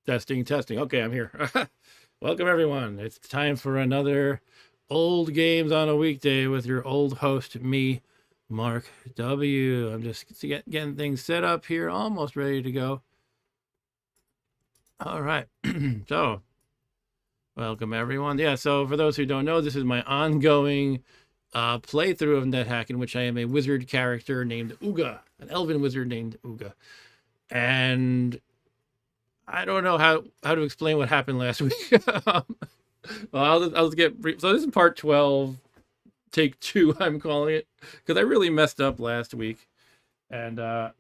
Testing, testing. Okay, I'm here. Welcome, everyone. It's time for another Old Games on a Weekday with your old host, me, Mark W. I'm just getting things set up here, almost ready to go. All right. So, welcome, everyone. Yeah, so for those who don't know, this is my ongoing playthrough of Nethack, in which I am a wizard character named Uga, an elven wizard named Uga. And I don't know how to explain what happened last week. Well, I'll get brief. So this is part 12, take 2, I'm calling it, because I really messed up last week. And for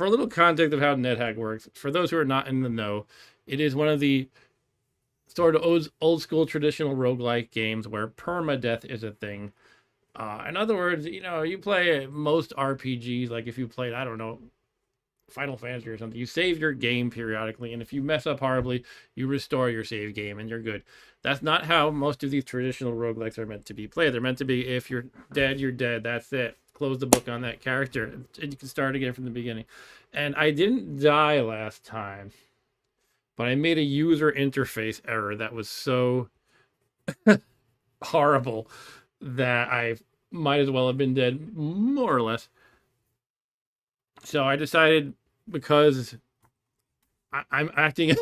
a little context of how NetHack works, for those who are not in the know, it is one of the sort of old school traditional roguelike games where permadeath is a thing. In other words, you play most RPGs, like if you played, I don't know, Final Fantasy or something, you save your game periodically, and if you mess up horribly, you restore your save game and you're good. That's not how most of these traditional roguelikes are meant to be played. They're meant to be, if you're dead, you're dead. That's it. Close the book on that character, and you can start again from the beginning. And I didn't die last time, but I made a user interface error that was so horrible that I might as well have been dead, more or less. So I decided, because I'm acting,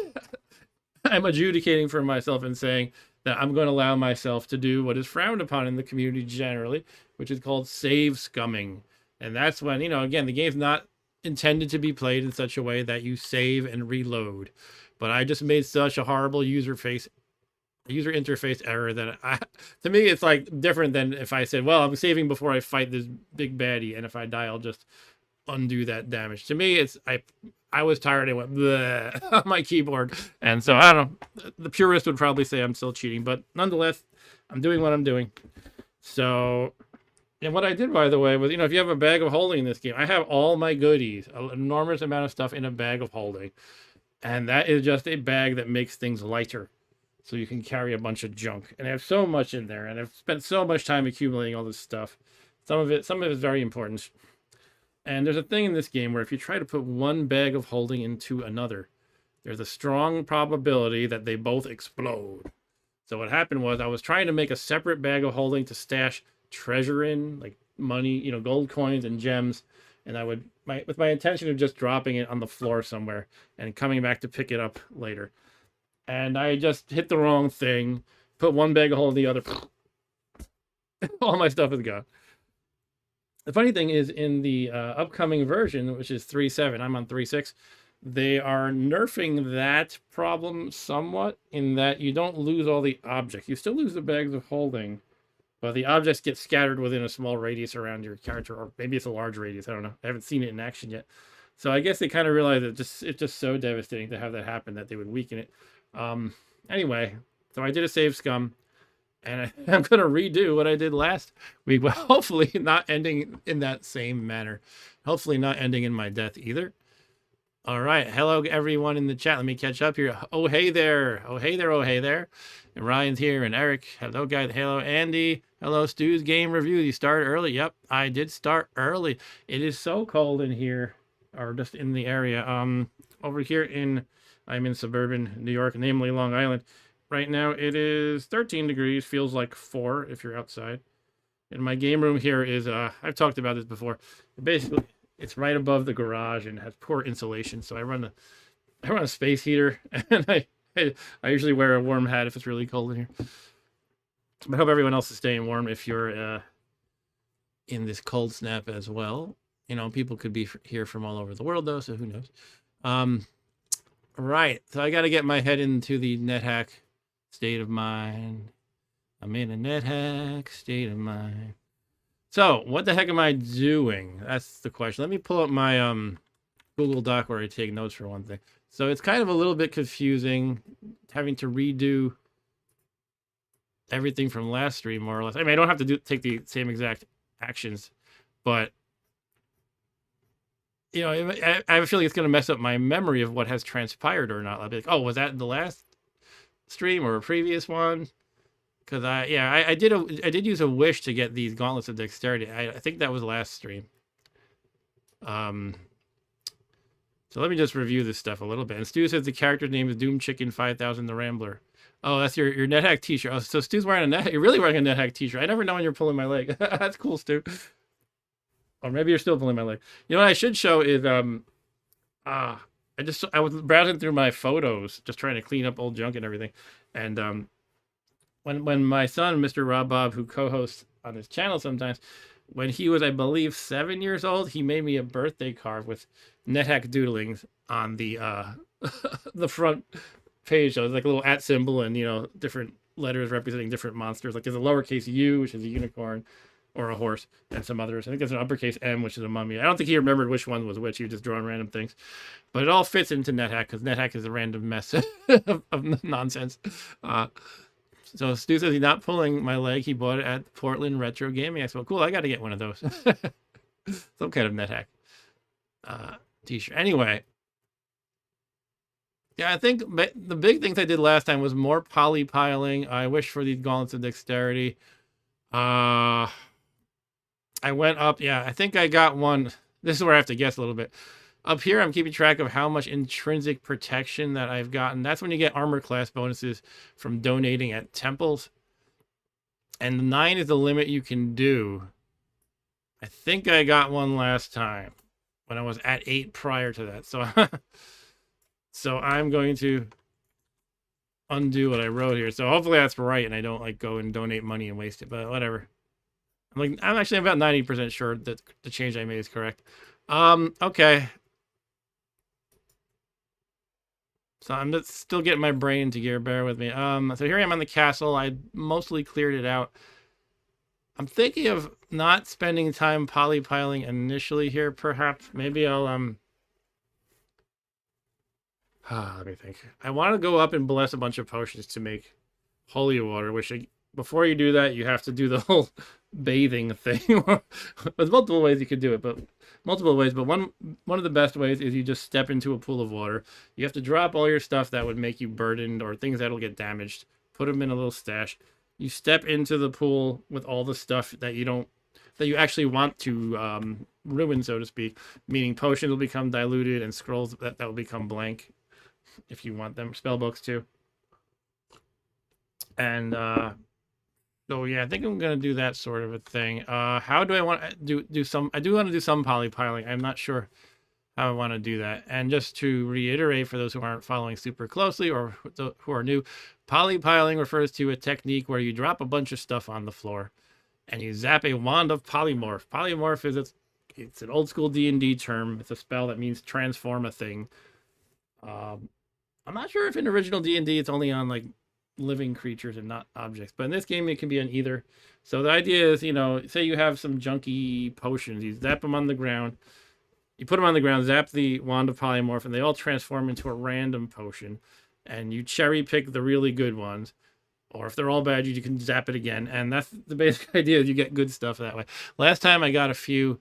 I'm adjudicating for myself and saying that I'm going to allow myself to do what is frowned upon in the community generally, which is called save scumming. And that's when, again, the game's not intended to be played in such a way that you save and reload. But I just made such a horrible user interface error that to me, it's like different than if I said, well, I'm saving before I fight this big baddie, and if I die, I'll just undo that damage. To me, it's I was tired and went bleh on my keyboard, and so I don't know. The purist would probably say I'm still cheating, but nonetheless, I'm doing what I'm doing. So, and what I did, by the way, was, if you have a bag of holding in this game, I have all my goodies, an enormous amount of stuff in a bag of holding, and that is just a bag that makes things lighter, so you can carry a bunch of junk. And I have so much in there, and I've spent so much time accumulating all this stuff. Some of it is very important. And there's a thing in this game where if you try to put one bag of holding into another, there's a strong probability that they both explode. So what happened was, I was trying to make a separate bag of holding to stash treasure in, like money, gold coins and gems. And I would, with my intention of just dropping it on the floor somewhere and coming back to pick it up later. And I just hit the wrong thing, put one bag of holding in the other. All my stuff is gone. The funny thing is, in the upcoming version, which is 3.7, I'm on 3.6, they are nerfing that problem somewhat, in that you don't lose all the objects. You still lose the bags of holding, but the objects get scattered within a small radius around your character, or maybe it's a large radius. I don't know. I haven't seen it in action yet. So I guess they kind of realized that it's just so devastating to have that happen that they would weaken it. Anyway, so I did a save scum. And I'm going to redo what I did last week, but hopefully not ending in that same manner. Hopefully not ending in my death either. All right. Hello, everyone in the chat. Let me catch up here. Oh, hey there. Oh, hey there. Oh, hey there. And Ryan's here, and Eric. Hello, guys. Hello, Andy. Hello, Stu's Game Review. You started early. Yep, I did start early. It is so cold in here, or just in the area. Over here I'm in suburban New York, namely Long Island. Right now it is 13 degrees, feels like 4 if you're outside. And my game room here is, I've talked about this before. Basically, it's right above the garage and has poor insulation. So I run a space heater, and I usually wear a warm hat if it's really cold in here. But I hope everyone else is staying warm if you're in this cold snap as well. People could be here from all over the world though, so who knows? Right. So I got to get my head into the NetHack state of mind. I'm in a NetHack state of mind. So what the heck am I doing? That's the question. Let me pull up my Google Doc where I take notes, for one thing. So it's kind of a little bit confusing having to redo everything from last stream, more or less. I mean, I don't have to take the same exact actions, but I have a feeling it's going to mess up my memory of what has transpired or not. I'll be like, oh, was that in the last stream or a previous one? Because I did use a wish to get these gauntlets of dexterity. I think that was last stream. So let me just review this stuff a little bit. And Stu says the character's name is Doom Chicken 5000 the Rambler. Oh, that's your Nethack t-shirt. Oh, so Stu's wearing a You're really wearing a Nethack t-shirt. I never know when you're pulling my leg. That's cool, Stu. Or maybe you're still pulling my leg. You know what I should show is I was browsing through my photos, just trying to clean up old junk and everything. And when my son, Mr. Rob Bob, who co-hosts on his channel sometimes, when he was, I believe, 7 years old, he made me a birthday card with Nethack doodlings on the the front page. So it was like a little @ symbol and, you know, different letters representing different monsters. Like there's a lowercase U, which is a unicorn or a horse, and some others. I think there's an uppercase M, which is a mummy. I don't think he remembered which one was which. He was just drawing random things. But it all fits into Nethack because Nethack is a random mess of nonsense. So Stu says he's not pulling my leg. He bought it at Portland Retro Gaming Expo. Cool, I got to get one of those. Some kind of Nethack t-shirt. Anyway, yeah, I think the big things I did last time was more poly piling. I wish for these gauntlets of dexterity. I went up. Yeah, I think I got one. This is where I have to guess a little bit. Up here, I'm keeping track of how much intrinsic protection that I've gotten. That's when you get armor class bonuses from donating at temples. And 9 is the limit you can do. I think I got one last time when I was at 8 prior to that. So, so I'm going to undo what I wrote here. So hopefully that's right and I don't like go and donate money and waste it, but whatever. I'm actually about 90% sure that the change I made is correct. Okay. So I'm just still getting my brain into gear. Bear with me. So here I am on the castle. I mostly cleared it out. I'm thinking of not spending time poly piling initially here. Perhaps maybe I'll let me think. I want to go up and bless a bunch of potions to make holy water. Which before you do that, you have to do the whole bathing thing. There's multiple ways you could do it, but one of the best ways is you just step into a pool of water. You have to drop all your stuff that would make you burdened or things that'll get damaged. Put them in a little stash. You step into the pool with all the stuff that you actually want to ruin, so to speak. Meaning potions will become diluted and scrolls that will become blank if you want them. Spell books too. And so yeah, I think I'm gonna do that sort of a thing. How do I want to do some? I do want to do some poly piling. I'm not sure how I want to do that. And just to reiterate for those who aren't following super closely or who are new, poly piling refers to a technique where you drop a bunch of stuff on the floor and you zap a wand of polymorph. Polymorph is it's an old school D&D term. It's a spell that means transform a thing. I'm not sure if in original D&D it's only on like living creatures and not objects, but in this game it can be on either. So the idea is, you know, say you have some junky potions, you zap them on the ground, you put them on the ground, zap the wand of polymorph, and they all transform into a random potion, and you cherry pick the really good ones, or if they're all bad, you can zap it again. And that's the basic idea, is you get good stuff that way. Last time I got a few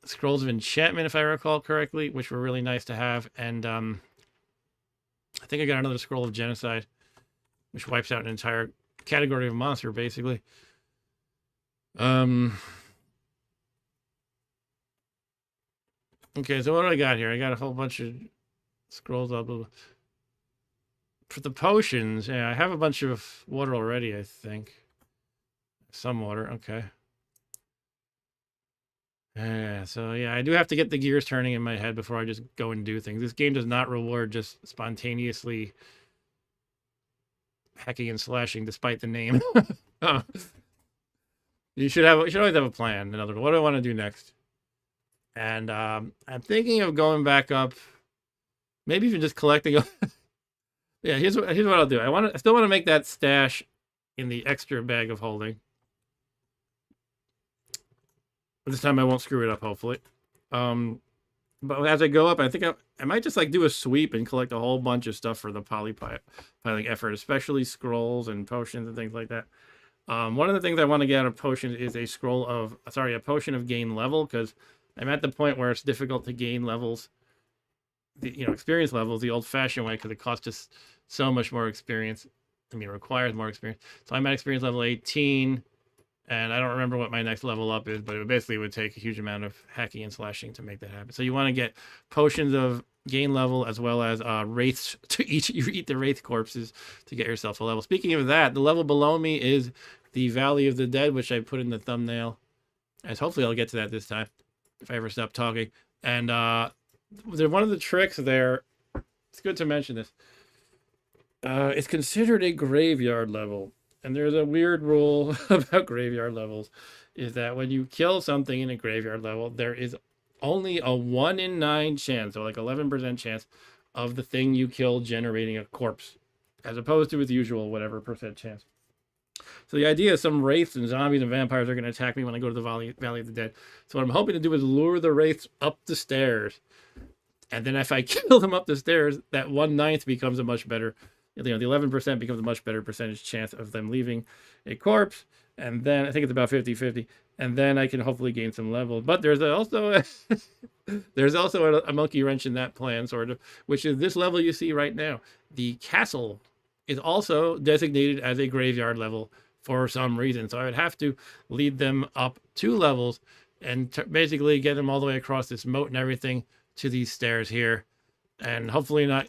scrolls of enchantment, if I recall correctly, which were really nice to have, and I think I got another scroll of genocide, which wipes out an entire category of monster, basically. Okay, so what do I got here? I got a whole bunch of scrolls up. For the potions, yeah, I have a bunch of water already, I think. Some water, okay. Yeah, so yeah, I do have to get the gears turning in my head before I just go and do things. This game does not reward just spontaneously hacking and slashing, despite the name. You should always have a plan. In other words, what do I want to do next? And I'm thinking of going back up, maybe even just collecting. Yeah, here's what I'll do. I still want to make that stash in the extra bag of holding. This time I won't screw it up, hopefully. But as I go up, I think I might just like do a sweep and collect a whole bunch of stuff for the poly piling effort, especially scrolls and potions and things like that. One of the things I want to get out of potions is a potion of gain level, because I'm at the point where it's difficult to gain levels, experience levels the old-fashioned way, because it costs just so much more experience. I mean, it requires more experience. So I'm at experience level 18, And I don't remember what my next level up is, but it basically would take a huge amount of hacking and slashing to make that happen. So you want to get potions of gain level as well as wraiths to eat the wraith corpses to get yourself a level. Speaking of that, the level below me is the Valley of the Dead, which I put in the thumbnail. As hopefully I'll get to that this time if I ever stop talking. And one of the tricks there, it's good to mention this. It's considered a graveyard level. And there's a weird rule about graveyard levels, is that when you kill something in a graveyard level, there is only a 1 in 9 chance, or like 11% chance, of the thing you kill generating a corpse, as opposed to its usual whatever percent chance. So the idea is some wraiths and zombies and vampires are going to attack me when I go to the Valley of the Dead. So what I'm hoping to do is lure the wraiths up the stairs. And then if I kill them up the stairs, that 1/9 becomes a much better, the 11% becomes a much better percentage chance of them leaving a corpse. And then I think it's about 50-50. And then I can hopefully gain some level. But there's also a monkey wrench in that plan, sort of, which is this level you see right now. The castle is also designated as a graveyard level for some reason. So I would have to lead them up 2 levels and basically get them all the way across this moat and everything to these stairs here. And hopefully not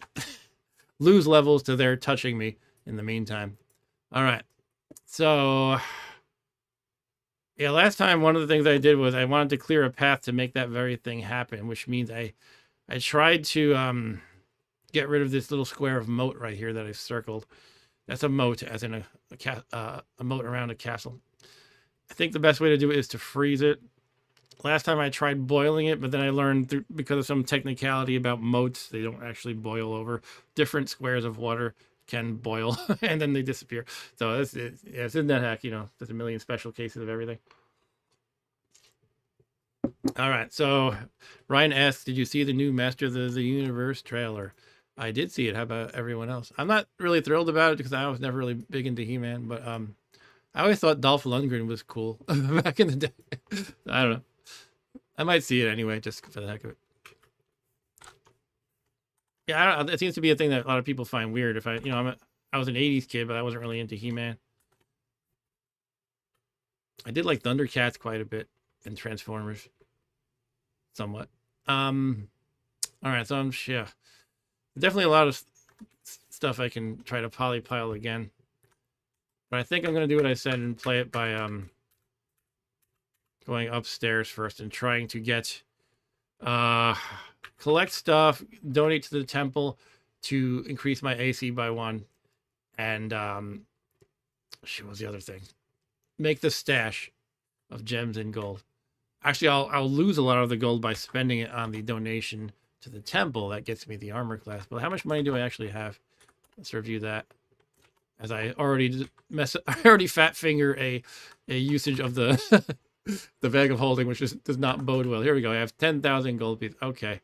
lose levels to their touching me in the meantime. All right. So yeah, last time one of the things I did was I wanted to clear a path to make that very thing happen, which means I tried to get rid of this little square of moat right here that I've circled. That's a moat, as in a moat around a castle. I think the best way to do it is to freeze it. Last time I tried boiling it, but then I learned because of some technicality about moats, they don't actually boil over. Different squares of water can boil and then they disappear. So it's in Nethack, there's a million special cases of everything. All right, so Ryan asks, did you see the new Master of the Universe trailer? I did see it. How about everyone else? I'm not really thrilled about it because I was never really big into He-Man, but I always thought Dolph Lundgren was cool back in the day. I don't know. I might see it anyway, just for the heck of it. Yeah, it seems to be a thing that a lot of people find weird. If I was an 80s kid, but I wasn't really into He-Man. I did like Thundercats quite a bit and Transformers. Somewhat. All right, so definitely a lot of stuff I can try to polypile again. But I think I'm going to do what I said and play it by going upstairs first and trying to get collect stuff, donate to the temple to increase my AC by 1, and what was the other thing? Make the stash of gems and gold. Actually, I'll lose a lot of the gold by spending it on the donation to the temple. That gets me the armor class. But how much money do I actually have? Let's review that. As I already fat finger a usage of the the bag of holding, which does not bode well. Here we go. I have 10,000 gold pieces. Okay.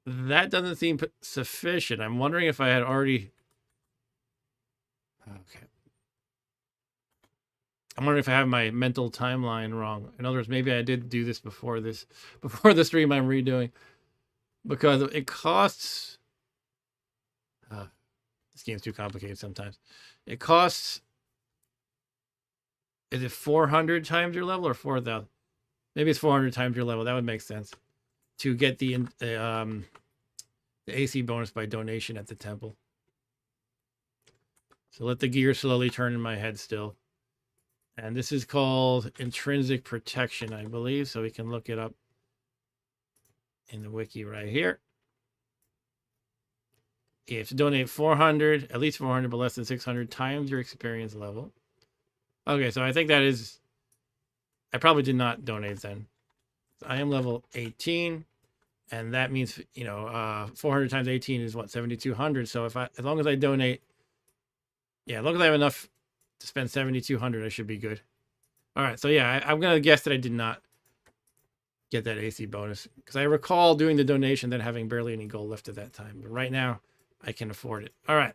That doesn't seem sufficient. I'm wondering if I had already... Okay. I'm wondering if I have my mental timeline wrong. In other words, maybe I did do this before the stream I'm redoing. Because it costs... this game's too complicated sometimes. It costs... Is it 400 times your level or 4,000? Maybe it's 400 times your level. That would make sense. To get the AC bonus by donation at the temple. So let the gear slowly turn in my head still. And this is called intrinsic protection, I believe. So we can look it up in the wiki right here. You have to donate 400, at least 400, but less than 600 times your experience level. Okay, so I think that is... I probably did not donate then. I am level 18, and that means, 400 times 18 is what, 7,200. So as long as I donate, as long as I have enough to spend 7,200, I should be good. All right, so yeah, I'm gonna guess that I did not get that AC bonus because I recall doing the donation then having barely any gold left at that time. But right now, I can afford it. All right.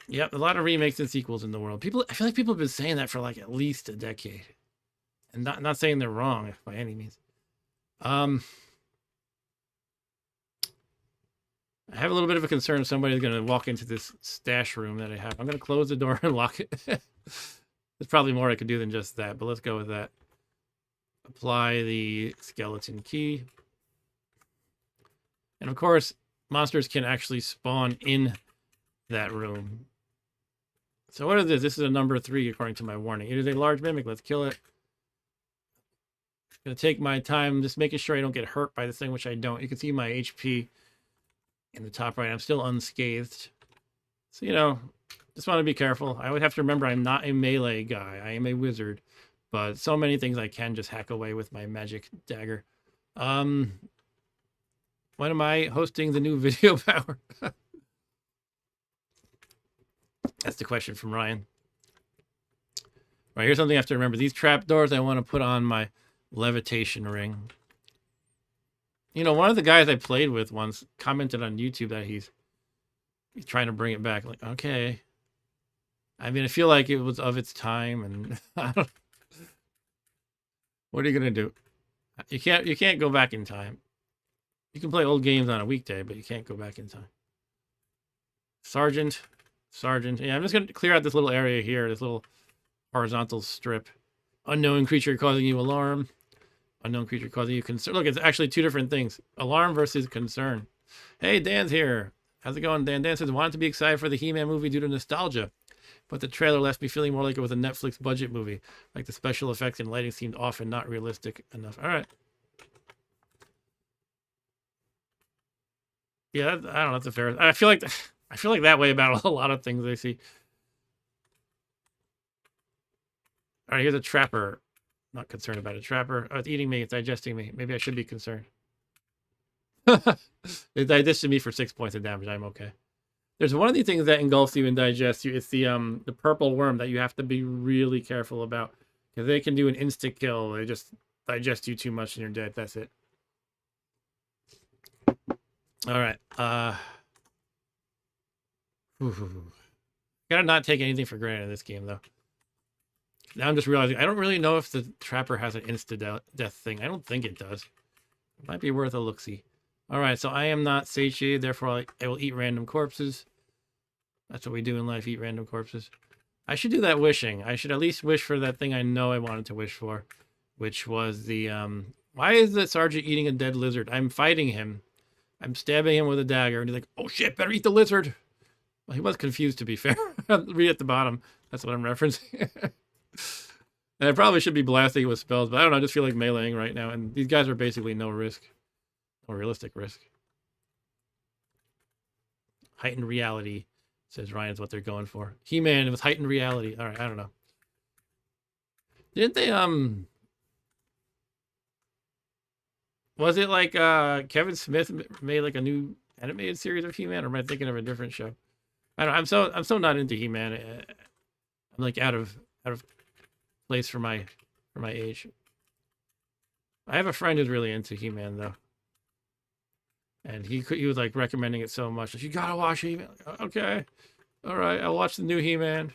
Yep, a lot of remakes and sequels in the world. I feel like people have been saying that for like at least a decade. And not saying they're wrong by any means. I have a little bit of a concern if somebody's going to walk into this stash room that I have. I'm going to close the door and lock it. There's probably more I could do than just that, but let's go with that. Apply the skeleton key. And of course, monsters can actually spawn in that room. So what is this? This is a number 3 according to my warning. It is a large mimic. Let's kill it. Gonna take my time just making sure I don't get hurt by this thing, which I don't. You can see my HP in the top right. I'm still unscathed. So, you know, just want to be careful. I would have to remember I'm not a melee guy. I am a wizard. But so many things I can just hack away with my magic dagger. When am I hosting the new video power? That's the question from Ryan. Right, here's something I have to remember. These trapdoors I want to put on my levitation ring. You know, one of the guys I played with once commented on YouTube that he's trying to bring it back. Like, okay. I mean, I feel like it was of its time, and I don't. What are you gonna do? You can't go back in time. You can play old games on a weekday, but you can't go back in time. Sergeant. Yeah, I'm just gonna clear out this little area here, this little horizontal strip. Unknown creature causing you alarm. Unknown creature causing you concern. Look, it's actually 2 different things. Alarm versus concern. Hey, Dan's here. How's it going, Dan? Dan says, wanted to be excited for the He-Man movie due to nostalgia, but the trailer left me feeling more like it was a Netflix budget movie. Like the special effects and lighting seemed off and not realistic enough. All right. Yeah, I don't know. That's a fair. I feel like that way about a lot of things I see. All right, here's a trapper. Not concerned about a trapper. Oh, it's eating me. It's digesting me. Maybe I should be concerned. It digested me for 6 points of damage. I'm okay. There's one of these things that engulfs you and digests you. It's the purple worm that you have to be really careful about, because they can do an insta kill. They just digest you too much and you're dead. That's it. All right. Gotta not take anything for granted in this game, though. Now I'm just realizing I don't really know if the trapper has an insta-death thing. I don't think it does. It might be worth a look-see. All right, so I am not satiated, therefore I will eat random corpses. That's what we do in life, eat random corpses. I should do that wishing. I should at least wish for that thing I know I wanted to wish for, which was the, why is the sergeant eating a dead lizard? I'm fighting him. I'm stabbing him with a dagger, and he's like, oh shit, better eat the lizard. Well, he was confused, to be fair. Read at the bottom. That's what I'm referencing. And I probably should be blasting with spells, but I don't know. I just feel like meleeing right now, and these guys are basically no risk. No realistic risk. Heightened reality, says Ryan, is what they're going for. He-Man with heightened reality. All right, I don't know. Didn't they, was it like Kevin Smith made like a new animated series of He-Man, or am I thinking of a different show? I don't know. I'm so not into He-Man. I'm like out of place for my age. I have a friend who's really into He-Man though, and he was like recommending it so much. Like, you gotta watch He-Man. Okay, all right, I'll watch the new He-Man.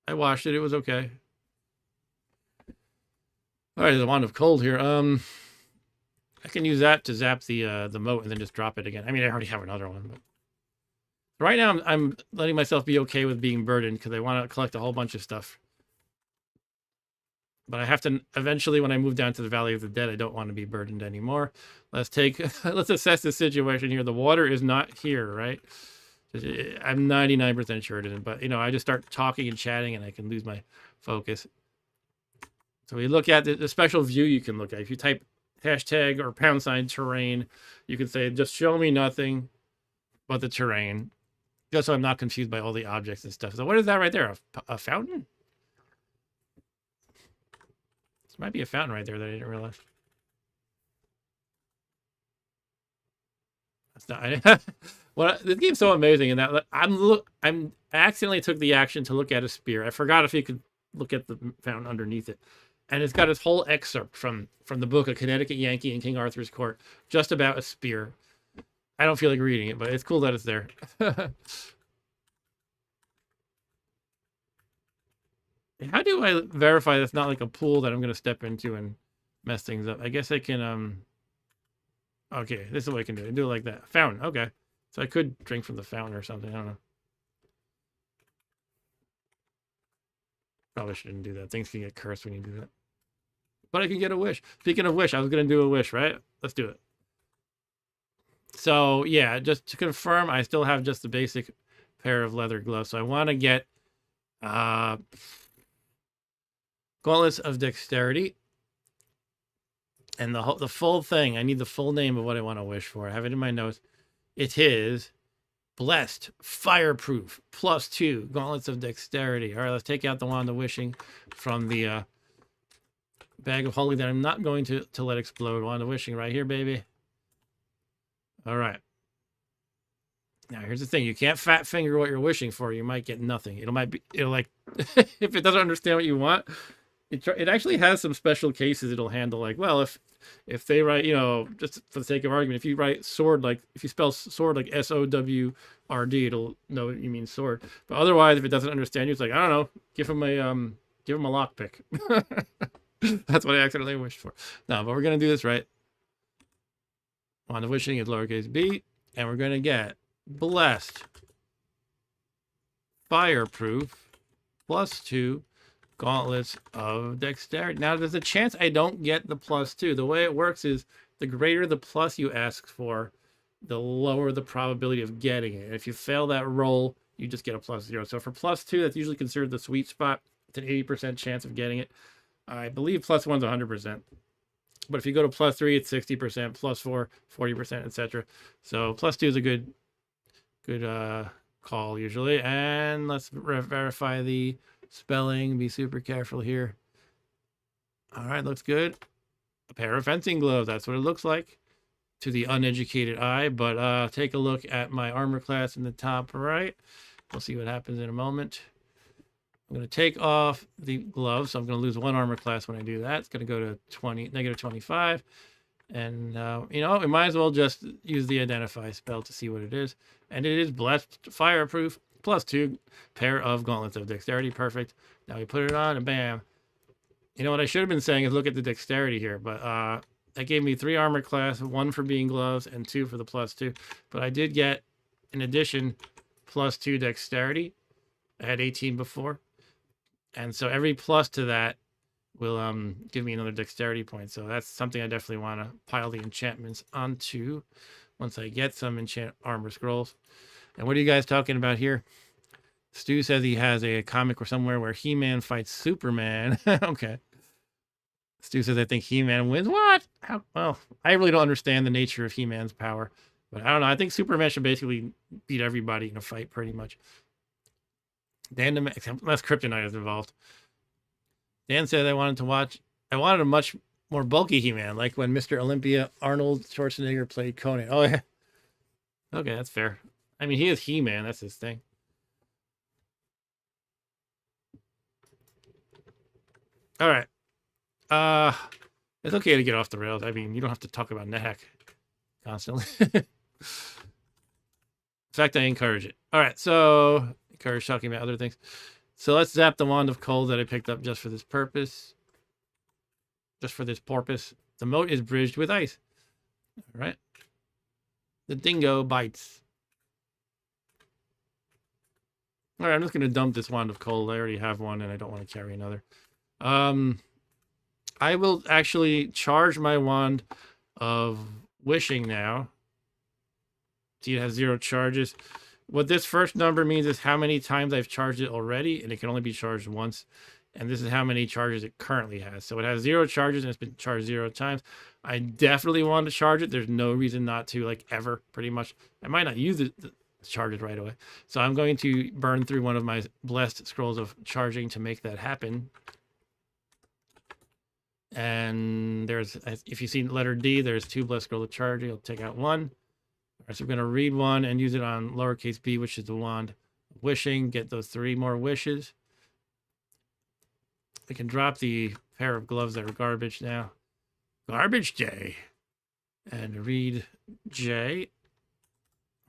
I watched it. It was okay. All right, there's a wand of cold here. I can use that to zap the moat and then just drop it again. I mean, I already have another one, but right now I'm letting myself be okay with being burdened because I want to collect a whole bunch of stuff. But I have to eventually, when I move down to the Valley of the Dead, I don't want to be burdened anymore. Let's assess the situation here. The water is not here, right? I'm 99% sure it isn't, but you know, I just start talking and chatting and I can lose my focus. So we look at the special view you can look at. If you type hashtag or # terrain, you can say, just show me nothing but the terrain, just so I'm not confused by all the objects and stuff. So what is that right there? A fountain? There might be a fountain right there that I didn't realize. That's not. Well, this game's so amazing in that I accidentally took the action to look at a spear. I forgot if you could look at the fountain underneath it, and it's got this whole excerpt from the book, A Connecticut Yankee in King Arthur's Court, just about a spear. I don't feel like reading it, but it's cool that it's there. How do I verify that's not like a pool that I'm going to step into and mess things up? I guess I can, okay, this is what I can do. I do it like that. Fountain, okay. So I could drink from the fountain or something, I don't know. Probably shouldn't do that. Things can get cursed when you do that. But I can get a wish. Speaking of wish, I was going to do a wish, right? Let's do it. So, yeah, just to confirm, I still have just the basic pair of leather gloves. So I want to get Gauntlets of Dexterity. And the full thing, I need the full name of what I want to wish for. I have it in my notes. It is Blessed, Fireproof, +2, Gauntlets of Dexterity. All right, let's take out the Wand of Wishing from the bag of holding that I'm not going to let explode. Wand of Wishing right here, baby. All right. Now, here's the thing. You can't fat finger what you're wishing for. You might get nothing. It'll like, if it doesn't understand what you want, it actually has some special cases it'll handle. Like, well, if they write, you know, just for the sake of argument, if you write sword, like if you spell sword like SOWRD, it'll know you mean sword. But otherwise, if it doesn't understand you, it's like, I don't know, give him a lockpick. That's what I accidentally wished for. No, but we're gonna do this right. Wand of Wishing is lowercase b, and we're gonna get Blessed, Fireproof, +2, Gauntlets of Dexterity. Now, there's a chance I don't get the +2. The way it works is the greater the plus you ask for, the lower the probability of getting it. If you fail that roll, you just get a +0. So for +2, that's usually considered the sweet spot. It's an 80% chance of getting it. I believe +1's 100%. But if you go to +3, it's 60%, +4, 40%, etc. So +2 is a good call usually. And let's verify the spelling. Be super careful here. All right, looks good. A pair of fencing gloves. That's what it looks like to the uneducated eye. But take a look at my armor class in the top right. We'll see what happens in a moment. I'm going to take off the gloves. So I'm going to lose 1 armor class when I do that. It's going to go to -25. And, you know, we might as well just use the identify spell to see what it is. And it is Blessed, Fireproof, +2, pair of Gauntlets of Dexterity. Perfect. Now we put it on and bam. You know what I should have been saying is look at the dexterity here. But that gave me 3 armor class, 1 for being gloves, and 2 for the +2. But I did get, in addition, +2 dexterity. I had 18 before. And so every plus to that will give me another dexterity point. So that's something I definitely want to pile the enchantments onto once I get some enchant armor scrolls. And what are you guys talking about here? Stu says he has a comic or somewhere where He-Man fights Superman. Okay. Stu says I think He-Man wins. What? How? Well, I really don't understand the nature of He-Man's power. But I don't know. I think Superman should basically beat everybody in a fight pretty much. Dan, unless Kryptonite is involved. Dan said I wanted a much more bulky He-Man, like when Mr. Olympia Arnold Schwarzenegger played Conan. Oh, yeah. Okay, that's fair. I mean, he is He-Man. That's his thing. All right. It's okay to get off the rails. I mean, you don't have to talk about Nethack constantly. In fact, I encourage it. All right, so encourage talking about other things. So let's zap the Wand of Cold that I picked up just for this purpose. Just for this porpoise. The moat is bridged with ice. All right. The dingo bites. All right, I'm just going to dump this Wand of Cold. I already have one, and I don't want to carry another. I will actually charge my Wand of Wishing now. See, it has 0 charges. What this first number means is how many times I've charged it already, and it can only be charged once. And this is how many charges it currently has. So it has 0 charges, and it's been charged 0 times. I definitely want to charge it. There's no reason not to, like, ever, pretty much. I might not use it to charge it right away. So I'm going to burn through one of my blessed scrolls of charging to make that happen. And there's, if you see letter D, there's 2 blessed scrolls of charging. I'll take out 1. All right, so we're going to read 1 and use it on lowercase b, which is the Wand of Wishing. Get those 3 more wishes. We can drop the pair of gloves that are garbage now. Garbage day. And read J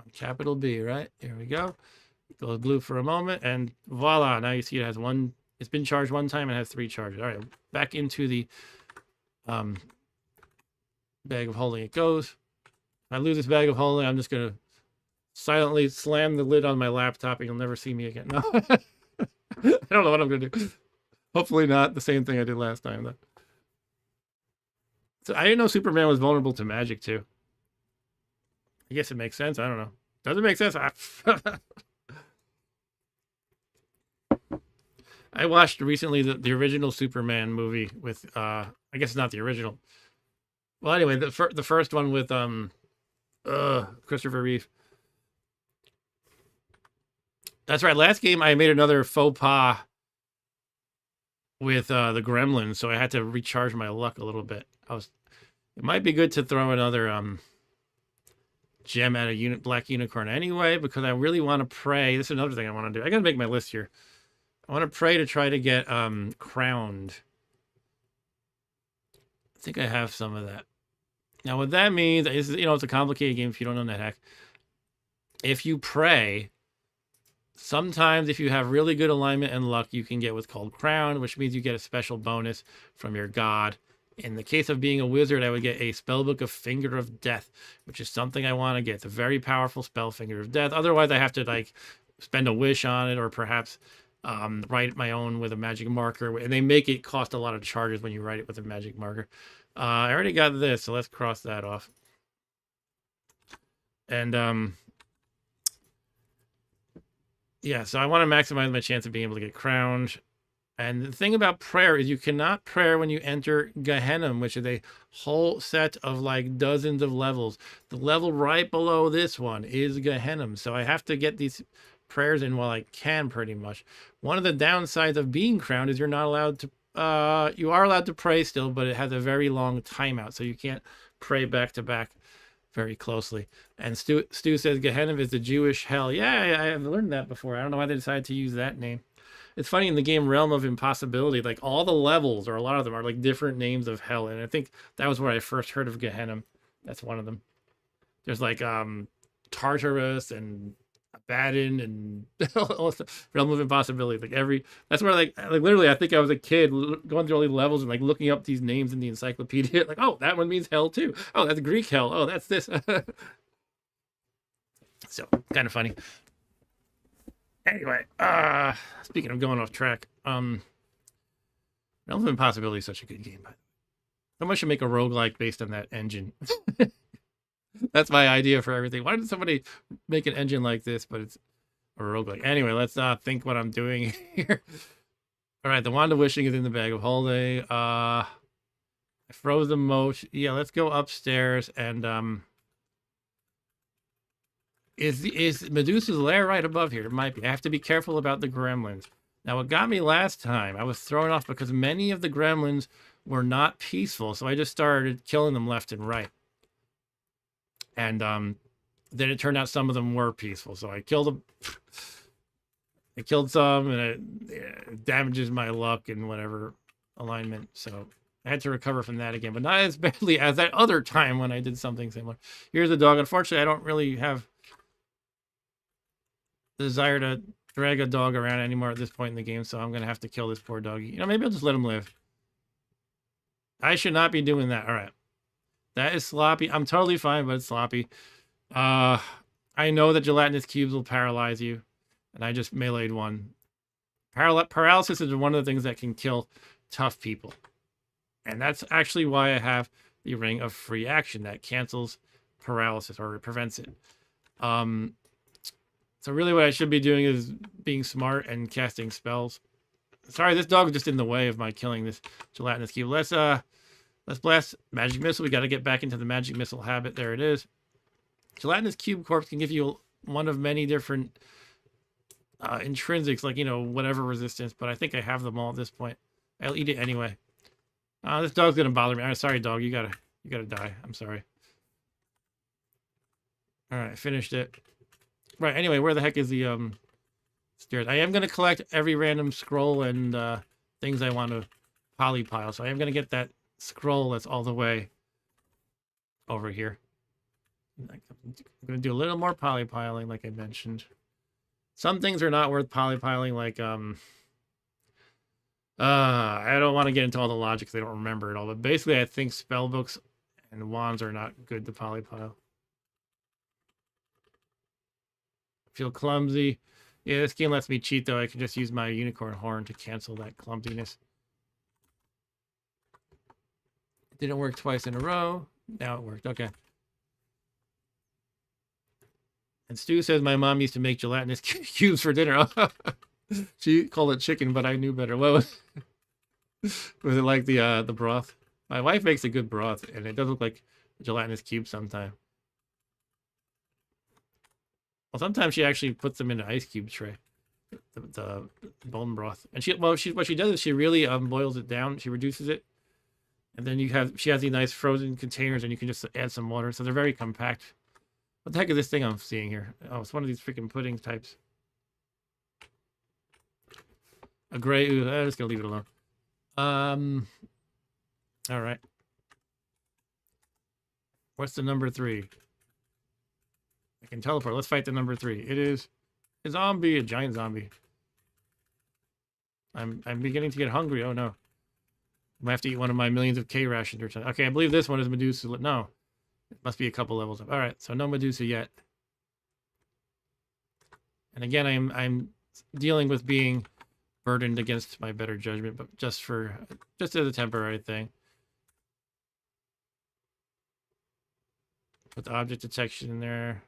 on capital B, right? Here we go. Goes blue for a moment, and voila. Now you see it has 1. It's been charged 1 time and has 3 charges. All right, back into the bag of holding it goes. If I lose this bag of holding, I'm just going to silently slam the lid on my laptop and you'll never see me again. No. I don't know what I'm going to do. Hopefully not the same thing I did last time, though. So I didn't know Superman was vulnerable to magic, too. I guess it makes sense. I don't know. Does it make sense? I watched recently the original Superman movie with I guess it's not the original. Well, anyway, the first one with Christopher Reeve. That's right. Last game I made another faux pas with the Gremlins, so I had to recharge my luck a little bit. It might be good to throw another gem at a black unicorn anyway, because I really want to pray. This is another thing I want to do. I gotta make my list here. I want to pray to try to get crowned. I think I have some of that. Now, what that means is, it's a complicated game if you don't know Nethack. If you pray, sometimes if you have really good alignment and luck, you can get what's called crowned, which means you get a special bonus from your god. In the case of being a wizard, I would get a spellbook of Finger of Death, which is something I want to get. It's a very powerful spell, Finger of Death. Otherwise, I have to spend a wish on it, or perhaps write my own with a magic marker. And they make it cost a lot of charges when you write it with a magic marker. I already got this, so let's cross that off. And yeah, so I want to maximize my chance of being able to get crowned. And the thing about prayer is you cannot pray when you enter Gehenna, which is a whole set of dozens of levels. The level right below this one is Gehenna. So I have to get these prayers in while I can, pretty much. One of the downsides of being crowned is you're not allowed to, you are allowed to pray still, but it has a very long timeout. So you can't pray back to back very closely. And Stu says Gehenna is the Jewish hell. Yeah, I have learned that before. I don't know why they decided to use that name. It's funny, in the game Realm of Impossibility, all the levels, or a lot of them, are different names of hell. And I think that was where I first heard of Gehenna. That's one of them. There's Tartarus and Abaddon and Realm of Impossibility. That's where literally I think I was a kid going through all these levels and looking up these names in the encyclopedia. Oh, that one means hell too. Oh, that's Greek hell. Oh, that's this. So kind of funny. Anyway, speaking of going off track, Realm of Impossibility is such a good game. Someone should make a roguelike based on that engine. That's my idea for everything. Why did somebody make an engine like this, but it's a roguelike? Anyway, let's think what I'm doing here. All right, the Wand of Wishing is in the bag of holding. I froze the moat. Yeah, let's go upstairs and Is Medusa's lair right above here? It might be. I have to be careful about the gremlins. Now, what got me last time, I was thrown off because many of the gremlins were not peaceful, so I just started killing them left and right. And then it turned out some of them were peaceful, so I killed them. I killed some, and it damages my luck and whatever alignment, so I had to recover from that again, but not as badly as that other time when I did something similar. Here's the dog. Unfortunately, I don't really have desire to drag a dog around anymore at this point in the game, so I'm gonna have to kill this poor doggy. Maybe I'll just let him live. I should not be doing that. All right, that is sloppy. I'm totally fine, but it's sloppy. I know that gelatinous cubes will paralyze you, and I just meleeed one. Paralysis is one of the things that can kill tough people, and that's actually why I have the Ring of Free Action that cancels paralysis or prevents it. So really what I should be doing is being smart and casting spells. Sorry, this dog is just in the way of my killing this gelatinous cube. Let's blast Magic Missile. We got to get back into the Magic Missile habit. There it is. Gelatinous Cube Corpse can give you one of many different intrinsics, whatever resistance, but I think I have them all at this point. I'll eat it anyway. This dog's gonna bother me. I'm sorry, dog. You gotta die. I'm sorry. All right, finished it. Right, anyway, where the heck is the stairs? I am going to collect every random scroll and things I want to polypile. So I am going to get that scroll that's all the way over here. I'm going to do a little more polypiling, like I mentioned. Some things are not worth polypiling, I don't want to get into all the logic because I don't remember it all. But basically, I think spellbooks and wands are not good to polypile. Feel clumsy. Yeah, this game lets me cheat, though. I can just use my unicorn horn to cancel that clumsiness. It didn't work twice in a row. Now it worked. Okay. And Stu says my mom used to make gelatinous cubes for dinner. She called it chicken, but I knew better. What was it like the broth? My wife makes a good broth, and it does look like gelatinous cubes sometimes. Well, sometimes she actually puts them in an ice cube tray, the bone broth. And what she does is she really boils it down. She reduces it, and then she has these nice frozen containers, and you can just add some water. So they're very compact. What the heck is this thing I'm seeing here? Oh, it's one of these freaking pudding types. A gray. Ooh, I'm just gonna leave it alone. All right. What's the number 3? I can teleport. Let's fight the number 3. It is a zombie, a giant zombie. I'm beginning to get hungry. Oh no. I'm gonna have to eat one of my millions of K rations or something. Okay, I believe this one is Medusa. No. It must be a couple levels up. All right, so no Medusa yet. And again, I'm dealing with being burdened against my better judgment, but just as a temporary thing. Put the object detection in there.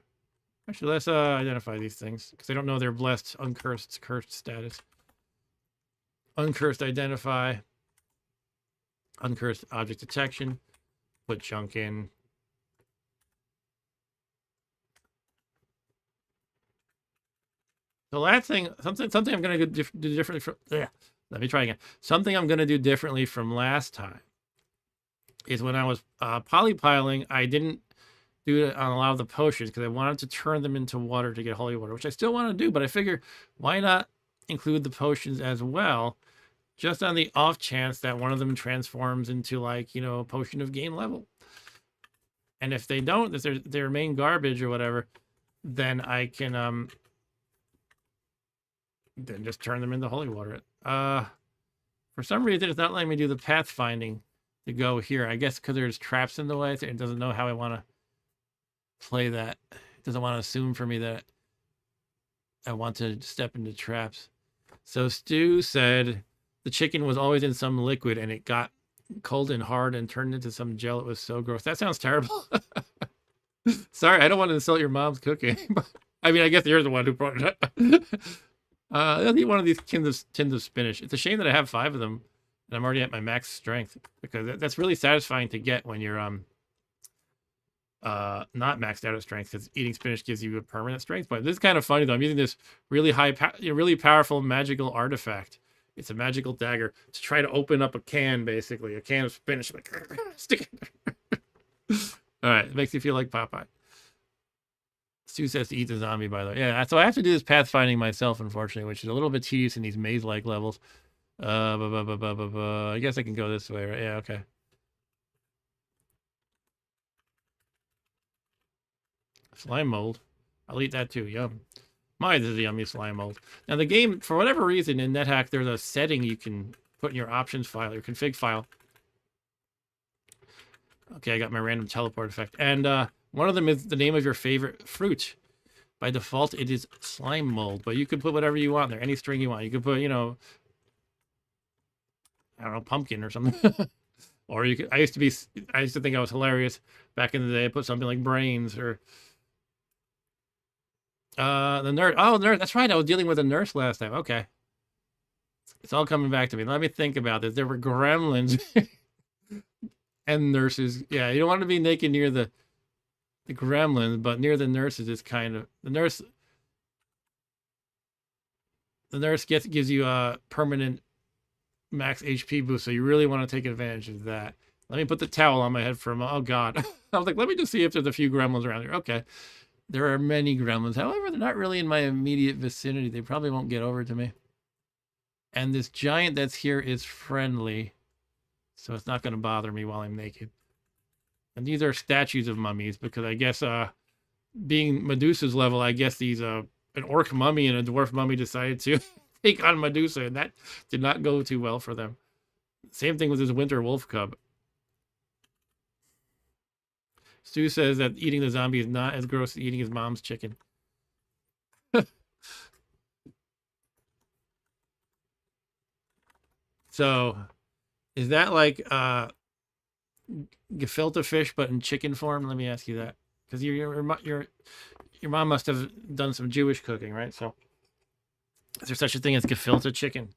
Actually, let's identify these things because I don't know their blessed, uncursed, cursed status. Uncursed identify. Uncursed object detection. Put junk in. The last thing, something I'm gonna do differently from. Yeah, let me try again. Something I'm gonna do differently from last time is when I was polypiling, I didn't do it on a lot of the potions because I wanted to turn them into water to get holy water, which I still want to do, but I figure why not include the potions as well, just on the off chance that one of them transforms into like, you know, a potion of gain level. And if they don't, if they remain garbage or whatever, then I can then just turn them into holy water. For some reason, it's not letting me do the pathfinding to go here. I guess because there's traps in the way, so it doesn't know how I want to play that. It doesn't want to assume for me that I want to step into traps. So Stu said the chicken was always in some liquid and it got cold and hard and turned into some gel. It was so gross. That sounds terrible. Sorry, I don't want to insult your mom's cooking. I mean, I guess you're the one who brought it up. I'll eat one of these tins of spinach. It's a shame that I have 5 of them and I'm already at my max strength because that's really satisfying to get when you're not maxed out at strength because eating spinach gives you a permanent strength. But this is kind of funny though. I'm using this really really powerful magical artifact. It's a magical dagger to try to open up a can, basically a can of spinach. Like stick it. All right, it makes you feel like Popeye. Stu says to eat the zombie, by the way. Yeah, so I have to do this pathfinding myself, unfortunately, which is a little bit tedious in these maze-like levels. I guess I can go this way, right? Yeah, okay. Slime mold. I'll eat that too. Yum. Mine is a yummy slime mold. Now the game, for whatever reason, in Nethack, there's a setting you can put in your options file, your config file. Okay, I got my random teleport effect. And one of them is the name of your favorite fruit. By default, it is slime mold, but you can put whatever you want there, any string you want. You can put, you know, I don't know, pumpkin or something. Or you could, I used to think I was hilarious back in the day. I put something like brains or the nurse. Oh, nurse. That's right. I was dealing with a nurse last time. Okay. It's all coming back to me. Let me think about this. There were gremlins and nurses. Yeah, you don't want to be naked near the gremlins, but near the nurses is kind of the nurse gives you a permanent max HP boost, so you really want to take advantage of that. Let me put the towel on my head for a moment. Oh god. I was like, let me just see if there's a few gremlins around here. Okay. There are many gremlins. However, they're not really in my immediate vicinity. They probably won't get over to me. And this giant that's here is friendly, so it's not going to bother me while I'm naked. And these are statues of mummies because I guess being Medusa's level, I guess these an orc mummy and a dwarf mummy decided to take on Medusa, and that did not go too well for them. Same thing with his winter wolf cub. Stu says that eating the zombie is not as gross as eating his mom's chicken. So, is that like gefilte fish, but in chicken form? Let me ask you that, because your mom must have done some Jewish cooking, right? So, is there such a thing as gefilte chicken?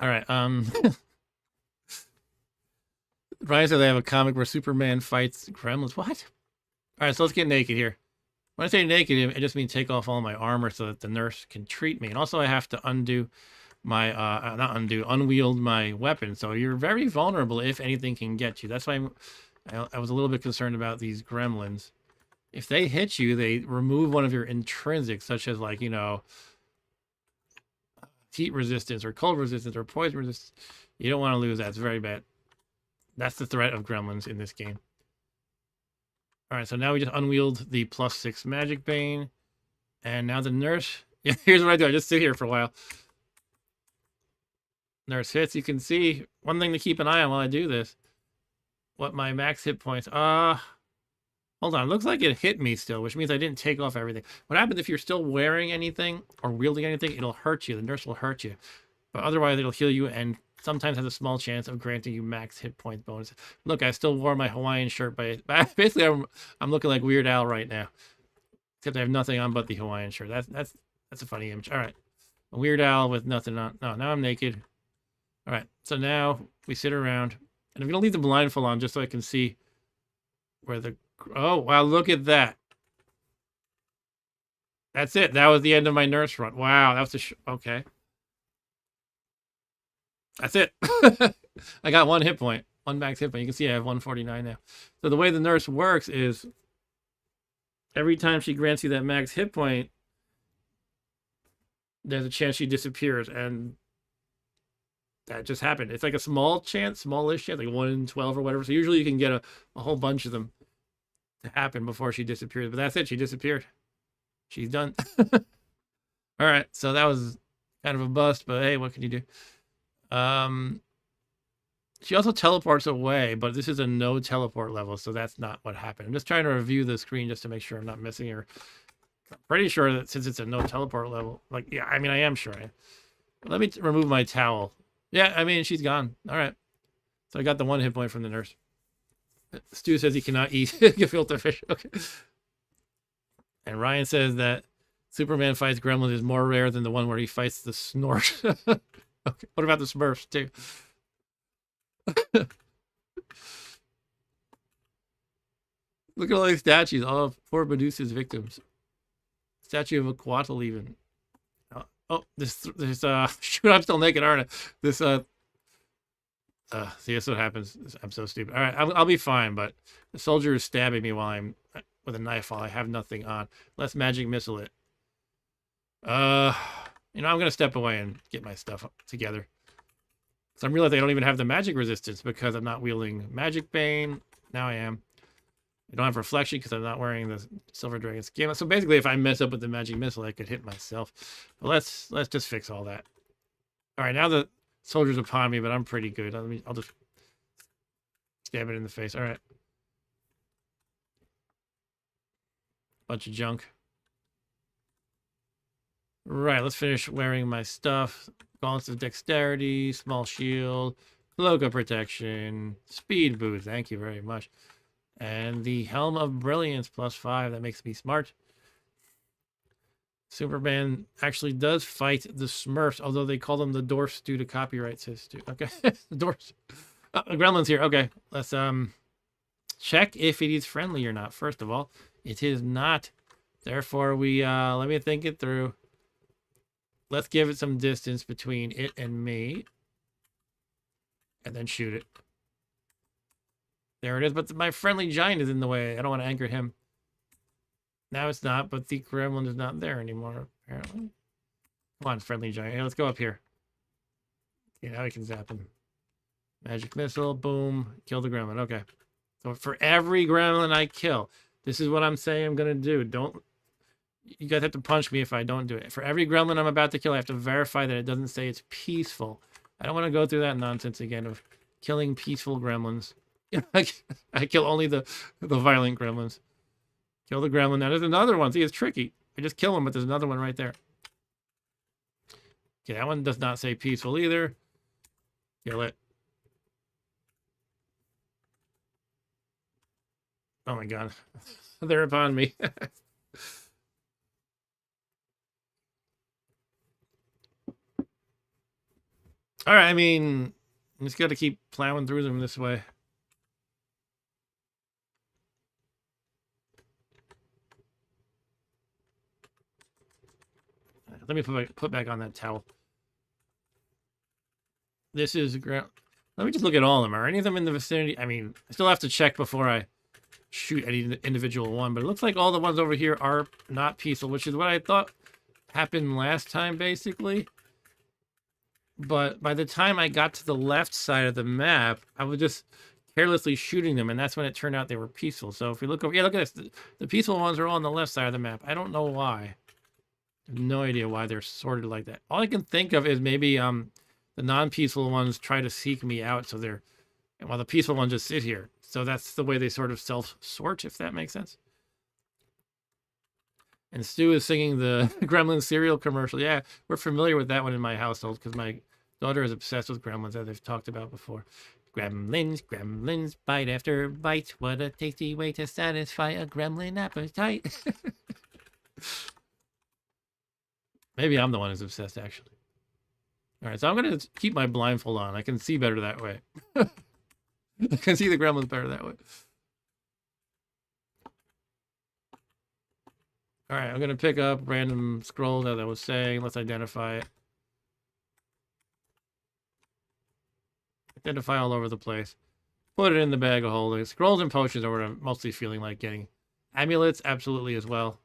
All right. Ryan said they have a comic where Superman fights gremlins. What? All right, so let's get naked here. When I say naked, it just means take off all my armor so that the nurse can treat me. And also I have to undo my, unwield my weapon. So you're very vulnerable if anything can get you. That's why I was a little bit concerned about these gremlins. If they hit you, they remove one of your intrinsics, such as like, heat resistance or cold resistance or poison resistance. You don't want to lose that. It's very bad. That's the threat of gremlins in this game. All right, so now we just unwield the +6 Magic Bane. And now the nurse... Here's what I do. I just sit here for a while. Nurse hits. You can see one thing to keep an eye on while I do this. What my max hit points... hold on. Looks like it hit me still, which means I didn't take off everything. What happens if you're still wearing anything or wielding anything? It'll hurt you. The nurse will hurt you. But otherwise, it'll heal you and sometimes has a small chance of granting you max hit point bonus. Look, I still wore my Hawaiian shirt, but basically I'm looking like Weird Al right now. Except I have nothing on but the Hawaiian shirt. That's a funny image. All right. A Weird Al with nothing on. No, now I'm naked. All right. So now we sit around. And I'm going to leave the blindfold on just so I can see where the... Oh, wow, look at that. That's it. That was the end of my nurse run. Wow, that was okay. That's it. I got 1 hit point, 1 max hit point. You can see I have 149 now. So the way the nurse works is every time she grants you that max hit point, there's a chance she disappears. And that just happened. It's like a small chance, smallish chance, like 1 in 12 or whatever. So usually you can get a whole bunch of them to happen before she disappears. But that's it. She disappeared. She's done. All right. So that was kind of a bust, but hey, what can you do? She also teleports away, but this is a no teleport level, so that's not what happened. I'm just trying to review the screen just to make sure I'm not missing her. I'm pretty sure that since it's a no teleport level, like, yeah, I mean, I am sure. Let me remove my towel. Yeah, I mean, she's gone. All right. So I got the 1 hit point from the nurse. Stu says he cannot eat gefilte fish. Okay. And Ryan says that Superman fights gremlins is more rare than the one where he fights the snort. Okay. What about the Smurfs, too? Look at all these statues. All of poor Medusa's victims. Statue of a Quattle, even. Oh, this shoot, I'm still naked, aren't I? This, see, that's what happens. I'm so stupid. All right, I'll be fine, but the soldier is stabbing me while I'm with a knife while I have nothing on. Let's magic missile it. I'm gonna step away and get my stuff together. So I'm realizing I don't even have the magic resistance because I'm not wielding Magic Bane. Now I am. I don't have reflection because I'm not wearing the Silver Dragon skin. So basically, if I mess up with the magic missile, I could hit myself. But let's just fix all that. All right, now the soldier's upon me, but I'm pretty good. I'll just stab it in the face. All right. Bunch of junk. Right, let's finish wearing my stuff. Gauntlets of Dexterity, Small Shield, Cloak of Protection, Speed Boost, thank you very much. And the Helm of Brilliance, +5, that makes me smart. Superman actually does fight the Smurfs, although they call them the Dwarfs due to copyright, says Stu. Okay, the Dwarfs. The Gremlin's here, okay. Let's check if it is friendly or not. First of all, it is not. Therefore, we, let me think it through. Let's give it some distance between it and me. And then shoot it. There it is. But my friendly giant is in the way. I don't want to anger him. Now it's not, but the gremlin is not there anymore, apparently. Come on, friendly giant. Hey, let's go up here. Yeah, now we can zap him. Magic missile. Boom. Kill the gremlin. Okay. So for every gremlin I kill, this is what I'm saying I'm going to do. Don't... You guys have to punch me if I don't do it. For every gremlin I'm about to kill, I have to verify that it doesn't say it's peaceful. I don't want to go through that nonsense again of killing peaceful gremlins. I kill only the violent gremlins. Kill the gremlin. Now there's another one. See, it's tricky. I just kill him, but there's another one right there. Okay, that one does not say peaceful either. Kill it. Oh my god. They're upon me. Alright, I mean, I'm just gotta keep plowing through them this way. Let me put back on that towel. This is ground. Let me just look at all of them. Are any of them in the vicinity? I mean, I still have to check before I shoot any individual one, but it looks like all the ones over here are not peaceful, which is what I thought happened last time, basically. But by the time I got to the left side of the map, I was just carelessly shooting them, and that's when it turned out they were peaceful. So if we look over, yeah, look at this. The peaceful ones are all on the left side of the map. I don't know why. I have no idea why they're sorted like that. All I can think of is maybe the non-peaceful ones try to seek me out, so they're, while the peaceful ones just sit here. So that's the way they sort of self-sort, if that makes sense. And Stu is singing the Gremlins cereal commercial. Yeah, we're familiar with that one in my household because my daughter is obsessed with Gremlins, as I've talked about before. Gremlins, gremlins, bite after bite. What a tasty way to satisfy a gremlin appetite. Maybe I'm the one who's obsessed, actually. All right, so I'm going to keep my blindfold on. I can see better that way. I can see the gremlins better that way. All right, I'm going to pick up random scrolls, as I was saying. Let's identify it. Identify all over the place. Put it in the bag of holding. Scrolls and potions are what I'm mostly feeling like getting. Amulets, absolutely as well.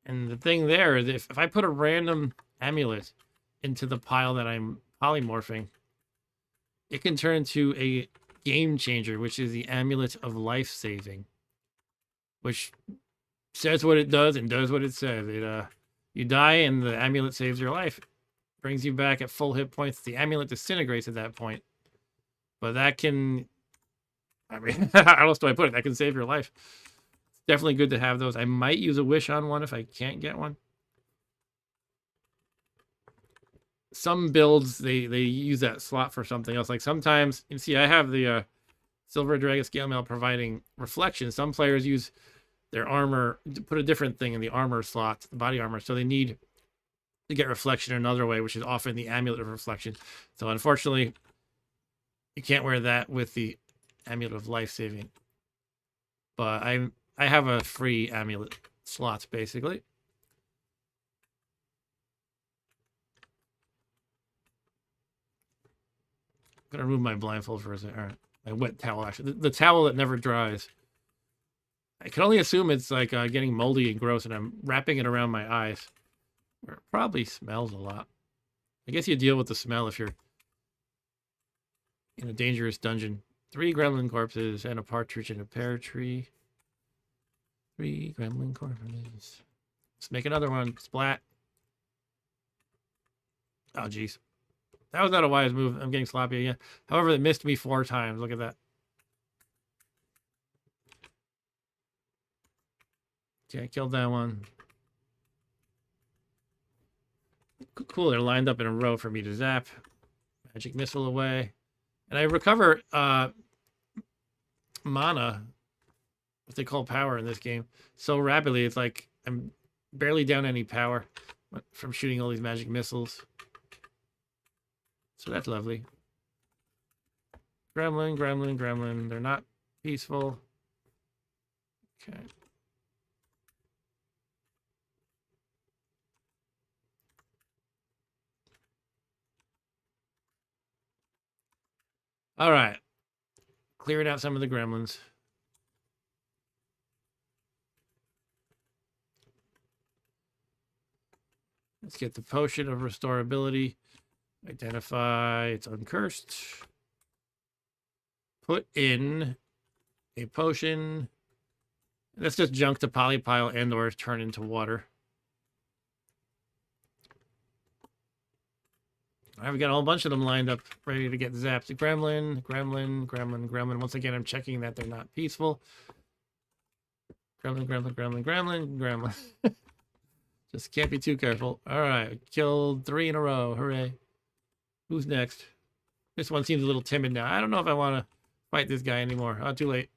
And the thing there is if I put a random amulet into the pile that I'm polymorphing, it can turn into a game changer, which is the Amulet of Life Saving, which says what it does and does what it says. It you die and the amulet saves your life, brings you back at full hit points. The amulet disintegrates at that point, but that can, I mean, how else do I put it? That can save your life. It's definitely good to have those. I might use a wish on one if I can't get one. Some builds they use that slot for something else. Like sometimes you see I have the Silver Dragon Scale Mail providing reflection. Some players use their armor to put a different thing in the armor slot, the body armor, so they need to get reflection another way, which is often the Amulet of Reflection. So unfortunately, you can't wear that with the Amulet of Life Saving. But I have a free amulet slot basically. I'm gonna remove my blindfold for a second. All right, my wet towel actually, the towel that never dries. I can only assume it's like getting moldy and gross, and I'm wrapping it around my eyes. Where it probably smells a lot. I guess you deal with the smell if you're in a dangerous dungeon. 3 gremlin corpses and a partridge in a pear tree. 3 gremlin corpses. Let's make another one. Splat. Oh, jeez. That was not a wise move. I'm getting sloppy again. However, it missed me 4 times. Look at that. Okay, I killed that one. Cool, they're lined up in a row for me to zap. Magic missile away. And I recover mana, what they call power in this game, so rapidly. It's like I'm barely down any power from shooting all these magic missiles. So that's lovely. Gremlin, gremlin, gremlin. They're not peaceful. Okay. All right. Clearing out some of the gremlins. Let's get the potion of restorability. Identify it's uncursed. Put in a potion. Let's just junk the polypile and or turn into water. All right, we got a whole bunch of them lined up, ready to get zapped. Gremlin, gremlin, gremlin, gremlin. Once again, I'm checking that they're not peaceful. Gremlin, gremlin, gremlin, gremlin, gremlin. Just can't be too careful. All right, killed 3 in a row. Hooray. Who's next? This one seems a little timid now. I don't know if I want to fight this guy anymore. Oh, too late.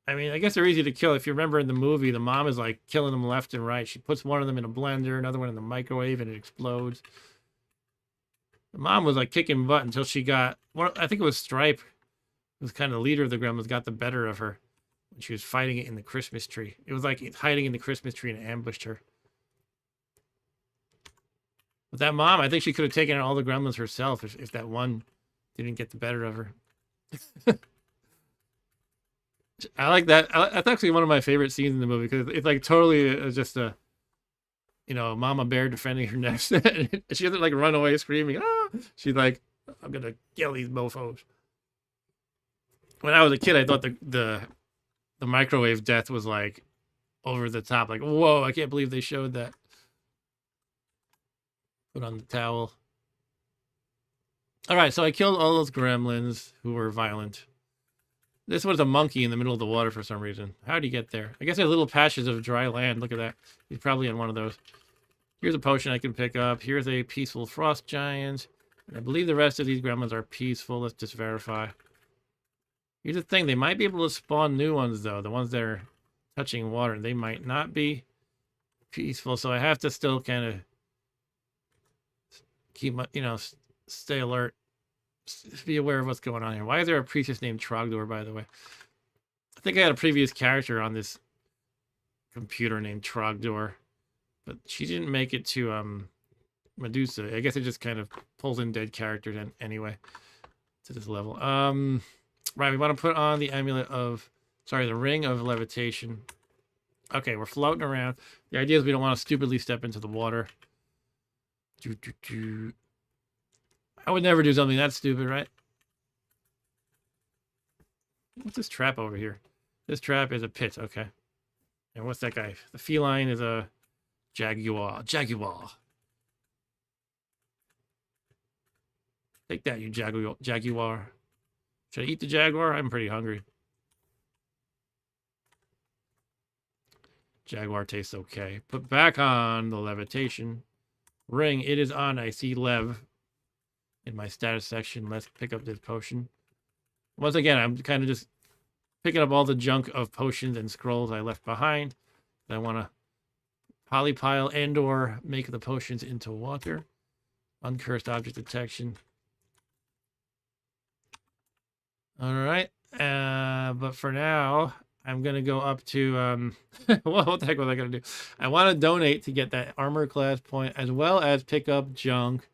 I mean, I guess they're easy to kill. If you remember in the movie, the mom is like killing them left and right. She puts one of them in a blender, another one in the microwave, and it explodes. The mom was like kicking butt until she got, well, I think it was Stripe, who was kind of the leader of the gremlins, got the better of her when she was fighting it in the Christmas tree. It was like hiding in the Christmas tree and ambushed her. But that mom, I think she could have taken out all the gremlins herself if that one didn't get the better of her. I like that. That's actually one of my favorite scenes in the movie because it's like totally just a, mama bear defending her nest. She doesn't like run away screaming. Ah! She's like, I'm gonna kill these mofos. When I was a kid, I thought the microwave death was like over the top. Like, whoa, I can't believe they showed that. Put on the towel. All right, so I killed all those gremlins who were violent. This was a monkey in the middle of the water for some reason. How'd he get there? I guess there's little patches of dry land. Look at that. He's probably in one of those. Here's a potion I can pick up. Here's a peaceful frost giant. I believe the rest of these gremlins are peaceful. Let's just verify. Here's the thing. They might be able to spawn new ones, though. The ones that are touching water. They might not be peaceful. So I have to still kind of keep my, stay alert. Be aware of what's going on here. Why is there a priestess named Trogdor, by the way? I think I had a previous character on this computer named Trogdor, but she didn't make it to Medusa. I guess it just kind of pulls in dead characters anyway to this level. Right, we want to put on the amulet of, the ring of levitation. Okay, we're floating around. The idea is we don't want to stupidly step into the water. I would never do something that stupid, right? What's this trap over here? This trap is a pit, okay. And what's that guy? The feline is a jaguar. Jaguar. Take that, you jaguar. Should I eat the jaguar? I'm pretty hungry. Jaguar tastes okay. Put back on the levitation ring. It is on. I see Lev in my status section. Let's pick up this potion. Once again, I'm kind of just picking up all the junk of potions and scrolls I left behind. I want to polypile and or make the potions into water. Uncursed object detection. All right. But for now, I'm going to go up to, what the heck was I going to do? I want to donate to get that armor class point as well as pick up junk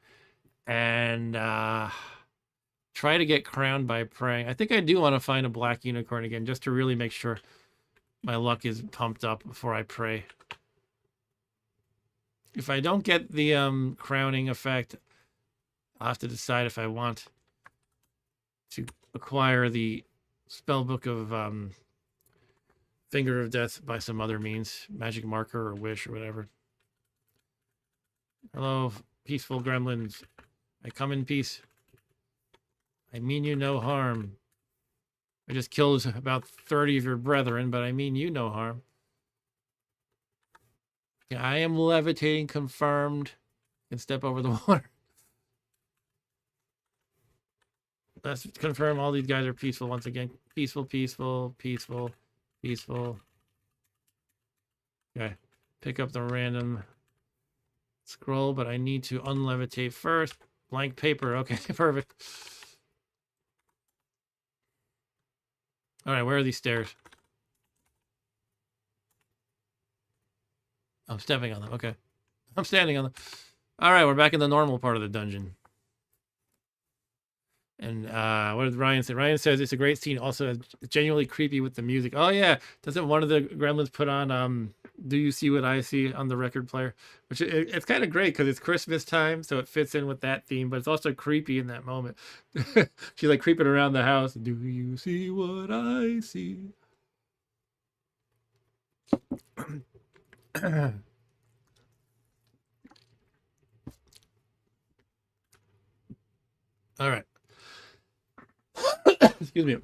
and try to get crowned by praying. I think I do want to find a black unicorn again just to really make sure my luck is pumped up before I pray. If I don't get the crowning effect, I'll have to decide if I want to acquire the spellbook of Finger of Death by some other means, magic marker or wish or whatever. Hello, peaceful gremlins. I come in peace. I mean you no harm. I just killed about 30 of your brethren, but I mean you no harm. Yeah, I am levitating, confirmed. Can step over the water. Let's confirm all these guys are peaceful once again. Peaceful, peaceful, peaceful, peaceful. Okay. Pick up the random scroll, but I need to unlevitate first. Blank paper. Okay, perfect. All right, where are these stairs? I'm stepping on them. Okay. I'm standing on them. All right, we're back in the normal part of the dungeon. And what did Ryan say? Ryan says it's a great scene. Also, it's genuinely creepy with the music. Oh, yeah. Doesn't one of the gremlins put on Do You See What I See on the record player? Which it's kind of great because it's Christmas time, so it fits in with that theme, but it's also creepy in that moment. She's like creeping around the house. Do you see what I see? All right. Excuse me.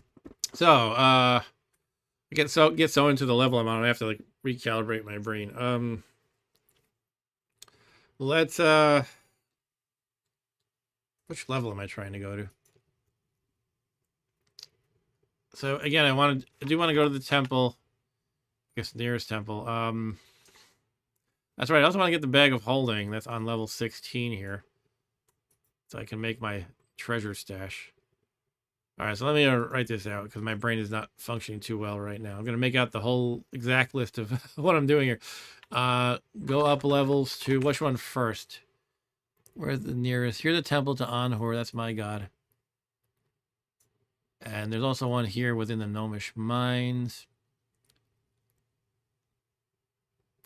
So, get so into the level I'm on. I have to like recalibrate my brain. Let's which level am I trying to go to? So again, I do want to go to the temple. I guess nearest temple. That's right. I also want to get the bag of holding. That's on level 16 here. So I can make my treasure stash. All right, so let me write this out because my brain is not functioning too well right now. I'm going to make out the whole exact list of what I'm doing here. Go up levels to which one first? Where's the nearest? Here's the temple to Anhur. That's my god. And there's also one here within the Gnomish Mines.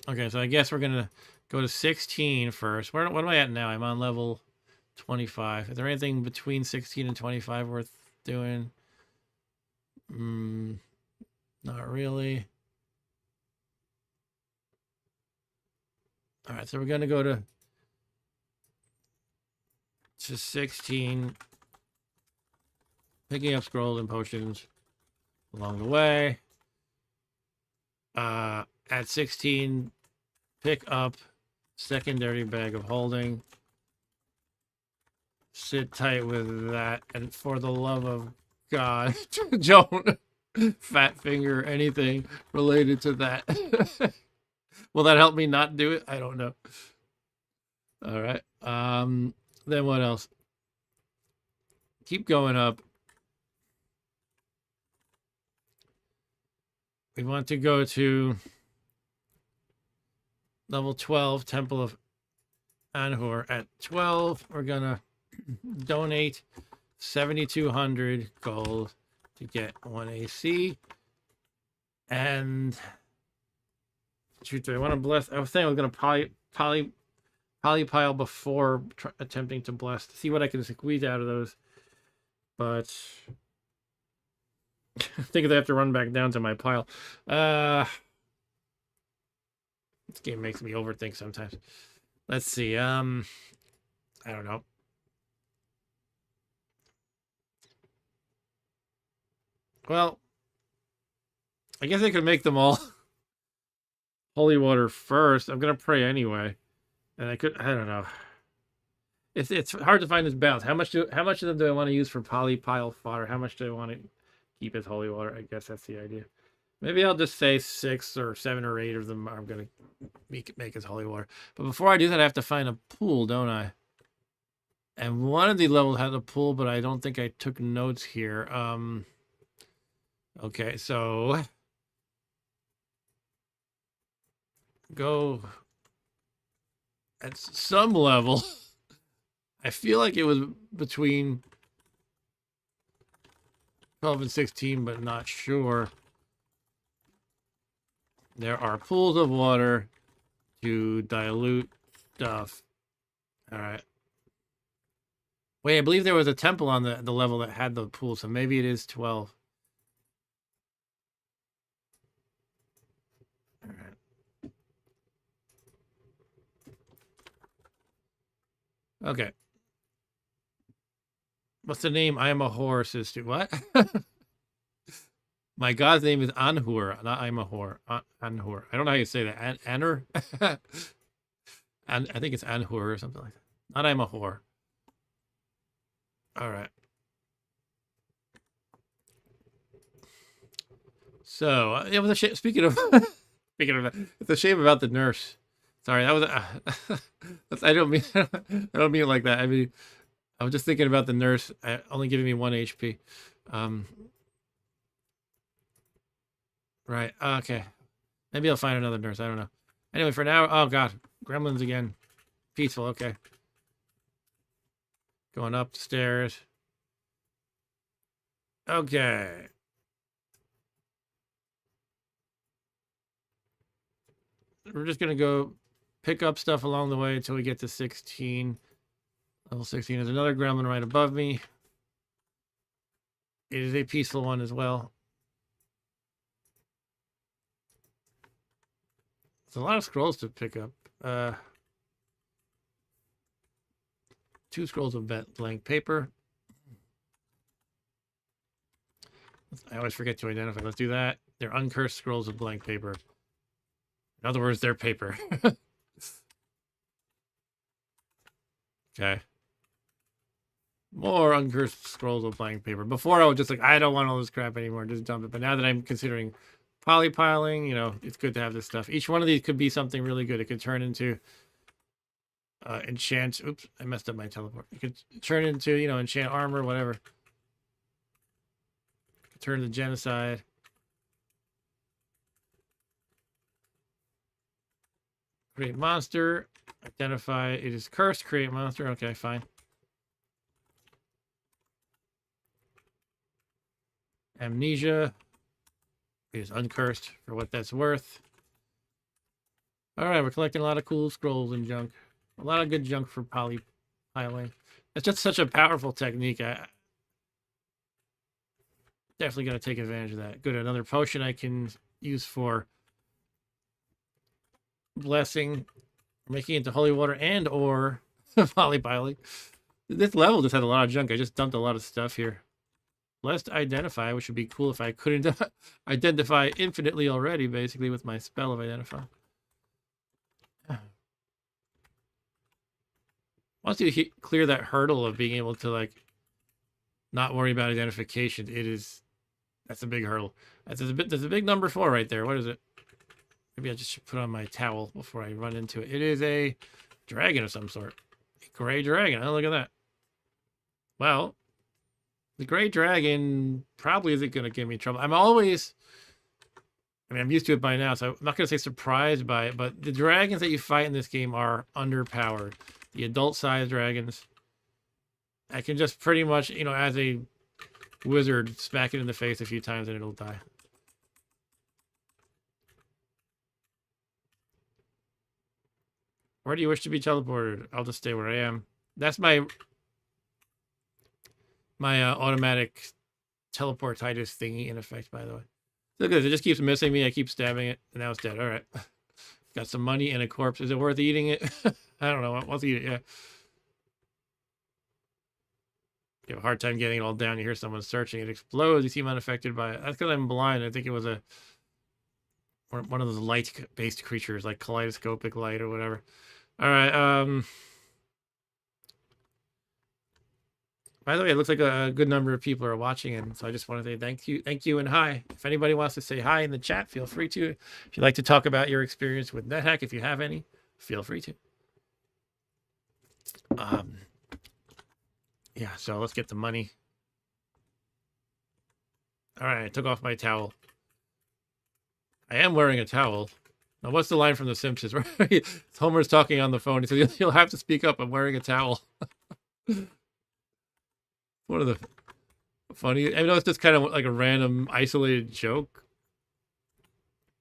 Okay, so I guess we're going to go to 16 first. What am I at now? I'm on level 25. Is there anything between 16 and 25 worth doing? Not really. All right, so we're going to go to 16. Picking up scrolls and potions along the way. At 16, pick up secondary bag of holding. Sit tight with that, and for the love of God, don't fat finger anything related to that. Will that help me not do it? I don't know. All right. Then what else? Keep going up. We want to go to level 12, Temple of Anhur. At 12, we're going to donate 7,200 gold to get 1 AC. And shoot, I want to bless. I was saying I was going to polypile before attempting to bless to see what I can squeeze out of those. But I think I have to run back down to my pile. This game makes me overthink sometimes. Let's see. I don't know. Well, I guess I could make them all holy water first. I'm gonna pray anyway, and I don't know. It's hard to find this balance. How much of them do I want to use for polypile fodder? How much do I want to keep as holy water? I guess that's the idea. Maybe I'll just say 6 or 7 or 8 of them I'm gonna make as holy water. But before I do that, I have to find a pool, don't I? And one of the levels had a pool, but I don't think I took notes here. Okay, so go at some level. I feel like it was between 12 and 16, but not sure. There are pools of water to dilute stuff. All right. Wait, I believe there was a temple on the level that had the pool, so maybe it is 12. All right. Okay. What's the name? I am a whore, sister. What? My god's name is Anhur, not I'm a whore. Anhur. I don't know how you say that. Anur? I think it's Anhur or something like that. Not I'm a whore. All right. So it was a shame. Speaking of that, it's a shame about the nurse. Sorry, that was. I don't mean it like that. I mean, I was just thinking about the nurse only giving me 1 HP. Right. Okay. Maybe I'll find another nurse. I don't know. Anyway, for now. Oh God, gremlins again. Peaceful. Okay. Going up the stairs. Okay. We're just gonna go pick up stuff along the way until we get to 16. Level 16. There's another gremlin right above me. It is a peaceful one as well. There's a lot of scrolls to pick up. 2 scrolls of blank paper. I always forget to identify. Let's do that. They're uncursed scrolls of blank paper. In other words, they're paper. Okay. More uncursed scrolls of blank paper. Before I was just like, I don't want all this crap anymore, just dump it. But now that I'm considering polypiling, you know, it's good to have this stuff. Each one of these could be something really good. It could turn into enchant. Oops, I messed up my teleport. It could turn into, you know, enchant armor, whatever. It could turn to genocide. Create monster. Identify it is cursed. Create monster. Okay, fine. Amnesia is uncursed for what that's worth. All right, we're collecting a lot of cool scrolls and junk. A lot of good junk for polypiling. It's just such a powerful technique. I definitely got to take advantage of that. Good, another potion I can use for blessing, making it into holy water, and or polypiling. This level just had a lot of junk. I just dumped a lot of stuff here. Blessed identify, which would be cool if I couldn't identify infinitely already, basically, with my spell of identify. Once you clear that hurdle of being able to, like, not worry about identification, that's a big hurdle. There's a big number 4 right there. What is it? Maybe I just should put on my towel before I run into it. It is a dragon of some sort. A gray dragon. Oh, look at that. Well, the gray dragon probably isn't going to give me trouble. I'm used to it by now, so I'm not going to say surprised by it, but the dragons that you fight in this game are underpowered. The adult-sized dragons, I can just pretty much, you know, as a wizard, smack it in the face a few times and it'll die. Where do you wish to be teleported? I'll just stay where I am. That's my automatic teleportitis thingy in effect, by the way. Look at this. It just keeps missing me. I keep stabbing it, and now it's dead. All right. Got some money and a corpse. Is it worth eating it? I don't know. Let's eat it, yeah. You have a hard time getting it all down. You hear someone searching. It explodes. You seem unaffected by it. That's because I'm blind. I think it was one of those light-based creatures, like kaleidoscopic light or whatever. All right. By the way, it looks like a good number of people are watching, and so I just want to say thank you, and hi. If anybody wants to say hi in the chat, feel free to. If you'd like to talk about your experience with Nethack, if you have any, feel free to. Yeah, so let's get the money. All right, I took off my towel. I am wearing a towel. Now, what's the line from The Simpsons? Right? Homer's talking on the phone. He says, "You'll have to speak up. I'm wearing a towel." One of the funny. I know it's just kind of like a random, isolated joke,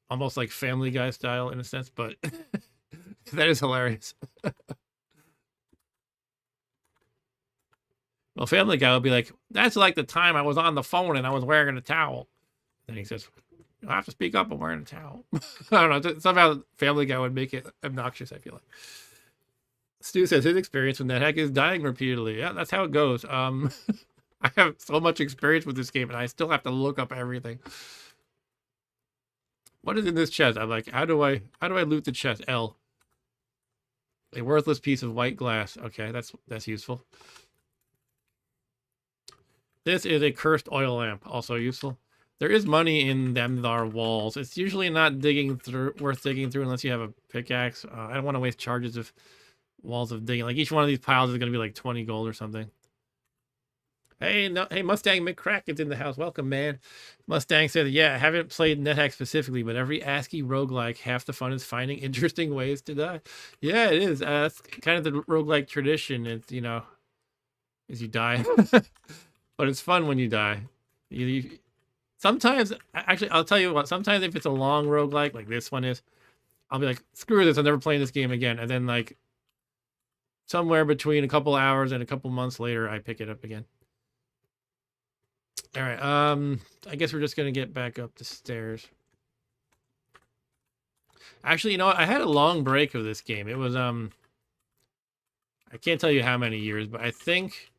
almost like Family Guy style in a sense, but that is hilarious. Well, Family Guy will be like, "That's like the time I was on the phone and I was wearing a towel." Then he says, "You'll have to speak up. I'm wearing a towel." I don't know. Somehow Family Guy would make it obnoxious, I feel like. Stu says his experience with Nethack is dying repeatedly. Yeah, that's how it goes. I have so much experience with this game, and I still have to look up everything. What is in this chest? I'm like, how do I loot the chest? L. A worthless piece of white glass. Okay, that's useful. This is a cursed oil lamp, also useful. There is money in them that are walls. It's usually not worth digging through unless you have a pickaxe. I don't want to waste charges of walls of digging. Like each one of these piles is going to be like 20 gold or something. Hey, Mustang McCrack is in the house. Welcome, man. Mustang said, "Yeah, I haven't played NetHack specifically, but every ASCII roguelike, half the fun is finding interesting ways to die." Yeah, it is. That's kind of the roguelike tradition. It's, you know, is you die. But it's fun when you die. Sometimes, actually, I'll tell you what, sometimes if it's a long roguelike, like this one is, I'll be like, screw this, I'm never playing this game again. And then, like, somewhere between a couple hours and a couple months later, I pick it up again. All right, I guess we're just going to get back up the stairs. Actually, you know what? I had a long break of this game. It was, I can't tell you how many years, but I think,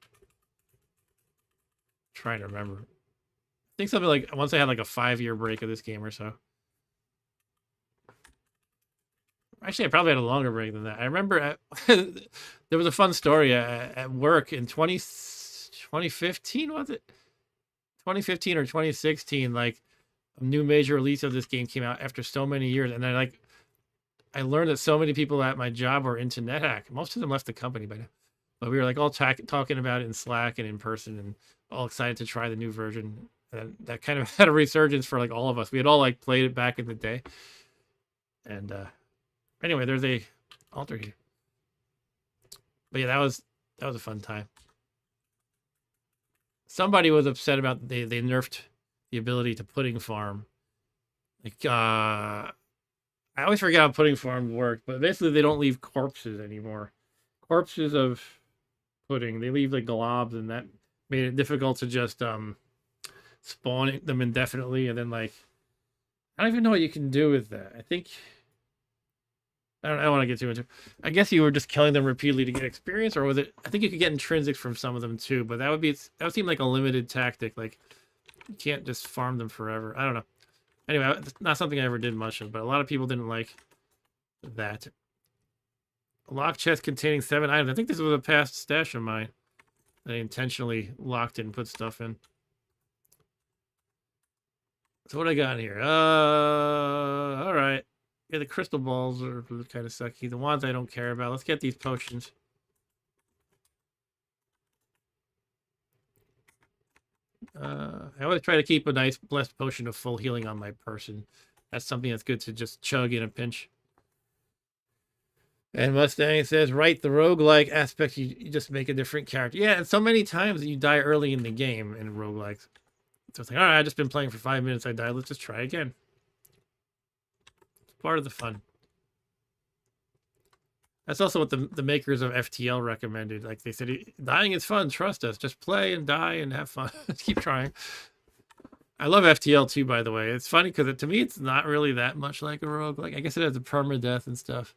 I'm trying to remember. I think something like, once I had like a 5-year break of this game or so. Actually, I probably had a longer break than that. I remember there was a fun story at work in 2015, was it? 2015 or 2016, like a new major release of this game came out after so many years, and I learned that so many people at my job were into Nethack. Most of them left the company by now, but we were like all talking about it in Slack and in person, and all excited to try the new version. And that kind of had a resurgence for like all of us. We had all like played it back in the day, and anyway, there's a altar here. But yeah, that was a fun time. Somebody was upset about they nerfed the ability to pudding farm. Like I always forget how pudding farms work, but basically they don't leave corpses anymore. Corpses of pudding, they leave like globs, and that made it difficult to just spawn them indefinitely. And then like I don't even know what you can do with that. I don't want to get too into it. I guess you were just killing them repeatedly to get experience, or was it? I think you could get intrinsics from some of them too, but that would seem like a limited tactic. Like you can't just farm them forever. I don't know. Anyway, it's not something I ever did much of, but a lot of people didn't like that. A lock chest containing 7 items. I think this was a past stash of mine. I intentionally locked it and put stuff in. So what I got here? All right. Yeah, the crystal balls are kind of sucky. The wands I don't care about. Let's get these potions. I always try to keep a nice blessed potion of full healing on my person. That's something that's good to just chug in a pinch. And Mustang says, right, the roguelike aspect, you just make a different character. Yeah, and so many times you die early in the game in roguelikes. So it's like, all right, I've just been playing for 5 minutes, I died, let's just try again. It's part of the fun. That's also what the makers of FTL recommended. Like they said, dying is fun, trust us. Just play and die and have fun. Keep trying. I love FTL too, by the way. It's funny because to me, it's not really that much like a roguelike. I guess it has a permadeath and stuff.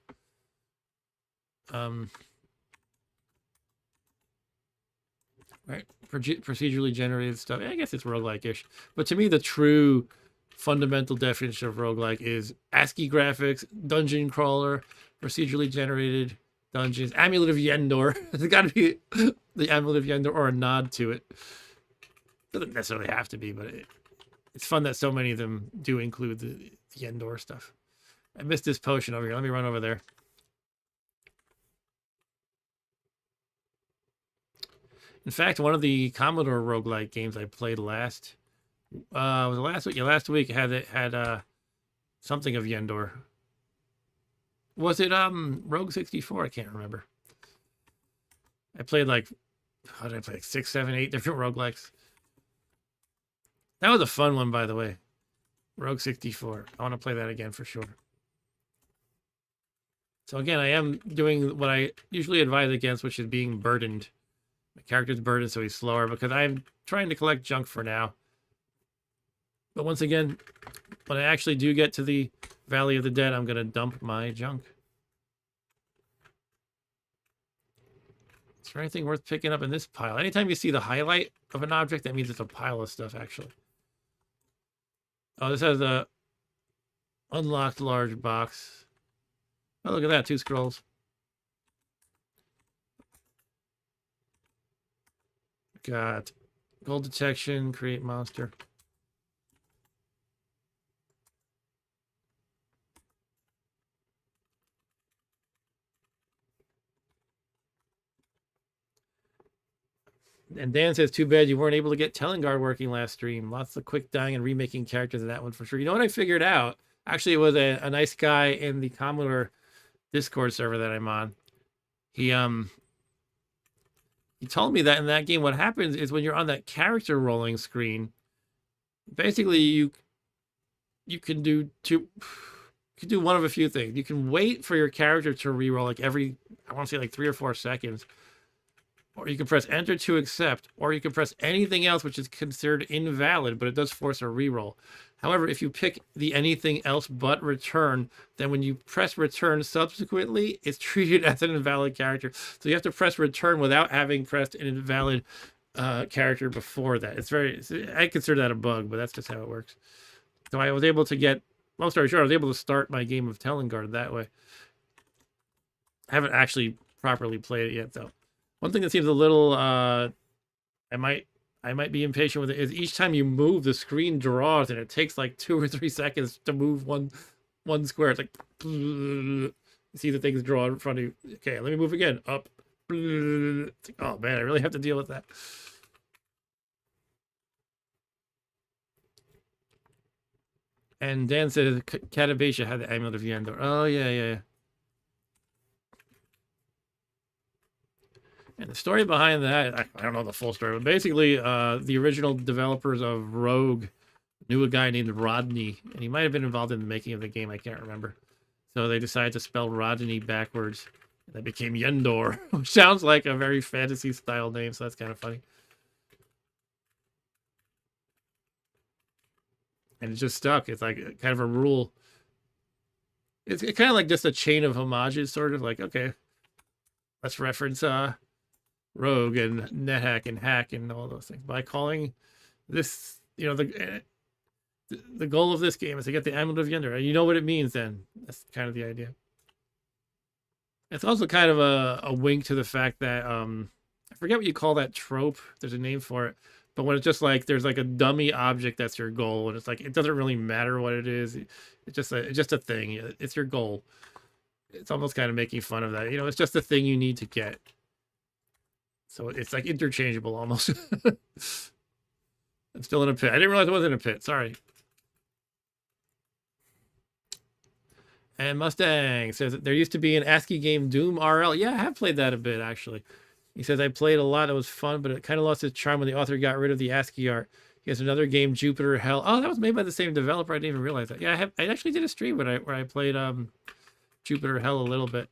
Right, procedurally generated stuff. I guess it's roguelike-ish. But to me, the true fundamental definition of roguelike is ASCII graphics, dungeon crawler, procedurally generated dungeons, Amulet of Yendor. It's got to be the Amulet of Yendor or a nod to it. Doesn't necessarily have to be, but it's fun that so many of them do include the Yendor stuff. I missed this potion over here. Let me run over there. In fact, one of the Commodore roguelike games I played last was the last week. Yeah, last week had something of Yendor. Was it Rogue 64? I can't remember. I played like how did I play? Like 6, 7, 8 different roguelikes. That was a fun one, by the way. Rogue 64. I want to play that again for sure. So again, I am doing what I usually advise against, which is being burdened. My character's burdened, so he's slower, because I'm trying to collect junk for now. But once again, when I actually do get to the Valley of the Dead, I'm going to dump my junk. Is there anything worth picking up in this pile? Anytime you see the highlight of an object, that means it's a pile of stuff, actually. Oh, this has a unlocked large box. Oh, look at that, 2 scrolls. Got gold detection, create monster. And Dan says, too bad you weren't able to get Telengard working last stream. Lots of quick dying and remaking characters in that one for sure. You know what I figured out? Actually, it was a nice guy in the Commodore Discord server that I'm on. He told me that in that game, what happens is when you're on that character rolling screen, basically you can do one of a few things. You can wait for your character to reroll like every, I want to say like 3 or 4 seconds. Or you can press enter to accept, or you can press anything else which is considered invalid, but it does force a reroll. However, if you pick the anything else but return, then when you press return subsequently, it's treated as an invalid character. So you have to press return without having pressed an invalid character before that. I consider that a bug, but that's just how it works. So I was able to get, long story short, I was able to start my game of Telengard that way. I haven't actually properly played it yet, though. One thing that seems a little I might be impatient with it is each time you move, the screen draws, and it takes like 2 or 3 seconds to move one square. It's like you see the things draw in front of you. Okay, let me move again. Up. It's like, oh man, I really have to deal with that. And Dan said Catavasha had the amulet of Yendor. Oh yeah. And the story behind that, I don't know the full story, but basically, the original developers of Rogue knew a guy named Rodney, and he might have been involved in the making of the game. I can't remember. So they decided to spell Rodney backwards, and that became Yendor, which sounds like a very fantasy-style name, so that's kind of funny. And it just stuck. It's like kind of a rule. It's kind of like just a chain of homages, sort of like, okay, let's reference Rogue and Nethack and Hack and all those things by calling this, the goal of this game is to get the Amulet of Yender. And you know what it means then. That's kind of the idea. It's also kind of a wink to the fact that I forget what you call that trope. There's a name for it. But when it's just like there's like a dummy object that's your goal, and it's like it doesn't really matter what it is. It's just a thing. It's your goal. It's almost kind of making fun of that. It's just a thing you need to get. So it's like interchangeable almost. I'm still in a pit. I didn't realize I was in a pit. Sorry. And Mustang says there used to be an ASCII game, Doom RL. Yeah, I have played that a bit, actually. He says, I played a lot. It was fun, but it kind of lost its charm when the author got rid of the ASCII art. He has another game, Jupiter Hell. Oh, that was made by the same developer. I didn't even realize that. Yeah, I actually did a stream where I played Jupiter Hell a little bit.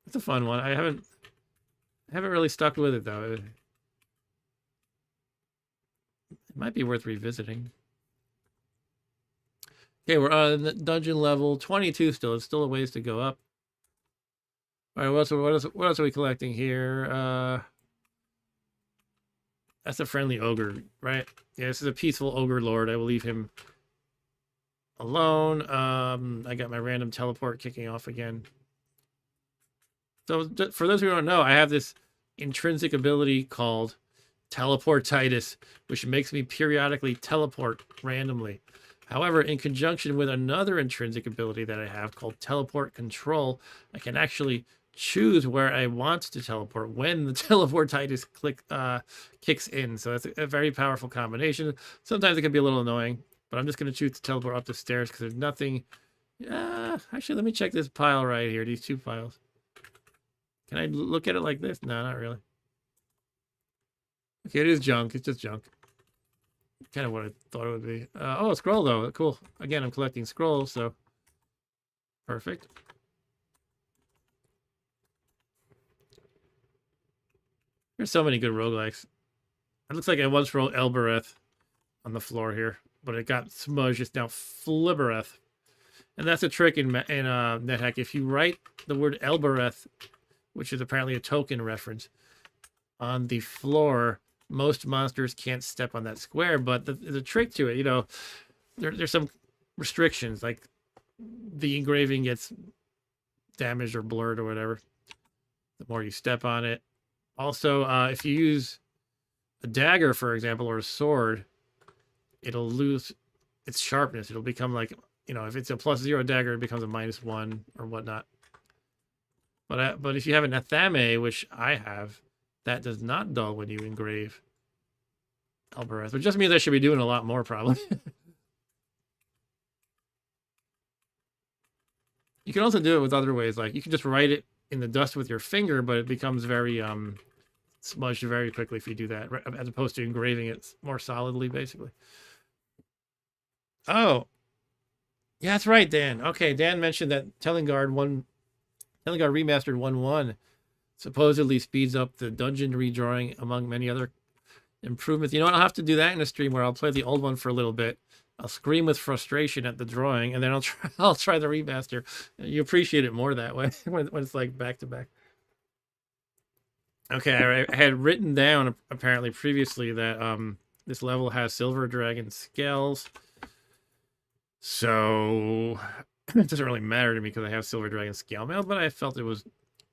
It's a fun one. I haven't really stuck with it, though. It might be worth revisiting. Okay, we're on dungeon level 22 still. It's still a ways to go up. All right, what else are we collecting here? That's a friendly ogre, right? Yeah, this is a peaceful ogre lord. I will leave him alone. I got my random teleport kicking off again. So for those who don't know, I have this intrinsic ability called Teleportitis, which makes me periodically teleport randomly. However, in conjunction with another intrinsic ability that I have called Teleport Control, I can actually choose where I want to teleport when the Teleportitis kicks in. So that's a very powerful combination. Sometimes it can be a little annoying, but I'm just going to choose to teleport up the stairs because there's nothing. Actually, let me check this pile right here, these two piles. Can I look at it like this? No, not really. Okay, it is junk. It's just junk. Kind of what I thought it would be. Oh, a scroll, though. Cool. Again, I'm collecting scrolls, so perfect. There's so many good roguelikes. It looks like I once wrote Elbereth on the floor here, but it got smudged. It's now Flibbereth. And that's a trick in Nethack. If you write the word Elbereth, which is apparently a token reference, on the floor, most monsters can't step on that square. But the trick to it, there's some restrictions, like the engraving gets damaged or blurred or whatever the more you step on it. Also, if you use a dagger, for example, or a sword, it'll lose its sharpness. It'll become like, if it's a +0 dagger, it becomes a -1 or whatnot. But if you have an Athame, which I have, that does not dull when you engrave Elbereth, which just means I should be doing a lot more, probably. You can also do it with other ways. Like, you can just write it in the dust with your finger, but it becomes very smudged very quickly if you do that, as opposed to engraving it more solidly, basically. Oh, yeah, that's right, Dan. Okay, Dan mentioned that Telengard Remastered 1.1 supposedly speeds up the dungeon redrawing, among many other improvements. You know what? I'll have to do that in a stream where I'll play the old one for a little bit. I'll scream with frustration at the drawing, and then I'll try the remaster. You appreciate it more that way when it's like back to back. Okay, I had written down apparently previously that this level has silver dragon scales. So It doesn't really matter to me because I have Silver Dragon Scale Mail, but I felt it was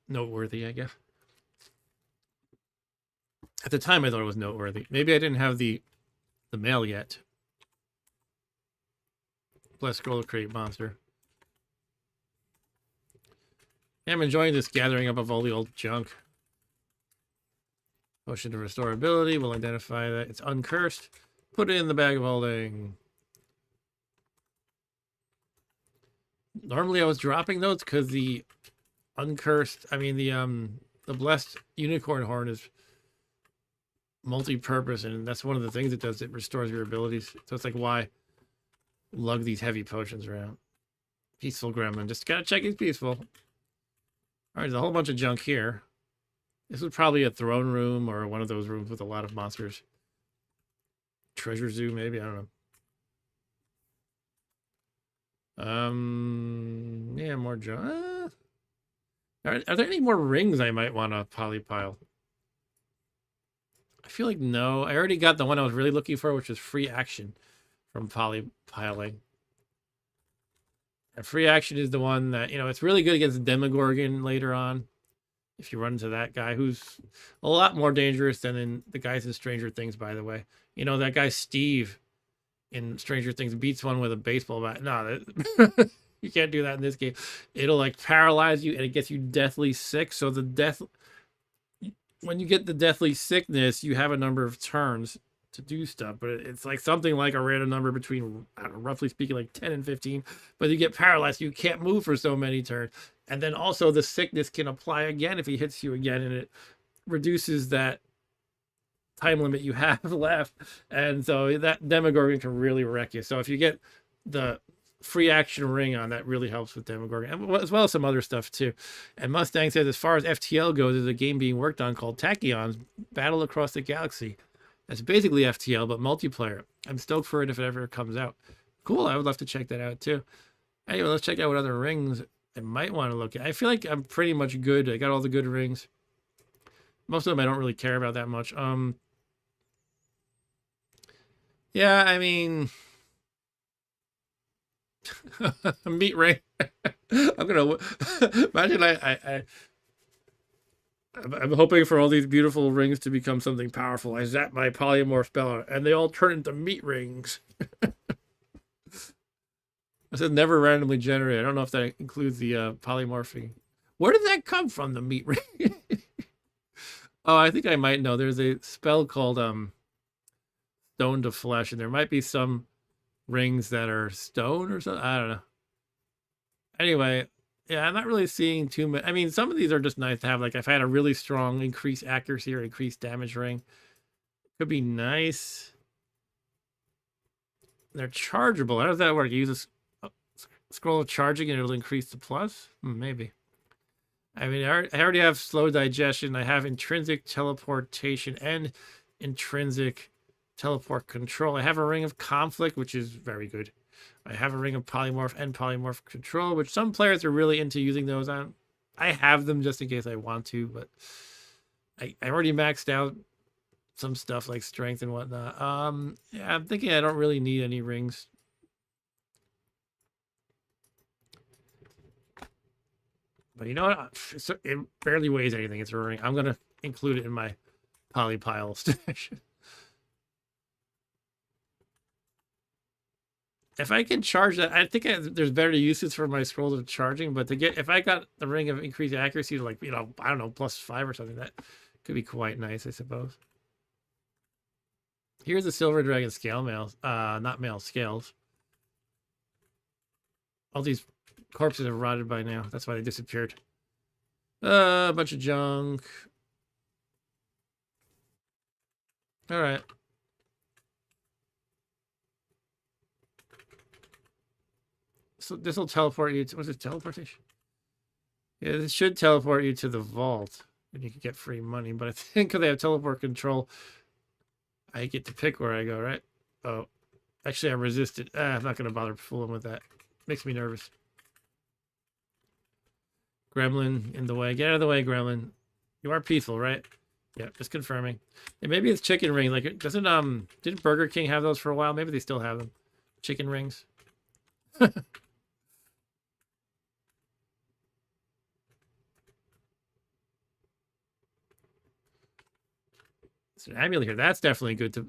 noteworthy, I guess. At the time, I thought it was noteworthy. Maybe I didn't have the mail yet. Bless Scroll Crate Monster. Yeah, I'm enjoying this gathering up of all the old junk. Potion to restore ability. We'll identify that it's uncursed. Put it in the bag of holding. Normally I was dropping those because the uncursed, the blessed unicorn horn is multi-purpose, and that's one of the things it does. It restores your abilities. So it's like, why lug these heavy potions around? Peaceful Gremlin. Just gotta check he's peaceful. All right, there's a whole bunch of junk here. This was probably a throne room or one of those rooms with a lot of monsters. Treasure zoo, maybe, I don't know. Yeah, more junk. Are there any more rings I might want to polypile? I feel like no. I already got the one I was really looking for, which is free action from polypiling. And free action is the one that, it's really good against Demogorgon later on. If you run into that guy, who's a lot more dangerous than in the guys in Stranger Things, by the way. That guy Steve in Stranger Things beats one with a baseball bat. No, you can't do that in this game. It'll like paralyze you and it gets you deathly sick. So when you get the deathly sickness, you have a number of turns to do stuff, but it's like something like a random number between, I don't know, roughly speaking, like 10 and 15. But you get paralyzed, you can't move for so many turns. And then also the sickness can apply again if he hits you again, and it reduces that time limit you have left. And so that Demogorgon can really wreck you. So if you get the free action ring on, that really helps with Demogorgon, as well as some other stuff too. And Mustang says, as far as FTL goes, there's a game being worked on called Tachyons Battle Across the Galaxy. It's basically FTL, but multiplayer. I'm stoked for it if it ever comes out. Cool, I would love to check that out too. Anyway, let's check out what other rings I might want to look at. I feel like I'm pretty much good. I got all the good rings. Most of them I don't really care about that much. Yeah, I mean... a meat ring. I'm gonna... Imagine I'm hoping for all these beautiful rings to become something powerful. I zap my polymorph spell, and they all turn into meat rings. I said never randomly generate. I don't know if that includes the polymorphing. Where did that come from, the meat ring? Oh, I think I might know. There's a spell called Stone to Flesh, and there might be some rings that are stone or something. I don't know. Anyway... Yeah, I'm not really seeing too much. I mean, some of these are just nice to have. Like, if I had a really strong increased accuracy or increased damage ring, could be nice. They're chargeable. How does that work? You use a scroll of charging and it'll increase the plus? Maybe. I mean, I already have slow digestion. I have intrinsic teleportation and intrinsic teleport control. I have a ring of conflict, which is very good. I have a ring of polymorph and polymorph control, which some players are really into using those on. I have them just in case I want to, but I already maxed out some stuff like strength and whatnot. Yeah, I'm thinking I don't really need any rings. But you know what? It barely weighs anything. It's a ring. I'm going to include it in my polypile stash. If I can charge that, I think there's better uses for my scrolls of charging, but if I got the ring of increased accuracy to, like, I don't know, +5 or something, that could be quite nice, I suppose. Here's the Silver Dragon scale mails, not mail, scales. All these corpses have rotted by now. That's why they disappeared. A bunch of junk. All right. So this will teleport you to, what's it, teleportation? Yeah, this should teleport you to the vault, and you can get free money. But I think because they have teleport control, I get to pick where I go, right? Oh, actually, I resisted. I'm not going to bother fooling with that. Makes me nervous. Gremlin in the way. Get out of the way, Gremlin. You are peaceful, right? Yeah, just confirming. And maybe it's chicken rings. Like, didn't Burger King have those for a while? Maybe they still have them. Chicken rings. It's an amulet here. That's definitely good to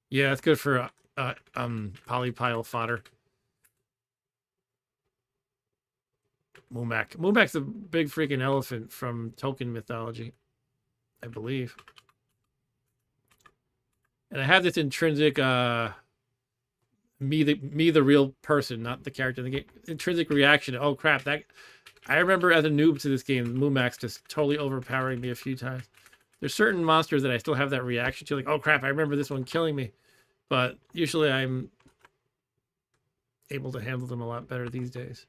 yeah, that's good for polypile fodder. Mumak. Mumak's a big freaking elephant from Tolkien mythology, I believe. And I have this intrinsic me the real person, not the character in the game. Intrinsic reaction. Oh crap, that I remember as a noob to this game, Mumak's just totally overpowering me a few times. There's certain monsters that I still have that reaction to, like, oh crap, I remember this one killing me. But usually I'm able to handle them a lot better these days.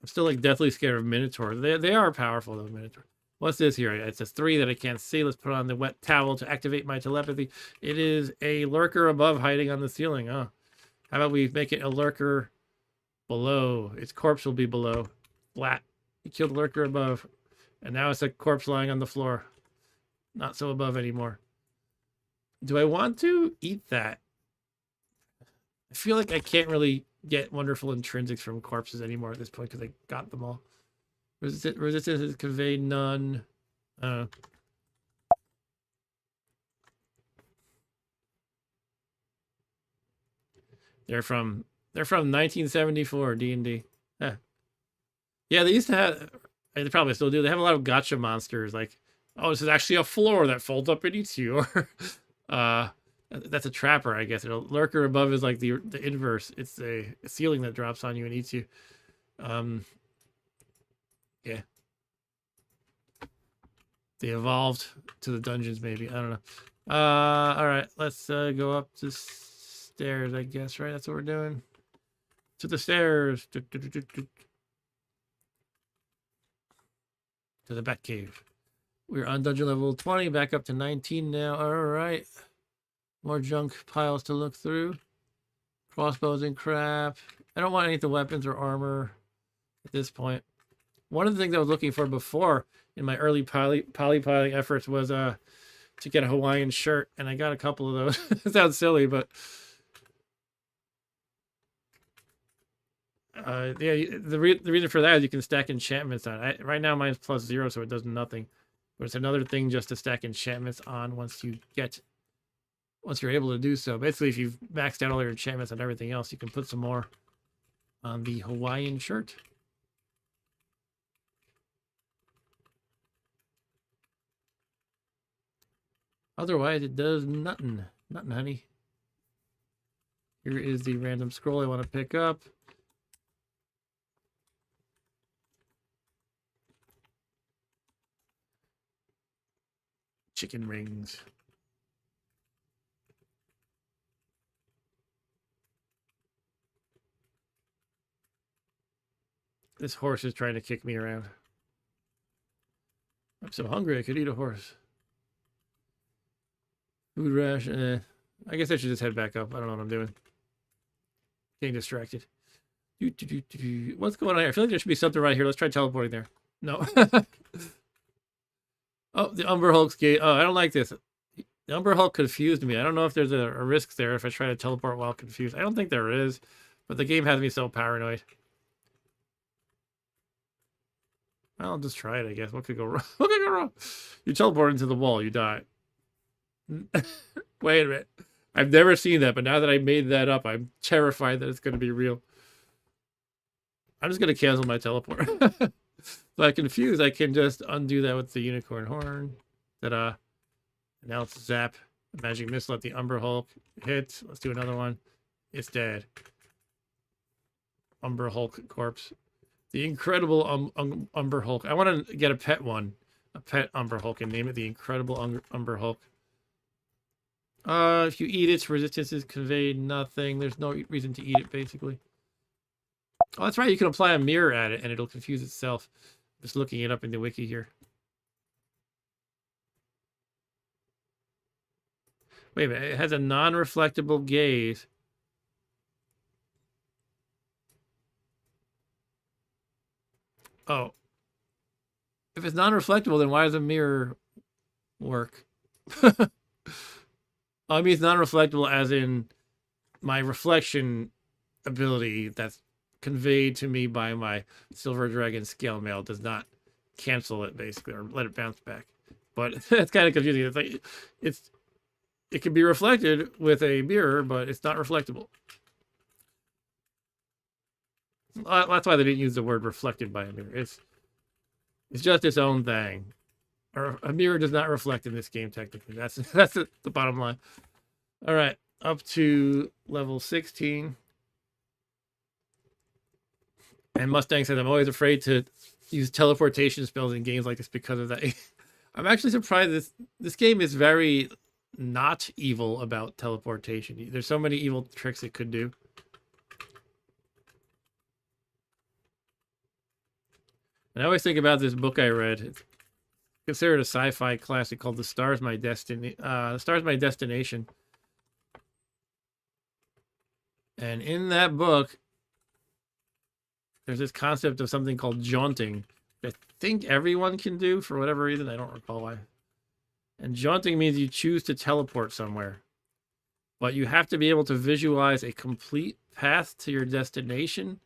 I'm still like deathly scared of Minotaurs. They are powerful though, Minotaurs. What's this here? It says 3 that I can't see. Let's put on the wet towel to activate my telepathy. It is a lurker above hiding on the ceiling. Oh, how about we make it a lurker below? Its corpse will be below. Flat. You killed the lurker above. And now it's a corpse lying on the floor. Not so above anymore. Do I want to eat that? I feel like I can't really get wonderful intrinsics from corpses anymore at this point because I got them all. Resistance is conveyed none. They're from 1974 D&D. Yeah, they used to have. They probably still do. They have a lot of gotcha monsters. Like, oh, this is actually a floor that folds up and eats you. Or, that's a trapper, I guess. A lurker above is like the inverse. It's a ceiling that drops on you and eats you. Yeah. They evolved to the dungeons, maybe. I don't know. All right, let's go up the stairs, I guess, right? That's what we're doing. To the stairs. To the Batcave. We're on dungeon level 20, back up to 19 now. All right. More junk piles to look through. Crossbows and crap. I don't want any of the weapons or armor at this point. One of the things I was looking for before in my early polypiling efforts was to get a Hawaiian shirt, and I got a couple of those. It sounds silly, but yeah, the reason for that is you can stack enchantments on it. Right now mine's +0, so it does nothing. But it's another thing just to stack enchantments on once you're able to do so. Basically, if you've maxed out all your enchantments and everything else, you can put some more on the Hawaiian shirt. Otherwise, it does nothing. Nothing, honey. Here is the random scroll I want to pick up. Chicken rings. This horse is trying to kick me around. I'm so hungry I could eat a horse. Food ration. I guess I should just head back up. I don't know what I'm doing. Getting distracted. What's going on here? I feel like there should be something right here. Let's try teleporting there. No. Oh, the Umber Hulk's gate. Oh, I don't like this. The Umber Hulk confused me. I don't know if there's a risk there if I try to teleport while confused. I don't think there is, but the game has me so paranoid. I'll just try it, I guess. What could go wrong? What could go wrong? You teleport into the wall, you die. Wait a minute. I've never seen that, but now that I made that up, I'm terrified that it's going to be real. I'm just going to cancel my teleport. So I'm confused. I can just undo that with the unicorn horn. Ta-da. Now let's zap. Magic missile at the Umber Hulk. Hit. Let's do another one. It's dead. Umber Hulk corpse. The Incredible Umber Hulk. I want to get a pet one. A pet Umber Hulk and name it the Incredible Umber Hulk. If you eat its resistance is conveyed nothing. There's no reason to eat it, basically. Oh, that's right. You can apply a mirror at it and it'll confuse itself. Just looking it up in the wiki here. Wait a minute. It has a non-reflectable gaze. Oh. If it's non-reflectable, then why does a mirror work? I mean, it's non-reflectable as in my reflection ability that's conveyed to me by my Silver Dragon scale mail does not cancel it basically, or let it bounce back. But it's kind of confusing. It's like it can be reflected with a mirror, but it's not reflectable. That's why they didn't use the word reflected by a mirror. It's just its own thing. Or a mirror does not reflect in this game technically. That's the bottom line. All right, up to level 16. And Mustang says, I'm always afraid to use teleportation spells in games like this because of that. I'm actually surprised this game is very not evil about teleportation. There's so many evil tricks it could do. And I always think about this book I read. It's considered a sci-fi classic called The Stars My Destiny. The Stars My Destination. And in that book, there's this concept of something called jaunting. I think everyone can do for whatever reason. I don't recall why. And jaunting means you choose to teleport somewhere. But you have to be able to visualize a complete path to your destination.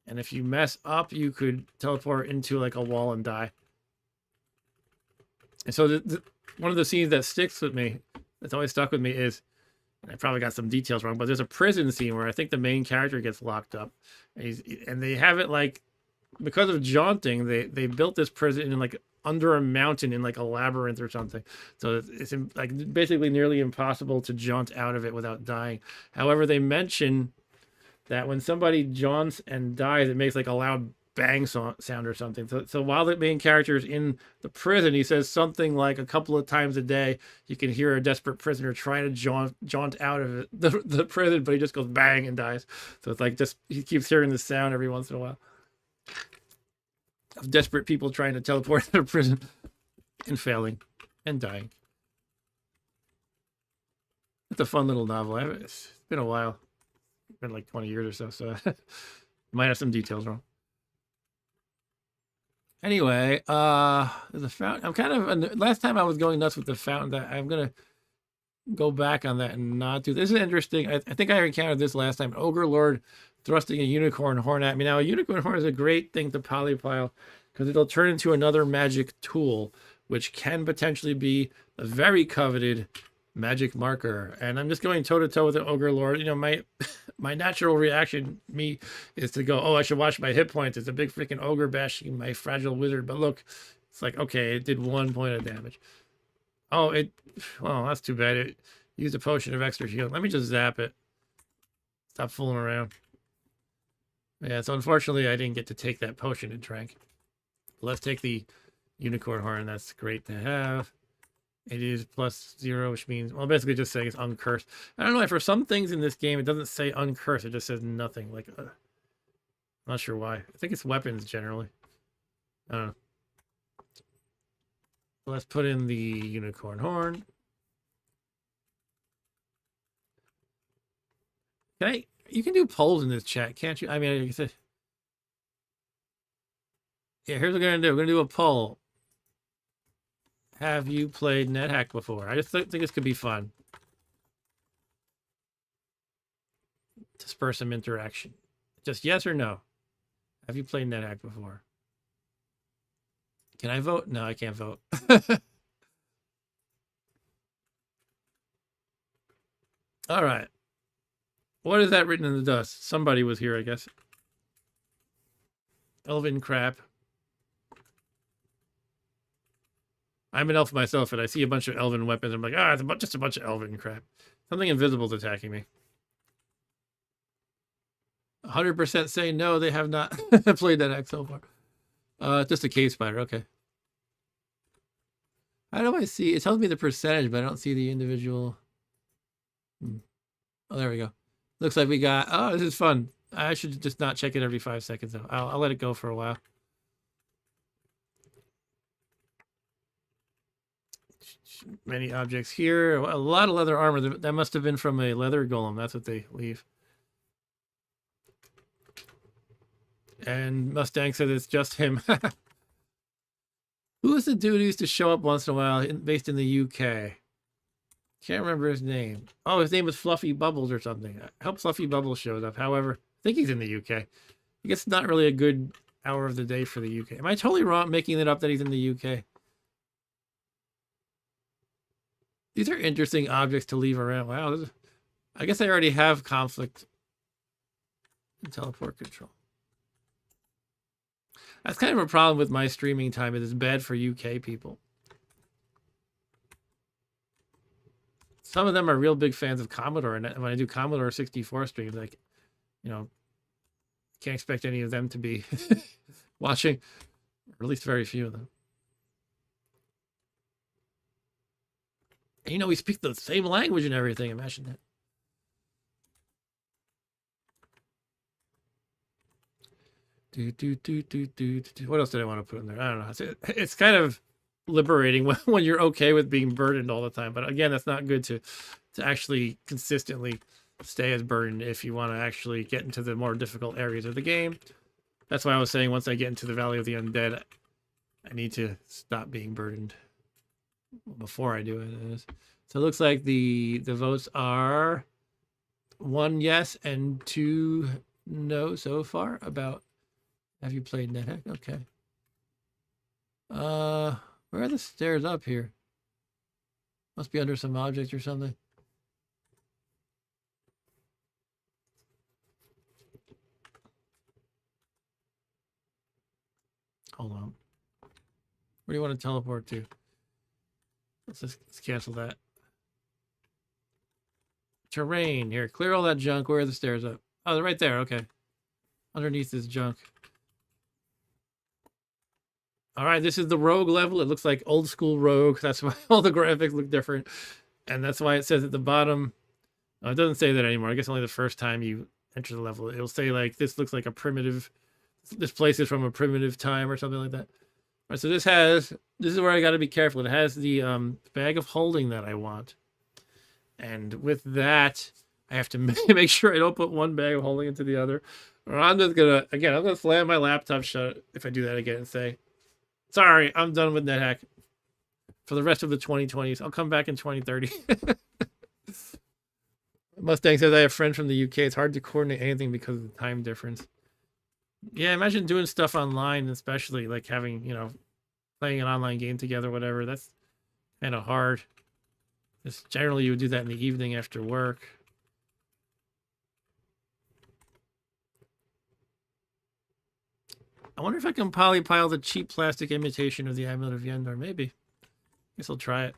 And if you mess up, you could teleport into like a wall and die. And so one of the scenes that sticks with me, that's always stuck with me is, and I probably got some details wrong, but there's a prison scene where I think the main character gets locked up. And they have it like, because of jaunting, they built this prison in like under a mountain in like a labyrinth or something. So it's like basically nearly impossible to jaunt out of it without dying. However, they mention that when somebody jaunts and dies, it makes like a loud bang sound or something. So while the main character is in the prison, he says something like a couple of times a day, you can hear a desperate prisoner trying to jaunt out of the prison, but he just goes bang and dies. So it's like just he keeps hearing the sound every once in a while of desperate people trying to teleport out of prison and failing and dying. It's a fun little novel. It's been a while. It's been like 20 years or so might have some details wrong. Anyway, the fountain. I'm kind of last time I was going nuts with the fountain. That I'm gonna go back on that and not do. This is interesting. I think I encountered this last time. Ogre Lord thrusting a unicorn horn at me. Now, a unicorn horn is a great thing to polypile because it'll turn into another magic tool, which can potentially be a very coveted magic marker. And I'm just going toe to toe with the Ogre Lord. You know, my natural reaction, is to go, oh, I should watch my hit points. It's a big freaking ogre bashing my fragile wizard. But look, it's like, okay, it did 1 point of damage. Oh, well, that's too bad. It used a potion of extra shield. Let me just zap it. Stop fooling around. Yeah, so unfortunately, I didn't get to take that potion it drank. Let's take the unicorn horn. That's great to have. It is +0, which means, well, basically just saying it's uncursed. I don't know, for some things in this game, it doesn't say uncursed. It just says nothing. Like, I'm not sure why. I think it's weapons, generally. I don't know. Let's put in the unicorn horn. You can do polls in this chat, can't you? I mean, like I said, yeah, here's what we're going to do. We're going to do a poll. Have you played Nethack before? I just think this could be fun. To spur some interaction. Just yes or no. Have you played Nethack before? Can I vote? No, I can't vote. All right. What is that written in the dust? Somebody was here, I guess. Elven crap. I'm an elf myself, and I see a bunch of elven weapons. I'm like, it's just a bunch of elven crap. Something invisible's attacking me. 100% say no, they have not played that act so far. Just a cave spider, okay. How do I see? It tells me the percentage, but I don't see the individual. Oh, there we go. Looks like we got, oh, this is fun. I should just not check it every 5 seconds, though. I'll let it go for a while. Many objects here. A lot of leather armor. That must have been from a leather golem. That's what they leave. And Mustang said it's just him. Who was the dude who used to show up once in a while, based in the UK? Can't remember his name. Oh, his name was Fluffy Bubbles or something. I hope Fluffy Bubbles shows up. However, I think he's in the UK. I guess it's not really a good hour of the day for the UK. Am I totally wrong making it up that he's in the UK? These are interesting objects to leave around. Wow, I guess I already have conflict and teleport control. That's kind of a problem with my streaming time. It is bad for UK people. Some of them are real big fans of Commodore, and when I do Commodore 64 streams, like, you know, can't expect any of them to be watching, or at least very few of them. And, you know, we speak the same language and everything. Imagine that. What else did I want to put in there? I don't know. It's kind of liberating when you're okay with being burdened all the time. But again, that's not good to actually consistently stay as burdened if you want to actually get into the more difficult areas of the game. That's why I was saying once I get into the Valley of the Undead, I need to stop being burdened before I do it. So it looks like the votes are 1 yes and 2 no so far about have you played Nethack? Okay. Where are the stairs up here? Must be under some object or something. Hold on. Where do you want to teleport to? Let's cancel that. Terrain. Here, clear all that junk. Where are the stairs up? Oh, they're right there. Okay. Underneath this junk. All right, this is the rogue level. It looks like old school rogue. That's why all the graphics look different. And that's why it says at the bottom, it doesn't say that anymore. I guess only the first time you enter the level. It'll say like, this looks like a primitive, this place is from a primitive time or something like that. All right, so this is where I got to be careful. It has the bag of holding that I want. And with that, I have to make sure I don't put one bag of holding into the other. Or I'm just going to, again, I'm going to slam my laptop shut if I do that again and say, sorry, I'm done with Nethack for the rest of the 2020s. I'll come back in 2030. Mustang says, I have a friend from the UK. It's hard to coordinate anything because of the time difference. Yeah, imagine doing stuff online, especially like having, you know, playing an online game together, whatever. That's kind of hard. Just generally, you would do that in the evening after work. I wonder if I can polypile the cheap plastic imitation of the Amulet of Yendor. Maybe. Guess I'll try it.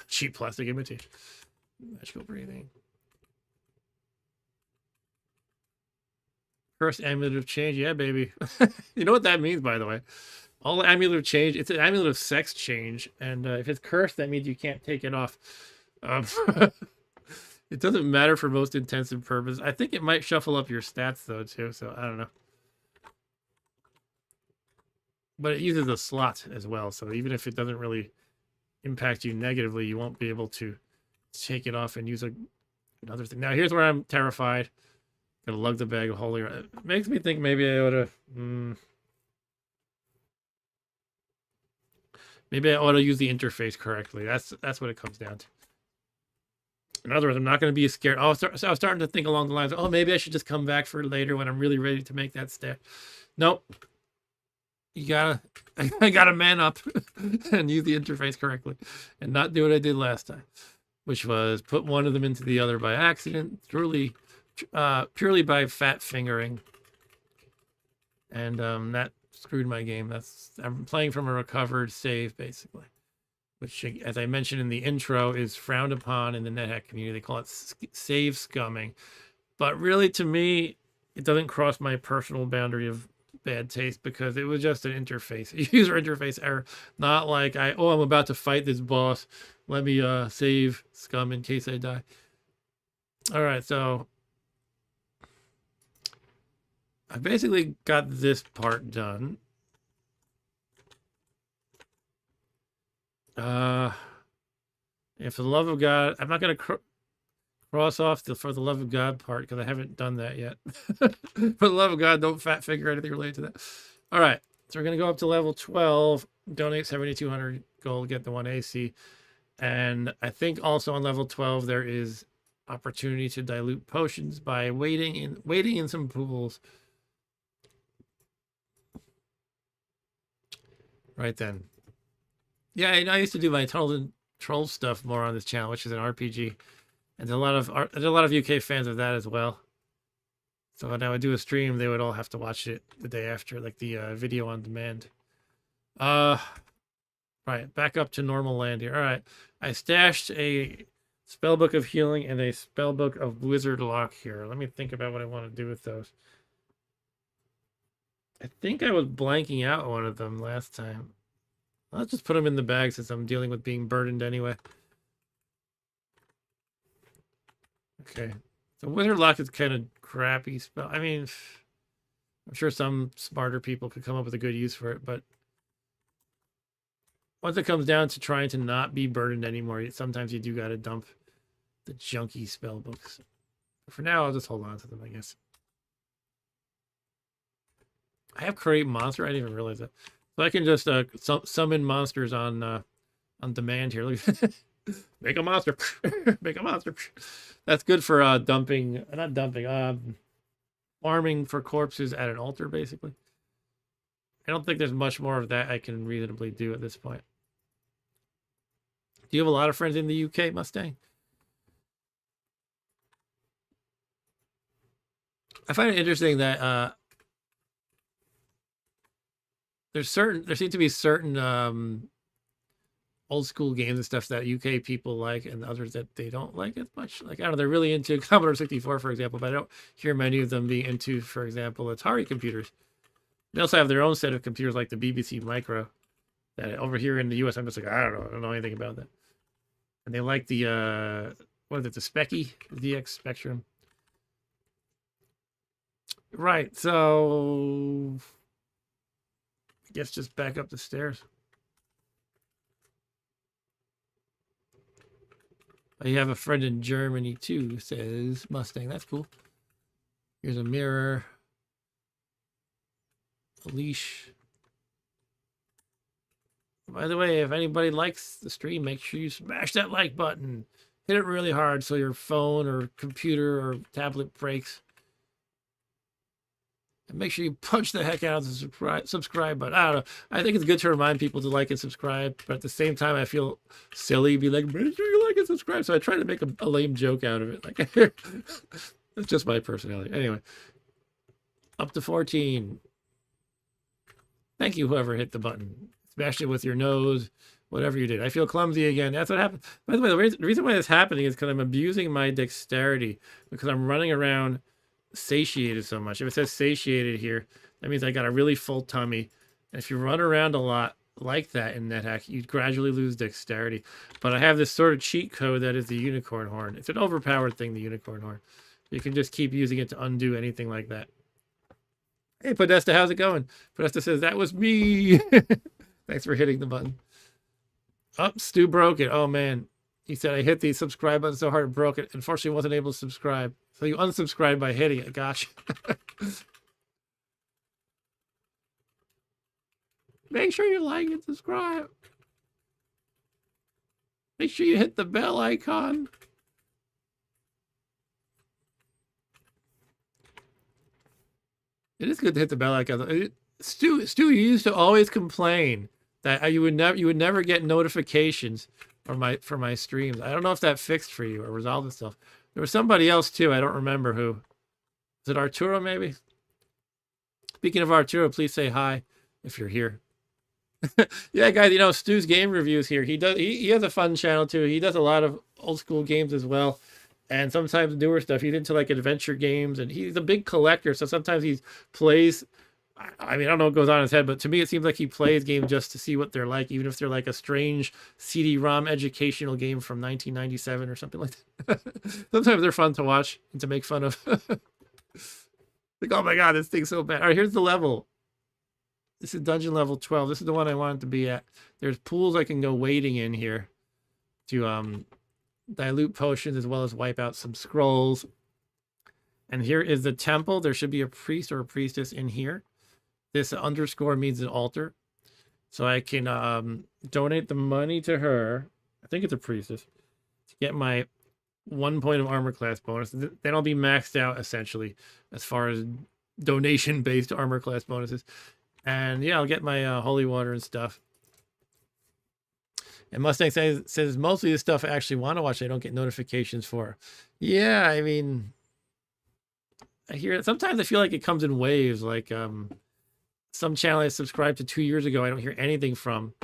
Cheap plastic imitation. Magical breathing. First Amulet of Change. Yeah, baby. You know what that means, by the way. All Amulet of Change, it's an Amulet of Sex Change. And if it's cursed, that means you can't take it off. It doesn't matter for most intensive purpose. I think it might shuffle up your stats, though, too. So, I don't know. But it uses a slot as well. So, even if it doesn't really impact you negatively, you won't be able to take it off and use another thing. Now, here's where I'm terrified. Gonna lug the bag of holding. It makes me think maybe I ought to... Maybe I ought to use the interface correctly. That's what it comes down to. In other words, I'm not going to be scared. So I was starting to think along the lines of, oh, maybe I should just come back for later when I'm really ready to make that step. Nope. I gotta man up and use the interface correctly and not do what I did last time, which was put one of them into the other by accident, purely by fat fingering. And that screwed my game. I'm playing from a recovered save, basically. Which, as I mentioned in the intro, is frowned upon in the Nethack community. They call it save scumming. But really, to me, it doesn't cross my personal boundary of bad taste because it was just an interface, a user interface error. Not like, I'm about to fight this boss. Let me save scum in case I die. All right, so I basically got this part done. And for the love of God, I'm not going to cross off the for the love of God part because I haven't done that yet. For the love of God, don't fat figure anything related to that. All right, so we're going to go up to level 12, donate 7,200 gold, get the 1 AC. And I think also on level 12, there is opportunity to dilute potions by waiting in some pools. Right then. Yeah, I used to do my troll stuff more on this channel, which is an RPG. And there's a lot of UK fans of that as well. So when I would do a stream, they would all have to watch it the day after, like the video on demand. Right, back up to normal land here. All right, I stashed a spellbook of healing and a spellbook of wizard lock here. Let me think about what I want to do with those. I think I was blanking out one of them last time. I'll just put them in the bag since I'm dealing with being burdened anyway. Okay. So Wizard Lock is kind of crappy spell. I mean, I'm sure some smarter people could come up with a good use for it, but once it comes down to trying to not be burdened anymore, sometimes you do got to dump the junky spell books. For now, I'll just hold on to them, I guess. I have create monster. I didn't even realize that. So I can just summon monsters on demand here. Look, make a monster, make a monster. That's good for dumping, not dumping, farming for corpses at an altar, basically. I don't think there's much more of that I can reasonably do at this point. Do you have a lot of friends in the UK, Mustang? I find it interesting that there seem to be certain old school games and stuff that UK people like and others that they don't like as much. Like, I don't know, they're really into Commodore 64, for example, but I don't hear many of them being into, for example, Atari computers. They also have their own set of computers like the BBC Micro that over here in the US, I'm just like, I don't know anything about that. And they like the, what is it, the Speccy, the DX Spectrum. Right, so I guess just back up the stairs. I have a friend in Germany too, says Mustang. That's cool. Here's a mirror. A leash. By the way, if anybody likes the stream, make sure you smash that like button. Hit it really hard so your phone or computer or tablet breaks. And make sure you punch the heck out of the subscribe button. I don't know. I think it's good to remind people to like and subscribe, but at the same time, I feel silly be like, make sure you like and subscribe. So I try to make a lame joke out of it. Like, it's just my personality. Anyway, up to 14. Thank you, whoever hit the button. Smashed it with your nose, whatever you did. I feel clumsy again. That's what happened. By the way, the reason why it's happening is because I'm abusing my dexterity because I'm running around satiated so much. If it says satiated here, that means I got a really full tummy. And if you run around a lot like that in Nethack, you gradually lose dexterity. But I have this sort of cheat code that is the unicorn horn. It's an overpowered thing, the unicorn horn. You can just keep using it to undo anything like that. Hey, Podesta, how's it going? Podesta says, that was me. Thanks for hitting the button. Oh, Stu broke it. Oh, man. He said, I hit the subscribe button so hard it broke it. Unfortunately, wasn't able to subscribe. So you unsubscribed by hitting it. Gotcha. Make sure you like and subscribe. Make sure you hit the bell icon. It is good to hit the bell icon. Stu, you used to always complain that you would never get notifications for my streams. I don't know if that fixed for you or resolved itself. There was somebody else too. I don't remember who. Is it Arturo maybe? Speaking of Arturo, please say hi if you're here. Yeah, guys, you know, Stu's game reviews here. He has a fun channel too. He does a lot of old school games as well. And sometimes newer stuff. He's into like adventure games and he's a big collector. So sometimes he plays, I mean, I don't know what goes on in his head, but to me, it seems like he plays games just to see what they're like, even if they're like a strange CD-ROM educational game from 1997 or something like that. Sometimes they're fun to watch and to make fun of. Like, oh my God, this thing's so bad. All right, here's the level. This is dungeon level 12. This is the one I wanted to be at. There's pools I can go wading in here to dilute potions as well as wipe out some scrolls. And here is the temple. There should be a priest or a priestess in here. This underscore means an altar. So I can donate the money to her. I think it's a priestess. To get my 1 point of armor class bonus. Then I'll be maxed out essentially as far as donation-based armor class bonuses. And yeah, I'll get my holy water and stuff. And Mustang says mostly the stuff I actually want to watch, I don't get notifications for. Yeah, I mean, I hear it. Sometimes I feel like it comes in waves. Like some channel I subscribed to 2 years ago, I don't hear anything from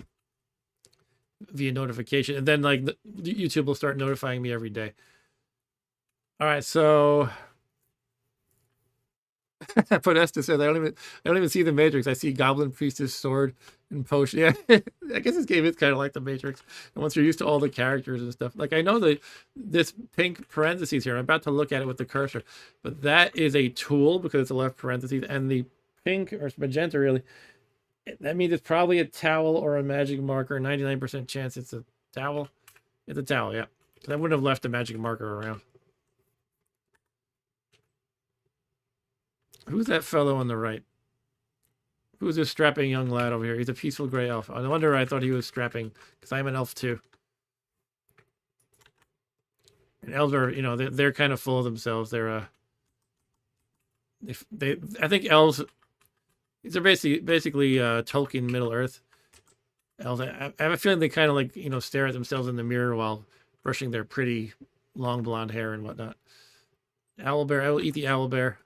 via notification, and then like YouTube will start notifying me every day. All right, so Podesta says I don't even see the Matrix. I see Goblin Priestess sword and potion. Yeah, I guess this game is kind of like the Matrix. And once you're used to all the characters and stuff, like I know that this pink parentheses here, I'm about to look at it with the cursor, but that is a tool because it's a left parentheses, and the pink or magenta really, that means it's probably a towel or a magic marker. 99% chance it's a towel. It's a towel, yeah. So I wouldn't have left a magic marker around. Who's that fellow on the right? Who's this strapping young lad over here? He's a peaceful gray elf. No wonder I thought he was strapping, because I'm an elf too. And elves are, you know, they're kind of full of themselves. They're I think elves, these are basically Tolkien Middle Earth elves. I have a feeling they kind of like, you know, stare at themselves in the mirror while brushing their pretty long blonde hair and whatnot. Owlbear, I will eat the owlbear.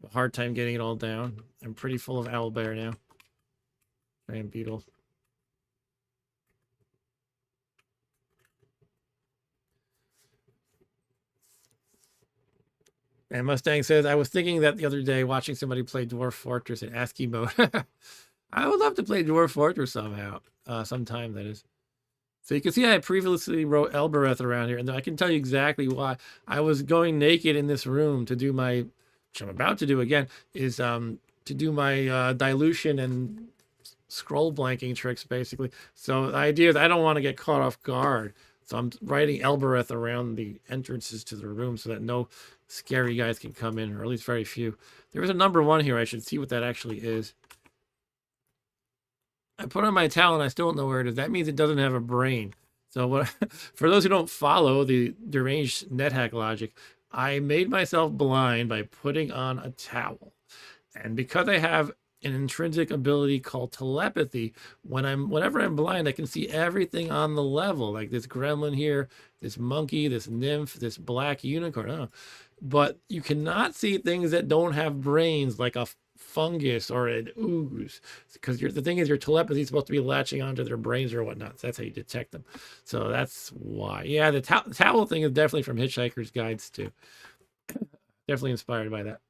A hard time getting it all down. I'm pretty full of owlbear now. Giant beetle. And Mustang says, I was thinking that the other day watching somebody play Dwarf Fortress in ASCII mode. I would love to play Dwarf Fortress somehow. Sometime, that is. So you can see I previously wrote Elbereth around here, and I can tell you exactly why. I was going naked in this room to do my, which I'm about to do again, is to do my dilution and scroll blanking tricks, basically. So the idea is I don't want to get caught off guard. So I'm writing Elbereth around the entrances to the room so that no scary guys can come in, or at least very few. There was a number 1 here. I should see what that actually is. I put on my towel and I still don't know where it is. That means it doesn't have a brain. So what? For those who don't follow the deranged Nethack logic, I made myself blind by putting on a towel. And because I have an intrinsic ability called telepathy, whenever I'm blind, I can see everything on the level, like this gremlin here, this monkey, this nymph, this black unicorn. Oh. But you cannot see things that don't have brains, like a fungus or an ooze, because the thing is your telepathy is supposed to be latching onto their brains or whatnot. So that's how you detect them. So that's why. Yeah, the towel thing is definitely from Hitchhiker's Guides too. Definitely inspired by that.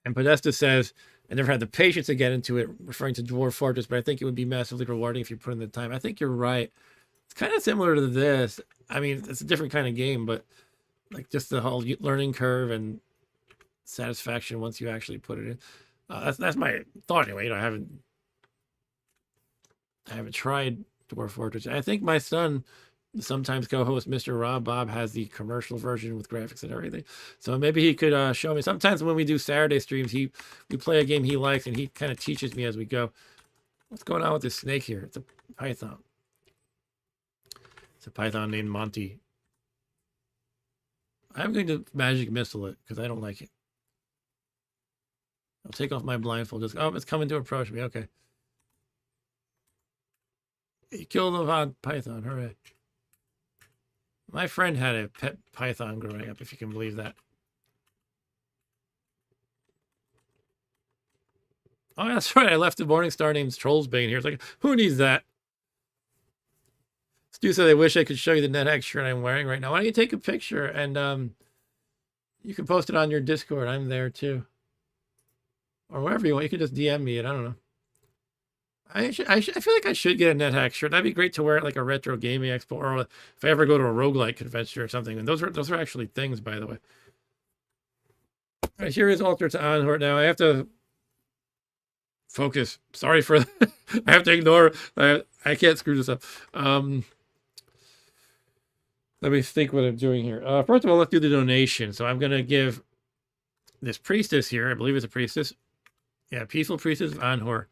And Podesta says, I never had the patience to get into it, referring to Dwarf Fortress, but I think it would be massively rewarding if you put in the time. I think you're right. It's kind of similar to this. I mean, it's a different kind of game, but like just the whole learning curve and satisfaction once you actually put it in. That's my thought anyway. You know, I haven't tried Dwarf Fortress. I think my son, sometimes co-host Mr. Rob Bob, has the commercial version with graphics and everything. So maybe he could show me. Sometimes when we do Saturday streams, we play a game he likes and he kind of teaches me as we go. What's going on with this snake here? It's a python. It's a python named Monty. I'm going to magic missile it because I don't like it. I'll take off my blindfold. Just, oh, it's coming to approach me. Okay. He killed a python. Hooray. My friend had a pet python growing up, if you can believe that. Oh, that's right. I left a Morningstar named Trollsbane here. It's like, who needs that? Stu said, I wish I could show you the Nethack shirt I'm wearing right now. Why don't you take a picture and you can post it on your Discord. I'm there too. Or wherever you want. You can just DM me it. I don't know. I feel like I should get a Nethack shirt. That'd be great to wear at like a retro gaming expo, or if I ever go to a roguelike convention or something. And those are actually things, by the way. All right, here is Alter to Anhort now. I have to focus. Sorry for I have to ignore. I can't screw this up. Let me think what I'm doing here. First of all, let's do the donation. So I'm going to give this priestess here, I believe it's a priestess. Yeah, Peaceful Priestess of Anhor.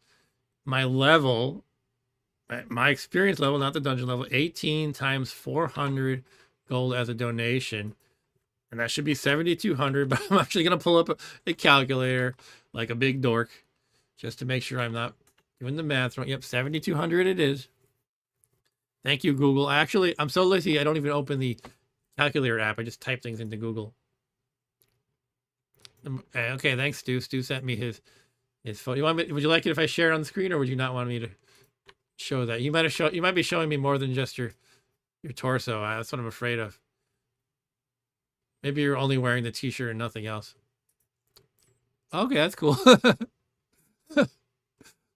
My level, my experience level, not the dungeon level, 18 times 400 gold as a donation. And that should be 7,200, but I'm actually going to pull up a calculator like a big dork Just to make sure I'm not doing the math wrong. Yep, 7,200 it is. Thank you, Google. Actually, I'm so lazy, I don't even open the calculator app. I just type things into Google. Okay, thanks, Stu. Stu sent me his photo. Would you like it if I share it on the screen, or would you not want me to show that? You might be showing me more than just your torso. That's what I'm afraid of. Maybe you're only wearing the t-shirt and nothing else. Okay, that's cool.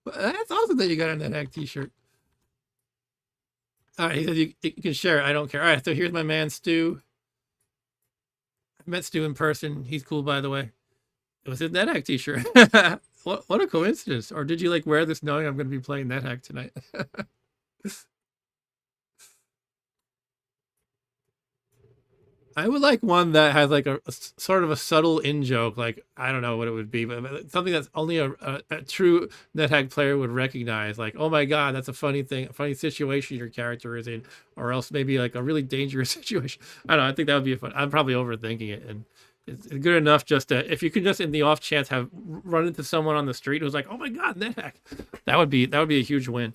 That's awesome that you got on that Nethack t-shirt. All right, he says you can share it. I don't care. All right, so here's my man, Stu. I met Stu in person. He's cool, by the way. It was his Nethack t-shirt. What a coincidence. Or did you like wear this knowing I'm going to be playing Nethack tonight? I would like one that has like a sort of a subtle in-joke. Like, I don't know what it would be, but something that's only a true Nethack player would recognize. Like, oh my God, that's a funny thing, a funny situation your character is in, or else maybe like a really dangerous situation. I don't know. I think that would be fun. I'm probably overthinking it, and it's good enough just to, if you can just in the off chance have run into someone on the street who's like, oh my God, Nethack, that would be a huge win.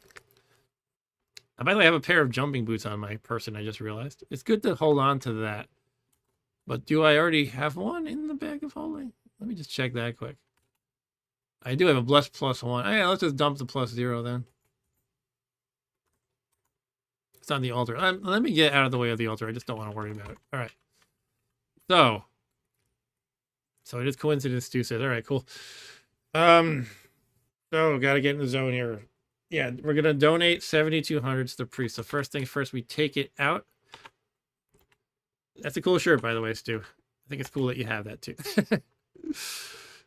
By the way, I have a pair of jumping boots on my person. I just realized it's good to hold on to that. But do I already have one in the bag of holding? Let me just check that quick. I do have a blessed +1. Oh, yeah, let's just dump the +0 then. It's on the altar. Let me get out of the way of the altar. I just don't want to worry about it. All right. So it is coincidence, Stu says. All right, cool. So got to get in the zone here. Yeah, we're going to donate 7,200 to the priest. So first things first, we take it out. That's a cool shirt, by the way, Stu. I think it's cool that you have that, too.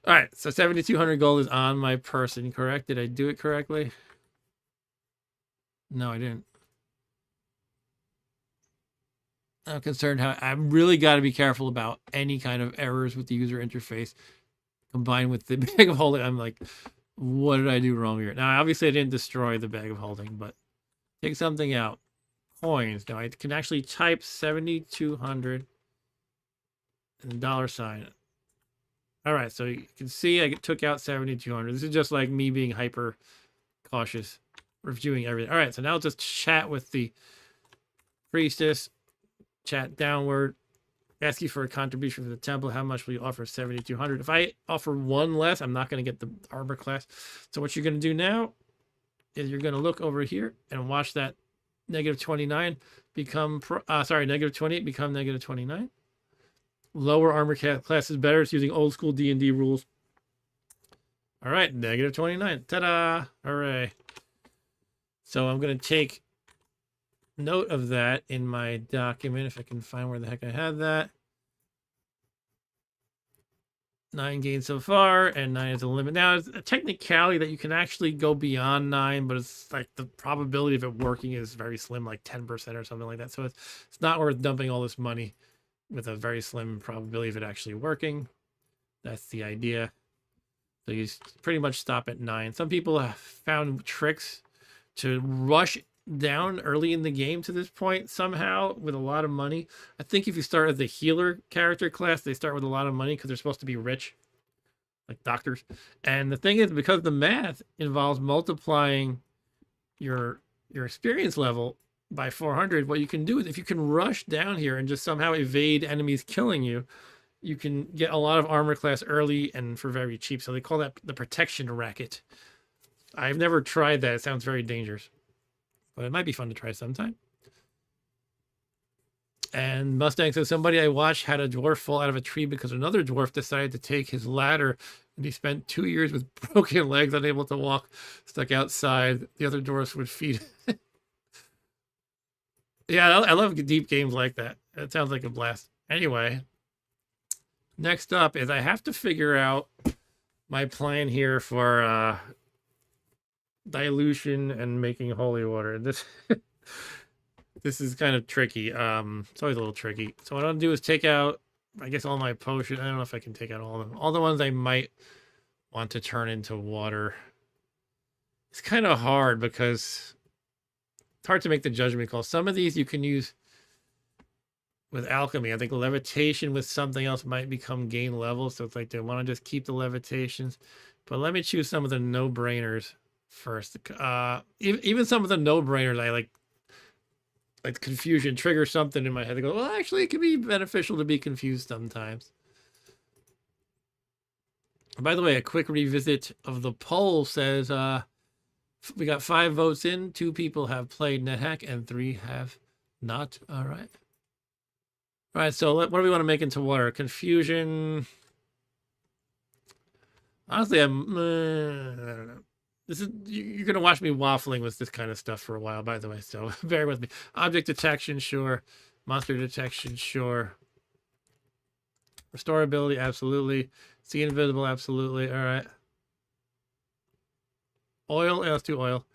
All right, so 7,200 gold is on my person, correct? Did I do it correctly? No, I didn't. I'm concerned how I'm really got to be careful about any kind of errors with the user interface combined with the bag of holding. I'm like, what did I do wrong here? Now, obviously, I didn't destroy the bag of holding, but take something out. Coins. Now I can actually type 7,200 and $sign. All right, so you can see I took out 7,200. This is just like me being hyper cautious, reviewing everything. All right, so now let's just chat with the priestess. Chat downward. Ask you for a contribution for the temple. How much will you offer? 7,200. If I offer one less, I'm not going to get the armor class. So what you're going to do now is you're going to look over here and watch that -29 become -28 become -29. Lower armor class is better. It's using old school D&D rules. All right, -29. Ta-da! Hooray! So I'm going to take note of that in my document if I can find where the heck I had that. 9 gains so far, and 9 is the limit. Now, it's a technicality that you can actually go beyond 9, but it's like the probability of it working is very slim, like 10% or something like that. So it's not worth dumping all this money with a very slim probability of it actually working. That's the idea. So you pretty much stop at 9. Some people have found tricks to rush down early in the game to this point somehow with a lot of money. I think if you start as the healer character class, they start with a lot of money because they're supposed to be rich, like doctors. And the thing is, because the math involves multiplying your experience level by 400, what you can do is if you can rush down here and just somehow evade enemies killing you, you can get a lot of armor class early and for very cheap. So they call that the protection racket. I've never tried that. It sounds very dangerous, but it might be fun to try sometime. And Mustang says, somebody I watched had a dwarf fall out of a tree because another dwarf decided to take his ladder, and he spent 2 years with broken legs, unable to walk, stuck outside. The other dwarfs would feed. Yeah, I love deep games like that. That sounds like a blast. Anyway, next up is I have to figure out my plan here for dilution and making holy water. This is kind of tricky. It's always a little tricky. So what I'll do is take out, I guess, all my potions. I don't know if I can take out all of them. All the ones I might want to turn into water. It's kind of hard because it's hard to make the judgment call. Some of these you can use with alchemy. I think levitation with something else might become gain level. So it's like, do I want to just keep the levitations? But let me choose some of the no-brainers first. Even some of the no-brainers, I like confusion, trigger something in my head. I go, well, actually, it can be beneficial to be confused sometimes. By the way, a quick revisit of the poll says we got 5 votes in. 2 people have played NetHack and 3 have not. All right. All right, so what do we want to make into water? Confusion. Honestly, I don't know. This is you're gonna watch me waffling with this kind of stuff for a while, by the way. So bear with me. Object detection, sure. Monster detection, sure. Restorability, absolutely. See invisible, absolutely. All right. Oil, yeah, let's do oil.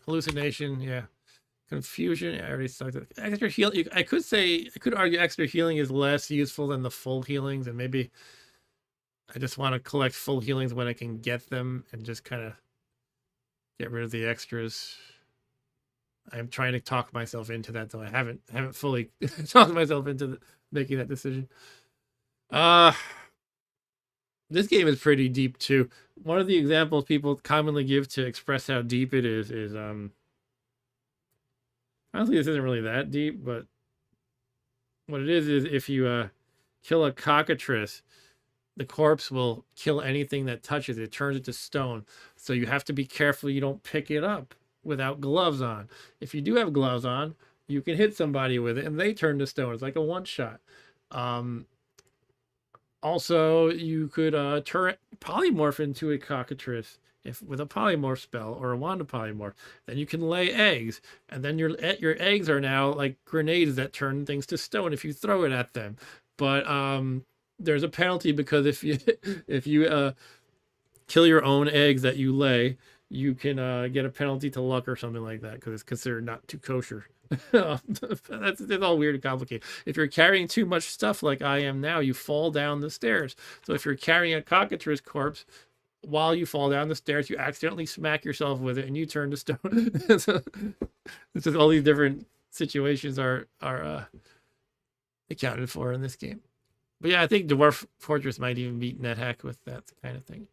Hallucination, yeah. Confusion, yeah, I already sucked it. Extra heal. I could argue extra healing is less useful than the full healings, and maybe I just want to collect full healings when I can get them and just kind of get rid of the extras. I'm trying to talk myself into that, though I haven't fully talked myself into making that decision. This game is pretty deep too. One of the examples people commonly give to express how deep it is honestly, this isn't really that deep, but what it is if you kill a cockatrice, the corpse will kill anything that touches it. It turns it to stone. So you have to be careful you don't pick it up without gloves on. If you do have gloves on, you can hit somebody with it and they turn to stone. It's like a one-shot. Also, you could turn polymorph into a cockatrice if with a polymorph spell or a wand of polymorph. Then you can lay eggs, and then your eggs are now like grenades that turn things to stone if you throw it at them. But there's a penalty because if you if you kill your own eggs that you lay, you can get a penalty to luck or something like that because it's considered not too kosher. It's all weird and complicated. If you're carrying too much stuff like I am now, you fall down the stairs. So if you're carrying a cockatrice corpse while you fall down the stairs, you accidentally smack yourself with it and you turn to stone. So it's just all these different situations are accounted for in this game. But yeah, I think Dwarf Fortress might even beat NetHack with that kind of thing.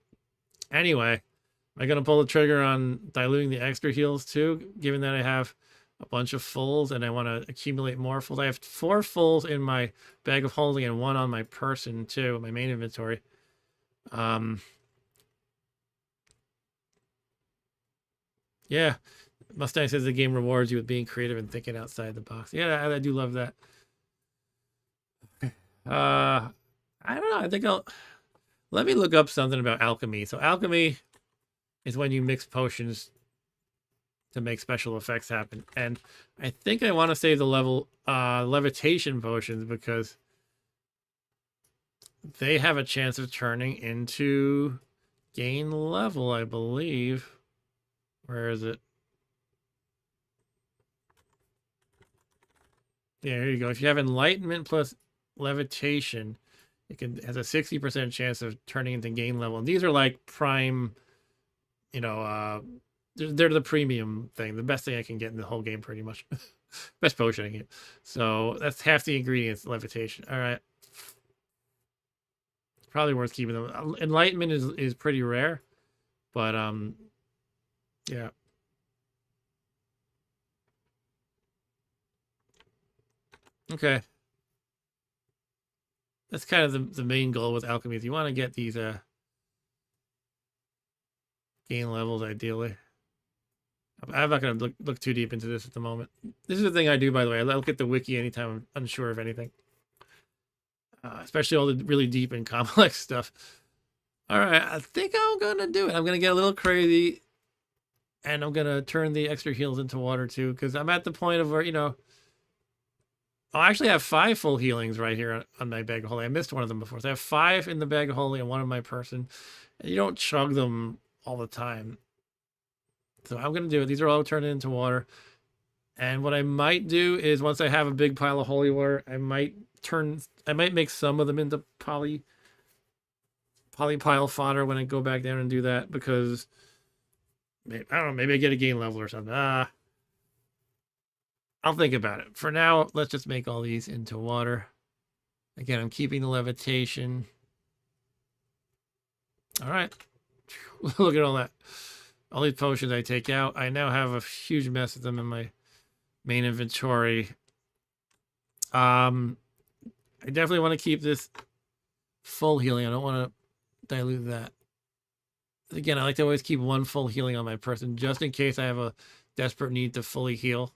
Anyway, am I going to pull the trigger on diluting the extra heals too, given that I have a bunch of fulls and I want to accumulate more fulls? I have 4 fulls in my bag of holding and 1 on my person too, my main inventory. Yeah, Mustang says the game rewards you with being creative and thinking outside the box. Yeah, I do love that. I don't know. I think let me look up something about alchemy. So alchemy is when you mix potions to make special effects happen. And I think I want to save the levitation potions because they have a chance of turning into gain level, I believe. Where is it? Yeah, here you go. If you have enlightenment plus levitation, it has a 60% chance of turning into gain level. And these are like prime, you know, they're the premium thing, the best thing I can get in the whole game, pretty much. Best potion I can get. So that's half the ingredients, levitation. All right. Probably worth keeping them. Enlightenment is pretty rare, but yeah. Okay. That's kind of the main goal with alchemy. Is you want to get these gain levels ideally. I'm not going to look too deep into this at the moment. This is the thing I do, by the way. I look at the wiki anytime I'm unsure of anything. Especially all the really deep and complex stuff. All right, I think I'm going to do it. I'm going to get a little crazy. And I'm going to turn the extra heals into water, too. Because I'm at the point of where, you know... I actually have 5 full healings right here on my bag of holy. I missed one of them before. So I have 5 in the bag of holy and 1 in my person. And you don't chug them all the time. So I'm going to do it. These are all turned into water. And what I might do is once I have a big pile of holy water, I might make some of them into poly pile fodder when I go back down and do that because maybe, I don't know, maybe I get a gain level or something. I'll think about it. For now, let's just make all these into water. Again, I'm keeping the levitation. All right. Look at all that. All these potions I take out. I now have a huge mess of them in my main inventory. I definitely want to keep this full healing. I don't want to dilute that. Again, I like to always keep one full healing on my person just in case I have a desperate need to fully heal.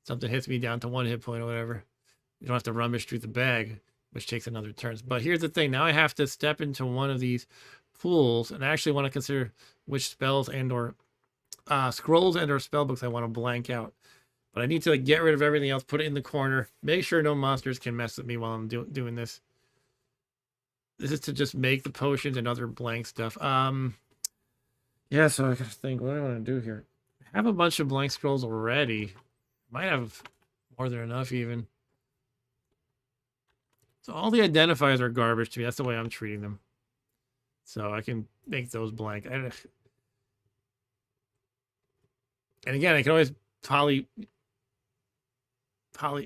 Something hits me down to 1 hit point or whatever. You don't have to rummage through the bag, which takes another turn. But here's the thing. Now I have to step into one of these pools, and I actually want to consider which spells and or scrolls and or spell books I want to blank out. But I need to get rid of everything else, put it in the corner, make sure no monsters can mess with me while I'm doing this. This is to just make the potions and other blank stuff. Yeah, so I gotta think, what do I want to do here? I have a bunch of blank scrolls already. Might have more than enough even. So all the identifiers are garbage to me. That's the way I'm treating them. So I can make those blank. And again, I can always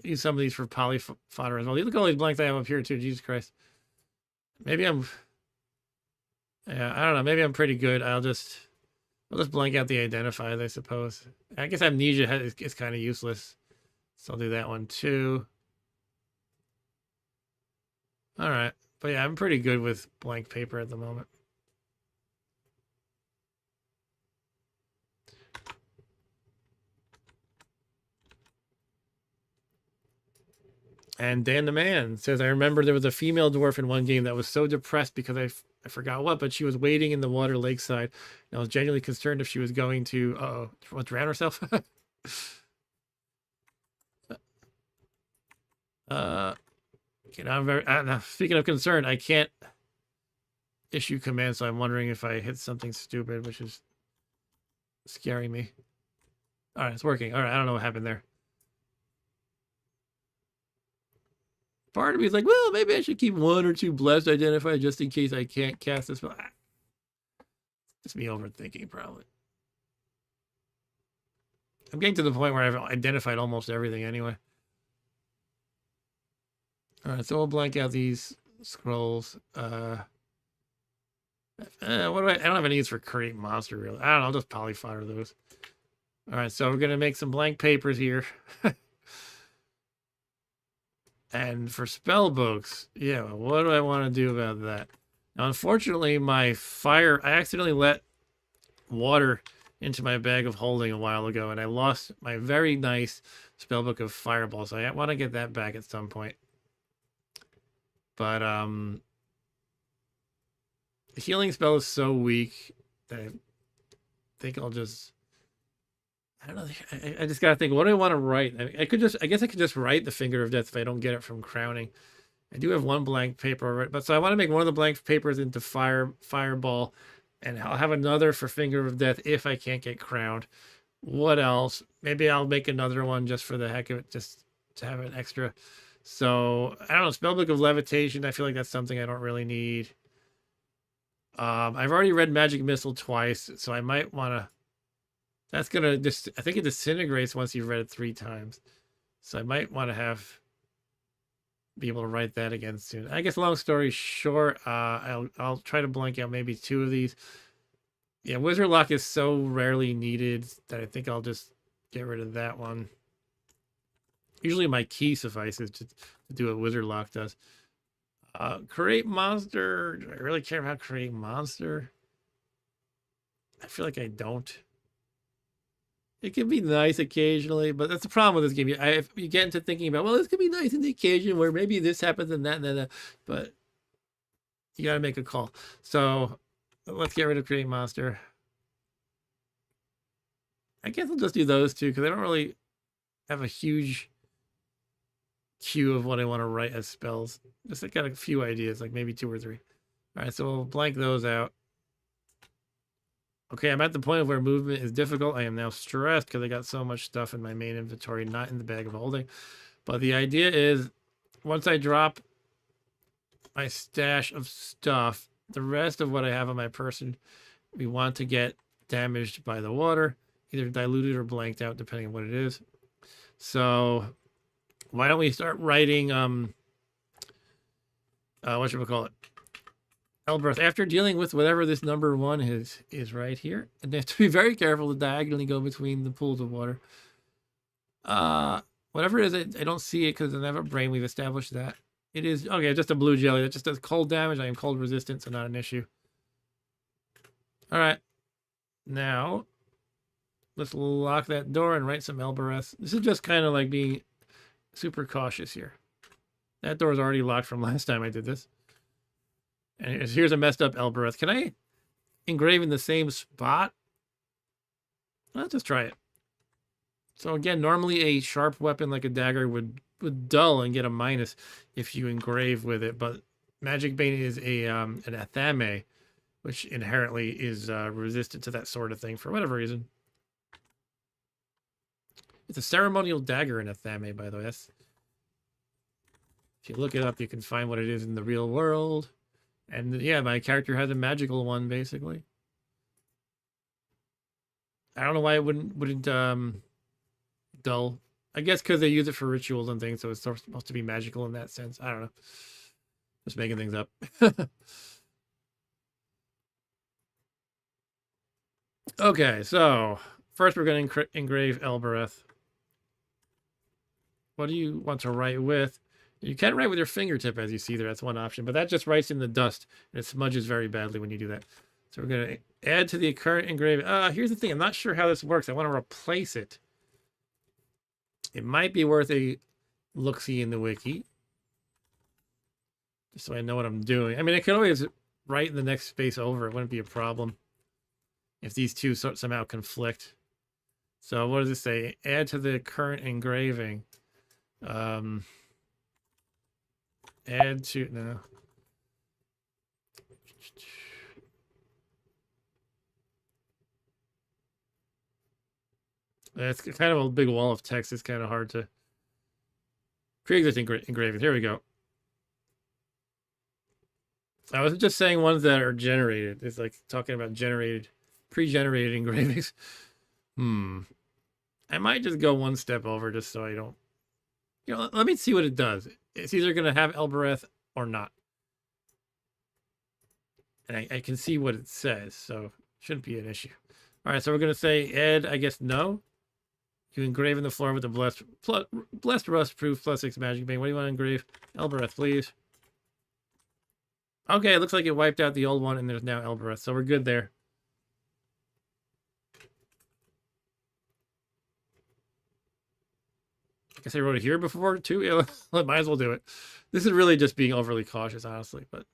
use some of these for poly fodder as well. Look at all these blanks I have up here too. Jesus Christ. Maybe I'm, yeah, I don't know. Maybe I'm pretty good. I'll just blank out the identifiers, I suppose. I guess amnesia is kind of useless. So I'll do that one too. All right. But yeah, I'm pretty good with blank paper at the moment. And Dan the Man says, I remember there was a female dwarf in one game that was so depressed because I forgot what, but she was wading in the water lakeside. And I was genuinely concerned if she was going to, drown herself. Okay, now speaking of concern, I can't issue commands, so I'm wondering if I hit something stupid, which is scaring me. All right, it's working. All right, I don't know what happened there. Part of me is like, well, maybe I should keep 1 or 2 blessed identified just in case I can't cast this spell. It's me overthinking, probably. I'm getting to the point where I've identified almost everything anyway. All right, so we'll blank out these scrolls. What do I don't have any use for create monster, really. I don't know, I'll just polyfire those. All right, so we're going to make some blank papers here. And for spell books, yeah, what do I want to do about that? Now, unfortunately, I accidentally let water into my bag of holding a while ago, and I lost my very nice spellbook of Fireball, so I want to get that back at some point. But the healing spell is so weak that I think I'll just... I don't know. I just gotta think. What do I want to write? I guess I could just write the Finger of Death if I don't get it from crowning. I do have 1 blank paper, but so I want to make one of the blank papers into Fireball, and I'll have another for Finger of Death if I can't get crowned. What else? Maybe I'll make another one just for the heck of it, just to have an extra. So I don't know. Spellbook of Levitation. I feel like that's something I don't really need. I've already read Magic Missile twice, so I might want to. That's gonna just, I think it disintegrates once you've read it 3 times. So I might want to be able to write that again soon. I guess long story short, I'll try to blank out maybe 2 of these. Yeah, Wizard Lock is so rarely needed that I think I'll just get rid of that one. Usually my key suffices to do what Wizard Lock does. Create monster. Do I really care about create monster? I feel like I don't. It can be nice occasionally, but that's the problem with this game. If you get into thinking about, well, this could be nice in the occasion where maybe this happens and that and that, but you got to make a call. So let's get rid of Create Monster. I guess I'll just do those 2 because I don't really have a huge queue of what I want to write as spells. Just got a few ideas, like maybe 2 or 3. All right, so we'll blank those out. Okay, I'm at the point where movement is difficult. I am now stressed because I got so much stuff in my main inventory, not in the bag of holding. But the idea is, once I drop my stash of stuff, the rest of what I have on my person, we want to get damaged by the water, either diluted or blanked out, depending on what it is. So why don't we start writing, whatchamacallit? Elbereth, after dealing with whatever this number 1 is right here, and they have to be very careful to diagonally go between the pools of water. Whatever it is, I don't see it because it doesn't have a brain. We've established that. It is, okay, just a blue jelly. That just does cold damage. I am cold resistant, so not an issue. All right. Now, let's lock that door and write some Elbereth. This is just kind of like being super cautious here. That door is already locked from last time I did this. And here's a messed up Elbereth. Can I engrave in the same spot? Let's just try it. So again, normally a sharp weapon like a dagger would dull and get a minus if you engrave with it, but Magic Bane is a an Athame, which inherently is resistant to that sort of thing for whatever reason. It's a ceremonial dagger in Athame, by the way. If you look it up, you can find what it is in the real world. And yeah, my character has a magical one, basically. I don't know why it wouldn't dull. I guess because they use it for rituals and things, so it's supposed to be magical in that sense. I don't know. Just making things up. Okay, so first we're going to engrave Elbereth. What do you want to write with? You can write with your fingertip, as you see there. That's one option, but that just writes in the dust, and it smudges very badly when you do that. So we're going to add to the current engraving. Here's the thing. I'm not sure how this works. I want to replace it. It might be worth a look-see in the wiki, just so I know what I'm doing. I mean, I could always write in the next space over. It wouldn't be a problem if these two somehow conflict. So what does it say? Add to the current engraving. Add to, no. It's kind of a big wall of text. It's kind of hard to... Pre-existing engraving. Here we go. I was just saying ones that are generated. It's like talking about pre-generated engravings. I might just go one step over just so I don't... let me see what it does. It's either going to have Elbereth or not. And I can see what it says, so shouldn't be an issue. All right, so we're going to say add, I guess, no. You engrave in the floor with the blessed rust proof +6 Magic Bane. What do you want to engrave? Elbereth, please. Okay, it looks like it wiped out the old one, and there's now Elbereth, so we're good there. I guess I wrote it here before, too. Yeah, might as well do it. This is really just being overly cautious, honestly, but...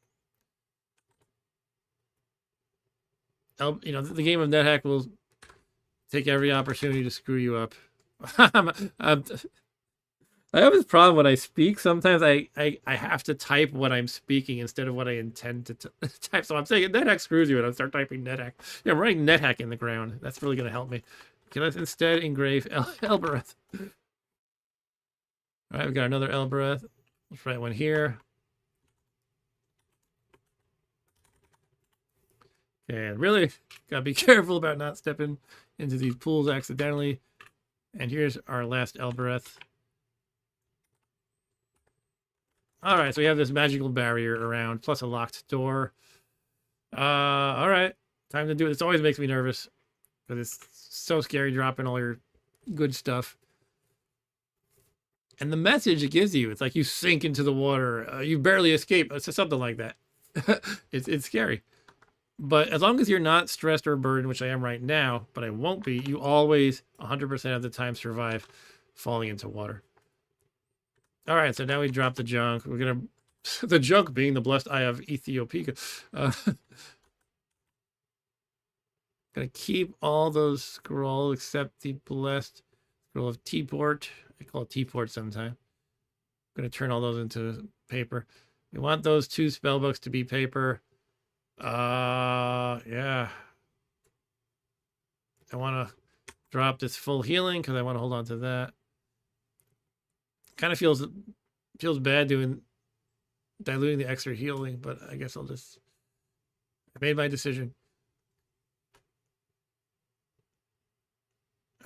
the game of Nethack will take every opportunity to screw you up. I have this problem when I speak. Sometimes I have to type what I'm speaking instead of what I intend to type. So I'm saying Nethack screws you, and I start typing Nethack. Yeah, I'm writing Nethack in the ground. That's really going to help me. Okay, let's instead engrave Elbereth. All right, we got another Elbereth. Let's write one here. And really, gotta be careful about not stepping into these pools accidentally. And here's our last Elbereth. All right, so we have this magical barrier around, plus a locked door. All right, time to do it. This always makes me nervous, because it's so scary dropping all your good stuff. And the message it gives you, it's like you sink into the water. You barely escape. It's something like that. It's scary. But as long as you're not stressed or burdened, which I am right now, but I won't be, you always 100% of the time survive falling into water. All right, so now we drop the junk. We're going to... the junk being the blessed eye of Ethiopia. Going to keep all those scrolls except the blessed scroll of Teaport. I call it Teaport sometime. I'm going to turn all those into paper. We want those 2 spellbooks to be paper. Yeah. I want to drop this full healing because I want to hold on to that. Kind of feels bad diluting the extra healing, but I guess I made my decision.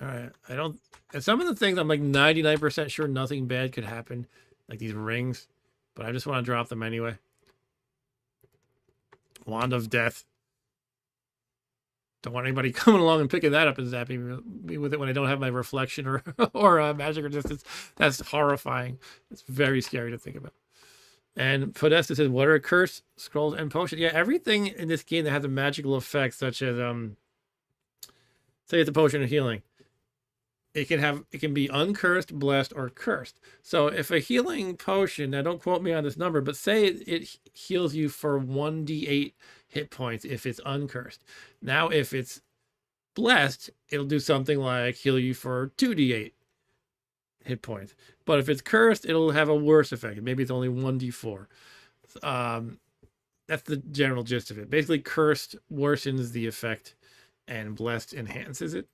All right. And some of the things I'm like 99% sure nothing bad could happen, like these rings, but I just want to drop them anyway. Wand of Death. Don't want anybody coming along and picking that up and zapping me with it when I don't have my reflection or or magic resistance. That's horrifying. It's very scary to think about. And Podesta says, what are curse scrolls and potions? Yeah, everything in this game that has a magical effect, such as say it's a potion of healing. It can be uncursed, blessed, or cursed. So if a healing potion, now don't quote me on this number, but say it heals you for 1d8 hit points if it's uncursed. Now if it's blessed, it'll do something like heal you for 2d8 hit points. But if it's cursed, it'll have a worse effect. Maybe it's only 1d4. That's the general gist of it. Basically, cursed worsens the effect and blessed enhances it.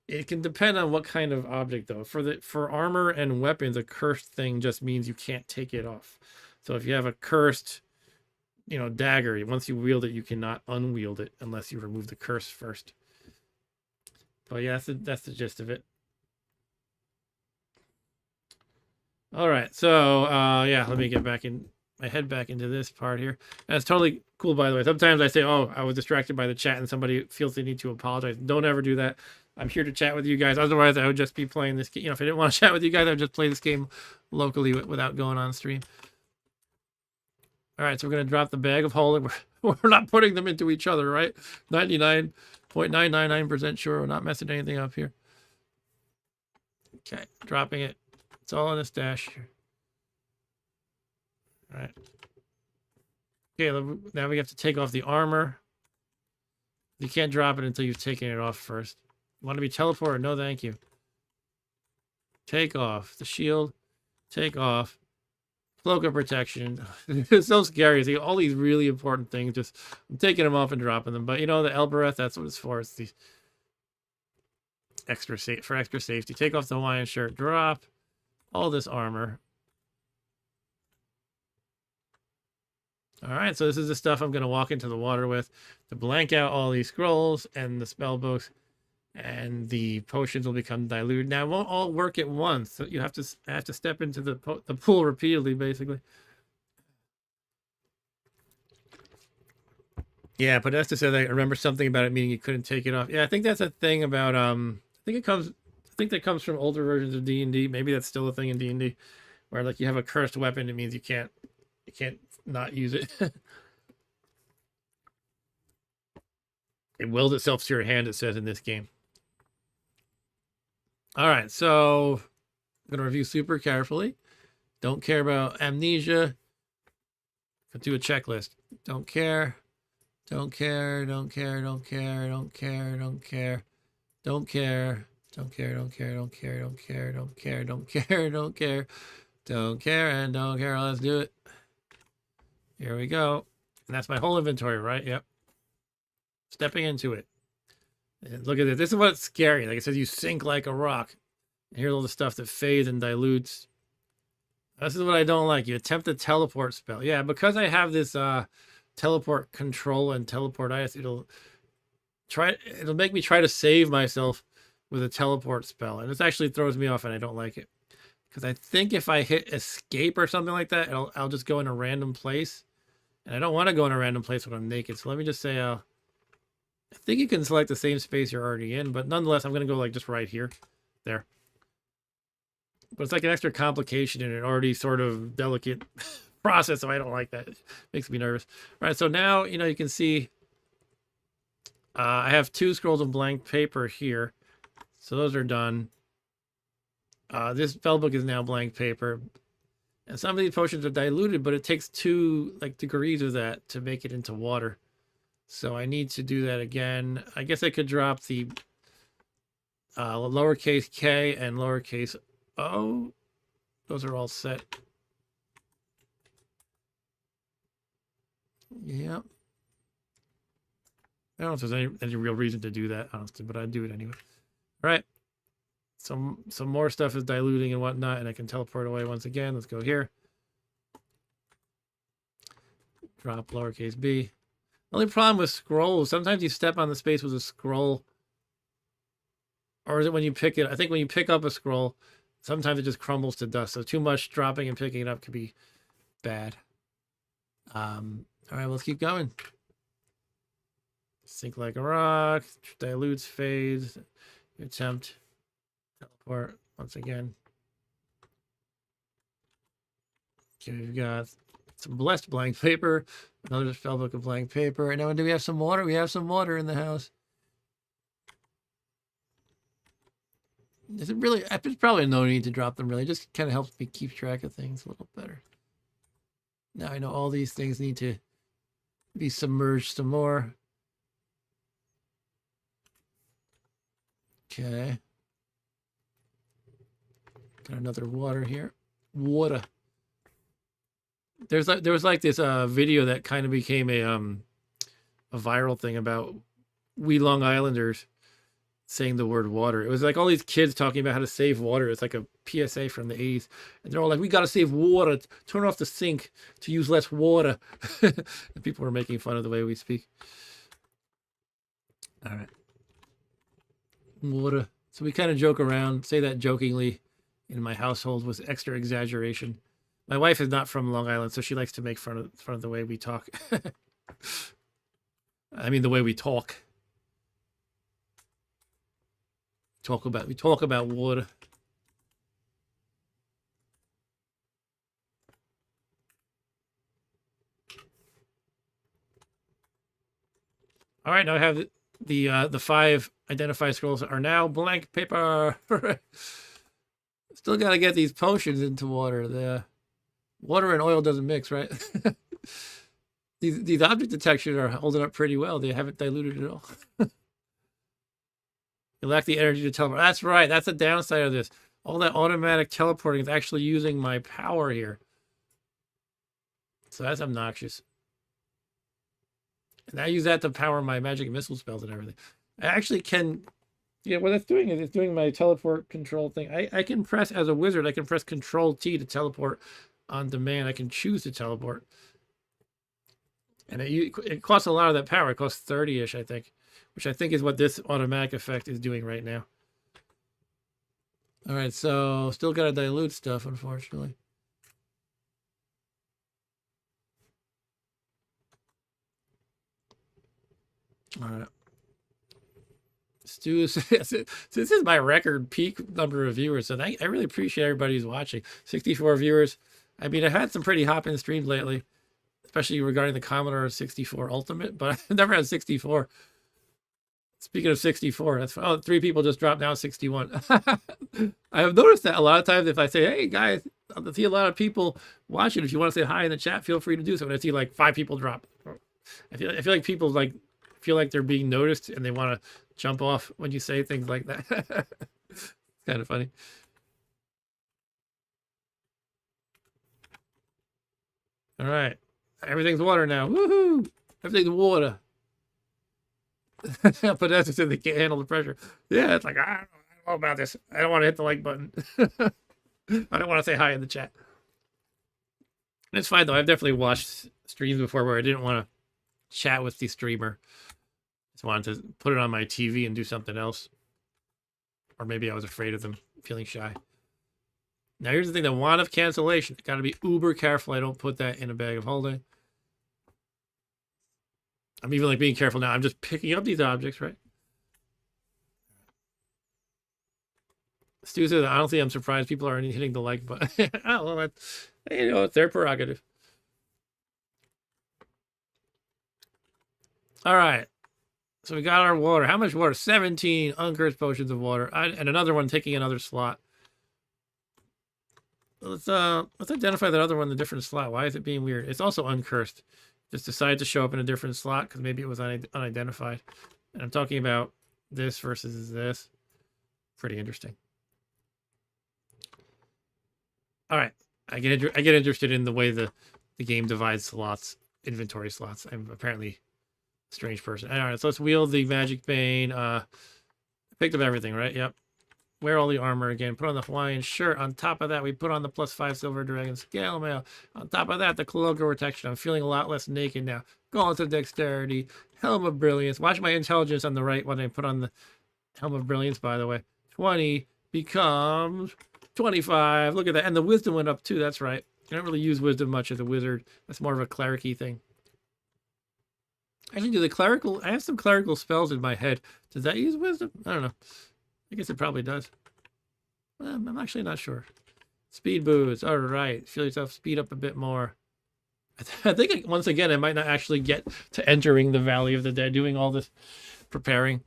It can depend on what kind of object, though. For armor and weapons, a cursed thing just means you can't take it off. So if you have a cursed, dagger, once you wield it, you cannot unwield it unless you remove the curse first. But yeah, that's the gist of it. All right, so yeah, let me get back in. I head back into this part here. And it's totally cool, by the way. Sometimes I say, oh, I was distracted by the chat, and somebody feels they need to apologize. Don't ever do that. I'm here to chat with you guys. Otherwise, I would just be playing this game. If I didn't want to chat with you guys, I would just play this game locally without going on stream. All right, so we're going to drop the bag of holding. We're not putting them into each other, right? 99.999% sure we're not messing anything up here. Okay, dropping it. It's all in a stash. All right. Okay, now we have to take off the armor. You can't drop it until you've taken it off first. Want to be teleported? No, thank you. Take off the shield. Take off. Cloak of protection. It's so scary. See, all these really important things. Just I'm taking them off and dropping them. But the Elbereth, that's what it's for. It's the extra safety. Take off the Hawaiian shirt. Drop all this armor. All right, so this is the stuff I'm going to walk into the water with to blank out all these scrolls and the spell books, and the potions will become diluted. Now, it won't all work at once, so you have to step into the pool repeatedly, basically. Yeah, Podesta said I remember something about it meaning you couldn't take it off. Yeah, I think that's a thing about I think that comes from older versions of D&D. Maybe that's still a thing in D&D, where like you have a cursed weapon, it means you can't not use it. It wills itself to your hand, it says in this game. All right, so I'm going to review super carefully. Don't care about amnesia. Do a checklist. Don't care. Don't care. Don't care. Don't care. Don't care. Don't care. Don't care. Don't care. Don't care. Don't care. Don't care. Don't care. Don't care. Don't care. Don't care and don't care. Let's do it. Here we go. And that's my whole inventory, right? Yep. Stepping into it. And look at this. This is what's scary. Like it says, you sink like a rock. And here's all the stuff that fades and dilutes. This is what I don't like. You attempt a teleport spell. Yeah, because I have this teleport control and teleport ice, it'll make me try to save myself with a teleport spell. And this actually throws me off and I don't like it. Because I think if I hit escape or something like that, I'll just go in a random place. And I don't want to go in a random place when I'm naked. So let me just say, I think you can select the same space you're already in. But nonetheless, I'm going to go like just right here. There. But it's like an extra complication in an already sort of delicate process. So I don't like that. It makes me nervous. All right. So now, you can see I have 2 scrolls of blank paper here. So those are done. This spell book is now blank paper. And some of these potions are diluted, but it takes 2 degrees of that to make it into water. So I need to do that again. I guess I could drop the lowercase k and lowercase o. Those are all set. Yep. I don't know if there's any real reason to do that, honestly, but I'd do it anyway. All right. Some more stuff is diluting and whatnot, and I can teleport away once again. Let's go here. Drop lowercase b. Only problem with scrolls, sometimes you step on the space with a scroll. Or is it when you pick it? I think when you pick up a scroll, sometimes it just crumbles to dust. So too much dropping and picking it up could be bad. All right, let's keep going. Sink like a rock. Dilutes, fades. Attempt. Teleport once again. Okay, we've got some blessed blank paper. Another spell book of blank paper. And now, do we have some water? We have some water in the house. Is it really? There's probably no need to drop them, really. It just kind of helps me keep track of things a little better. Now I know all these things need to be submerged some more. Okay. Got another water here. Water. There was like this video that kind of became a viral thing about we Long Islanders saying the word water. It was like all these kids talking about how to save water. It's like a PSA from the 80s. And they're all like, we got to save water. Turn off the sink to use less water. And people were making fun of the way we speak. All right. Water. So we kind of joke around, say that jokingly in my household with extra exaggeration. My wife is not from Long Island, so she likes to make fun of the way we talk. I mean, the way we talk. We talk about water. All right, now I have the 5 identify scrolls are now blank paper. Still got to get these potions into water. The water and oil doesn't mix, right? These object detections are holding up pretty well. They haven't diluted at all. You lack the energy to teleport. That's right. That's the downside of this. All that automatic teleporting is actually using my power here. So that's obnoxious. And I use that to power my magic missile spells and everything. I actually can... Yeah, what that's doing is it's doing my teleport control thing. I can press, as a wizard, I can press Control-T to teleport on demand. I can choose to teleport. And it costs a lot of that power. It costs 30-ish, I think. Which I think is what this automatic effect is doing right now. All right, so still got to dilute stuff, unfortunately. All right. Stu says, this is my record peak number of viewers, and I really appreciate everybody who's watching. 64 viewers. I mean, I've had some pretty hopping streams lately, especially regarding the Commodore 64 Ultimate, but I've never had 64. Speaking of 64, that's 3 people just dropped now 61. I have noticed that a lot of times if I say, hey guys, I see a lot of people watching. If you want to say hi in the chat, feel free to do so. And I see like 5 people drop. I feel like people feel like they're being noticed and they want to jump off when you say things like that. It's kind of funny. All right. Everything's water now. Woohoo! Everything's water. But that's just they can't handle the pressure. Yeah, it's like, I don't know about this. I don't want to hit the like button. I don't want to say hi in the chat. It's fine, though. I've definitely watched streams before where I didn't want to chat with the streamer. Just wanted to put it on my TV and do something else. Or maybe I was afraid of them, feeling shy. Now, here's the thing. The wand of cancellation. Got to be uber careful I don't put that in a bag of holding. I'm even like being careful now. I'm just picking up these objects, right? Stu says, honestly, I'm surprised people aren't hitting the like button. Oh, well, that's, you know, it's their prerogative. All right. So we got our water. How much water? 17 uncursed potions of water. And another one taking another slot. Let's identify that other one in a different slot. Why is it being weird? It's also uncursed. Just decided to show up in a different slot because maybe it was unidentified. And I'm talking about this versus this. Pretty interesting. All right. I get interested in the way the game divides slots, inventory slots. I'm apparently a strange person. All right, so let's wield the Magic Bane. Picked up everything, right? Yep. Wear all the armor again. Put on the Hawaiian shirt. On top of that, we put on the +5 Silver Dragon Scale Mail. On top of that, the Cloak of Protection. I'm feeling a lot less naked now. Gauntlets of Dexterity. Helm of Brilliance. Watch my intelligence on the right when I put on the Helm of Brilliance, by the way. 20 becomes 25. Look at that. And the Wisdom went up too. That's right. I don't really use Wisdom much as a wizard. That's more of a cleric-y thing. Actually, do the clerical... I have some clerical spells in my head. Does that use wisdom? I don't know. I guess it probably does. I'm actually not sure. Speed boost. All right. Feel yourself speed up a bit more. I think, once again, I might not actually get to entering the Valley of the Dead, doing all this preparing.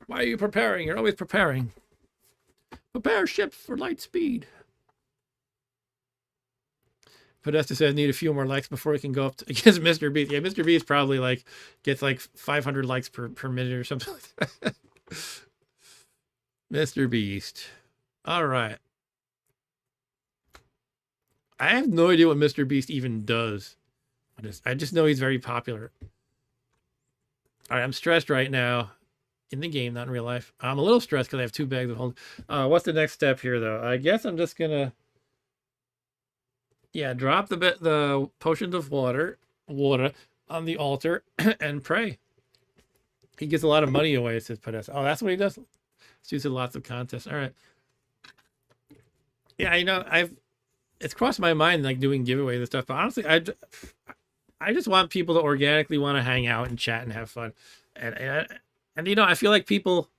Why are you preparing? You're always preparing. Prepare ship for light speed. Podesta says need a few more likes before he can go up to, against Mr. Beast. Yeah, Mr. Beast probably like gets like 500 likes per minute or something like that. Mr. Beast. All right. I have no idea what Mr. Beast even does. I just know he's very popular. All right, I'm stressed right now. In the game, not in real life. I'm a little stressed because I have 2 bags of holding. What's the next step here, though? I guess I'm just gonna... Yeah, drop the potions of water on the altar and pray. He gets a lot of money away, says Podesta. Oh, that's what he does? He's using lots of contests. All right. Yeah, you know, it's crossed my mind like doing giveaways and stuff, but honestly, I just want people to organically want to hang out and chat and have fun. And you know, I feel like people,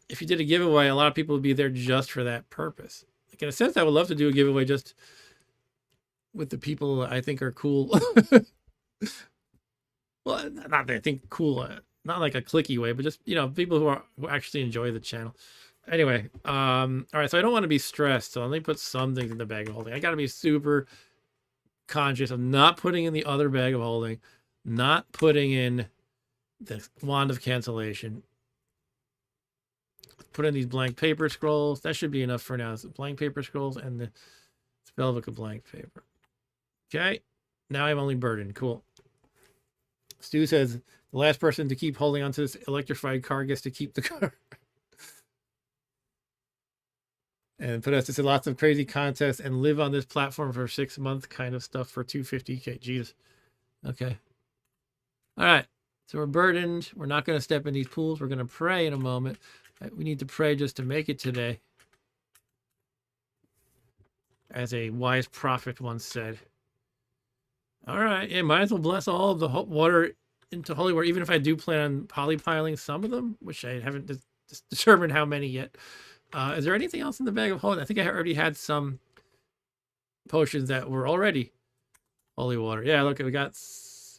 if you did a giveaway, a lot of people would be there just for that purpose. Like, in a sense, I would love to do a giveaway just with the people I think are cool. Well, not that I think cool, not like a clicky way, but just, you know, people who actually enjoy the channel. Anyway, all right, so I don't want to be stressed, so let me put some things in the bag of holding. I got to be super conscious of not putting in the other bag of holding, not putting in the wand of cancellation. Put in these blank paper scrolls. That should be enough for now. So blank paper scrolls and the spell book of blank paper. Okay, now I'm only burdened. Cool. Stu says the last person to keep holding onto this electrified car gets to keep the car. And put us to lots of crazy contests and live on this platform for 6 months kind of stuff for 250K. Jesus. Okay. All right. So we're burdened. We're not going to step in these pools. We're going to pray in a moment. We need to pray just to make it today. As a wise prophet once said. All right. Yeah, might as well bless all of the water into holy water, even if I do plan on polypiling some of them, which I haven't determined how many yet. Is there anything else in the bag of holding? I think I already had some potions that were already holy water. Yeah, look, we got,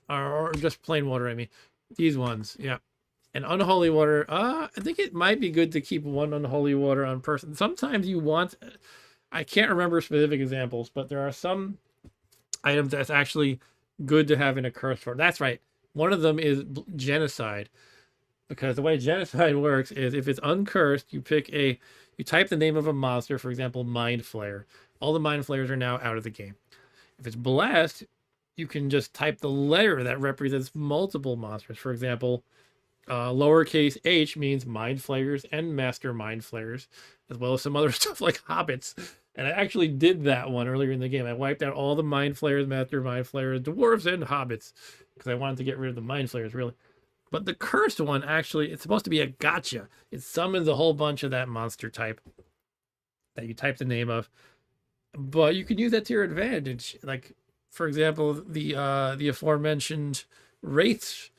or just plain water, I mean. These ones, yeah. And unholy water, I think it might be good to keep one unholy water on person. Sometimes you want, I can't remember specific examples, but there are some items that's actually good to have in a curse form. That's right. One of them is genocide. Because the way genocide works is if it's uncursed, you type the name of a monster, for example, Mind Flayer. All the Mind Flayers are now out of the game. If it's blessed, you can just type the letter that represents multiple monsters. For example, lowercase h means Mind Flayers and Master Mind Flayers, as well as some other stuff like Hobbits. And I actually did that one earlier in the game. I wiped out all the Mind Flayers, Master Mind Flayers, Dwarves, and Hobbits, because I wanted to get rid of the Mind Flayers, really. But the cursed one, actually, it's supposed to be a gotcha. It summons a whole bunch of that monster type that you type the name of. But you can use that to your advantage. Like, for example, the aforementioned wraiths.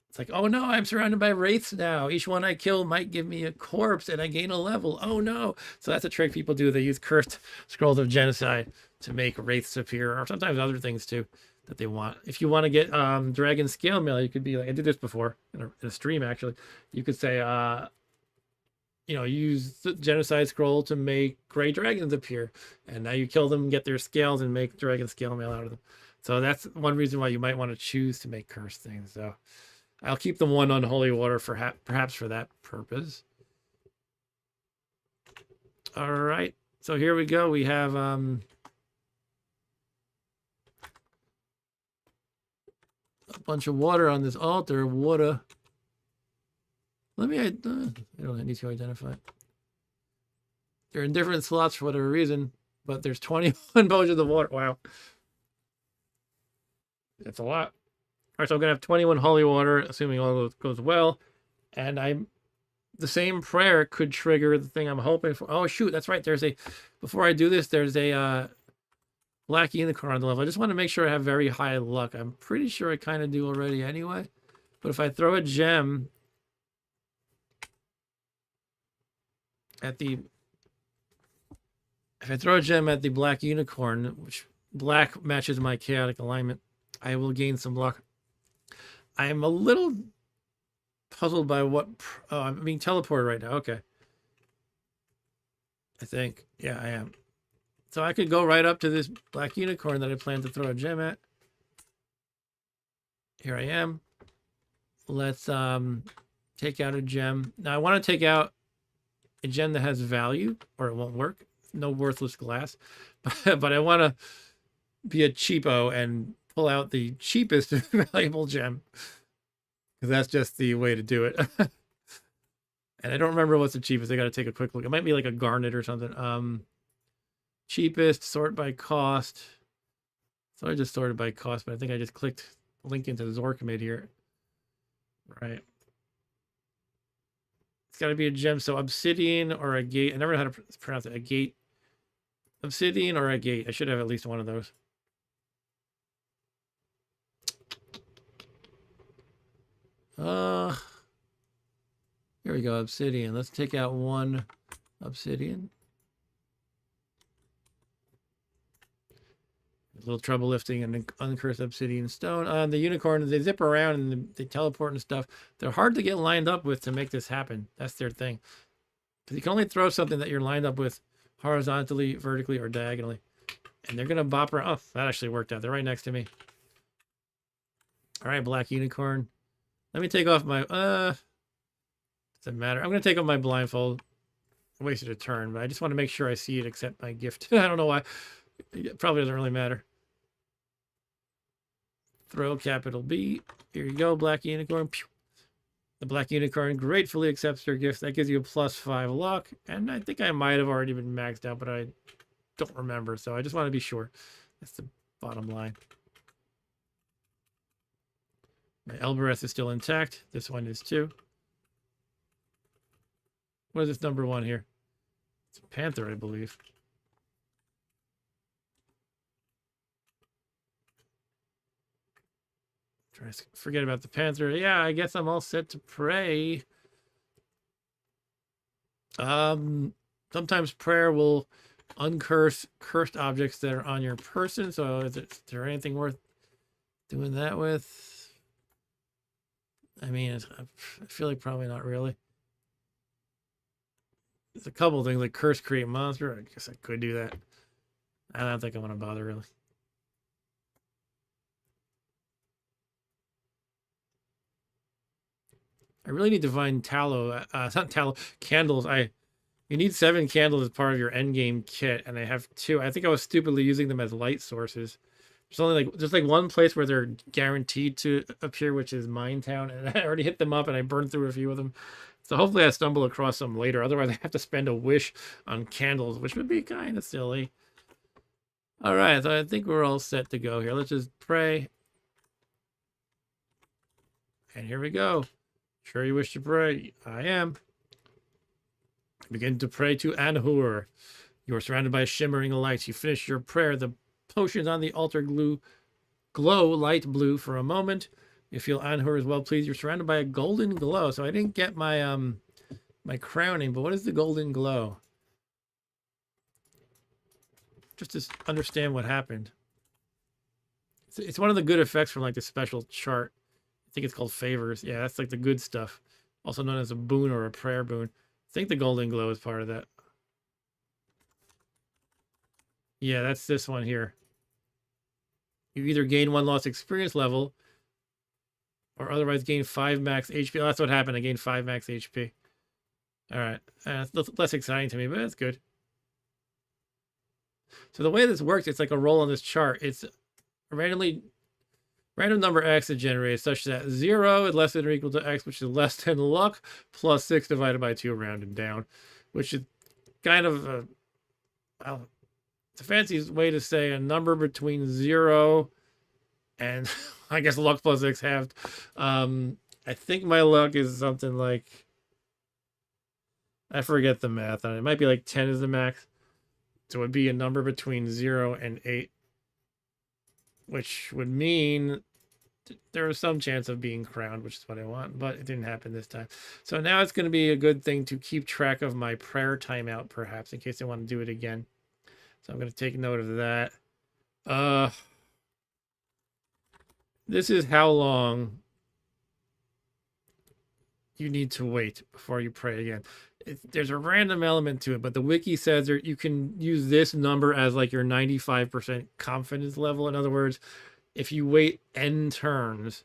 It's like, oh no, I'm surrounded by wraiths now. Each one I kill might give me a corpse and I gain a level. Oh no. So that's a trick people do. They use cursed scrolls of genocide to make wraiths appear, or sometimes other things too that they want. If you want to get dragon scale mail, you could be like, I did this before in a stream actually. You could say, you know, use the genocide scroll to make gray dragons appear, and now you kill them, get their scales, and make dragon scale mail out of them. So that's one reason why you might want to choose to make cursed things. So I'll keep the one on holy water for perhaps for that purpose. All right, so here we go. We have a bunch of water on this altar. Water. Let me, I don't need to identify. They're in different slots for whatever reason, but there's 21 potions of water. Wow. That's a lot. All right, so I'm going to have 21 holy water, assuming all goes well. And the same prayer could trigger the thing I'm hoping for. Oh, shoot, that's right. Before I do this, there's a Black unicorn on the level. I just want to make sure I have very high luck. I'm pretty sure I kind of do already anyway. But if I throw a gem at the black unicorn, which black matches my chaotic alignment, I will gain some luck. I am a little puzzled by what... Oh, I'm being teleported right now. Okay. I think. Yeah, I am. So I could go right up to this black unicorn that I plan to throw a gem at. Here I am. Let's take out a gem. Now I want to take out a gem that has value, or it won't work. No worthless glass. But I want to be a cheapo and pull out the cheapest valuable gem. Because that's just the way to do it. And I don't remember what's the cheapest. I got to take a quick look. It might be like a garnet or something. Cheapest, sort by cost. So I just sorted by cost, but I think I just clicked link into the Zorkmid here. Right. It's got to be a gem. So obsidian or a gate. I never know how to pronounce it. A gate. Obsidian or a gate. I should have at least one of those. Here we go. Obsidian. Let's take out one obsidian. A little trouble lifting an uncursed obsidian stone. The unicorns, they zip around and they teleport and stuff. They're hard to get lined up with to make this happen. That's their thing. Because you can only throw something that you're lined up with horizontally, vertically, or diagonally. And they're going to bop around. Oh, that actually worked out. They're right next to me. All right, black unicorn. Let me take off my... doesn't matter. I'm going to take off my blindfold. I wasted a turn, but I just want to make sure I see it accept my gift. I don't know why. It probably doesn't really matter. Throw capital B. Here you go, black unicorn. Pew. The black unicorn gratefully accepts your gift. That gives you a +5 luck. And I think I might have already been maxed out, but I don't remember. So I just want to be sure. That's the bottom line. My Elbereth is still intact. This one is too. What is this number 1 here? It's a panther, I believe. Try to forget about the panther. Yeah, I guess I'm all set to pray. Sometimes prayer will uncurse cursed objects that are on your person. So is there anything worth doing that with? I mean, I feel like probably not really. There's a couple of things like curse create monster. I guess I could do that. I don't think I want to bother really. I really need to find tallow. Not tallow, candles. You need 7 candles as part of your endgame kit, and I have 2. I think I was stupidly using them as light sources. There's only like one place where they're guaranteed to appear, which is Minetown, and I already hit them up and I burned through a few of them. So hopefully I stumble across some later. Otherwise I have to spend a wish on candles, which would be kind of silly. All right, so I think we're all set to go here. Let's just pray. And here we go. Sure you wish to pray? I am. Begin to pray to Anhur. You are surrounded by shimmering lights. You finish your prayer. The potions on the altar glow light blue for a moment. You feel Anhur is well pleased. You're surrounded by a golden glow. So I didn't get my my crowning, but what is the golden glow? Just to understand what happened. It's one of the good effects from like the special chart. I think it's called favors. Yeah, that's like the good stuff. Also known as a boon or a prayer boon. I think the golden glow is part of that. Yeah, that's this one here. You either gain 1 lost experience level or otherwise gain 5 max HP. Oh, that's what happened. I gained 5 max HP. All right. It's less exciting to me, but that's good. So the way this works, it's like a roll on this chart. It's random number X is generated such that 0 is less than or equal to X, which is less than luck, plus 6 divided by 2 rounded down, which is kind of it's a fancy way to say a number between 0 and I guess luck plus 6 halved. I think my luck is something like, I forget the math on it. It might be like 10 is the max. So it would be a number between 0 and 8. which would mean there was some chance of being crowned, which is what I want, but it didn't happen this time. So now it's going to be a good thing to keep track of my prayer timeout, perhaps, in case I want to do it again. So I'm going to take note of that. This is how long you need to wait before you pray again. There's a random element to it, but the wiki says you can use this number as like your 95% confidence level. In other words, if you wait n turns,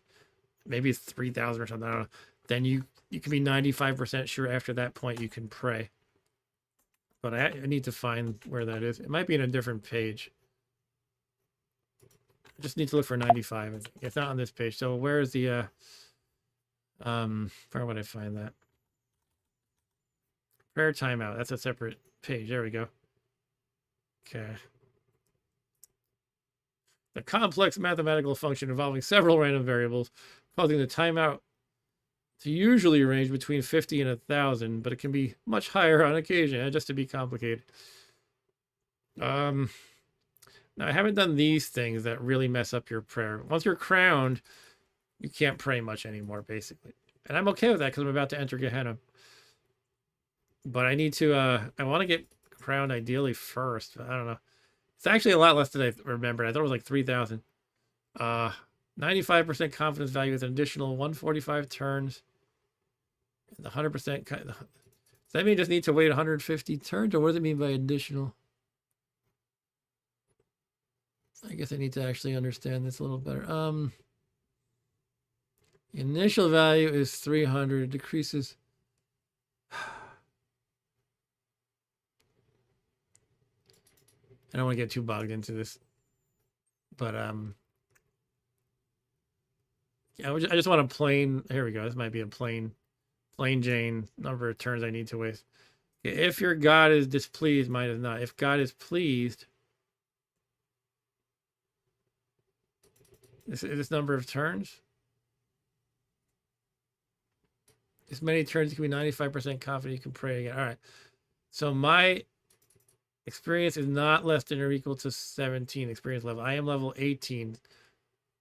maybe it's 3,000 or something, I don't know, then you can be 95% sure after that point you can pray. But I need to find where that is. It might be in a different page. I just need to look for 95. It's not on this page. So where is the where would I find that? Prayer timeout. That's a separate page. There we go. Okay. A complex mathematical function involving several random variables, causing the timeout to usually range between 50 and 1,000, but it can be much higher on occasion, just to be complicated. Now, I haven't done these things that really mess up your prayer. Once you're crowned, you can't pray much anymore, basically. And I'm okay with that because I'm about to enter Gehenna. But I need to, I want to get crowned ideally first, but I don't know. It's actually a lot less than I remembered. I thought it was like 3,000. 95% confidence value with an additional 145 turns. And 100%. Does that mean you just need to wait 150 turns, or what does it mean by additional? I guess I need to actually understand this a little better. Initial value is 300. It decreases. I don't want to get too bogged into this, but yeah, I just want a plain. Here we go. This might be a plain Jane number of turns I need to waste. If your God is displeased, mine is not. If God is pleased, this number of turns. As many turns, you can be 95% confident you can pray again. All right. So my experience is not less than or equal to 17 experience level. I am level 18.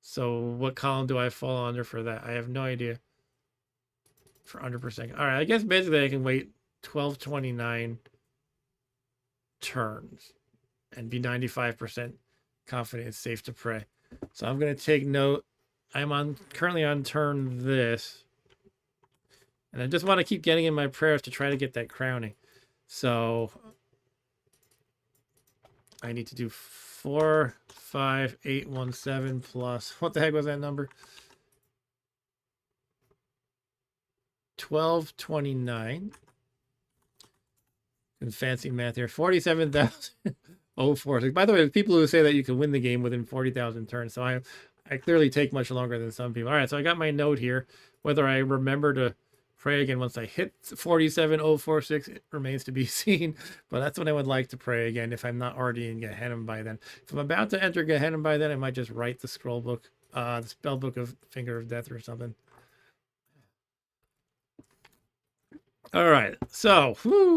So what column do I fall under for that? I have no idea. For 100%. All right. I guess basically I can wait 1229 turns and be 95% confident it's safe to pray. So I'm going to take note. I'm currently on turn this. And I just want to keep getting in my prayers to try to get that crowning. So I need to do 45817 plus, what the heck was that number? 1229. And fancy math here. 47,046. By the way, there's people who say that you can win the game within 40,000 turns. So I clearly take much longer than some people. All right, so I got my note here. Whether I remember to pray again once I hit 47,046, it remains to be seen. But that's what I would like to pray again if I'm not already in Gehenna by then. If I'm about to enter Gehenna by then, I might just write the scroll book, the spell book of Finger of Death or something. All right, so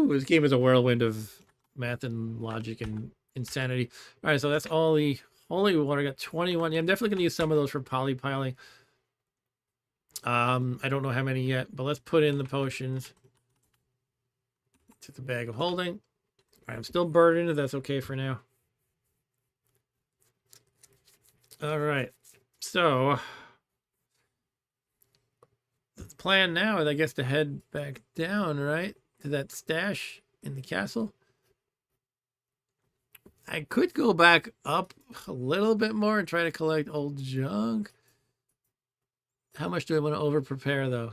this game is a whirlwind of math and logic and insanity. All right, so that's all the holy water. I got 21. Yeah, I'm definitely gonna use some of those for polypiling. I don't know how many yet, but let's put in the potions to the bag of holding. All right, I'm still burdened, if that's okay for now. All right, so the plan now is, I guess, to head back down, right, to that stash in the castle. I could go back up a little bit more and try to collect old junk. How much do I want to over prepare though?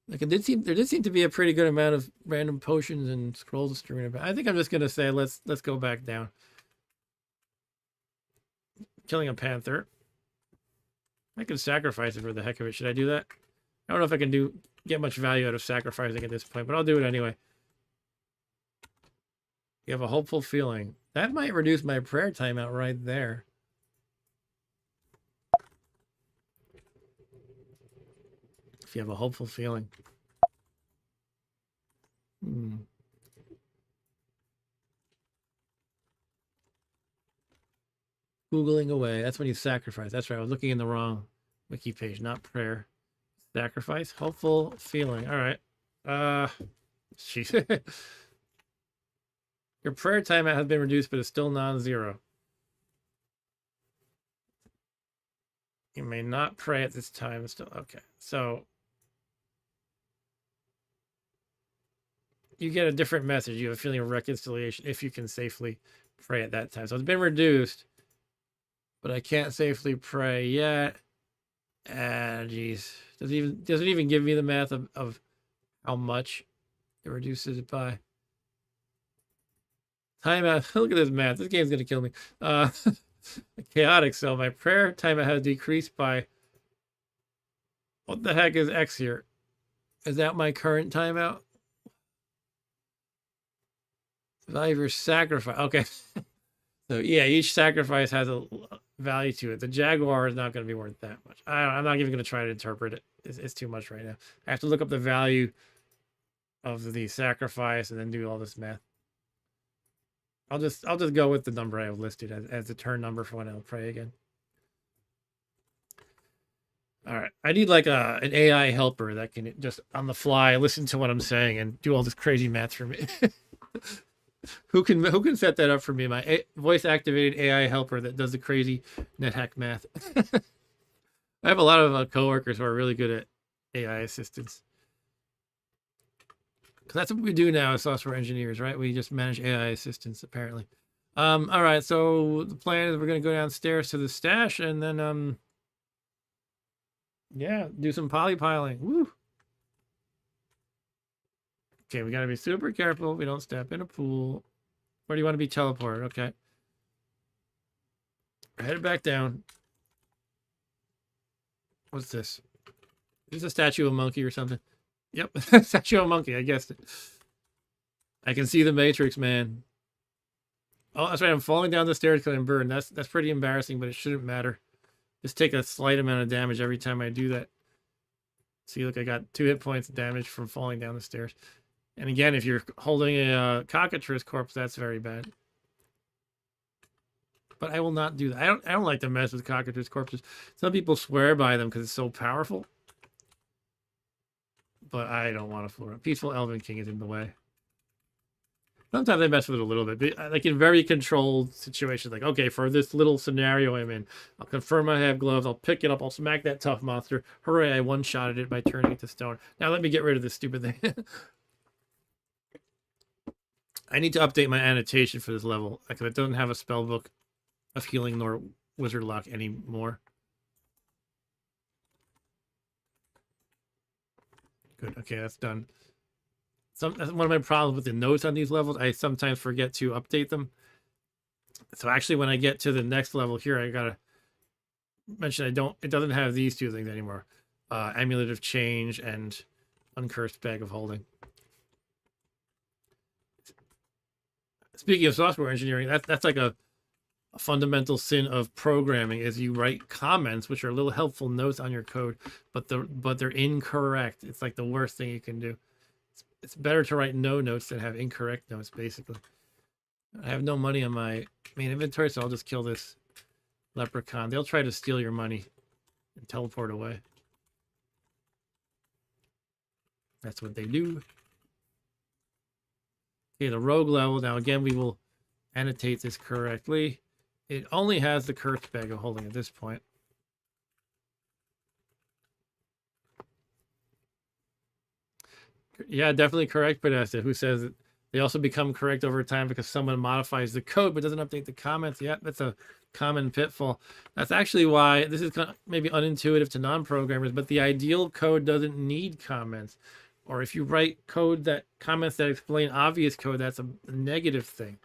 Like there did seem to be a pretty good amount of random potions and scrolls streaming about. I think I'm just gonna say let's go back down. Killing a panther. I could sacrifice it for the heck of it. Should I do that? I don't know if I can get much value out of sacrificing at this point, but I'll do it anyway. You have a hopeful feeling. That might reduce my prayer timeout right there. If you have a hopeful feeling. Googling away. That's when you sacrifice. That's right. I was looking in the wrong wiki page, not prayer. Sacrifice. Hopeful feeling. All right. Jeez. Your prayer timeout has been reduced, but is still non-zero. You may not pray at this time. Still okay. So you get a different message. You have a feeling of reconciliation if you can safely pray at that time. So it's been reduced, but I can't safely pray yet. And geez, doesn't even give me the math of how much it reduces it by. Timeout. Look at this math. This game's gonna kill me. Chaotic. So my prayer timeout has decreased by. What the heck is X here? Is that my current timeout? Value of your sacrifice. Okay. So yeah, each sacrifice has a value to it. The Jaguar is not going to be worth that much. I'm not even going to try to interpret it. It's too much right now. I have to look up the value of the sacrifice and then do all this math. I'll just go with the number I have listed as the turn number for when I'll pray again. All right. I need like an AI helper that can just on the fly listen to what I'm saying and do all this crazy math for me. Who can set that up for me? My voice activated AI helper that does the crazy Nethack math. I have a lot of coworkers who are really good at AI assistants. Because that's what we do now as software engineers, right? We just manage AI assistants, apparently. All right, so the plan is we're going to go downstairs to the stash and then, yeah, do some polypiling. Woo! Okay, we got to be super careful. We don't step in a pool. Where do you want to be teleported? Okay. Head back down. What's this? Is this a statue of a monkey or something? Yep, statue of a monkey. I guessed it. I can see the Matrix, man. Oh, that's right. I'm falling down the stairs because I'm burned. That's pretty embarrassing, but it shouldn't matter. Just take a slight amount of damage every time I do that. See, look, I got 2 hit points of damage from falling down the stairs. And again, if you're holding a cockatrice corpse, that's very bad. But I will not do that. I don't like to mess with cockatrice corpses. Some people swear by them because it's so powerful. But I don't want to fool around. Peaceful Elven King is in the way. Sometimes I mess with it a little bit. But like in very controlled situations, like, okay, for this little scenario I'm in, I'll confirm I have gloves, I'll pick it up, I'll smack that tough monster. Hooray, I one-shotted it by turning it to stone. Now let me get rid of this stupid thing. I need to update my annotation for this level because it doesn't have a spell book of healing nor wizard lock anymore. Good. Okay, that's done. That's one of my problems with the notes on these levels. I sometimes forget to update them. So actually, when I get to the next level here, I gotta mention it doesn't have these two things anymore. Amulet of Change and Uncursed Bag of Holding. Speaking of software engineering, that's like a fundamental sin of programming is you write comments which are little helpful notes on your code, but they're incorrect. It's like the worst thing you can do. It's better to write no notes than have incorrect notes, basically. I have no money on my main inventory, so I'll just kill this leprechaun. They'll try to steal your money and teleport away. That's what they do. Okay, the rogue level. Now, again, we will annotate this correctly. It only has the cursed bag of holding at this point. Yeah, definitely correct, Podesta, who says that they also become correct over time because someone modifies the code but doesn't update the comments. Yeah, that's a common pitfall. That's actually why this is maybe unintuitive to non-programmers, but the ideal code doesn't need comments. Or if you write code that comments that explain obvious code, that's a negative thing.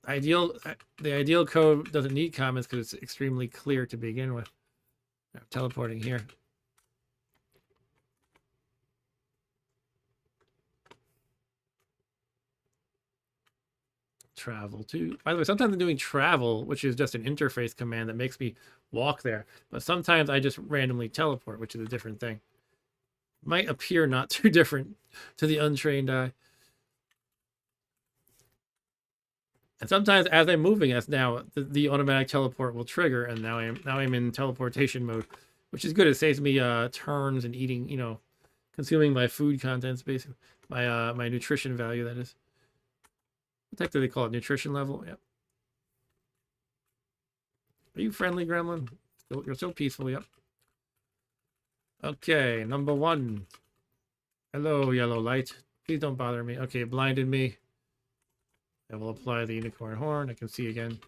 The ideal code doesn't need comments because it's extremely clear to begin with. I'm teleporting here. Travel to. By the way, sometimes I'm doing travel, which is just an interface command that makes me walk there. But sometimes I just randomly teleport, which is a different thing. Might appear not too different to the untrained eye. And sometimes as I'm moving, as now the automatic teleport will trigger, and now I'm in teleportation mode, which is good. It saves me turns and eating, consuming my food contents, basically my nutrition value. That is, what the heck do they call it? Nutrition level. Yep. Are you friendly, Gremlin? You're so peaceful. Yep. Okay, number 1. Hello, yellow light. Please don't bother me. Okay, it blinded me. I will apply the unicorn horn. I can see again.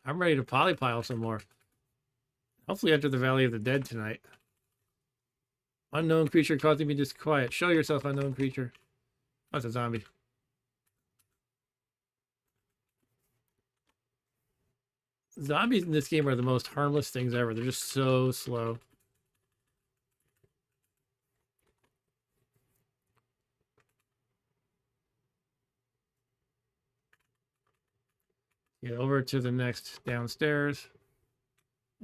I'm ready to polypile some more. Hopefully enter the Valley of the Dead tonight. Unknown creature causing me disquiet. Show yourself, unknown creature. Oh, it's a zombie. Zombies in this game are the most harmless things ever. They're just so slow. Get over to the next downstairs.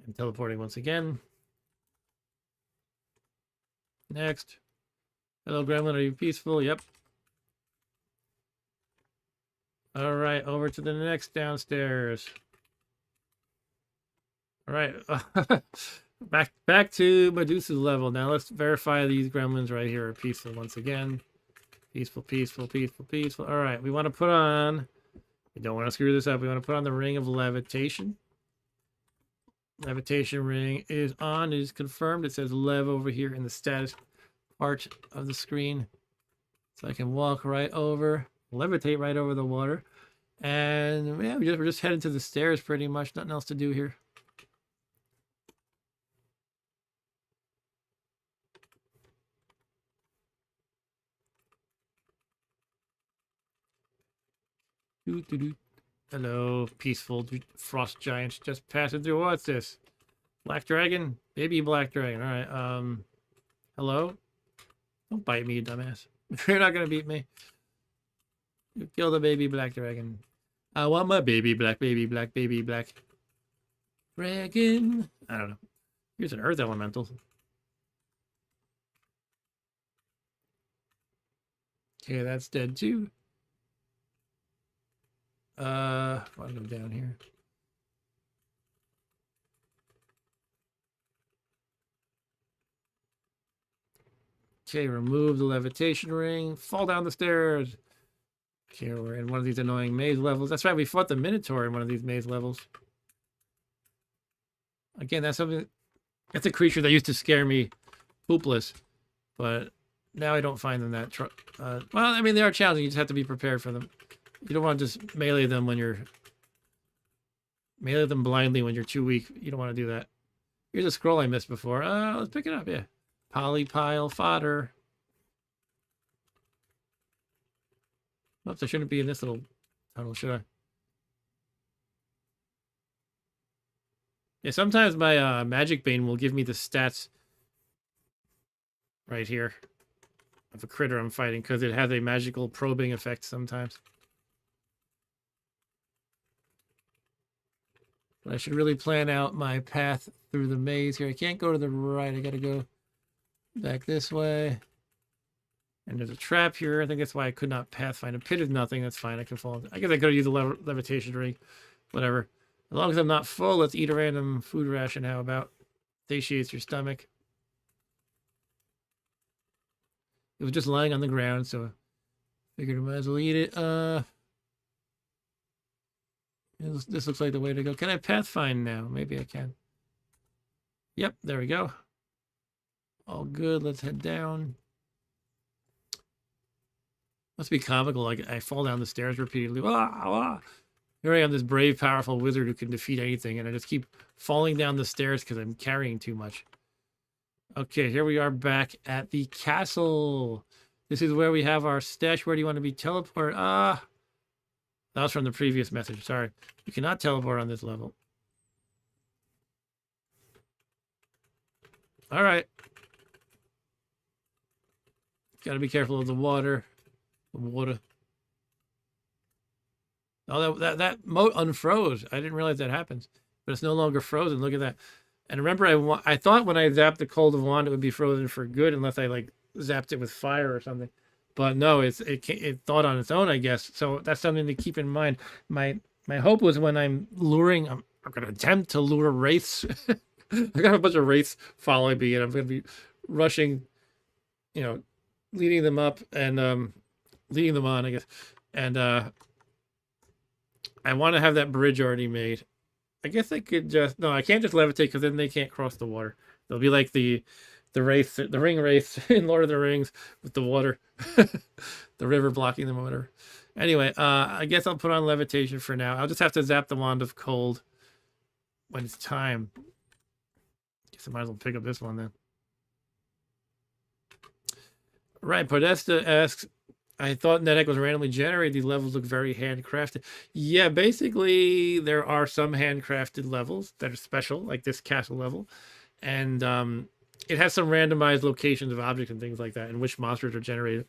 And teleporting once again. Next. Hello, Gremlin. Are you peaceful? Yep. All right, over to the next downstairs. All right, back to Medusa's level. Now let's verify these gremlins right here are peaceful once again. Peaceful, peaceful, peaceful, peaceful. All right, we want to put on. We don't want to screw this up. We want to put on the ring of levitation. Levitation ring is on. It is confirmed. It says lev over here in the status part of the screen. So I can walk right over, levitate right over the water. And yeah, we're just heading to the stairs pretty much. Nothing else to do here. Hello, peaceful frost giants just passing through. What's this? Black dragon? Baby black dragon. All right. Hello? Don't bite me, you dumbass. You're not gonna beat me. You kill the baby black dragon. I want my baby black dragon. I don't know. Here's an earth elemental. Okay, that's dead too. I'll go down here. Okay, remove the levitation ring. Fall down the stairs. Okay, we're in one of these annoying maze levels. That's right, we fought the Minotaur in one of these maze levels. Again, that's something. That's a creature that used to scare me poopless, but now I don't find them that. Well, I mean, they are challenging. You just have to be prepared for them. You don't want to just melee them blindly when you're too weak. You don't want to do that. Here's a scroll I missed before. Let's pick it up. Yeah, polypile fodder. Oops, I shouldn't be in this little tunnel, should I? Yeah, sometimes my magic bane will give me the stats right here of a critter I'm fighting because it has a magical probing effect sometimes. But I should really plan out my path through the maze here. I can't go to the right. I got to go back this way. And there's a trap here. I think that's why I could not pathfind. A pit is nothing. That's fine. I can fall. I guess I could have used the levitation ring. Whatever. As long as I'm not full, let's eat a random food ration. How about? Satiates your stomach. It was just lying on the ground, so I figured I might as well eat it. This looks like the way to go. Can I pathfind now? Maybe I can. Yep, there we go. All good. Let's head down. Must be comical. Like I fall down the stairs repeatedly. Here I am, this brave, powerful wizard who can defeat anything, and I just keep falling down the stairs because I'm carrying too much. Okay, here we are back at the castle. This is where we have our stash. Where do you want to be teleported? That was from the previous message. Sorry. You cannot teleport on this level. All right. Got to be careful of the water. Oh, that moat unfroze. I didn't realize that happens. But it's no longer frozen. Look at that. And remember, I thought when I zapped the Cold of Wand, it would be frozen for good unless I, like, zapped it with fire or something. But no, it thought on its own, I guess. So that's something to keep in mind. My hope was when I'm luring, I'm going to attempt to lure wraiths. I got a bunch of wraiths following me, and I'm going to be rushing, you know, leading them up and leading them on, I guess. And I want to have that bridge already made. I guess I could just no, I can't just levitate because then they can't cross the water. They'll be like the wraith, the ring wraiths in Lord of the Rings with the water, the river blocking them or whatever. Anyway, I guess I'll put on levitation for now. I'll just have to zap the wand of cold when it's time. Guess I might as well pick up this one then. Right, Podesta asks, I thought Nethack was randomly generated. These levels look very handcrafted. Yeah, basically there are some handcrafted levels that are special, like this castle level, and it has some randomized locations of objects and things like that, and which monsters are generated.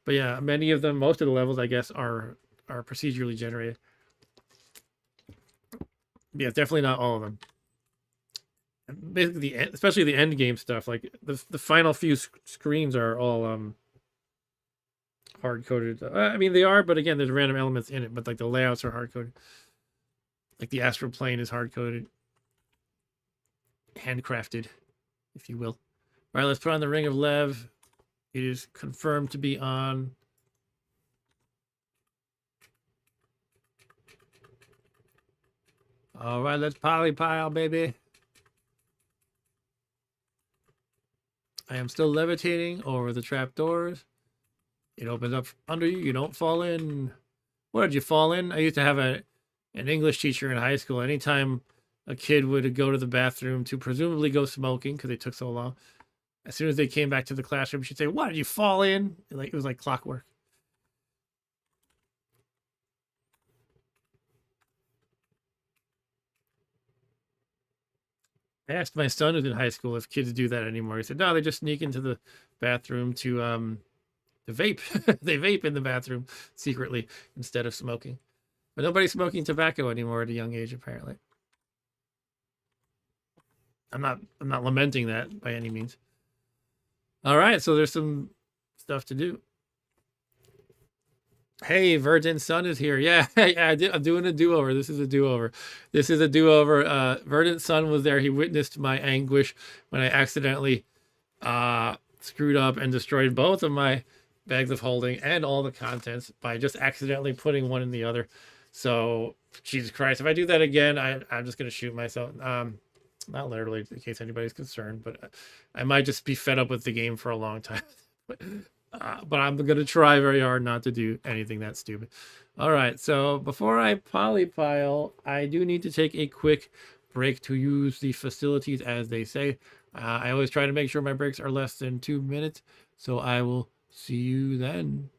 But yeah, many of them, most of the levels, I guess, are procedurally generated. Yeah, definitely not all of them. Basically, especially the end game stuff, like the final few screens are all hard coded. I mean, they are, but again, there's random elements in it. But like the layouts are hard coded. Like the astral plane is hard coded, handcrafted, if you will. All right, let's put on the Ring of Lev. It is confirmed to be on. All right, let's polypile, baby. I am still levitating over the trapdoors. It opens up under you. You don't fall in. What did you fall in? I used to have an English teacher in high school. Anytime a kid would go to the bathroom to presumably go smoking because they took so long, as soon as they came back to the classroom, she'd say, "What did you fall in?" Like it was like clockwork. I asked my son who's in high school if kids do that anymore. He said, "No, they just sneak into the bathroom to vape. They vape in the bathroom secretly instead of smoking." But nobody's smoking tobacco anymore at a young age, apparently. I'm not lamenting that by any means. All right, so there's some stuff to do. Hey, Virgin Sun is here. Yeah, I'm doing a do-over. This is a do-over. This is a do-over. Verdant Sun was there. He witnessed my anguish when I accidentally screwed up and destroyed both of my bags of holding and all the contents by just accidentally putting one in the other. So, Jesus Christ, if I do that again, I'm just going to shoot myself. Not literally, in case anybody's concerned, but I might just be fed up with the game for a long time. But I'm going to try very hard not to do anything that stupid. All right, so before I polypile, I do need to take a quick break to use the facilities, as they say. I always try to make sure my breaks are less than 2 minutes, so I will see you then.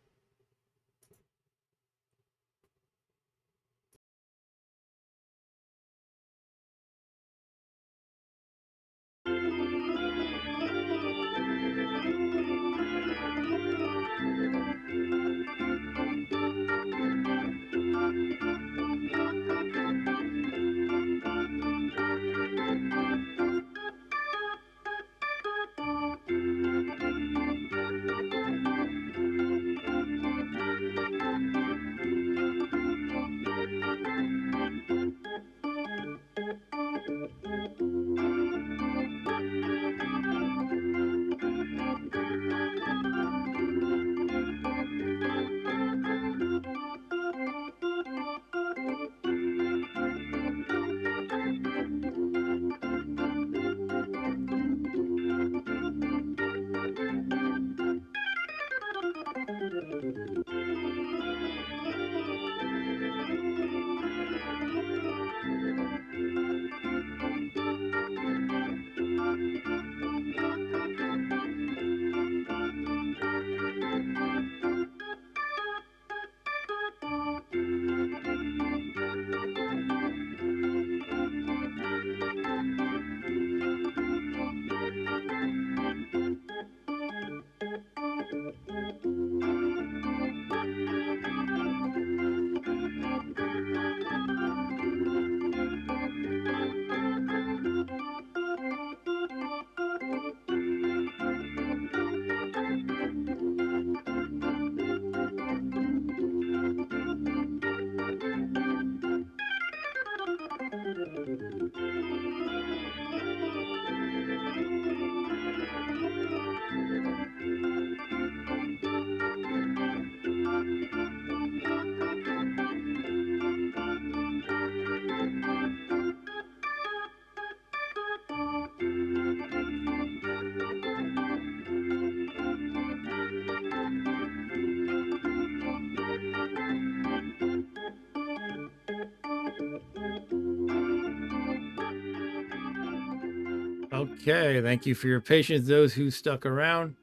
Okay, thank you for your patience, those who stuck around.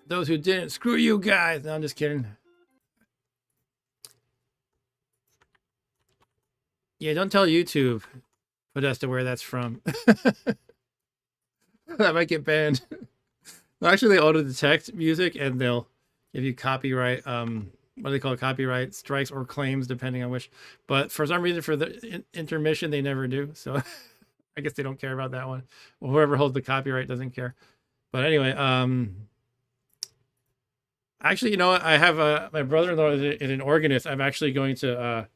Those who didn't, screw you guys. No, I'm just kidding. Yeah, don't tell YouTube, Podesta, where that's from. That might get banned. Actually, they auto detect music and they'll give you copyright, what do they call it? Copyright strikes or claims, depending on which. But for some reason, for the intermission, they never do. So I guess they don't care about that one. Well, whoever holds the copyright doesn't care. But anyway, actually, you know what? I have my brother-in-law is an organist. I'm actually going to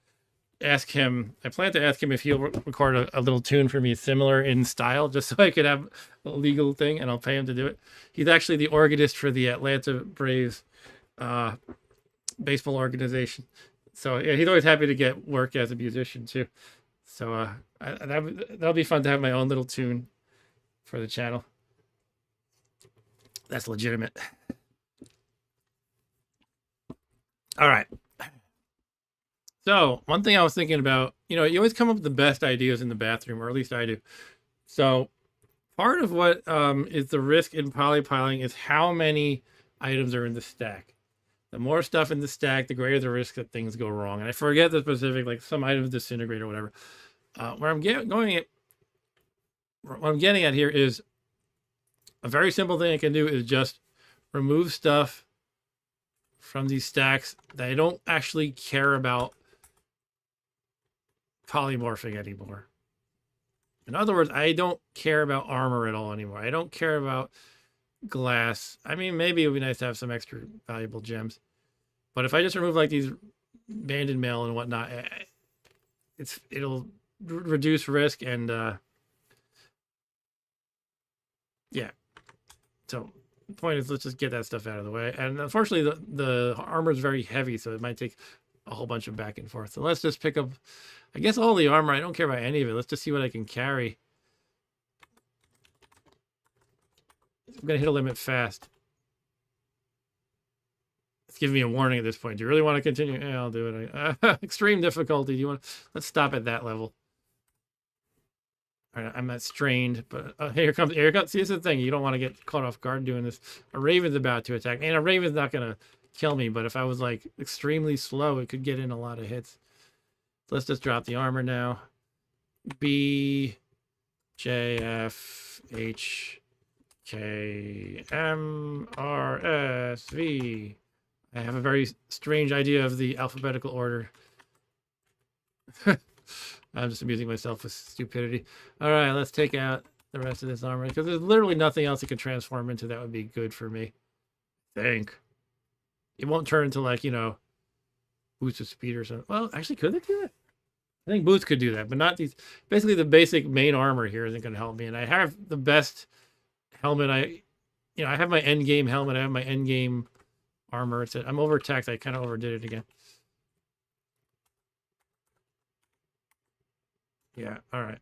ask him. I plan to ask him if he'll record a little tune for me similar in style, just so I could have a legal thing, and I'll pay him to do it. He's actually the organist for the Atlanta Braves baseball organization. So yeah, he's always happy to get work as a musician too. So that'll be fun to have my own little tune for the channel. That's legitimate. All right. So one thing I was thinking about, you know, you always come up with the best ideas in the bathroom, or at least I do. So part of what is the risk in polypiling is how many items are in the stack. The more stuff in the stack, the greater the risk that things go wrong. And I forget the specific, like some items disintegrate or whatever. What I'm getting at here is a very simple thing I can do is just remove stuff from these stacks that I don't actually care about polymorphing anymore. In other words, I don't care about armor at all anymore. I don't care about glass. I mean, maybe it would be nice to have some extra valuable gems. But if I just remove like these banded mail and whatnot, it'll reduce risk and yeah. So the point is, let's just get that stuff out of the way. And unfortunately, the armor is very heavy, so it might take a whole bunch of back and forth. So let's just pick up, I guess, all the armor. I don't care about any of it. Let's just see what I can carry. I'm going to hit a limit fast. It's giving me a warning at this point. Do you really want to continue? Yeah, I'll do it. Extreme difficulty. Do you want? Let's stop at that level. All right, I'm not strained, but here comes. See, this is the thing. You don't want to get caught off guard doing this. A raven's about to attack, and a raven's not going to kill me. But if I was like extremely slow, it could get in a lot of hits. So let's just drop the armor now. B, J, F, H, K, M, R, S, V. I have a very strange idea of the alphabetical order. I'm just amusing myself with stupidity. All right, let's take out the rest of this armor because there's literally nothing else it could transform into that would be good for me. I think it won't turn into, like, you know, boots of speed or something. Well, actually, could they do that? I think boots could do that, but not these. Basically, the basic main armor here isn't going to help me, and I have the best helmet. I have my end game helmet. I have my end game armor. I'm overtaxed. I kind of overdid it again. Yeah, all right.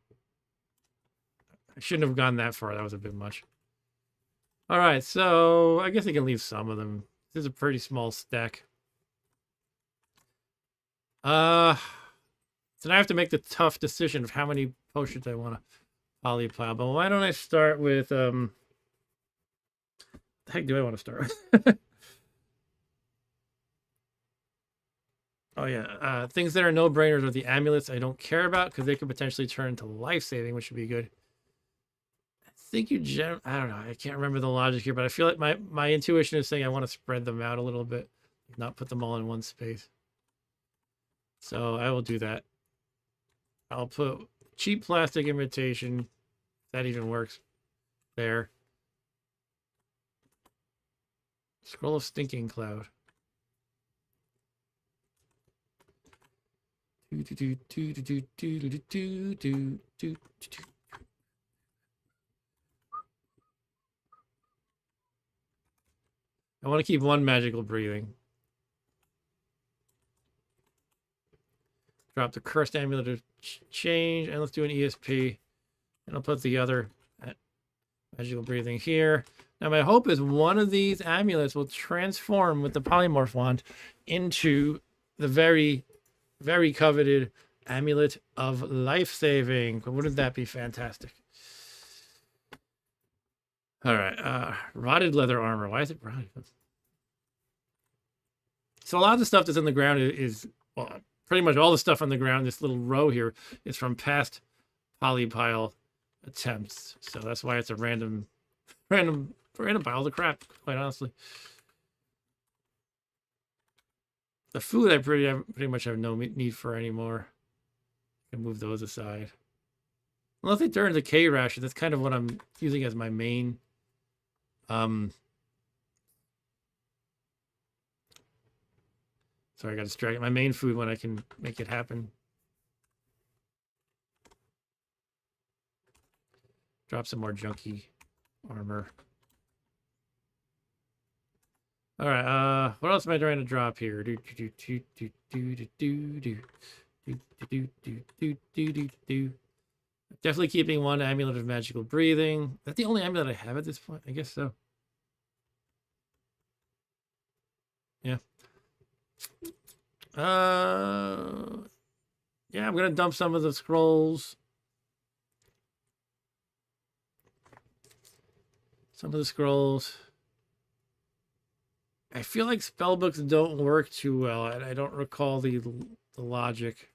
I shouldn't have gone that far. That was a bit much. All right, so I guess I can leave some of them. This is a pretty small stack. So now I have to make the tough decision of how many potions I want to polypile. But why don't I start with the heck do I want to start with? Oh yeah, things that are no-brainers are the amulets I don't care about because they could potentially turn into life-saving, which would be good. I think I don't know. I can't remember the logic here, but I feel like my intuition is saying I want to spread them out a little bit, not put them all in one space. So I will do that. I'll put cheap plastic imitation, if that even works, there. Scroll of Stinking Cloud. I want to keep one magical breathing. Drop the cursed amulet to change, and let's do an ESP. And I'll put the other magical breathing here. Now my hope is one of these amulets will transform with the polymorph wand into the very, very coveted amulet of life saving. Wouldn't that be fantastic? All right. Rotted leather armor. Why is it rotted? So a lot of the stuff that's in the ground is well, pretty much all the stuff on the ground. This little row here is from past polypile attempts. So that's why it's a random piles of crap, quite honestly. The food I pretty much have no need for anymore. I can move those aside. Unless they turn into K rations, that's kind of what I'm using as my main. Sorry, I got distracted. My main food when I can make it happen. Drop some more junky armor. All right. What else am I trying to drop here? Definitely keeping one amulet of magical breathing. Is that the only amulet I have at this point? I guess so. Yeah. Yeah, I'm gonna dump some of the scrolls. Some of the scrolls. I feel like spellbooks don't work too well, and I don't recall the logic.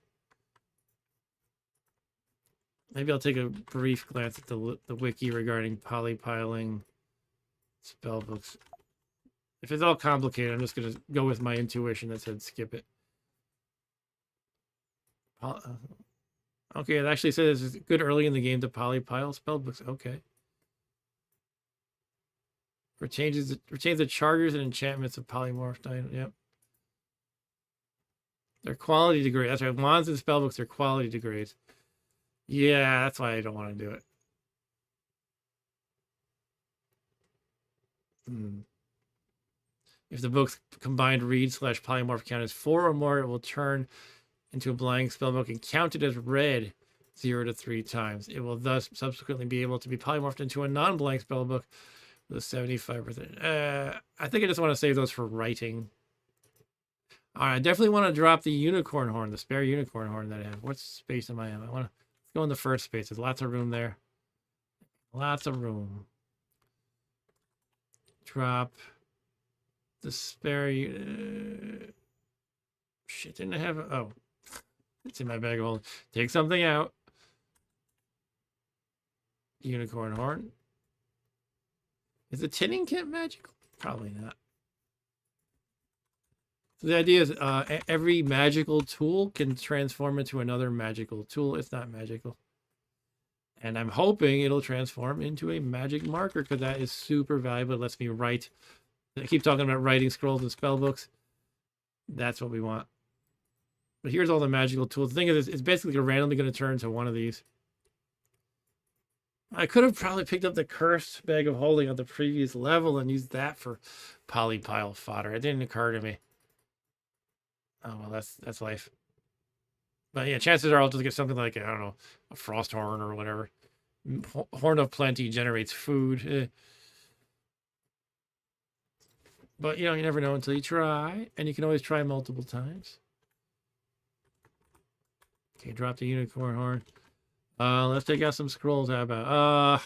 Maybe I'll take a brief glance at the wiki regarding polypiling spellbooks. If it's all complicated, I'm just going to go with my intuition that said skip it. Okay, it actually says it's good early in the game to polypile spellbooks. Okay. Retains the charters and enchantments of polymorphed items. Yep. They're quality degrade. That's right. Wands and spellbooks are quality degrades. Yeah, that's why I don't want to do it. If the book's combined read/polymorph count is 4 or more, it will turn into a blank spellbook and count it as read 0 to 3 times. It will thus subsequently be able to be polymorphed into a non-blank spellbook with a 75%. I think I just want to save those for writing. All right, I definitely want to drop the unicorn horn, the spare unicorn horn that I have. What space am I in? Let's go in the first space. There's lots of room there. Lots of room. Drop the spare. Shit, didn't I have? Oh, it's in my bag of holding. Take something out. Unicorn horn. Is the tinning kit magical? Probably not. So the idea is every magical tool can transform into another magical tool. It's not magical. And I'm hoping it'll transform into a magic marker because that is super valuable. It lets me write. I keep talking about writing scrolls and spell books. That's what we want. But here's all the magical tools. The thing is, it's basically randomly going to turn to one of these. I could have probably picked up the cursed bag of holding on the previous level and used that for polypile fodder. It didn't occur to me. Oh, well, that's life. But yeah, chances are I'll just get something like, I don't know, a frost horn or whatever. Horn of Plenty generates food. But, you know, you never know until you try. And you can always try multiple times. Okay, drop the unicorn horn. Let's take out some scrolls. How about...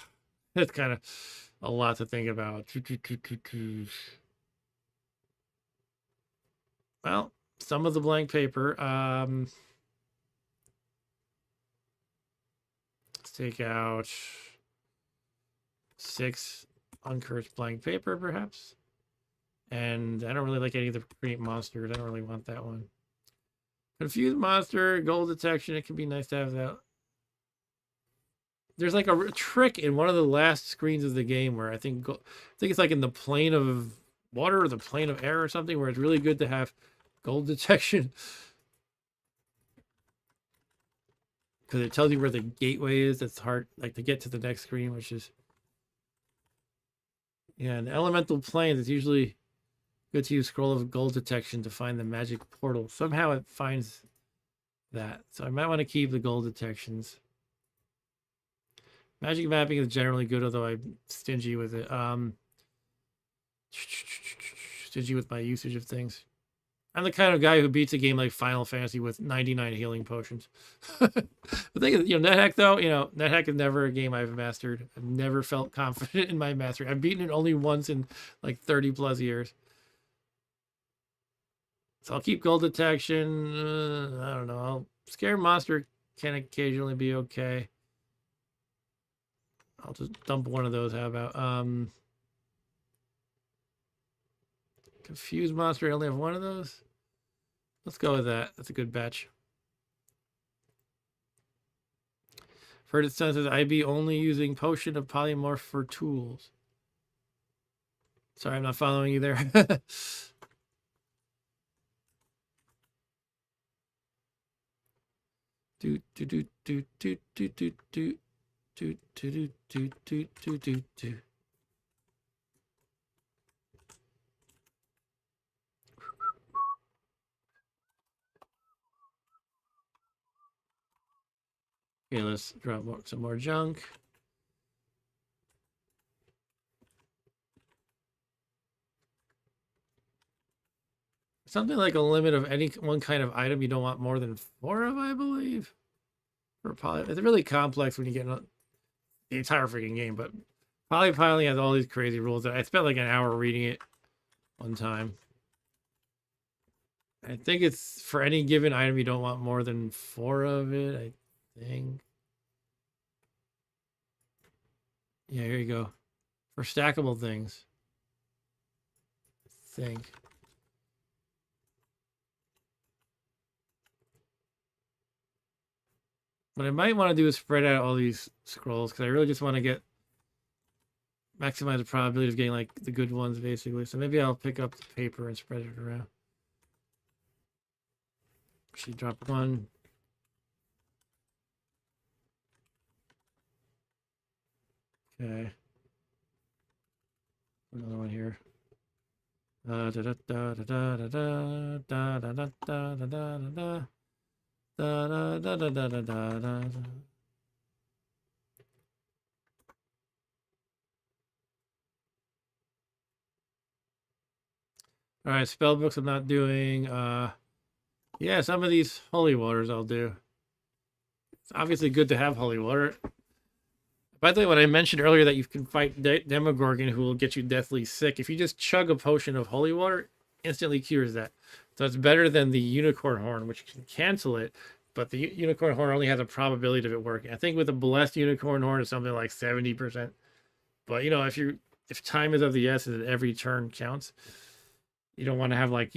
That's kind of a lot to think about. Well, some of the blank paper. Let's take out 6 uncursed blank paper, perhaps. And I don't really like any of the create monsters. I don't really want that one. Confused monster, gold detection. It can be nice to have that. There's like a trick in one of the last screens of the game where I think it's like in the plane of water or the plane of air or something where it's really good to have gold detection. Because it tells you where the gateway is. That's hard, like, to get to the next screen, which is... Yeah, in elemental planes, it's usually good to use Scroll of Gold Detection to find the magic portal. Somehow it finds that. So I might want to keep the gold detections. Magic mapping is generally good, although I'm stingy with it. Stingy with my usage of things. I'm the kind of guy who beats a game like Final Fantasy with 99 healing potions. The thing is, NetHack though, NetHack is never a game I've mastered. I've never felt confident in my mastery. I've beaten it only once in like 30 plus years. So I'll keep gold detection. I don't know. Scare monster can occasionally be okay. I'll just dump one of those. How about confused monster? I only have one of those. Let's go with that. That's a good batch. Heard it says IB only using potion of polymorph for tools. Sorry, I'm not following you there. do do do do do do do do do do do do do do. Okay, let's drop some more junk. Something like a limit of any one kind of item you don't want more than 4 of, I believe. It's really complex when you get the entire freaking game, but polypiling has all these crazy rules that I spent like an hour reading it one time. I think it's for any given item you don't want more than 4 of it, I think. Yeah, here you go. For stackable things. I think. What I might want to do is spread out all these scrolls because I really just want to maximize the probability of getting like the good ones basically. So maybe I'll pick up the paper and spread it around. She dropped one. Okay. Another one here. Da da da da da da da da da da da da da da. Da, da, da, da, da, da, da, da. All right, spell books I'm not doing. Yeah, some of these holy waters I'll do. It's obviously good to have holy water. By the way, when I mentioned earlier that you can fight Demogorgon who will get you deathly sick, if you just chug a potion of holy water, instantly cures that. So it's better than the unicorn horn, which can cancel it. But the unicorn horn only has a probability of it working. I think with a blessed unicorn horn, it's something like 70%. But if time is of the essence and every turn counts, you don't want to have like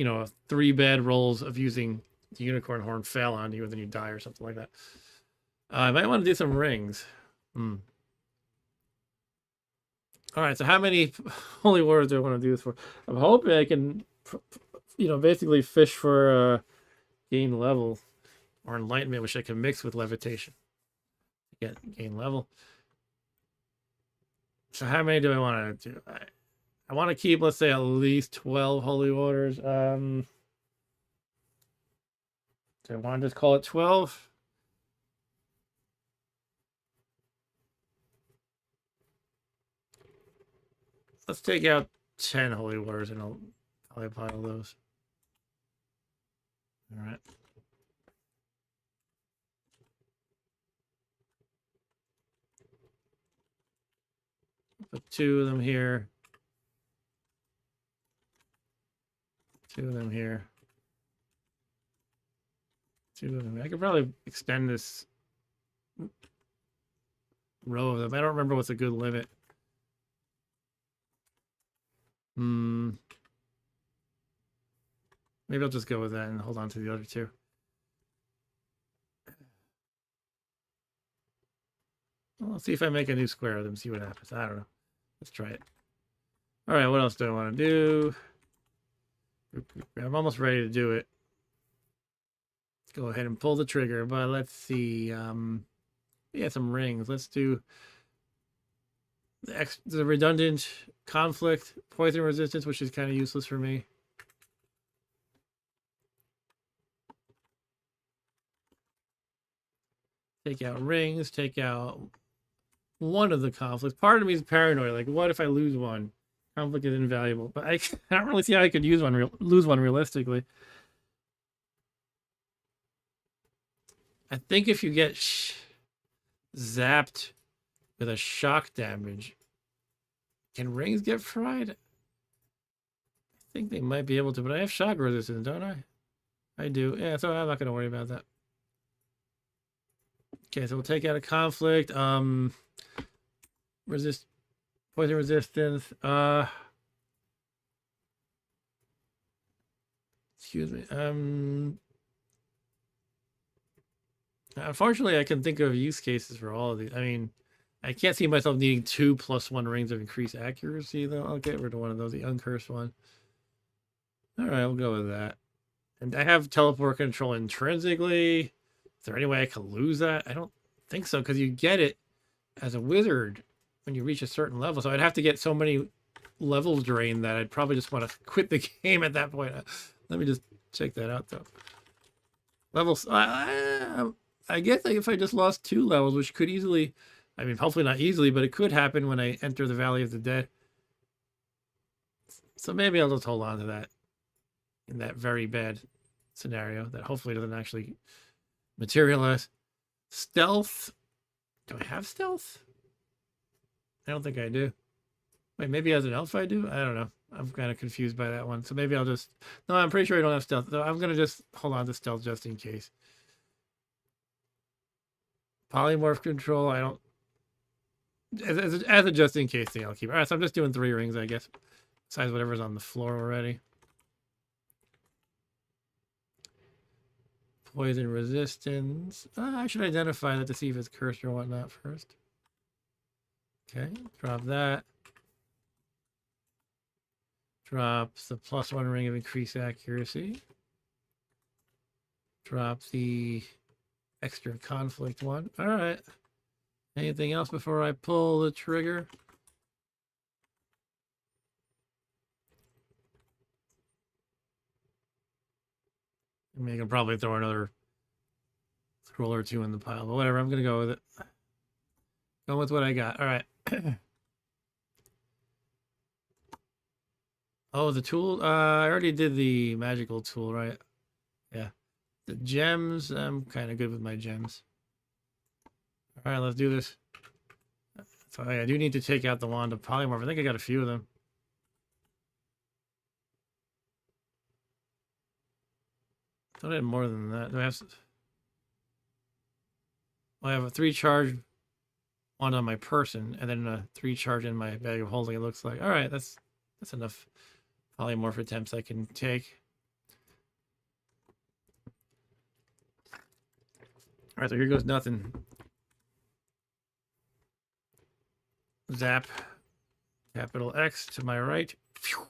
3 bad rolls of using the unicorn horn fail on you and then you die or something like that. I might want to do some rings. All right, so how many holy waters do I want to do this for? I'm hoping I can, basically fish for gain level. Or enlightenment, which I can mix with levitation. Gain level. So how many do I want to do? I want to keep, let's say, at least 12 holy waters. Do I want to just call it 12? Let's take out 10 holy waters and I'll polypile those. All right. Put 2 of them here. 2 of them here. 2 of them. I could probably extend this row of them. I don't remember what's a good limit. Maybe I'll just go with that and hold on to the other 2. Well, let's see if I make a new square of them, see what happens. I don't know. Let's try it. All right, what else do I want to do? I'm almost ready to do it. Let's go ahead and pull the trigger, but let's see. Yeah, some rings. Let's do the redundant conflict, poison resistance, which is kind of useless for me. Take out rings, take out one of the conflicts. Part of me is paranoid. Like, what if I lose one? Conflict is invaluable, but I don't really see how I could lose one realistically. I think if you get zapped with a shock damage. Can rings get fried? I think they might be able to, but I have shock resistance, don't I? I do. Yeah, so I'm not going to worry about that. Okay, so we'll take out a conflict. Resist poison resistance. Excuse me. Unfortunately, I can think of use cases for all of these. I mean, I can't see myself needing 2+1 rings of increased accuracy, though. I'll get rid of one of those, the uncursed one. All right, we'll go with that. And I have teleport control intrinsically. Is there any way I can lose that? I don't think so, because you get it as a wizard when you reach a certain level. So I'd have to get so many levels drained that I'd probably just want to quit the game at that point. Let me just check that out, though. Levels. I guess if I just lost 2 levels, which could easily, I mean, hopefully not easily, but it could happen when I enter the Valley of the Dead. So maybe I'll just hold on to that in that very bad scenario that hopefully doesn't actually materialize. Stealth. Do I have stealth? I don't think I do. Wait, maybe as an elf I do? I don't know. I'm kind of confused by that one. So maybe I'll just... No, I'm pretty sure I don't have stealth. So I'm going to just hold on to stealth just in case. Polymorph control, I don't... As a just in case thing, I'll keep it. All right, so I'm just doing 3 rings, I guess. Besides whatever's on the floor already. Poison resistance. I should identify that to see if it's cursed or whatnot first. Okay, drop that. Drops the +1 ring of increased accuracy. Drop the extra conflict one. All right. Anything else before I pull the trigger? I mean, I can probably throw another scroll or 2 in the pile, but whatever. I'm going to go with it. Go with what I got. All right. Oh, the tool. I already did the magical tool, right? Yeah. The gems. I'm kind of good with my gems. All right, let's do this. So I do need to take out the wand of polymorph. I think I got a few of them. I thought I had more than that. Do I have... Well, I have a 3 charge one on my person, and then a 3 charge in my bag of holding. It looks like. All right, that's enough polymorph attempts I can take. All right, so here goes nothing. Zap. Capital X to my right. Phew.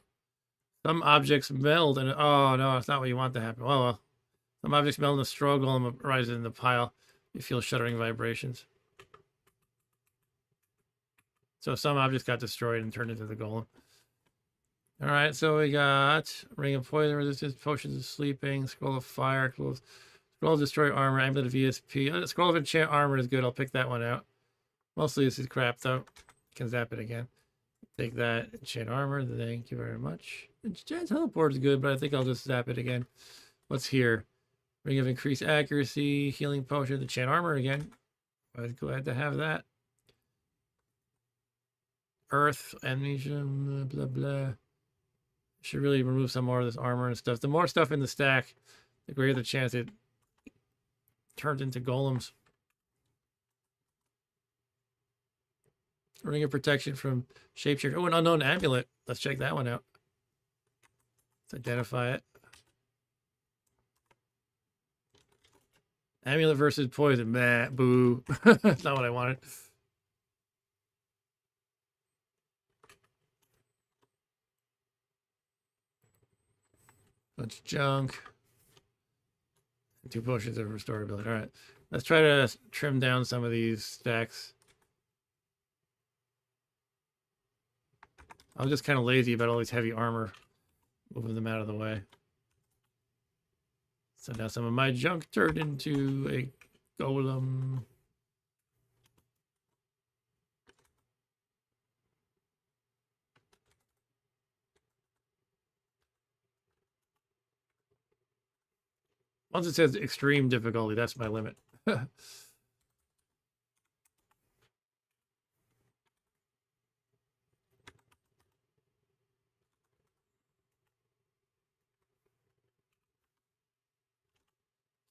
Some objects meld, and oh no, it's not what you want to happen. Well, some objects meld in the struggle and rise in the pile. You feel shuddering vibrations. So some objects got destroyed and turned into the golem. All right, so we got Ring of Poison Resistance, Potions of Sleeping, Scroll of Fire, Scroll of Destroy Armor, Amulet of ESP. Scroll of Enchant Armor is good. I'll pick that one out. Mostly this is crap, though. Can zap it again. Take that. Enchant Armor. Thank you very much. Enchant Teleport is good, but I think I'll just zap it again. What's here? Ring of Increased Accuracy, Healing Potion, Enchant Armor again. I was glad to have that. Earth, Amnesia, blah, blah, blah. Should really remove some more of this armor and stuff. The more stuff in the stack, the greater the chance it turns into golems. Ring of Protection from Shapeshifter. Oh, an unknown amulet. Let's check that one out. Let's identify it. Amulet versus poison. Meh, boo. That's not what I wanted. Bunch of junk. 2 potions of restorability. All right. Let's try to trim down some of these stacks. I'm just kind of lazy about all these heavy armor. Moving them out of the way. So now some of my junk turned into a golem. Once it says extreme difficulty, that's my limit.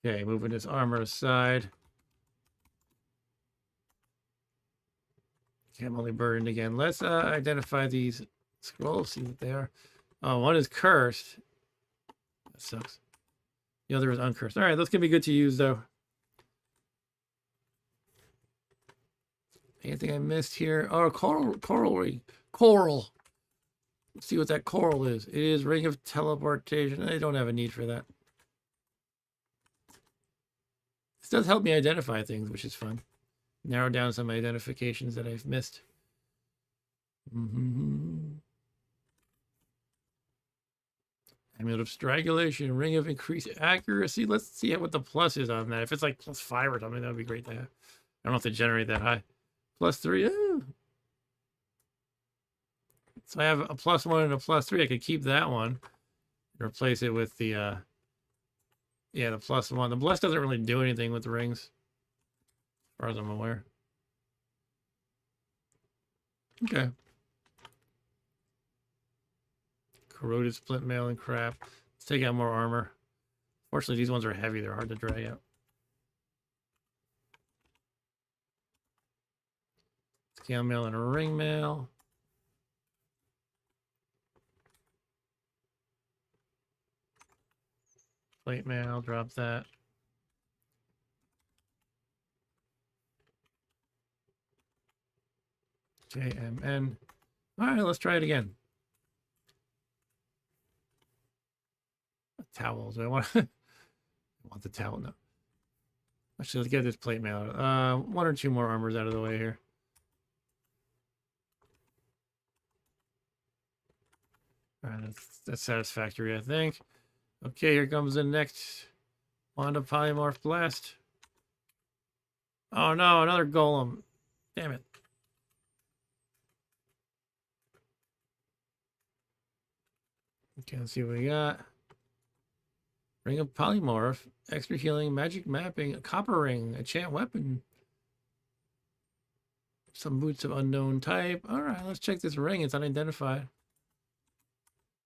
Okay, moving this armor aside. Okay, I'm only burdened again. Let's identify these scrolls, see what they are. Oh, one is cursed. That sucks. The other is uncursed. All right, those can be good to use, though. Anything I missed here? Oh, coral ring. Coral. Let's see what that coral is. It is ring of teleportation. I don't have a need for that. This does help me identify things, which is fun. Narrow down some identifications that I've missed. Amulet of Strangulation, Ring of Increased Accuracy. Let's see what the plus is on that. If it's like +5 or something, that would be great to have. I don't have to generate that high. +3. Ooh. So I have a +1 and a +3. I could keep that one and replace it with the yeah, the +1. The bless doesn't really do anything with the rings, as far as I'm aware. Okay. Corroded splint mail and crap. Let's take out more armor. Fortunately, these ones are heavy. They're hard to drag out. Scale mail and a ring mail. Plate mail, drop that. JMN. All right, let's try it again. Towels. Do I want I want the towel? No. Actually, let's get this plate mail. One or two more armors out of the way here. All right, that's satisfactory, I think. Okay, here comes the next Wand of Polymorph Blast. Oh no, another golem. Damn it. Okay, let's see what we got. Ring of Polymorph, extra healing, magic mapping, a copper ring, a chant weapon. Some boots of unknown type. All right, let's check this ring. It's unidentified.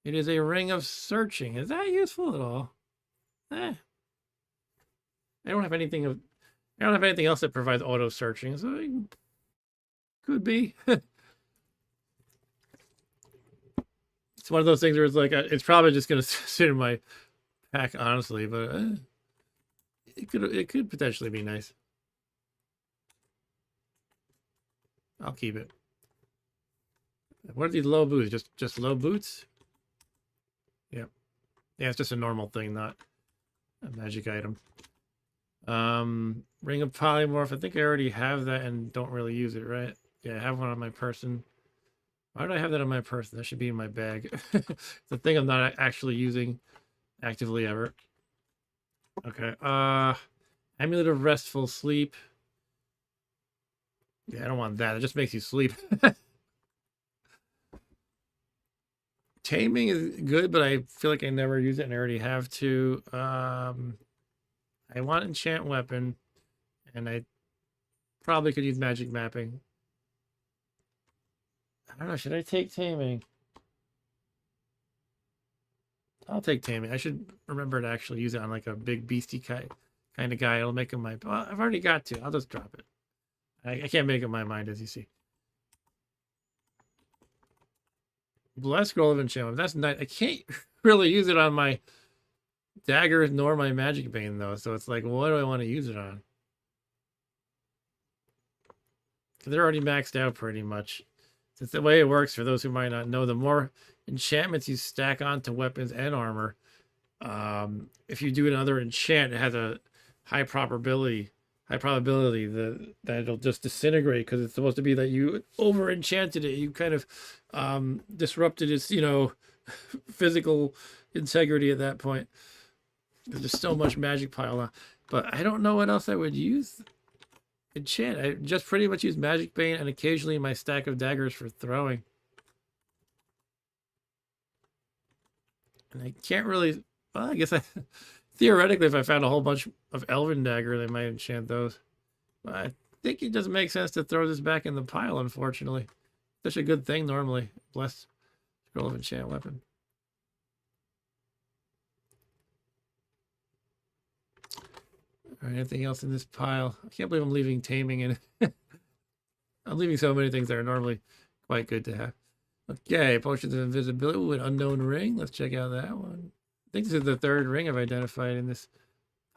It is a ring of searching. Is that useful at all? I don't have anything of. I don't have anything else that provides auto searching, so it could be. It's one of those things where it's like it's probably just gonna sit in my pack, honestly, but it could potentially be nice. I'll keep it. What are these low boots? Just low boots? Yep. Yeah, it's just a normal thing, not a magic item. Ring of Polymorph. I think I already have that and don't really use it, right? Yeah, I have one on my person. Why do I have that on my person? That should be in my bag. It's a thing I'm not actually using actively ever. Okay. Amulet of Restful Sleep. Yeah, I don't want that. It just makes you sleep. Taming is good, but I feel like I never use it and I already have to. I want enchant weapon, and I probably could use magic mapping. I don't know. Should I take taming? I'll take taming. I should remember to actually use it on like a big beastie kind of guy. It'll make him my. Well, I've already got to. I'll just drop it. I can't make up my mind, as you see. Bless Scroll of Enchantment. That's nice. I can't really use it on my daggers nor my magic bane though. So it's like, what do I want to use it on? They're already maxed out pretty much. It's the way it works, for those who might not know, the more enchantments you stack onto weapons and armor, if you do another enchant, it has a high probability that it'll just disintegrate, because it's supposed to be that you over enchanted it. You kind of disrupted its, physical integrity at that point. There's so much magic piled on. But I don't know what else I would use. Enchant. I just pretty much use Magic Bane and occasionally my stack of daggers for throwing. And I can't really. Well, I guess theoretically, if I found a whole bunch of Elven daggers, I might enchant those. But I think it doesn't make sense to throw this back in the pile, unfortunately. Such a good thing normally. Bless Scroll of Enchant Weapon. All right, anything else in this pile? I can't believe I'm leaving taming in. I'm leaving so many things that are normally quite good to have. Okay, potions of invisibility. Ooh, an unknown ring. Let's check out that one. I think this is the third ring I've identified in this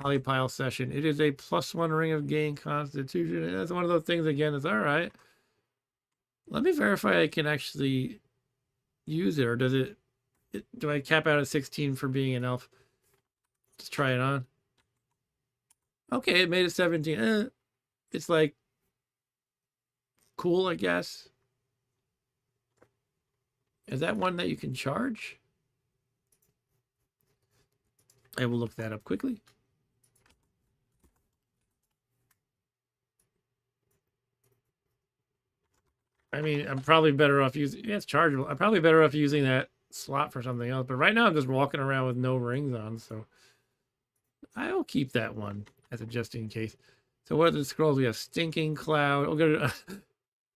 polypile session. It is a +1 ring of gain constitution. And that's one of those things again. It's all right. Let me verify I can actually use it, or does it do I cap out at 16 for being an elf? Just try it on. Okay, it made it 17. It's like cool, I guess. Is that one that you can charge? I will look that up quickly. I mean, I'm probably better off using... Yeah, it's chargeable. I'm probably better off using that slot for something else. But right now, I'm just walking around with no rings on, so... I'll keep that one as a just in case. So what are the scrolls? We have Stinking Cloud. Oh, good.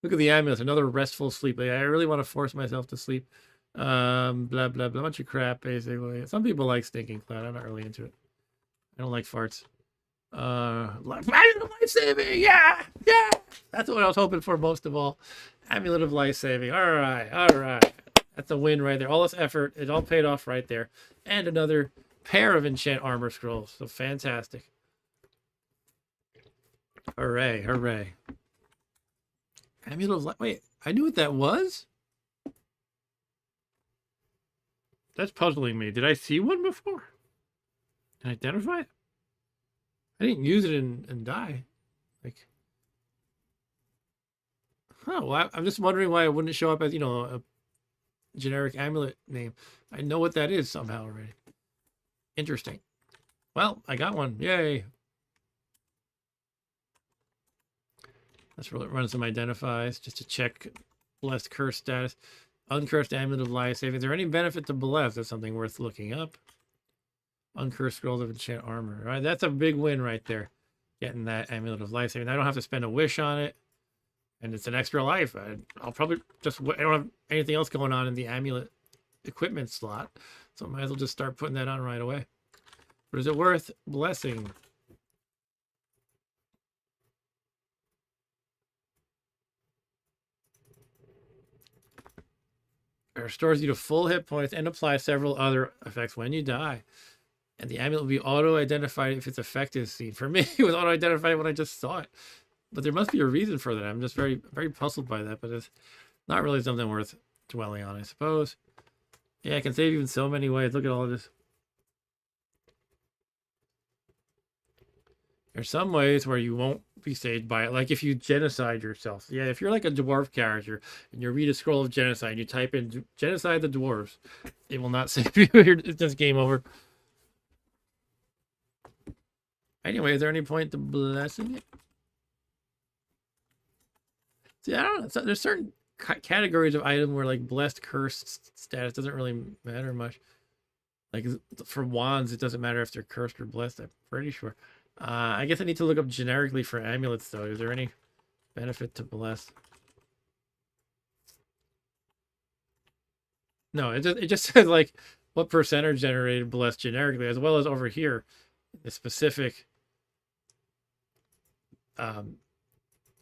Look at the amulet. Another restful sleep. Like, I really want to force myself to sleep. Blah, blah, blah. A bunch of crap, basically. Some people like Stinking Cloud. I'm not really into it. I don't like farts. Life saving, yeah. That's what I was hoping for most of all. Amulet of life saving. All right. That's a win right there. All this effort, it all paid off right there. And another pair of enchant armor scrolls. So fantastic. Hooray. Amulet of life. Wait, I knew what that was? That's puzzling me. Did I see one before? Can I identify it? I didn't use it and die. Like, well, I'm just wondering why it wouldn't show up as, a generic amulet name. I know what that is somehow already. Interesting. Well, I got one. Yay. Let's run some identifies just to check blessed curse status. Uncursed amulet of life saving. Is there any benefit to blessed? That's something worth looking up. Uncursed scrolls of enchant armor. All right, that's a big win right there. Getting that amulet of life saving. I don't have to spend a wish on it, and it's an extra life. I'll probably just. I don't have anything else going on in the amulet equipment slot, so I might as well just start putting that on right away. But is it worth blessing? It restores you to full hit points and applies several other effects when you die. And the amulet will be auto-identified if its effect is seen. For me, it was auto-identified when I just saw it. But there must be a reason for that. I'm just very, very puzzled by that. But it's not really something worth dwelling on, I suppose. Yeah, it can save you in so many ways. Look at all of this. There's some ways where you won't be saved by it. Like if you genocide yourself. Yeah, if you're like a dwarf character and you read a scroll of genocide and you type in genocide the dwarves, it will not save you. It's just game over. Anyway, is there any point to blessing it? See, I don't know. So there's certain categories of item where like blessed cursed status doesn't really matter much. Like for wands, it doesn't matter if they're cursed or blessed. I'm pretty sure. I guess I need to look up generically for amulets though. Is there any benefit to bless? No, it just says like what percent are generated blessed generically, as well as over here, the specific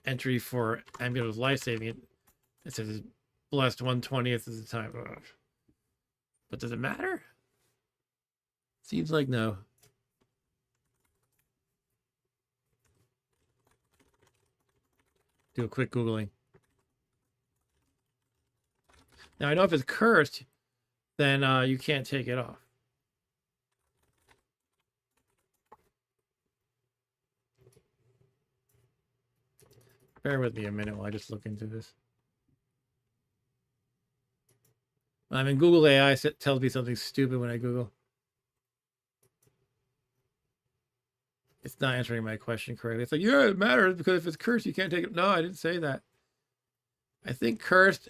entry for amulet of life saving. It says blessed 1/20th of the time. But does it matter? Seems like no. Do a quick Googling. Now I know if it's cursed, then you can't take it off. Bear with me a minute while I just look into this. I mean, Google AI tells me something stupid when I Google. It's not answering my question correctly. It's like, yeah, it matters because if it's cursed, you can't take it. No, I didn't say that. I think cursed.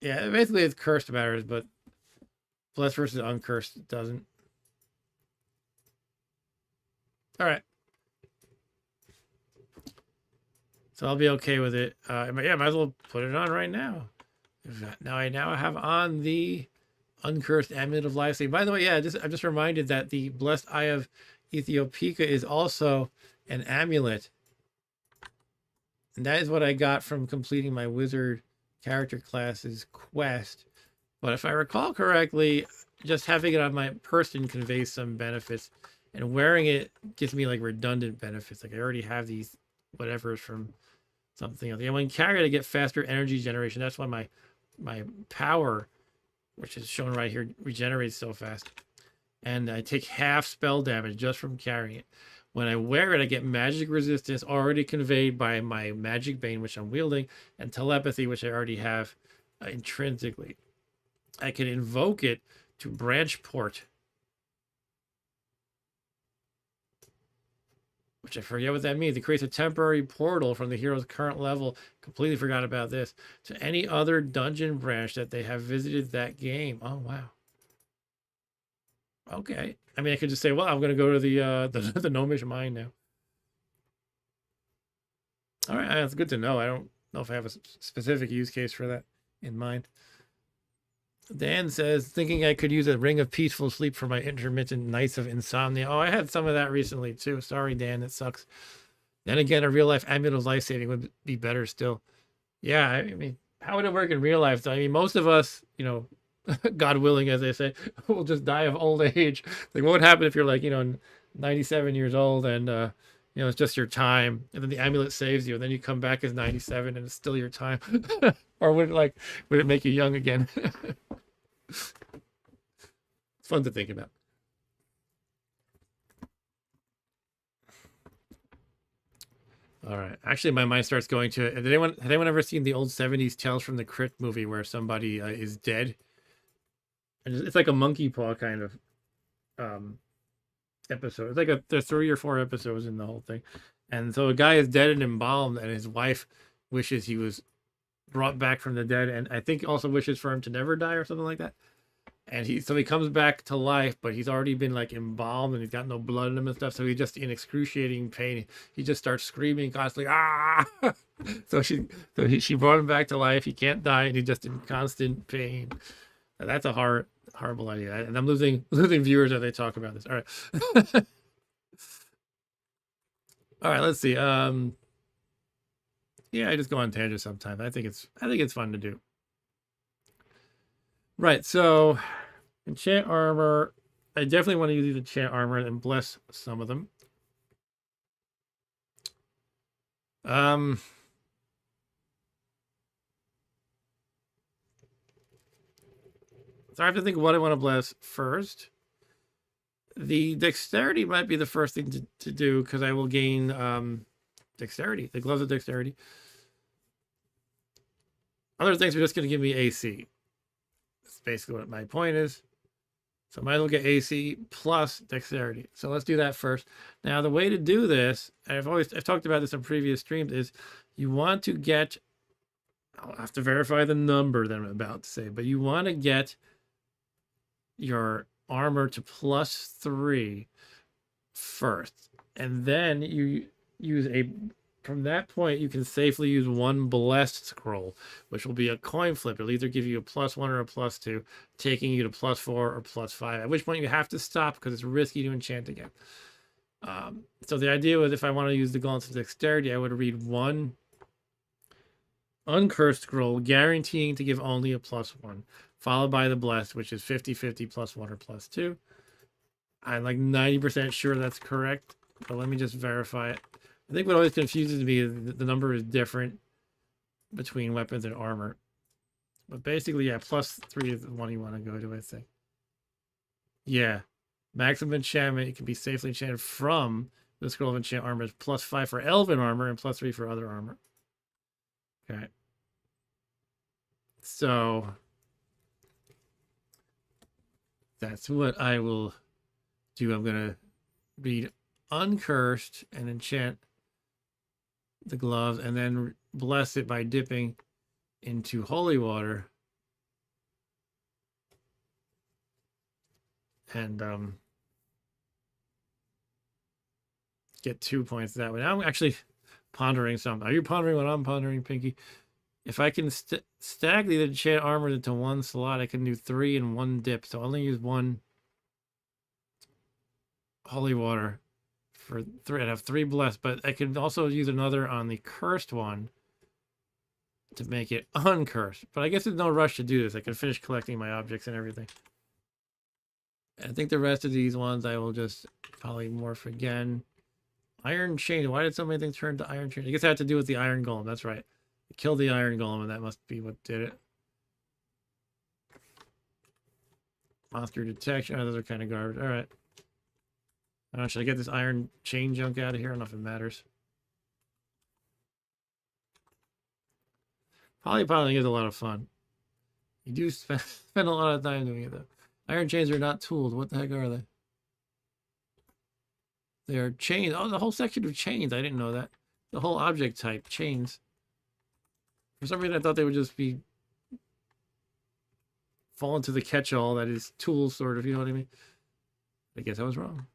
Yeah, basically it's cursed matters, but blessed versus uncursed doesn't. All right. So I'll be okay with it. Yeah, might as well put it on right now. Now I have on the Uncursed Amulet of Life Saving. By the way, yeah, I'm just reminded that the Blessed Eye of Ethiopia is also an amulet. And that is what I got from completing my wizard character class's quest. But if I recall correctly, just having it on my person conveys some benefits. And wearing it gives me like redundant benefits. Like I already have these whatever's from something else. Yeah, when carried, I get faster energy generation. That's why my power, which is shown right here, regenerates so fast. And I take half spell damage just from carrying it. When I wear it, I get magic resistance already conveyed by my magic bane, which I'm wielding, and telepathy, which I already have intrinsically. I can invoke it to branch port, which I forget what that means. It creates a temporary portal from the hero's current level. Completely forgot about this. To any other dungeon branch that they have visited that game. Oh, wow. Okay. I mean, I could just say, well, I'm going to go to the Gnomish Mine now. All right, that's good to know. I don't know if I have a specific use case for that in mind. Dan says, thinking I could use a ring of peaceful sleep for my intermittent nights of insomnia. Oh, I had some of that recently too. Sorry, Dan, it sucks. Then again, a real life amulet of life saving would be better still. Yeah, I mean, how would it work in real life? I mean, most of us, you know, God willing, as they say, will just die of old age. Like, what would happen if you're like, you know, 97 years old and, you know, it's just your time, and then the amulet saves you, and then you come back as 97 and it's still your time? Or would it make you young again? It's fun to think about. All right. Actually, my mind starts going to. Had anyone ever seen the old 70s Tales from the Crypt movie where somebody is dead? And it's like a monkey paw kind of um, episode. It's like there's 3 or 4 episodes in the whole thing. And so a guy is dead and embalmed, and his wife wishes he was brought back from the dead, and I think also wishes for him to never die or something like that. And he comes back to life, but he's already been like embalmed and he's got no blood in him and stuff. So he's just in excruciating pain. He just starts screaming constantly, ah! She brought him back to life. He can't die, and he's just in constant pain. That's a horrible idea. And I'm losing viewers as they talk about this. All right. All right, let's see. Yeah, I just go on tangents sometimes. I think it's fun to do. Right, so enchant armor. I definitely want to use these enchant armor and bless some of them. So I have to think what I want to bless first. The dexterity might be the first thing to do, because I will gain dexterity, the gloves of dexterity. Other things are just going to give me AC. That's basically what my point is. So I might as well get AC plus dexterity. So let's do that first. Now, the way to do this, I've talked about this in previous streams, is you want to get, I'll have to verify the number that I'm about to say, but you want to get your armor to +3 first. And then you use from that point, you can safely use 1 blessed scroll, which will be a coin flip. It'll either give you a +1 or a +2, taking you to +4 or +5, at which point you have to stop because it's risky to enchant again. So the idea was, if I want to use the Gauntlets of Dexterity, I would read 1 uncursed scroll, guaranteeing to give only a +1, followed by the blessed, which is 50/50 +1 or +2. I'm like 90% sure that's correct, but let me just verify it. I think what always confuses me is the number is different between weapons and armor. But basically, yeah, +3 is the one you want to go to, I think. Yeah. Maximum enchantment, it can be safely enchanted from the Scroll of Enchant armor is +5 for elven armor and +3 for other armor. Okay. So that's what I will do. I'm going to read Uncursed and enchant the gloves, and then bless it by dipping into holy water. And get 2 points that way. Now I'm actually pondering something. Are you pondering what I'm pondering, Pinky? If I can stack the enchant armor into one slot, I can do 3 in one dip. So I only use one holy water for 3. I'd have 3 blessed, but I can also use another on the cursed one to make it uncursed. But I guess there's no rush to do this. I can finish collecting my objects and everything. I think the rest of these ones I will just polymorph again. Iron chain. Why did so many things turn to iron chain? I guess it had to do with the iron golem. That's right. I killed the iron golem, and that must be what did it. Monster detection. Oh, those are kind of garbage. All right. I don't know, should I get this iron chain junk out of here? I don't know if it matters. Polypiling is a lot of fun. You do spend a lot of time doing it, though. Iron chains are not tooled. What the heck are they? They are chains. Oh, the whole section of chains. I didn't know that. The whole object type, chains. For some reason, I thought they would just be fall into the catch-all that is tools, sort of. You know what I mean? I guess I was wrong.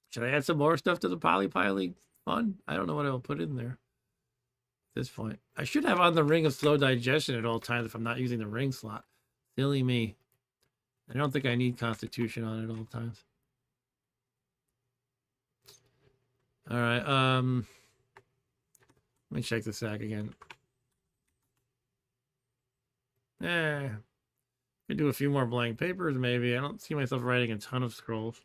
Should I add some more stuff to the polypiling fun? I don't know what I'll put in there at this point. I should have on the ring of slow digestion at all times if I'm not using the ring slot. Silly me. I don't think I need constitution on it at all times. All right. Let me check the sack again. Could do a few more blank papers, maybe. I don't see myself writing a ton of scrolls.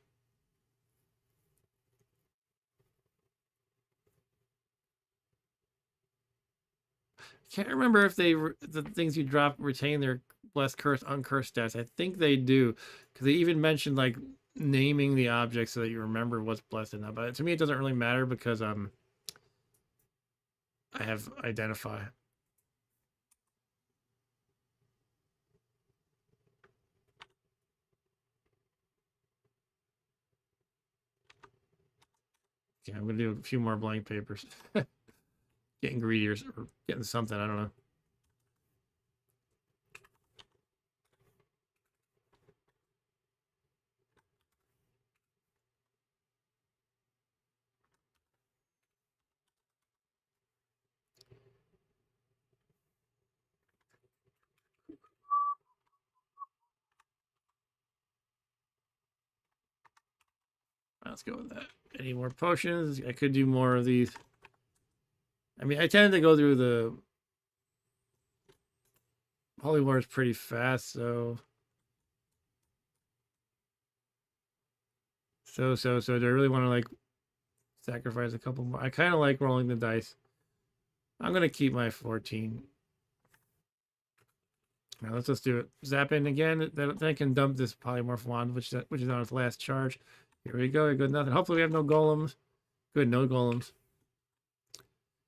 Can't remember if the things you drop retain their blessed, cursed, uncursed stats. I think they do, because they even mentioned like naming the object so that you remember what's blessed and not. But to me, it doesn't really matter because I have identify. Okay, I'm gonna do a few more blank papers. Getting greedy or getting something. I don't know. Let's go with that. Any more potions? I could do more of these. I mean, I tend to go through the holy wars pretty fast, so do I really want to like sacrifice a couple more? I kind of like rolling the dice. I'm gonna keep my 14. Now let's just do it. Zap in again. Then I can dump this polymorph wand, which is on its last charge. Here we go. Good, nothing. Hopefully we have no golems. Good, no golems.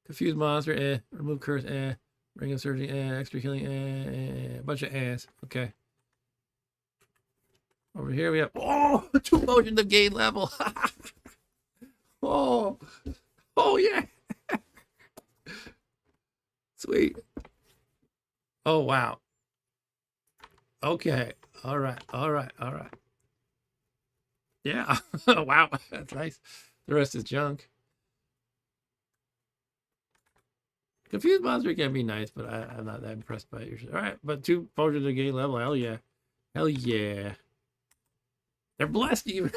Confused monster. Remove curse. Ring of surging. Extra healing. A bunch of ass. Okay. Over here we have 2 potions of gain level. Oh yeah. Sweet. Oh wow. Okay. All right. Yeah. Wow. That's nice. The rest is junk. Confused monster can be nice, but I'm not that impressed by it usually. All right, but 2 potions of gain level. Hell yeah. Hell yeah. They're blessed even.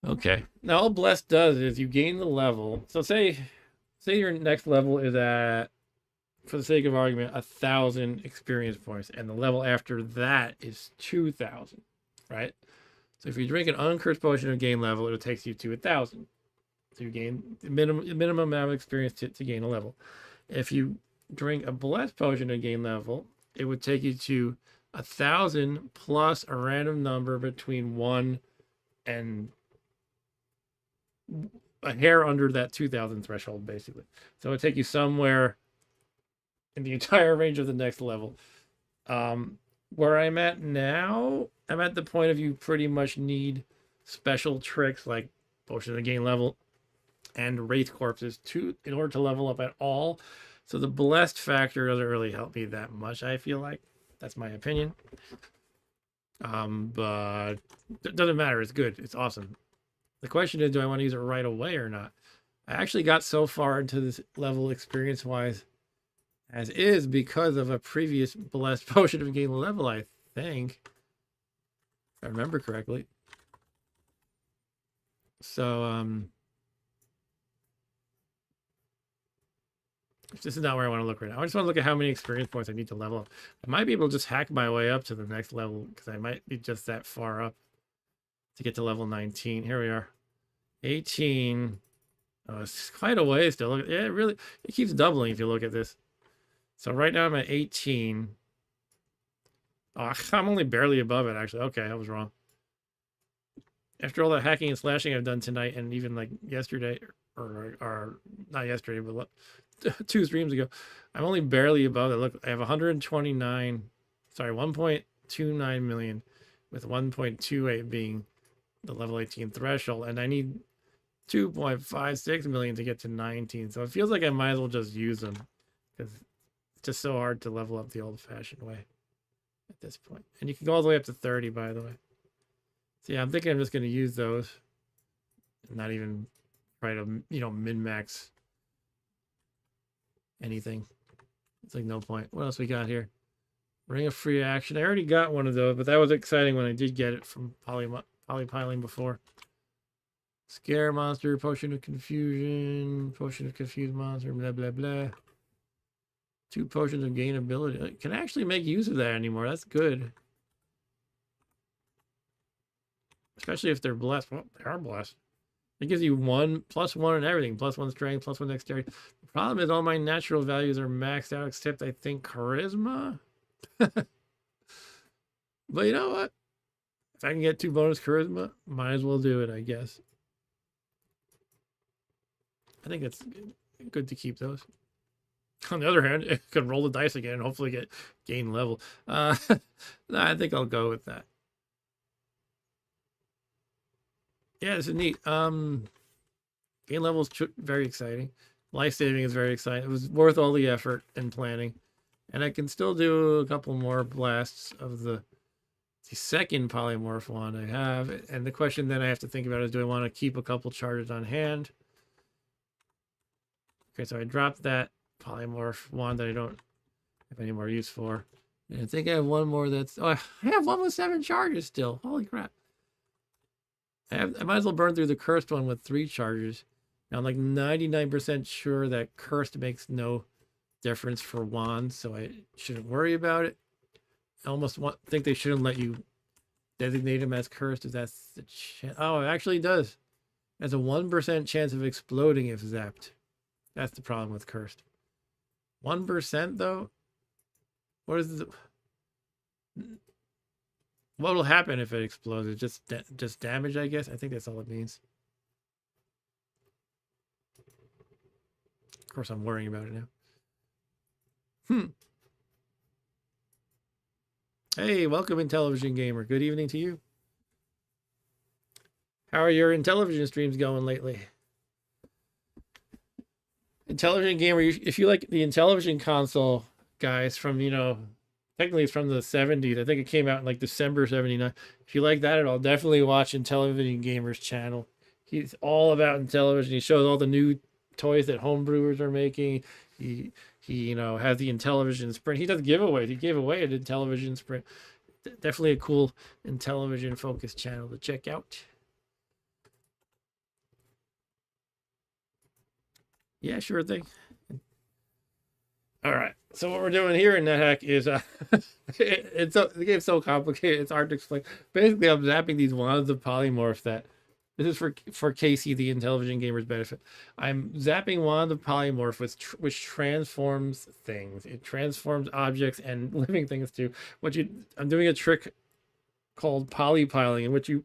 Okay. Now all blessed does is you gain the level. So say your next level is at, for the sake of argument, 1,000 experience points, and the level after that is 2,000, right? So if you drink an uncursed potion of gain level, it takes you to 1,000. So you gain the minimum amount of experience to gain a level. If you drink a blessed potion of gain level, it would take you to 1,000 plus a random number between 1 and a hair under that 2,000 threshold, basically. So it would take you somewhere in the entire range of the next level. Where I'm at now, I'm at the point of you pretty much need special tricks like potion of gain level and wraith corpses in order to level up at all. So the blessed factor doesn't really help me that much, I feel like. That's my opinion. But it doesn't matter. It's good. It's awesome. The question is, do I want to use it right away or not? I actually got so far into this level experience-wise as is because of a previous blessed potion of gain level, I think. If I remember correctly. So, this is not where I want to look right now. I just want to look at how many experience points I need to level up. I might be able to just hack my way up to the next level because I might be just that far up to get to level 19. Here we are. 18. Oh, it's quite a way still. Look, yeah, it keeps doubling if you look at this. So right now I'm at 18. Oh, I'm only barely above it, actually. Okay, I was wrong. After all the hacking and slashing I've done tonight and even like yesterday, or not yesterday, but 2 streams ago, I'm only barely above it. Look, I have 129, sorry, 1.29 million with 1.28 being the level 18 threshold, and I need 2.56 million to get to 19. So it feels like I might as well just use them because it's just so hard to level up the old-fashioned way at this point. And you can go all the way up to 30, by the way. So yeah, I'm thinking I'm just going to use those. Not even try to, min-max anything. It's like no point. What else we got here? Ring of Free Action. I already got one of those, but that was exciting when I did get it from polypiling before. Scare monster, potion of confusion, potion of confused monster, blah, blah, blah. 2 potions of gain ability. Can I actually make use of that anymore? That's good. Especially if they're blessed. Well, they are blessed. It gives you +1 and everything. +1 strength, +1 dexterity. The problem is all my natural values are maxed out except I think charisma. But you know what? If I can get 2 bonus charisma, might as well do it, I guess. I think it's good to keep those. On the other hand, it could roll the dice again and hopefully gain level. No, I think I'll go with that. Yeah, this is neat. Gain level is very exciting. Life saving is very exciting. It was worth all the effort and planning. And I can still do a couple more blasts of the second polymorph wand I have. And the question then I have to think about is, do I want to keep a couple charges on hand? Okay, so I dropped that polymorph wand that I don't have any more use for. And I think I have one more that's... Oh, I have one with 7 charges still. Holy crap. I might as well burn through the cursed one with 3 charges. Now I'm like 99% sure that cursed makes no difference for wands, so I shouldn't worry about it. I almost think they shouldn't let you designate them as cursed if that's the chance. Oh, it actually does. It has a 1% chance of exploding if zapped. That's the problem with cursed. 1% though? What is the... What will happen if it explodes? It's just damage, I guess. I think that's all it means. Of course, I'm worrying about it now. Hey, welcome Intellivision Gamer. Good evening to you. How are your Intellivision streams going lately? Intellivision Gamer, if you like the Intellivision console, guys, from, technically it's from the 70s. I think it came out in like December 79. If you like that at all, definitely watch Intellivision Gamer's channel. He's all about Intellivision. He shows all the new toys that homebrewers are making. He has the Intellivision Sprint. He does giveaways. He gave away an Intellivision Sprint. Definitely a cool Intellivision focused channel to check out. Yeah, sure thing. All right. So what we're doing here in Nethack is the game's so complicated. It's hard to explain. Basically, I'm zapping these wands of polymorph that this is for Casey, the Intellivision Gamer's benefit. I'm zapping wand of polymorph which transforms things. It transforms objects and living things too. I'm doing a trick called polypiling in which you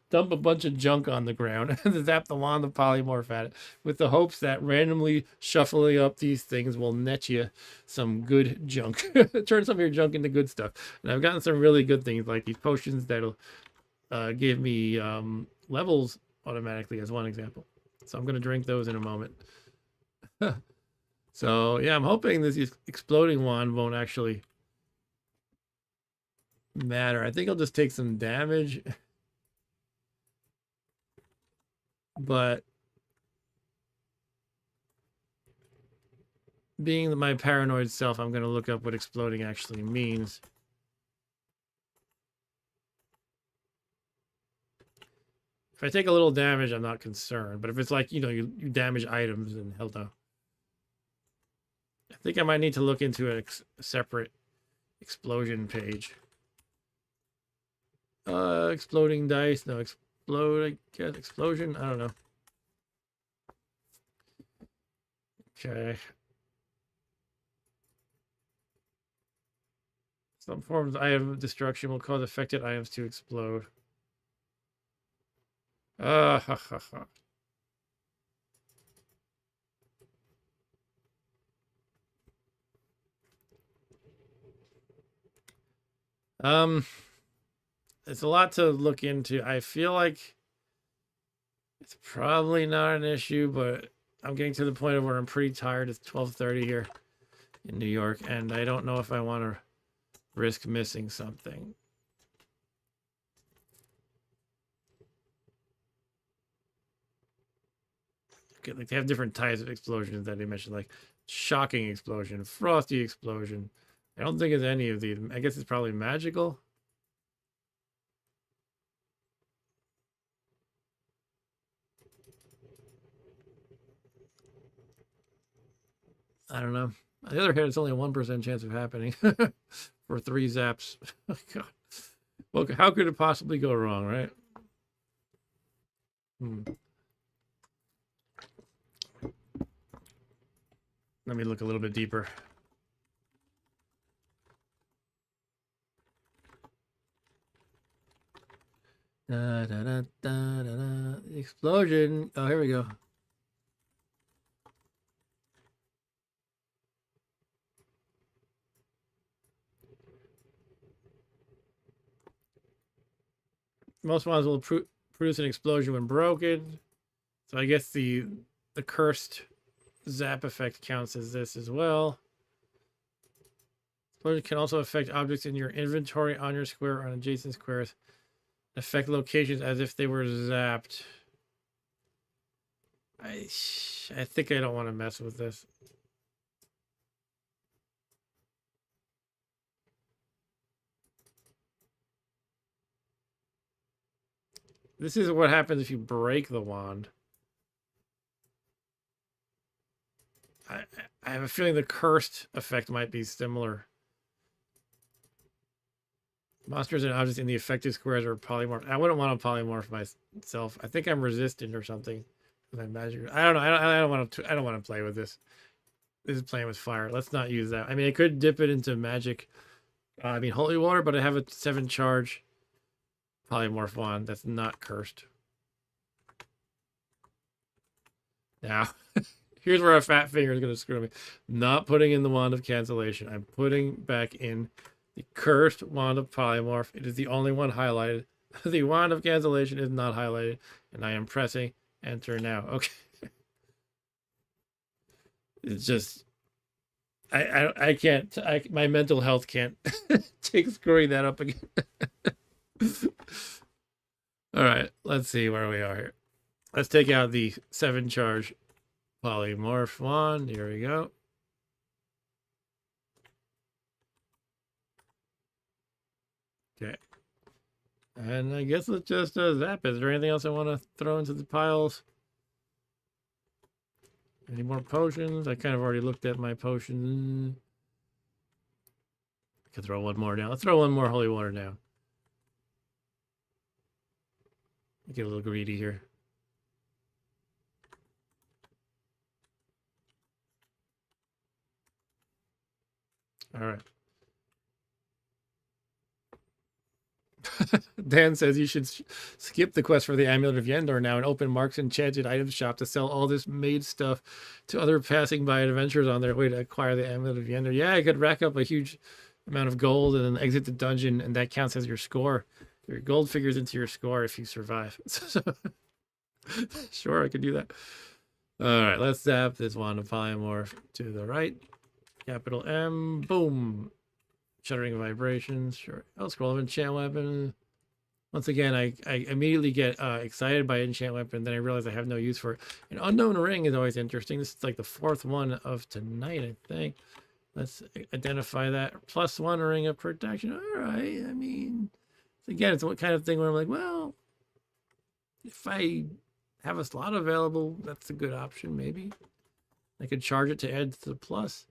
dump a bunch of junk on the ground and zap the wand of polymorph at it with the hopes that randomly shuffling up these things will net you some good junk. Turn some of your junk into good stuff. And I've gotten some really good things like these potions that'll give me levels automatically as one example. So I'm going to drink those in a moment. So yeah, I'm hoping this exploding wand won't actually matter. I think I'll just take some damage. But being my paranoid self, I'm going to look up what exploding actually means. If I take a little damage, I'm not concerned. But if it's like, you damage items, then hell no. I think I might need to look into a separate explosion page. Exploding dice. No, explode, I guess. Explosion? I don't know. Okay. Some forms of item destruction will cause affected items to explode. Ha ha ha. It's a lot to look into. I feel like it's probably not an issue, but I'm getting to the point of where I'm pretty tired. It's 12:30 here in New York, and I don't know if I want to risk missing something. Okay, like they have different types of explosions that they mentioned, like shocking explosion, frosty explosion. I don't think it's any of these. I guess it's probably magical. I don't know. On the other hand, it's only a 1% chance of happening for 3 zaps. Oh, God. Well, how could it possibly go wrong, right? Let me look a little bit deeper. Da, da, da, da, da, da. Explosion. Oh, here we go. Most wands will produce an explosion when broken. So I guess the cursed zap effect counts as this as well. Explosion can also affect objects in your inventory, on your square, or on adjacent squares. Affect locations as if they were zapped. I think I don't want to mess with this. This is what happens if you break the wand. I have a feeling the cursed effect might be similar. Monsters and objects in the affected squares are polymorph. I wouldn't want to polymorph myself. I think I'm resistant or something. I don't know. I don't want to. I don't want to play with this. This is playing with fire. Let's not use that. I mean, I could dip it into magic. Holy water, but I have a 7 charge polymorph wand that's not cursed. Now, here's where a fat finger is going to screw me. Not putting in the wand of cancellation. I'm putting back in the cursed wand of polymorph. It is the only one highlighted. The wand of cancellation is not highlighted, and I am pressing enter now. Okay. It's just I can't. My mental health can't take screwing that up again. All right, let's see where we are here. Let's take out the 7 charge polymorph wand. Here we go. Okay. And I guess it's just zap. Is there anything else I want to throw into the piles? Any more potions? I kind of already looked at my potions. I could throw one more down. Let's throw one more holy water down. Get a little greedy here. All right. Dan says you should skip the quest for the Amulet of Yendor now and open Mark's Enchanted Items shop to sell all this made stuff to other passing by adventurers on their way to acquire the Amulet of Yendor. Yeah, I could rack up a huge amount of gold and then exit the dungeon, and that counts as your score. Your gold figures into your score if you survive. Sure, I could do that. All right, let's zap this wand of polymorph to the right. Capital M, boom. Shuddering vibrations, sure. I'll scroll of enchant weapon. Once again, I immediately get excited by enchant weapon, then I realize I have no use for it. An unknown ring is always interesting. This is like the fourth one of tonight, I think. Let's identify that. +1 ring of protection. All right. I mean, again, it's what kind of thing where I'm like, well, if I have a slot available, that's a good option, maybe. I could charge it to add to the plus.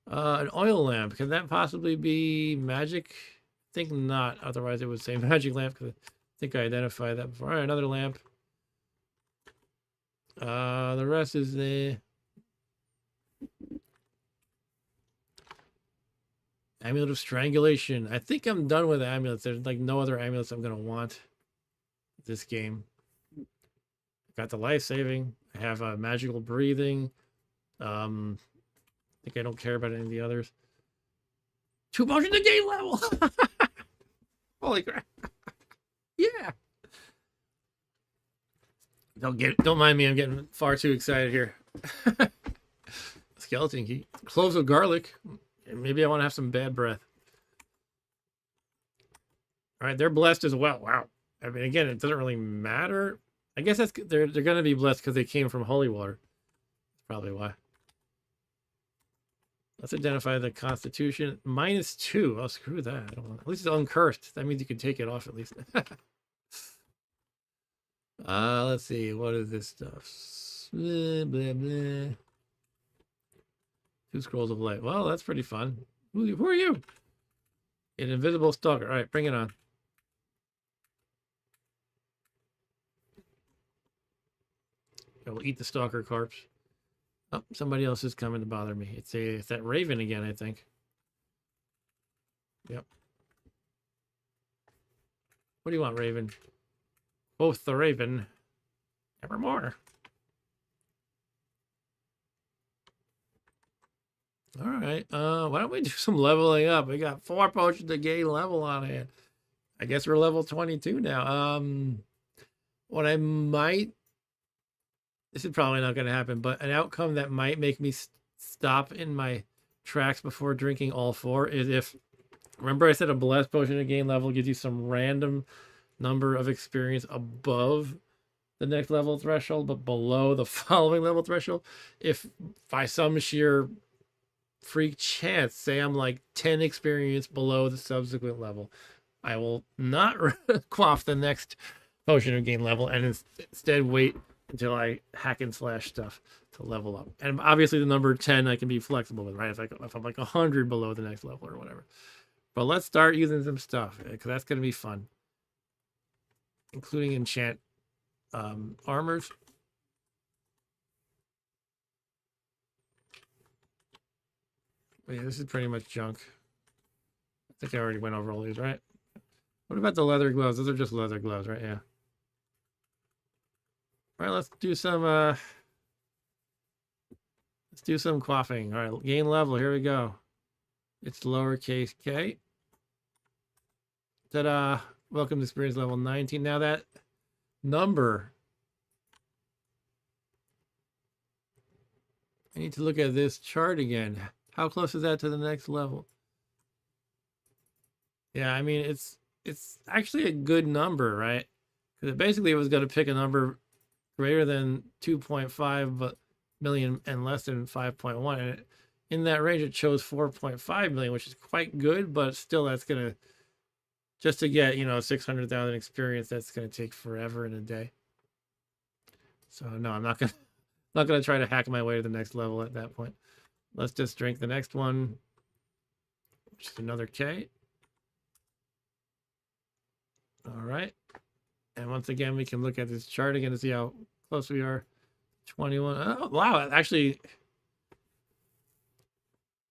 An oil lamp. Can that possibly be magic? I think not. Otherwise, it would say magic lamp because I think I identified that before. All right, another lamp. The rest is the amulet of strangulation. I think I'm done with amulets. There's like no other amulets I'm gonna want this game. Got the life saving. I have a magical breathing. I think I don't care about any of the others. 2 potions to gain level. Holy crap! Yeah. Don't mind me. I'm getting far too excited here. Skeleton key. Cloves of garlic. Maybe I want to have some bad breath. All right, they're blessed as well. Wow. I mean, again, it doesn't really matter. I guess they're going to be blessed because they came from holy water. That's probably why. Let's identify the constitution. -2. Oh, screw that. I don't want. At least it's uncursed. That means you can take it off at least. Let's see. What is this stuff? Blah, blah, blah. 2 scrolls of light. Well, that's pretty fun. Who are you? An invisible stalker. All right, bring it on. I will eat the stalker corpse. Oh, somebody else is coming to bother me. It's that raven again, I think. Yep. What do you want, raven? Both the raven. Nevermore. All right. Why don't we do some leveling up? We got 4 potions to gain level on it. I guess we're level 22 now. What I might, this is probably not going to happen, but an outcome that might make me stop in my tracks before drinking all 4 is if, remember I said a blessed potion to gain level gives you some random number of experience above the next level threshold, but below the following level threshold. If by some sheer freak chance, say I'm like 10 experience below the subsequent level, I will not quaff the next potion of gain level and instead wait until I hack and slash stuff to level up. And obviously the number 10 I can be flexible with, right? If I'm like 100 below the next level or whatever. But let's start using some stuff because that's going to be fun, including enchant armors. Yeah, this is pretty much junk. I think I already went over all these, right? What about the leather gloves? Those are just leather gloves, right? Yeah. All right, let's do some quaffing. All right, gain level. Here we go. It's lowercase k. Ta-da! Welcome to experience level 19. Now that number, I need to look at this chart again. How close is that to the next level? Yeah, I mean, it's actually a good number, right? Because basically it was going to pick a number greater than 2.5 million and less than 5.1. And in that range, it chose 4.5 million, which is quite good, but still that's going to, just to get, 600,000 experience, that's going to take forever in a day. So no, I'm not going to try to hack my way to the next level at that point. Let's just drink the next one, which is another K. All right. And once again, we can look at this chart again to see how close we are. 21. Oh, wow. Actually,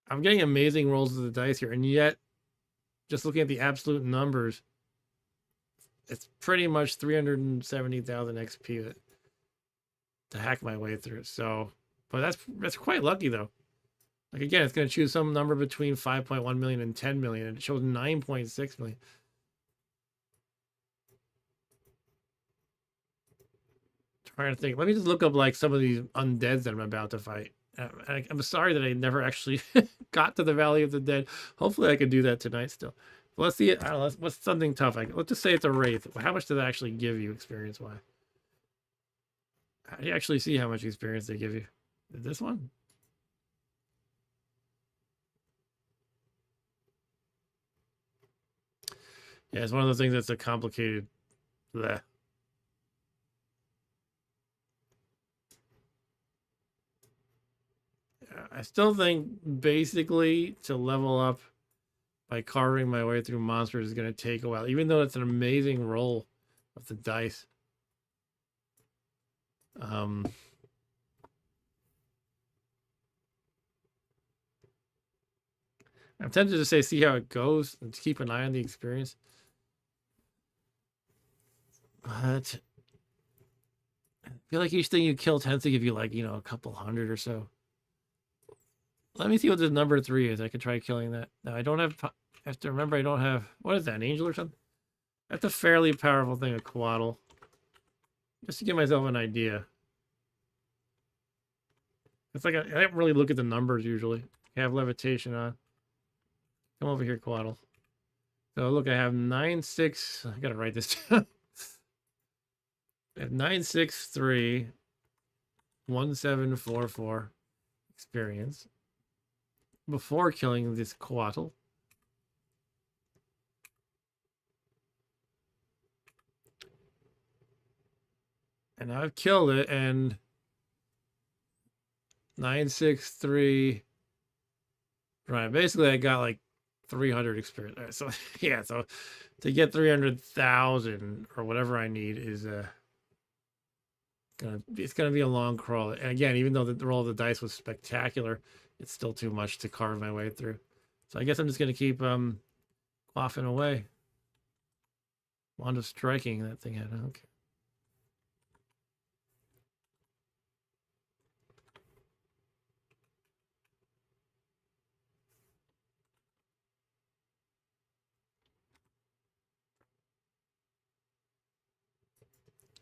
I'm getting amazing rolls of the dice here. And yet, just looking at the absolute numbers, it's pretty much 370,000 XP to hack my way through. So, but that's quite lucky, though. Like, again, it's going to choose some number between 5.1 million and 10 million. And it shows 9.6 million. Trying to think. Let me just look up like some of these undeads that I'm about to fight. I'm sorry that I never actually got to the Valley of the Dead. Hopefully I can do that tonight still. Let's see. I don't know, what's something tough? Let's just say it's a wraith. How much does it actually give you experience wise? How do you actually see how much experience they give you? This one? Yeah, it's one of those things that's a complicated. Bleh. I still think basically to level up by carving my way through monsters is going to take a while, even though it's an amazing roll of the dice. I'm tempted to say see how it goes and to keep an eye on the experience. But I feel like each thing you kill tends to give you like, a couple hundred or so. Let me see what the number 3 is. I could try killing that. Now, I don't have... I have to remember I don't have... What is that, an angel or something? That's a fairly powerful thing, a quaddle. Just to give myself an idea. It's like I don't really look at the numbers usually. I have levitation on. Come over here, quaddle. So look, I have 9-6... I gotta write this down. I have 963 1744 experience before killing this quaddle. And I've killed it, and 963. Right, basically I got like 300 experience. Right, so yeah, so to get 300,000 or whatever I need is it's gonna be a long crawl. And again, even though the roll of the dice was spectacular, it's still too much to carve my way through. So I guess I'm just gonna keep quaffing away. Wand of striking that thing had. Okay.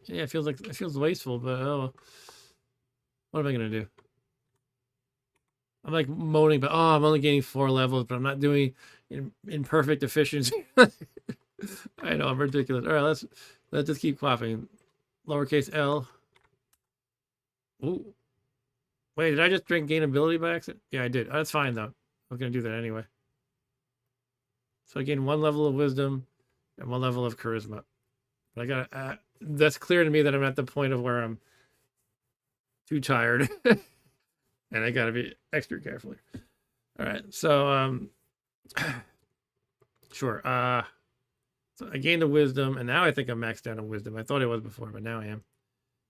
Yeah, it feels wasteful, but oh, what am I gonna do? I'm like moaning, but I'm only gaining 4 levels, but I'm not doing in perfect efficiency. I know I'm ridiculous. All right, let's just keep quaffing. Lowercase L. Ooh. Wait, did I just drink gain ability by accident? Yeah, I did. That's fine though. I was gonna do that anyway. So I gain 1 level of wisdom and 1 level of charisma. But I got that's clear to me that I'm at the point of where I'm too tired. And I gotta be extra careful here. All right, so sure. So I gained a wisdom, and now I think I'm maxed out on wisdom. I thought I was before, but now I am.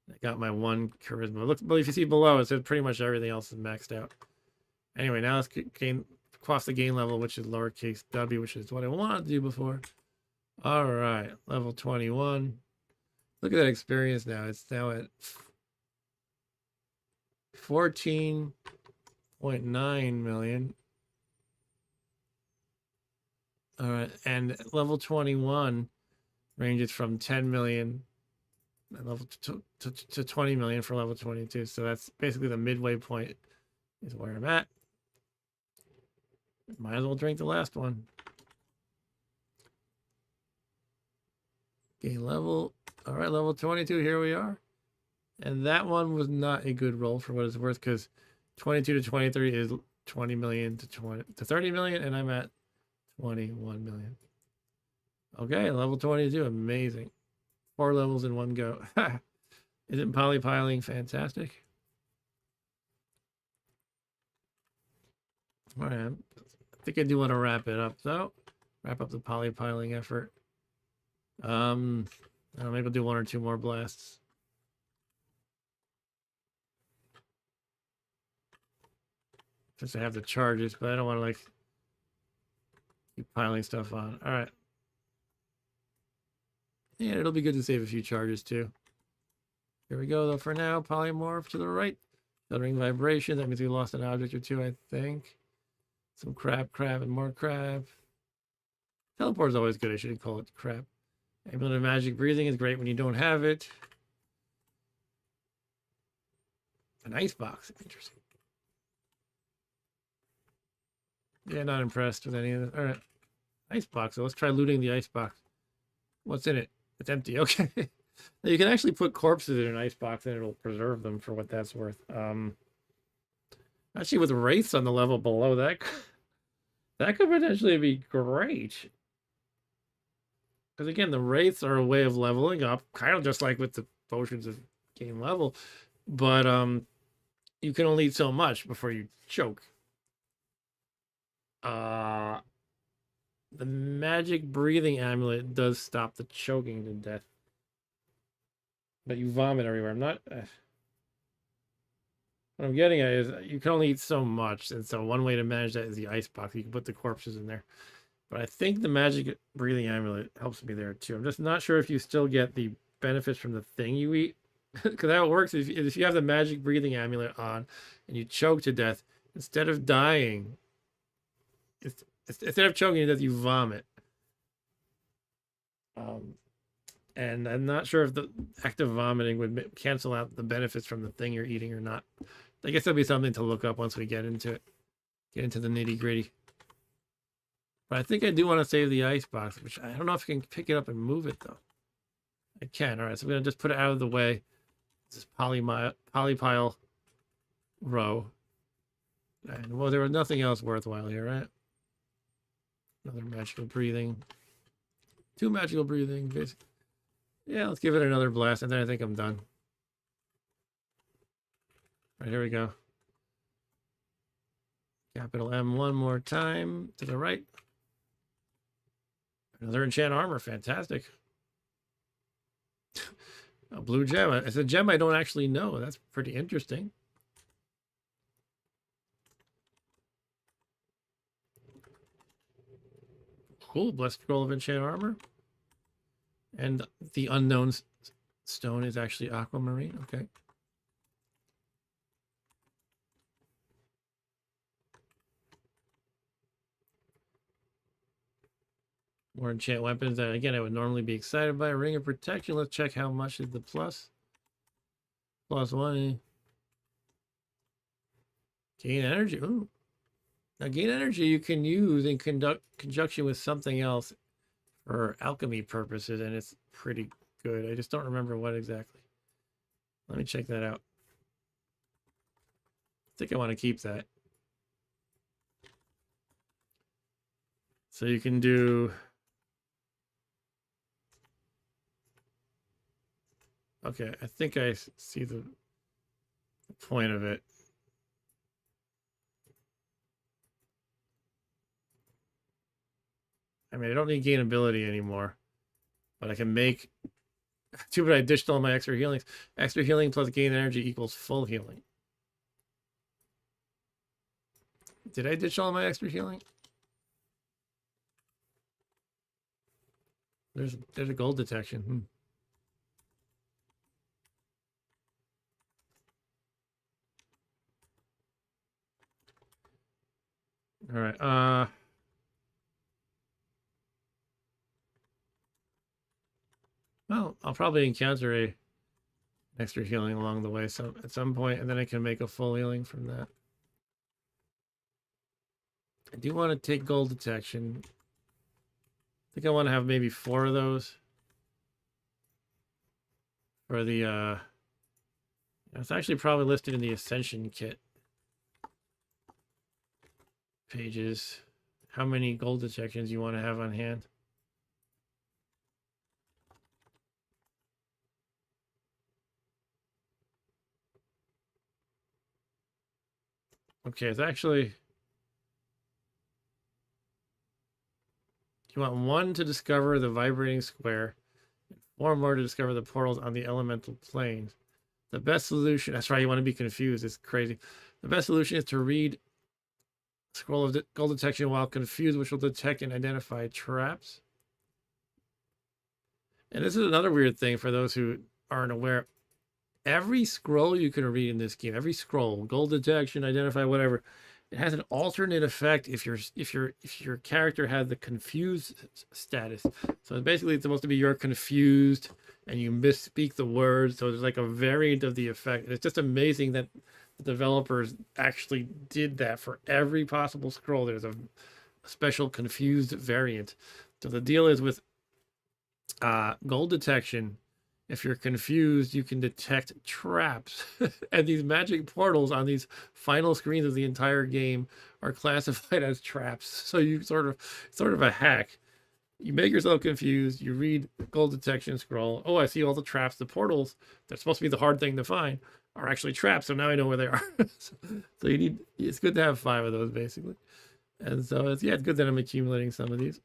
I got my 1 charisma. Look, but if you see below, it says pretty much everything else is maxed out. Anyway, now let's cross the gain level, which is lowercase w, which is what I wanted to do before. All right, level 21. Look at that experience now. It's now at 14.9 million. All right, and level 21 ranges from 10 million level to 20 million for level 22. So that's basically the midway point is where I'm at. Might as well drink the last one. Gain level. All right, level 22, here we are. And that one was not a good roll for what it's worth, because 22 to 23 is 20 million to 30 million, and I'm at 21 million. Okay, level 22, amazing. 4 levels in one go. Isn't polypiling fantastic? All right, I think I do want to wrap it up though. Wrap up the polypiling effort. I don't know, maybe I'll do 1 or 2 more blasts. Just to have the charges, but I don't want to like keep piling stuff on. All right. Yeah, it'll be good to save a few charges too. Here we go though. For now, polymorph to the right. Stuttering vibration. That means we lost an object or 2, I think. Some crab, and more crab. Teleport is always good. I shouldn't call it crab. Amulet of magic breathing is great when you don't have it. An ice box. Interesting. Yeah, not impressed with any of this. All right. Icebox. So let's try looting the icebox. What's in it? It's empty. Okay. Now you can actually put corpses in an icebox and it'll preserve them for what that's worth. Actually, with wraiths on the level below that, that could potentially be great. Because again, the wraiths are a way of leveling up, kind of just like with the potions of gain level. But you can only eat so much before you choke. The magic breathing amulet does stop the choking to death. But you vomit everywhere. I'm not. What I'm getting at is you can only eat so much, and so one way to manage that is the ice box. You can put the corpses in there. But I think the magic breathing amulet helps me there too. I'm just not sure if you still get the benefits from the thing you eat. Because how it works is if you have the magic breathing amulet on and you choke to death, instead of dying, instead of choking to death, you vomit. And I'm not sure if the act of vomiting would cancel out the benefits from the thing you're eating or not. I guess that'll be something to look up once we get into it. Get into the nitty gritty. But I think I do want to save the icebox, which I don't know if I can pick it up and move it though. I can. All right, so I'm going to just put it out of the way. This polypile row. And well, there was nothing else worthwhile here, right? Another magical breathing. 2 magical breathing, basically. Yeah, let's give it another blast, and then I think I'm done. Right, here we go. Capital M one more time to the right. Another enchant armor, fantastic. A blue gem. It's a gem I don't actually know. That's pretty interesting. Cool, blessed scroll of enchant armor. And the unknown stone is actually aquamarine. Okay. More enchant weapons that, again, I would normally be excited by. Ring of protection. Let's check how much is the plus. +1. Gain energy. Ooh. Now, gain energy you can use in conjunction with something else for alchemy purposes, and it's pretty good. I just don't remember what exactly. Let me check that out. I think I want to keep that. So you can do... Okay, I think I see the point of it. I mean, I don't need gain ability anymore, but I can make... Too bad I dished all my extra healings. Extra healing plus gain energy equals full healing. Did I ditch all my extra healing? There's a gold detection. All right. Well, I'll probably encounter a extra healing along the way at some point, and then I can make a full healing from that. I do want to take gold detection. I think I want to have maybe 4 of those for the it's actually probably listed in the Ascension kit pages how many gold detections you want to have on hand. Okay, it's actually... You want 1 to discover the vibrating square, and 4 more to discover the portals on the elemental planes. The best solution... That's right, you want to be confused. It's crazy. The best solution is to read Scroll of Gold Detection while confused, which will detect and identify traps. And this is another weird thing for those who aren't aware. Every scroll you can read in this game, every scroll, gold detection, identify, whatever, it has an alternate effect if your character has the confused status. So basically it's supposed to be you're confused and you misspeak the words. So there's like a variant of the effect. And it's just amazing that the developers actually did that for every possible scroll. There's a special confused variant. So the deal is with gold detection. If you're confused, you can detect traps. And these magic portals on these final screens of the entire game are classified as traps. So you sort of a hack. You make yourself confused. You read gold detection scroll. Oh, I see all the traps. The portals that's supposed to be the hard thing to find are actually traps. So now I know where they are. So you need. It's good to have 5 of those basically. And so it's good that I'm accumulating some of these.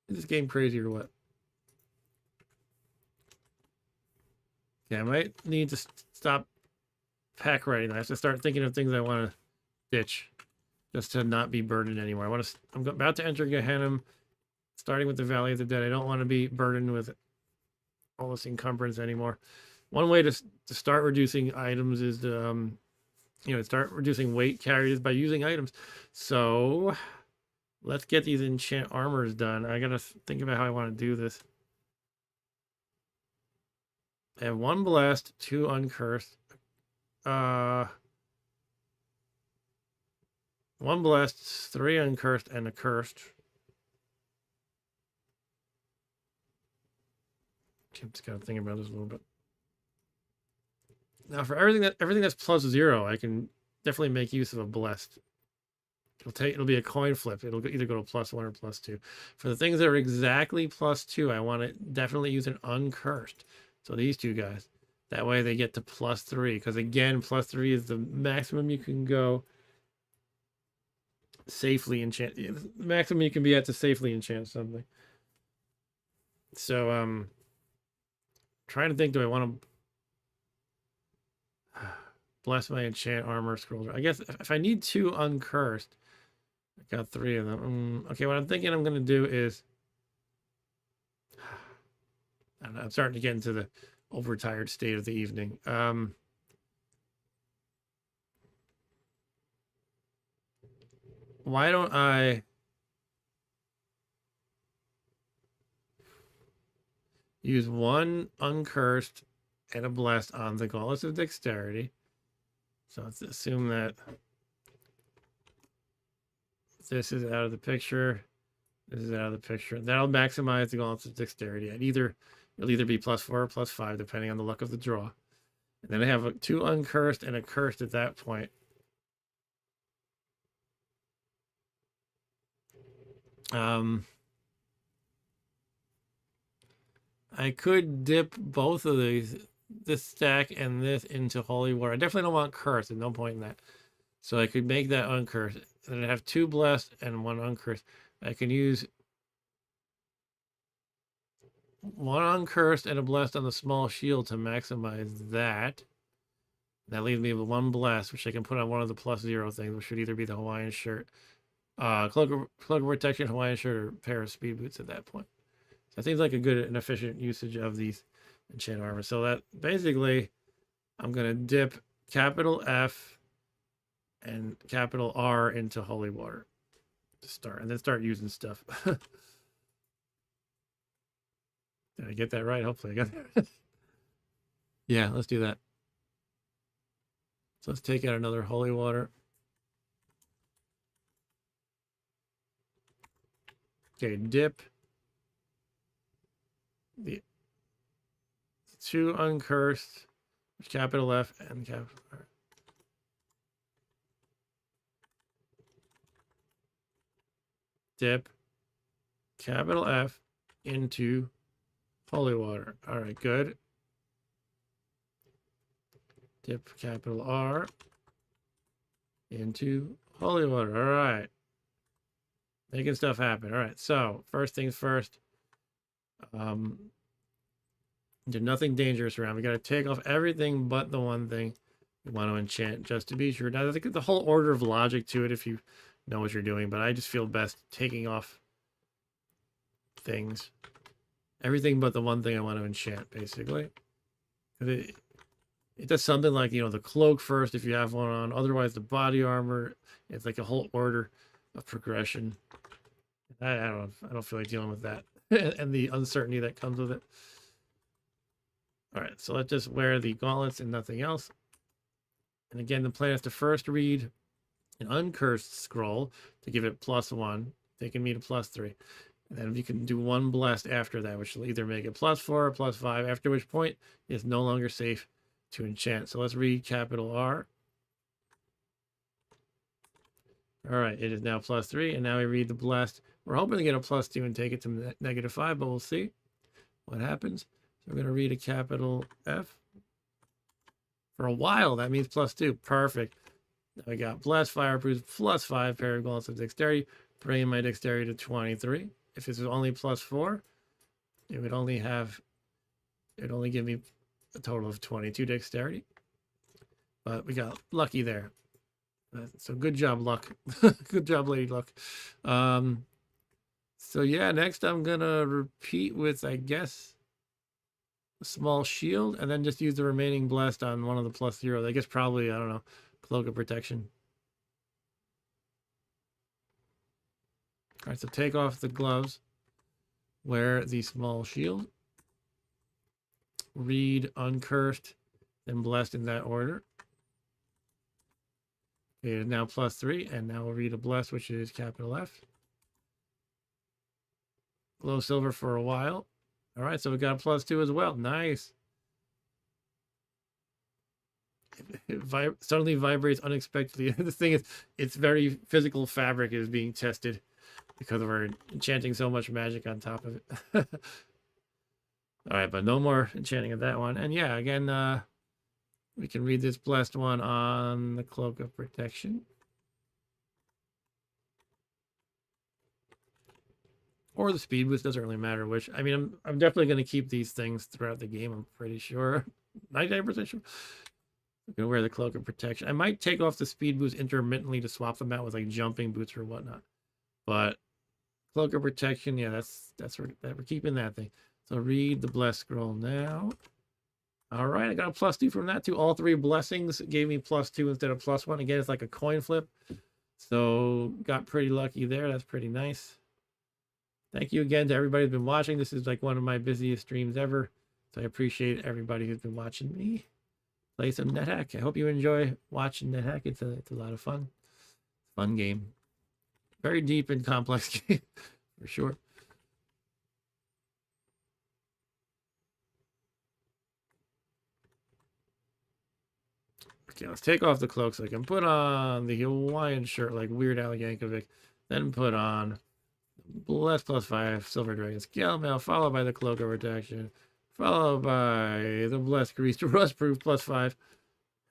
Is this game crazy or what? Yeah, I might need to stop pack writing. I have to start thinking of things I want to ditch, just to not be burdened anymore. I'm about to enter Gehenna, starting with the Valley of the Dead. I don't want to be burdened with all this encumbrance anymore. One way to start reducing items is to start reducing weight carried is by using items. So let's get these enchant armors done. I gotta think about how I want to do this. I have 1 blessed, 2 uncursed. 1 blessed, 3 uncursed, and a cursed. I'm just gotta think about this a little bit. Now for everything that's plus 0, I can definitely make use of a blessed. It'll be a coin flip. It'll either go to +1 or +2. For the things that are exactly +2, I want to definitely use an uncursed. So these 2 guys. That way they get to +3. Because again, +3 is the maximum you can go safely enchant. The maximum you can be at to safely enchant something. So trying to think, do I want to bless my enchant armor scrolls? I guess if I need 2 uncursed, I got 3 of them. Okay, what I'm thinking I'm going to do is, I don't know, I'm starting to get into the overtired state of the evening. Why don't I use 1 uncursed and a blessed on the Gauntlets of Dexterity? So let's assume that this is out of the picture. This is out of the picture. That'll maximize the Gauntlets of Dexterity. It'll either be +4 or +5, depending on the luck of the draw. And then I have 2 uncursed and a cursed at that point. I could dip both of these, this stack and this, into holy water. I definitely don't want cursed. There's no point in that. So I could make that uncursed. And I have 2 blessed and 1 uncursed. I can use 1 uncursed and a blessed on the small shield to maximize that. That leaves me with 1 blessed, which I can put on one of the +0 things, which should either be the Hawaiian shirt, cloak of protection, Hawaiian shirt, or pair of speed boots at that point. So that seems like a good and efficient usage of these enchant armor. So that basically, I'm gonna dip capital F and capital R into holy water to start, and then start using stuff. Did I get that right? Hopefully I got that. Yeah, let's do that. So let's take out another holy water. Okay, dip the 2 uncursed, capital F and capital R. Dip capital F into holy water. All right, good. Dip capital R into holy water. All right. Making stuff happen. All right, so first things first. There's nothing dangerous around. We got to take off everything but the one thing we want to enchant, just to be sure. Now, I think there's a whole order of logic to it if you know what you're doing, but I just feel best taking off things. Everything but the one thing I want to enchant, basically. It does something like, the cloak first if you have one on. Otherwise, the body armor. It's like a whole order of progression. I don't feel like dealing with that and the uncertainty that comes with it. All right, so let's just wear the gauntlets and nothing else. And again, the plan is to first read an uncursed scroll to give it +1, taking me to +3. And then you can do one blessed after that, which will either make it +4 or +5, after which point it's no longer safe to enchant. So let's read capital R. All right, it is now +3, and now we read the blessed. We're hoping to get a +2 and take it to -5, but we'll see what happens. So we're going to read a capital F. For a while, that means +2. Perfect. Now we got blessed, fireproof, +5, pair of gauntlets of dexterity, bringing my dexterity to 23. If this was only +4, it would only give me a total of 22 dexterity. But we got lucky there. So good job, Luck. Good job, Lady Luck. So yeah, next I'm gonna repeat with, I guess, a small shield, and then just use the remaining blessed on one of the +0. I guess probably, I don't know, cloak of protection. All right, so take off the gloves, wear the small shield, read uncursed, then blessed in that order. It is now +3, and now we'll read a blessed, which is capital F. Glow silver for a while. All right, so we got a +2 as well. Nice. It suddenly vibrates unexpectedly. The thing is, it's very physical fabric is being tested because we're enchanting so much magic on top of it. All right, but no more enchanting of that one. And yeah, again, we can read this blessed one on the cloak of protection. Or the speed boost, doesn't really matter which. I mean, I'm definitely going to keep these things throughout the game, I'm pretty sure. 99% sure. I'm going to wear the cloak of protection. I might take off the speed boost intermittently to swap them out with like jumping boots or whatnot. But cloak of protection, yeah, that's where we're keeping that thing. So read the blessed scroll now. All right, I got a +2 from that too. All 3 blessings gave me +2 instead of +1. Again, it's like a coin flip. So got pretty lucky there. That's pretty nice. Thank you again to everybody who's been watching. This is like one of my busiest streams ever. So I appreciate everybody who's been watching me play some Nethack. I hope you enjoy watching Nethack. It's a lot of fun. Fun game. Very deep and complex game, for sure. Okay, let's take off the cloak so I can put on the Hawaiian shirt like Weird Al Yankovic. Then put on Bless +5 Silver Dragon Scale Mail, followed by the Cloak of Protection, followed by the Blessed Greased Rustproof +5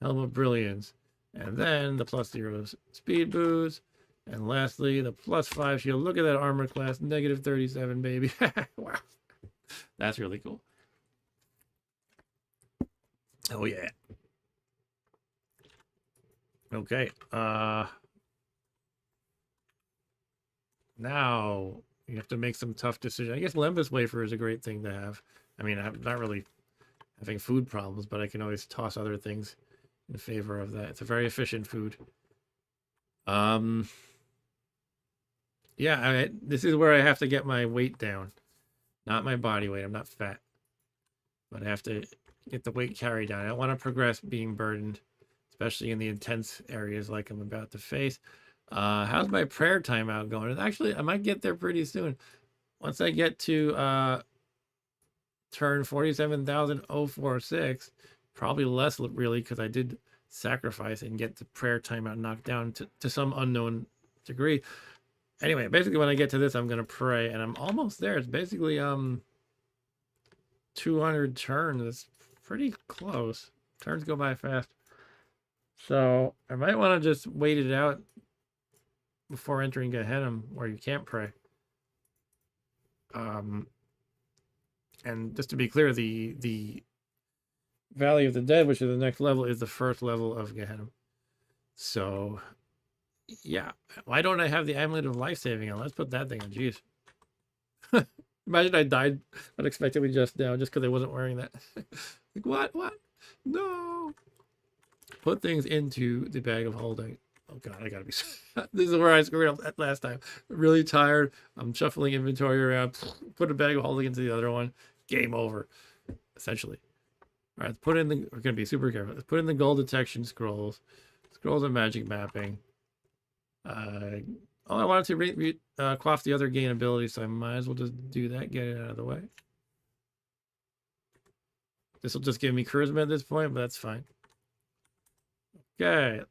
Helm of Brilliance, and then the +0 Speed Boost, and lastly the +5 Shield. Look at that armor class, -37, baby. Wow, that's really cool. Oh yeah. Okay. Now you have to make some tough decisions. I guess Lembas wafer is a great thing to have. I mean, I'm not really having food problems, but I can always toss other things in favor of that. It's a very efficient food. Yeah, this is where I have to get my weight down. Not my body weight. I'm not fat. But I have to get the weight carried down. I don't want to progress being burdened, especially in the intense areas like I'm about to face. How's my prayer timeout going? And actually, I might get there pretty soon. Once I get to turn 47,046, probably less really, because I did sacrifice and get the prayer timeout knocked down to some unknown degree. Anyway, basically when I get to this, I'm gonna pray, and I'm almost there. It's basically 200 turns. It's pretty close. Turns go by fast. So I might want to just wait it out before entering Gehenna, where you can't pray. And just to be clear, the Valley of the Dead, which is the next level, is the first level of Gehenna. So, yeah. Why don't I have the Amulet of Life Saving on? Let's put that thing on. Jeez. Imagine I died unexpectedly just now just because I wasn't wearing that. Like, what? What? No. Put things into the bag of holding. Oh, God, I gotta be... This is where I screwed up that last time. I'm really tired. I'm shuffling inventory around. Put a bag of holding into the other one. Game over, essentially. All right, let's put in the... We're gonna be super careful. Let's put in the gold detection scrolls. Scrolls of magic mapping. Oh, I wanted to quaff the other gain ability, so I might as well just do that, get it out of the way. This will just give me charisma at this point, but that's fine. Okay,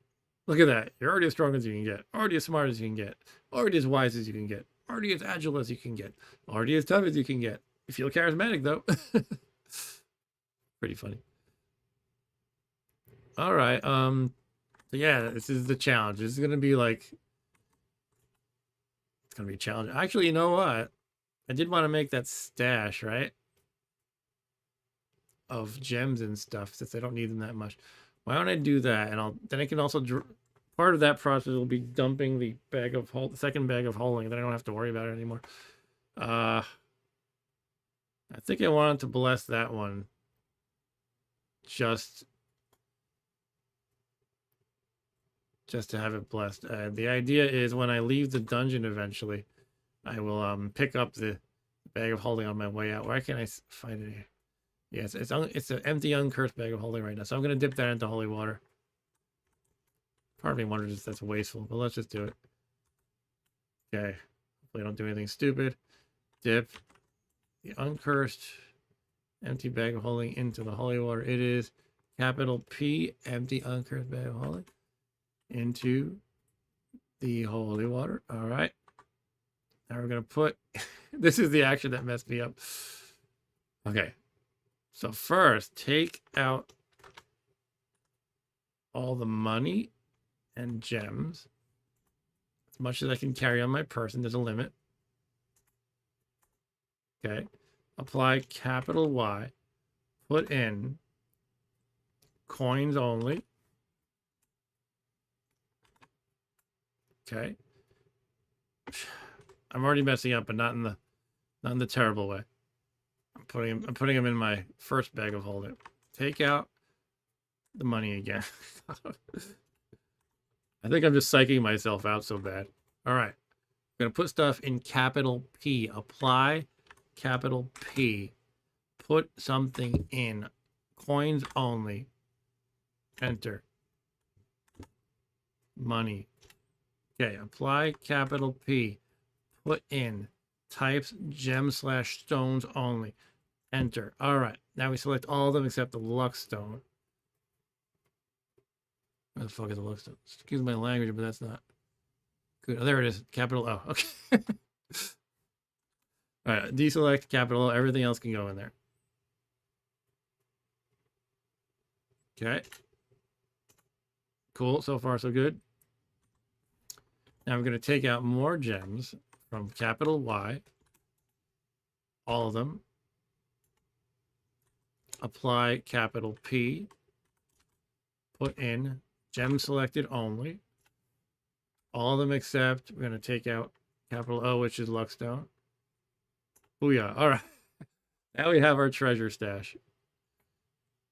look at that. You're already as strong as you can get, already as smart as you can get, already as wise as you can get, already as agile as you can get, already as tough as you can get. You feel charismatic, though. Pretty funny. All right, so yeah, this is the challenge. This is going to be like... It's going to be challenging. Actually, you know what? I did want to make that stash, right? Of gems and stuff, since I don't need them that much. Why don't I do that? And then I can also... Part of that process will be dumping the second bag of holding. Then I don't have to worry about it anymore. I think I wanted to bless that one. Just to have it blessed. The idea is when I leave the dungeon eventually, I will pick up the bag of holding on my way out. Where can I find it here? Yes, it's an empty, uncursed bag of holding right now. So I'm going to dip that into holy water. Part of me wonders if that's wasteful, but let's just do it. Okay. Hopefully I don't do anything stupid. Dip the uncursed empty bag of holding into the holy water. It is capital P, empty, uncursed bag of holding, into the holy water. All right. Now we're going to put... This is the action that messed me up. Okay. So first, take out all the money and gems. As much as I can carry on my person. There's a limit. Okay. Apply capital Y. Put in coins only. Okay. I'm already messing up, but not in the terrible way. I'm putting them in my first bag of holding. Take out the money again. I think I'm just psyching myself out so bad. All right. I'm going to put stuff in capital P. Apply capital P. Put something in. Coins only. Enter. Money. Okay. Apply capital P. Put in. Types gem/stones only. Enter. All right. Now we select all of them except the luck stone. Where the fuck is the luck stone? Excuse my language, but that's not good. Oh, there it is. Capital O. Okay. All right. Deselect capital O. Everything else can go in there. Okay. Cool. So far, so good. Now I'm going to take out more gems from capital Y. All of them. Apply capital P. Put in gem selected only. All of them except we're going to take out capital O, which is luckstone. Booyah. All right. Now we have our treasure stash.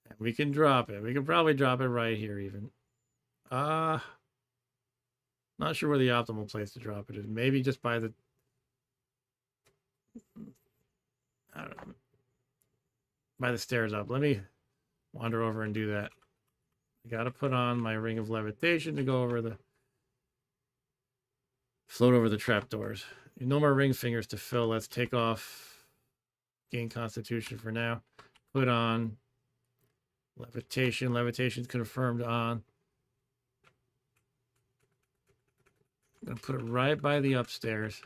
And we can drop it. We can probably drop it right here even. Not sure where the optimal place to drop it is. Maybe just by the... I don't know. By the stairs up. Let me wander over and do that. I gotta put on my ring of levitation to go over the... Float over the trapdoors. No more ring fingers to fill. Let's take off gain constitution for now. Put on levitation. Levitation's confirmed on. I'm gonna put it right by the upstairs.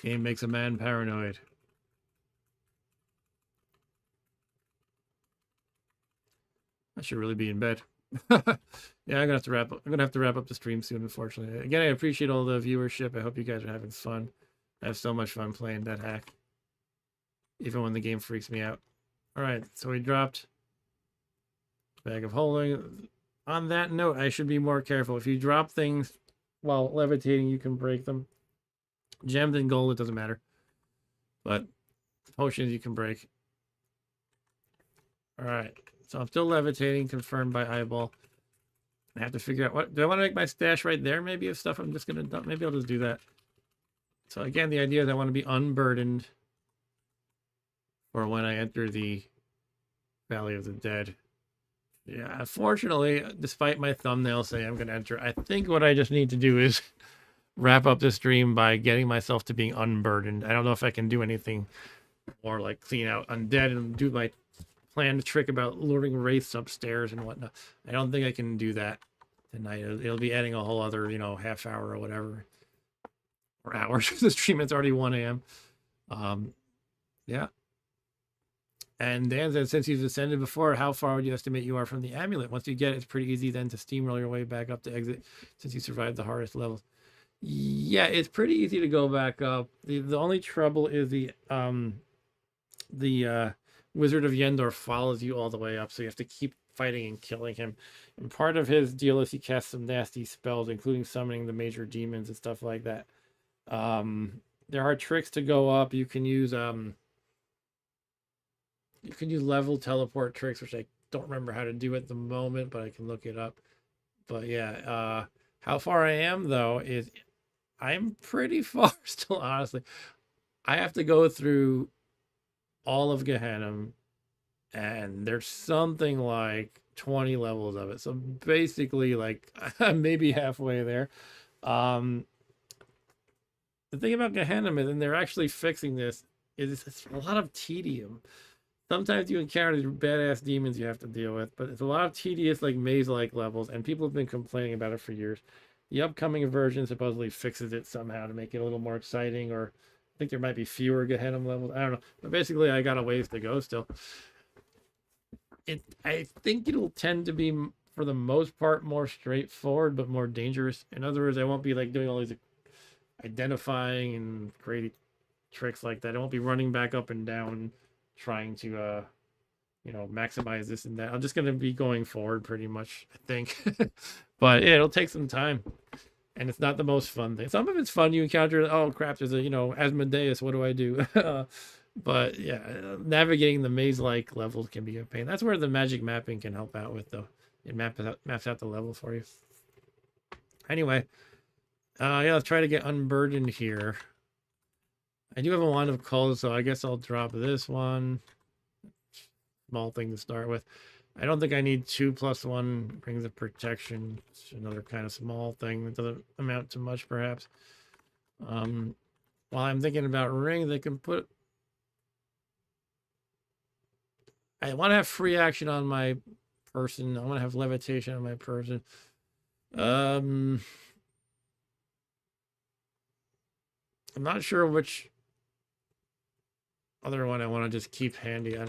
Game makes a man paranoid. I should really be in bed. Yeah, I'm gonna have to wrap up. I'm gonna have to wrap up the stream soon, unfortunately. Again, I appreciate all the viewership. I hope you guys are having fun. I have so much fun playing Nethack, even when the game freaks me out. All right, so we dropped bag of holding. On that note, I should be more careful. If you drop things while levitating, you can break them. Gems and gold, it doesn't matter. But potions you can break. All right. So I'm still levitating, confirmed by eyeball. I have to figure out what... Do I want to make my stash right there, maybe, of stuff I'm just going to dump? Maybe I'll just do that. So again, the idea is I want to be unburdened for when I enter the Valley of the Dead. Yeah, unfortunately, despite my thumbnail saying I'm going to enter, I think what I just need to do is wrap up this stream by getting myself to being unburdened. I don't know if I can do anything more like clean out undead and do my planned trick about luring wraiths upstairs and whatnot. I don't think I can do that tonight. It'll be adding a whole other, half hour or whatever. Or hours. The stream, it's already 1 a.m. Yeah. And Dan said, since you've ascended before, how far would you estimate you are from the amulet? Once you get it, it's pretty easy then to steamroll your way back up to exit since you survived the hardest levels. Yeah, it's pretty easy to go back up. The only trouble is the Wizard of Yendor follows you all the way up, so you have to keep fighting and killing him. And part of his deal is he casts some nasty spells, including summoning the major demons and stuff like that. There are tricks to go up. You can use level teleport tricks, which I don't remember how to do at the moment, but I can look it up. But yeah, how far I am though is I'm pretty far still, honestly. I have to go through all of Gehenna, and there's something like 20 levels of it. So basically, like, I'm maybe halfway there. The thing about Gehenna is, and they're actually fixing this, is it's a lot of tedium. Sometimes you encounter these badass demons you have to deal with, but it's a lot of tedious, like, maze-like levels, and people have been complaining about it for years. The upcoming version supposedly fixes it somehow to make it a little more exciting, or I think there might be fewer Gehenna levels. I don't know. But basically, I got a ways to go still. I think it'll tend to be, for the most part, more straightforward, but more dangerous. In other words, I won't be, like, doing all these identifying and creating tricks like that. I won't be running back up and down trying to maximize this and that. I'm just gonna be going forward pretty much, I think. But yeah, it'll take some time, and it's not the most fun thing. Some of it's fun. You encounter, oh crap, there's a Asmodeus, what do I do? But yeah, navigating the maze-like levels can be a pain. That's where the magic mapping can help out with, though. It maps out the level for you. Anyway, yeah, let's try to get unburdened here. I do have a wand of cold, so I guess I'll drop this one. Small thing to start with. I don't think I need 2+1 rings of protection. It's another kind of small thing that doesn't amount to much, perhaps. While I'm thinking about rings, I can put... I want to have free action on my person. I want to have levitation on my person. I'm not sure which other one I want to just keep handy. I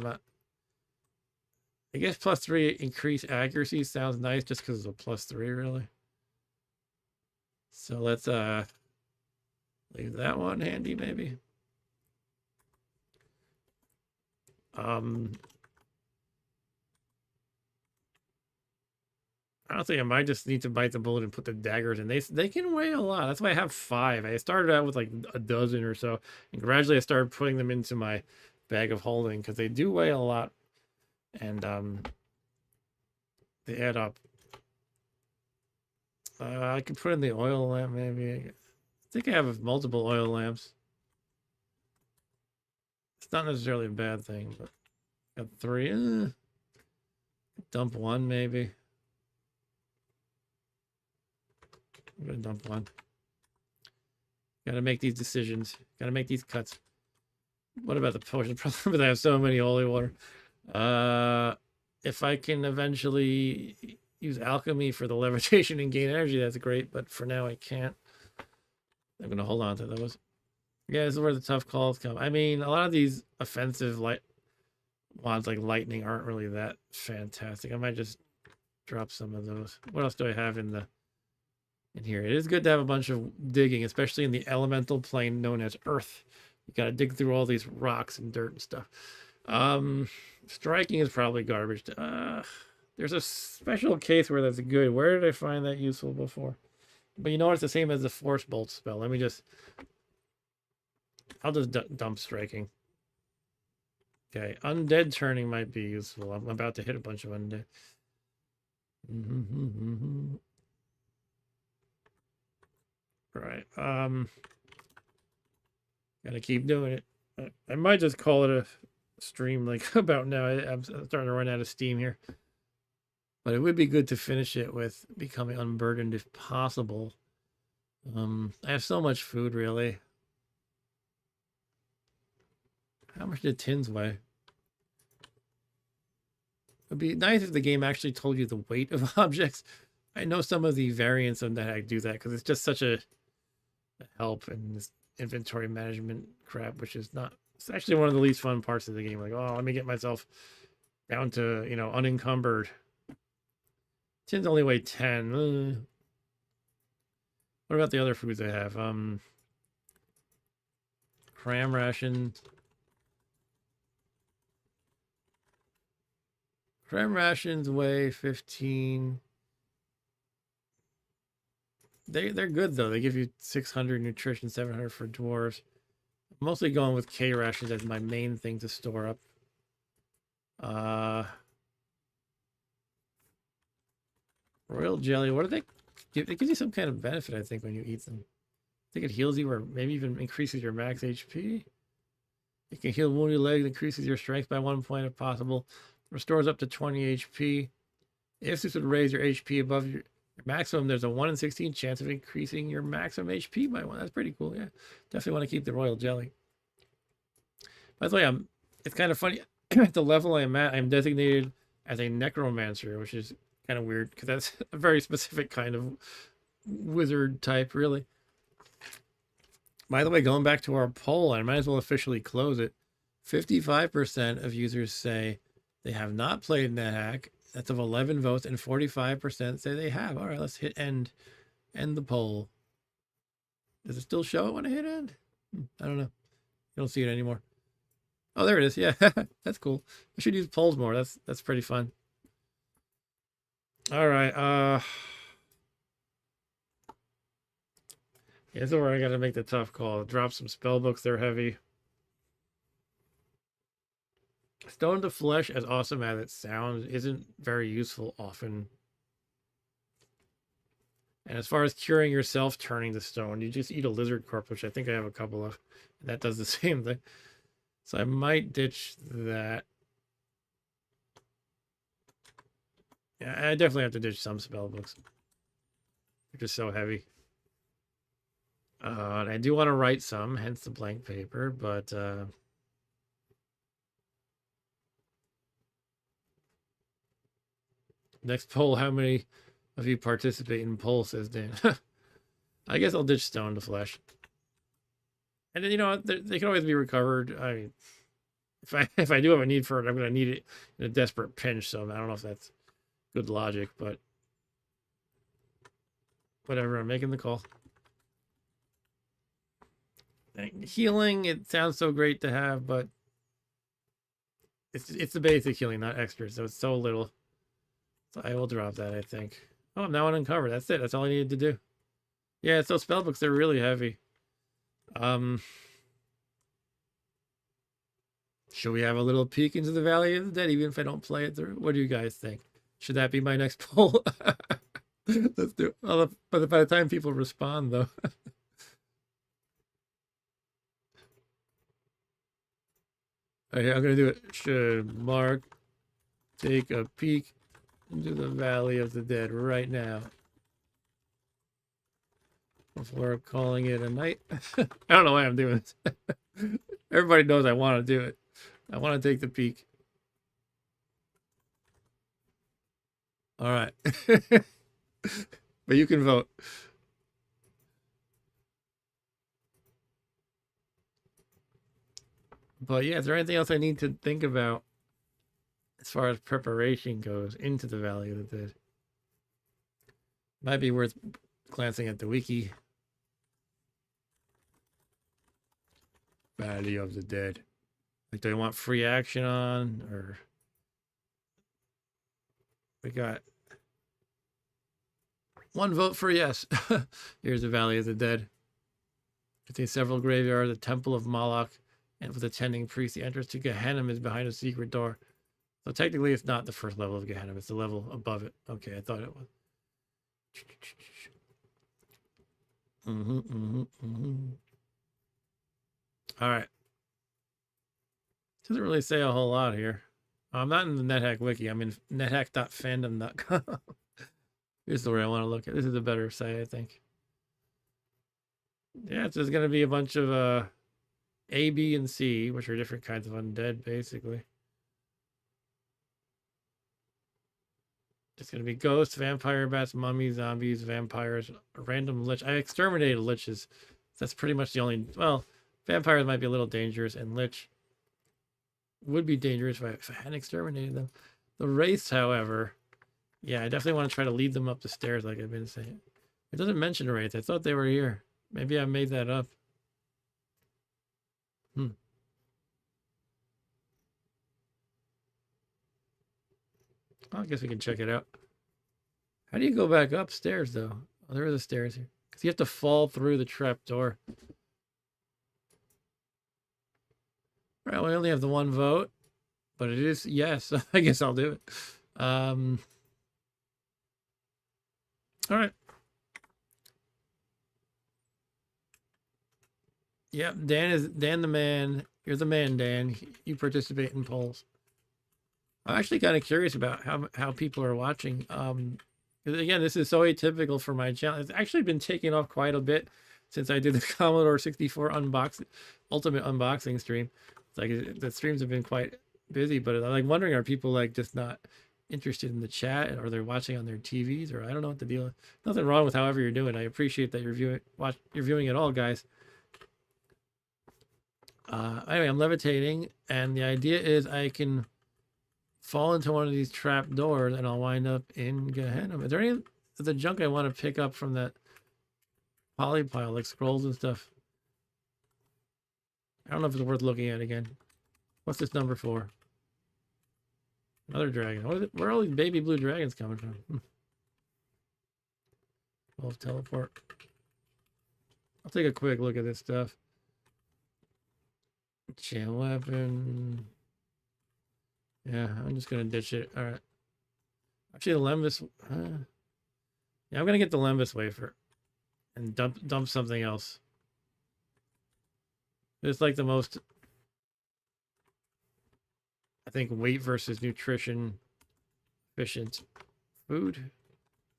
guess +3 increased accuracy sounds nice just because it's a +3, really. So let's leave that one handy, maybe. Honestly, I might just need to bite the bullet and put the daggers in. They can weigh a lot. That's why I have 5. I started out with like a dozen or so, and gradually I started putting them into my bag of holding because they do weigh a lot, and they add up. I could put in the oil lamp, maybe. I think I have multiple oil lamps. It's not necessarily a bad thing, but got 3. Dump 1, maybe. I'm gonna dump 1. Gotta make these decisions. Gotta make these cuts. What about the potion? Problem is I have so many holy water. If I can eventually use alchemy for the levitation and gain energy, that's great. But for now, I can't. I'm gonna hold on to those. Yeah, this is where the tough calls come. I mean, a lot of these offensive wands like lightning aren't really that fantastic. I might just drop some of those. What else do I have in here? It is good to have a bunch of digging, especially in the elemental plane known as Earth. You gotta dig through all these rocks and dirt and stuff. Striking is probably garbage. There's a special case where that's good. Where did I find that useful before? But you know, it's the same as the Force Bolt spell. I'll just dump striking. Okay, undead turning might be useful. I'm about to hit a bunch of undead. Right. Gotta keep doing it. I might just call it stream like about now. I'm starting to run out of steam here. But it would be good to finish it with becoming unburdened if possible. I have so much food, really. How much did tins weigh? It'd be nice if the game actually told you the weight of objects. I know some of the variants of Nethack do that because it's just such a help in this inventory management crap, which is not. It's actually one of the least fun parts of the game. Like, oh, let me get myself down to unencumbered. Tins only weigh 10. What about the other foods I have? Cram ration. Cram rations weigh 15. They're good though. They give you 600 nutrition, 700 for dwarves. I'm mostly going with K rations as my main thing to store up. Royal jelly. What do they give? It gives you some kind of benefit, I think, when you eat them. I think it heals you or maybe even increases your max HP. It can heal wounded legs, increases your strength by 1 point if possible. Restores up to 20 HP. If this would raise your HP above your maximum, there's a 1 in 16 chance of increasing your maximum HP by 1. That's pretty cool, yeah. Definitely want to keep the royal jelly. By the way, it's kind of funny. At the level I'm at, I'm designated as a necromancer, which is kind of weird because that's a very specific kind of wizard type, really. By the way, going back to our poll, I might as well officially close it. 55% of users say they have not played NetHack. That's of 11 votes, and 45% say they have. All right, let's hit end the poll. Does it still show it when I hit end? I don't know. You don't see it anymore. Oh, there it is. Yeah, that's cool. I should use polls more. That's pretty fun. All right. Yeah, this is where I got to make the tough call. Drop some spell books. They're heavy. Stone to flesh, as awesome as it sounds, isn't very useful often. And as far as curing yourself turning to stone, you just eat a lizard corpse, which I think I have a couple of. And that does the same thing. So I might ditch that. Yeah, I definitely have to ditch some spell books. They're just so heavy. And I do want to write some, hence the blank paper, but next poll, how many of you participate in poll, says Dan. I guess I'll ditch stone to flesh. And then, they can always be recovered. I mean, if I do have a need for it, I'm going to need it in a desperate pinch, so I don't know if that's good logic, but whatever, I'm making the call. Healing, it sounds so great to have, but it's the basic healing, not extra, so it's so little. So I will drop that, I think. Oh, I'm now uncovered. That's it. That's all I needed to do. Yeah, so spellbooks, they're really heavy. Should we have a little peek into the Valley of the Dead, even if I don't play it through? What do you guys think? Should that be my next poll? Let's do it. But by the time people respond, though. Okay, I'm going to do it. Should Mark take a peek into the Valley of the Dead right now? Before calling it a night. I don't know why I'm doing this. Everybody knows I want to do it. I want to take the peek. All right. But you can vote. But yeah, is there anything else I need to think about as far as preparation goes into the Valley of the Dead? Might be worth glancing at the wiki. Valley of the Dead. Like, do I want free action on, or we got one vote for yes. Here's the Valley of the Dead. Contains several graveyards, a temple of Moloch, and with attending priest, the entrance to Gehenna is behind a secret door. So technically, it's not the first level of Gehenna; it's the level above it. Okay, I thought it was. All right. Doesn't really say a whole lot here. I'm not in the Nethack wiki. I'm in nethack.fandom.com. Here's the way I want to look at. This is a better site, I think. Yeah, so there's going to be a bunch of A, B, and C, which are different kinds of undead, basically. It's going to be ghosts, vampire bats, mummies, zombies, vampires, random lich. I exterminated liches. That's pretty much the only... Well, vampires might be a little dangerous, and lich would be dangerous if I hadn't exterminated them. The wraiths, however... Yeah, I definitely want to try to lead them up the stairs like I've been saying. It doesn't mention wraiths. I thought they were here. Maybe I made that up. Well, I guess we can check it out. How do you go back upstairs, though? Oh, there are the stairs here. Because you have to fall through the trap door. All right, we only have the one vote. But it is yes. I guess I'll do it. All right. Yep, Dan the man. You're the man, Dan. You participate in polls. I'm actually kind of curious about how people are watching. Again, this is so atypical for my channel. It's actually been taking off quite a bit since I did the Commodore 64 ultimate unboxing stream. It's like the streams have been quite busy, but I'm like wondering, are people like just not interested in the chat, or they're watching on their TVs, or I don't know what the deal is. Nothing wrong with however you're doing. I appreciate that you're viewing it all, guys. Anyway, I'm levitating, and the idea is I can fall into one of these trap doors and I'll wind up in Gehenna. Is there any of the junk I want to pick up from that poly pile, like scrolls and stuff? I don't know if it's worth looking at again. What's this number for? Another dragon. What is it? Where are all these baby blue dragons coming from? 12 teleport. I'll take a quick look at this stuff. Chain weapon. Yeah, I'm just gonna ditch it. All right. Actually, the Lembus. Yeah, I'm gonna get the Lembus wafer and dump something else. It's like the most, I think, weight versus nutrition efficient food.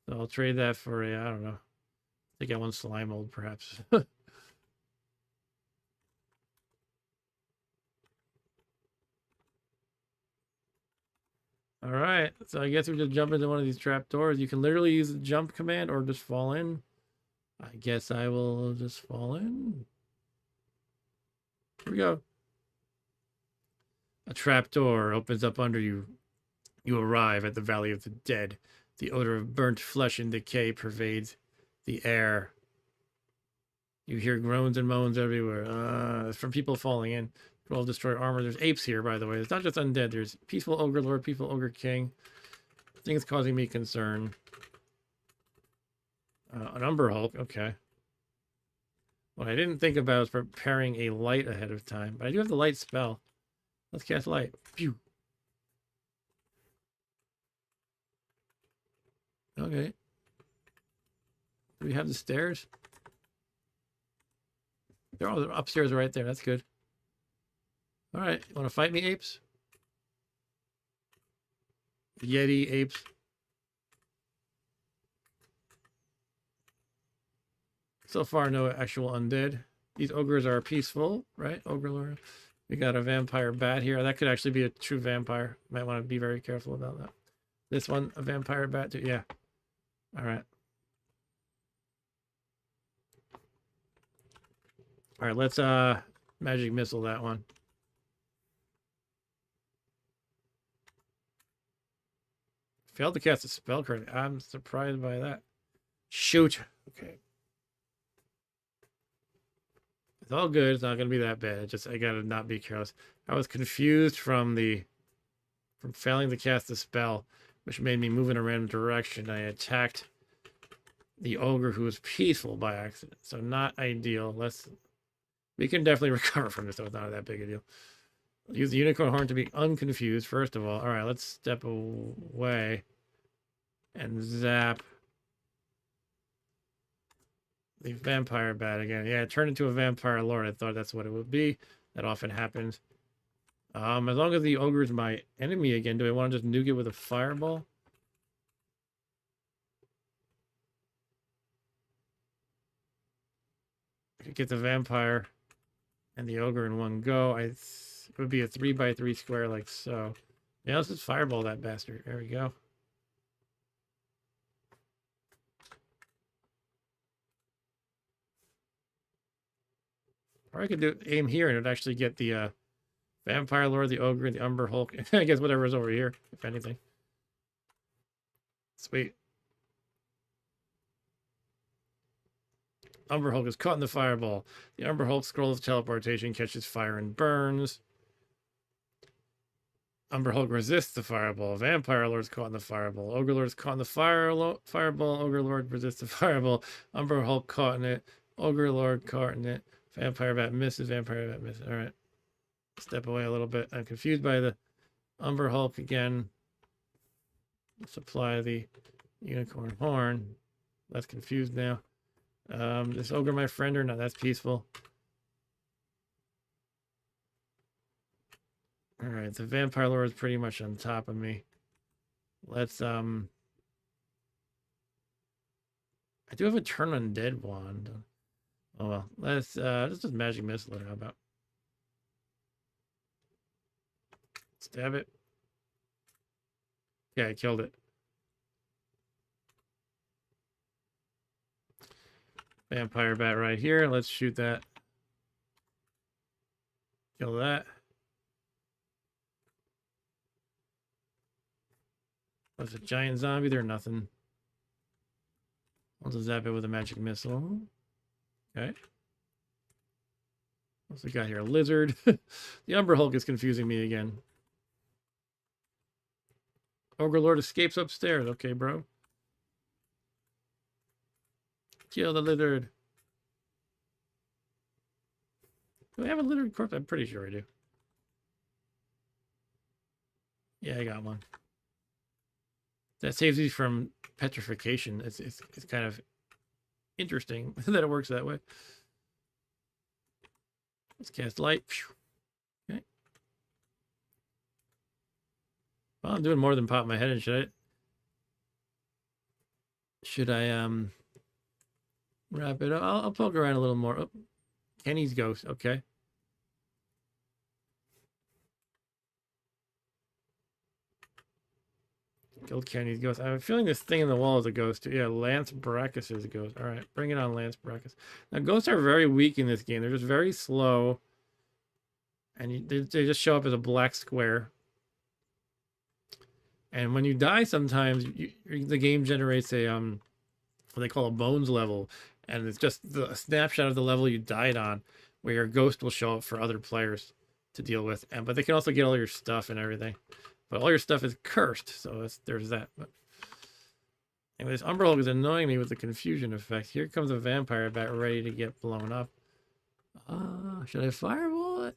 So I'll trade that for a, I don't know. I think I want slime mold, perhaps. All right, so I guess we just jump into one of these trap doors. You can literally use the jump command or just fall in. I guess I will just fall in. Here we go. A trap door opens up under you. You arrive at the Valley of the Dead. The odor of burnt flesh and decay pervades the air. You hear groans and moans everywhere. It's from people falling in. All destroy armor. There's apes here, by the way. It's not just undead. There's peaceful ogre lord, peaceful ogre king. Things causing me concern. An Umber Hulk. Okay. What I didn't think about is preparing a light ahead of time, but I do have the light spell. Let's cast light. Phew. Okay. Do we have the stairs? They're all upstairs right there. That's good. All right. You want to fight me, apes? Yeti apes. So far, no actual undead. These ogres are peaceful, right? Ogre lord. We got a vampire bat here. That could actually be a true vampire. Might want to be very careful about that. This one, a vampire bat too. Yeah. All right. All right, let's magic missile that one. Failed to cast a spell card. I'm surprised by that. Shoot. Okay. It's all good. It's not gonna be that bad. I gotta not be careless. I was confused from failing to cast the spell, which made me move in a random direction. I attacked the ogre who was peaceful by accident. So not ideal. We can definitely recover from this, so it's not that big a deal. Use the unicorn horn to be unconfused, first of all. All right, let's step away and zap the vampire bat again. Yeah, it turned into a vampire lord. I thought that's what it would be. That often happens. As long as the ogre is my enemy again, do I want to just nuke it with a fireball? I could get the vampire and the ogre in one go. It would be a 3x3 square like so. Yeah, let's just fireball that bastard. There we go. Or I could do aim here and it'd actually get the Vampire Lord, the Ogre, the Umber Hulk. I guess whatever's over here, if anything. Sweet. Umber Hulk is caught in the fireball. The Umber Hulk scrolls teleportation, catches fire and burns. Umber Hulk resists the fireball. Vampire Lord's caught in the fireball. Ogre Lord's caught in the fireball. Ogre Lord resists the fireball. Umber Hulk caught in it. Ogre Lord caught in it. Vampire Bat misses. Vampire Bat misses. All right. Step away a little bit. I'm confused by the Umber Hulk again. Let's apply the unicorn horn. Less confused now. This ogre my friend or not? That's peaceful. All right, the vampire lord is pretty much on top of me. Let's I do have a turn undead wand. Oh well, let's just magic missile it. How about? Stab it. Yeah, I killed it. Vampire bat right here. Let's shoot that. Kill that. That's a giant zombie. They're nothing. I'll just zap it with a magic missile. Okay. What's we got here? A lizard. The Umber Hulk is confusing me again. Ogre Lord escapes upstairs. Okay, bro. Kill the lizard. Do I have a lizard corpse? I'm pretty sure I do. Yeah, I got one. That saves you from petrification. It's kind of interesting that it works that way. Let's cast light. Okay. Well, I'm doing more than pop my head in. Should I wrap it up? I'll poke around a little more. Oh, Kenny's ghost. Okay. Killed Kenny's ghost. I'm feeling this thing in the wall is a ghost. Yeah, Lance Brackus is a ghost. All right, bring it on, Lance Brackus. Now, ghosts are very weak in this game. They're just very slow. And they just show up as a black square. And when you die sometimes, the game generates a, what they call a bones level. And it's just a snapshot of the level you died on, where your ghost will show up for other players to deal with. But they can also get all your stuff and everything. But all your stuff is cursed, so there's that. But anyway, this Umber Hulk is annoying me with the confusion effect. Here comes a vampire bat ready to get blown up. Should I fireball it?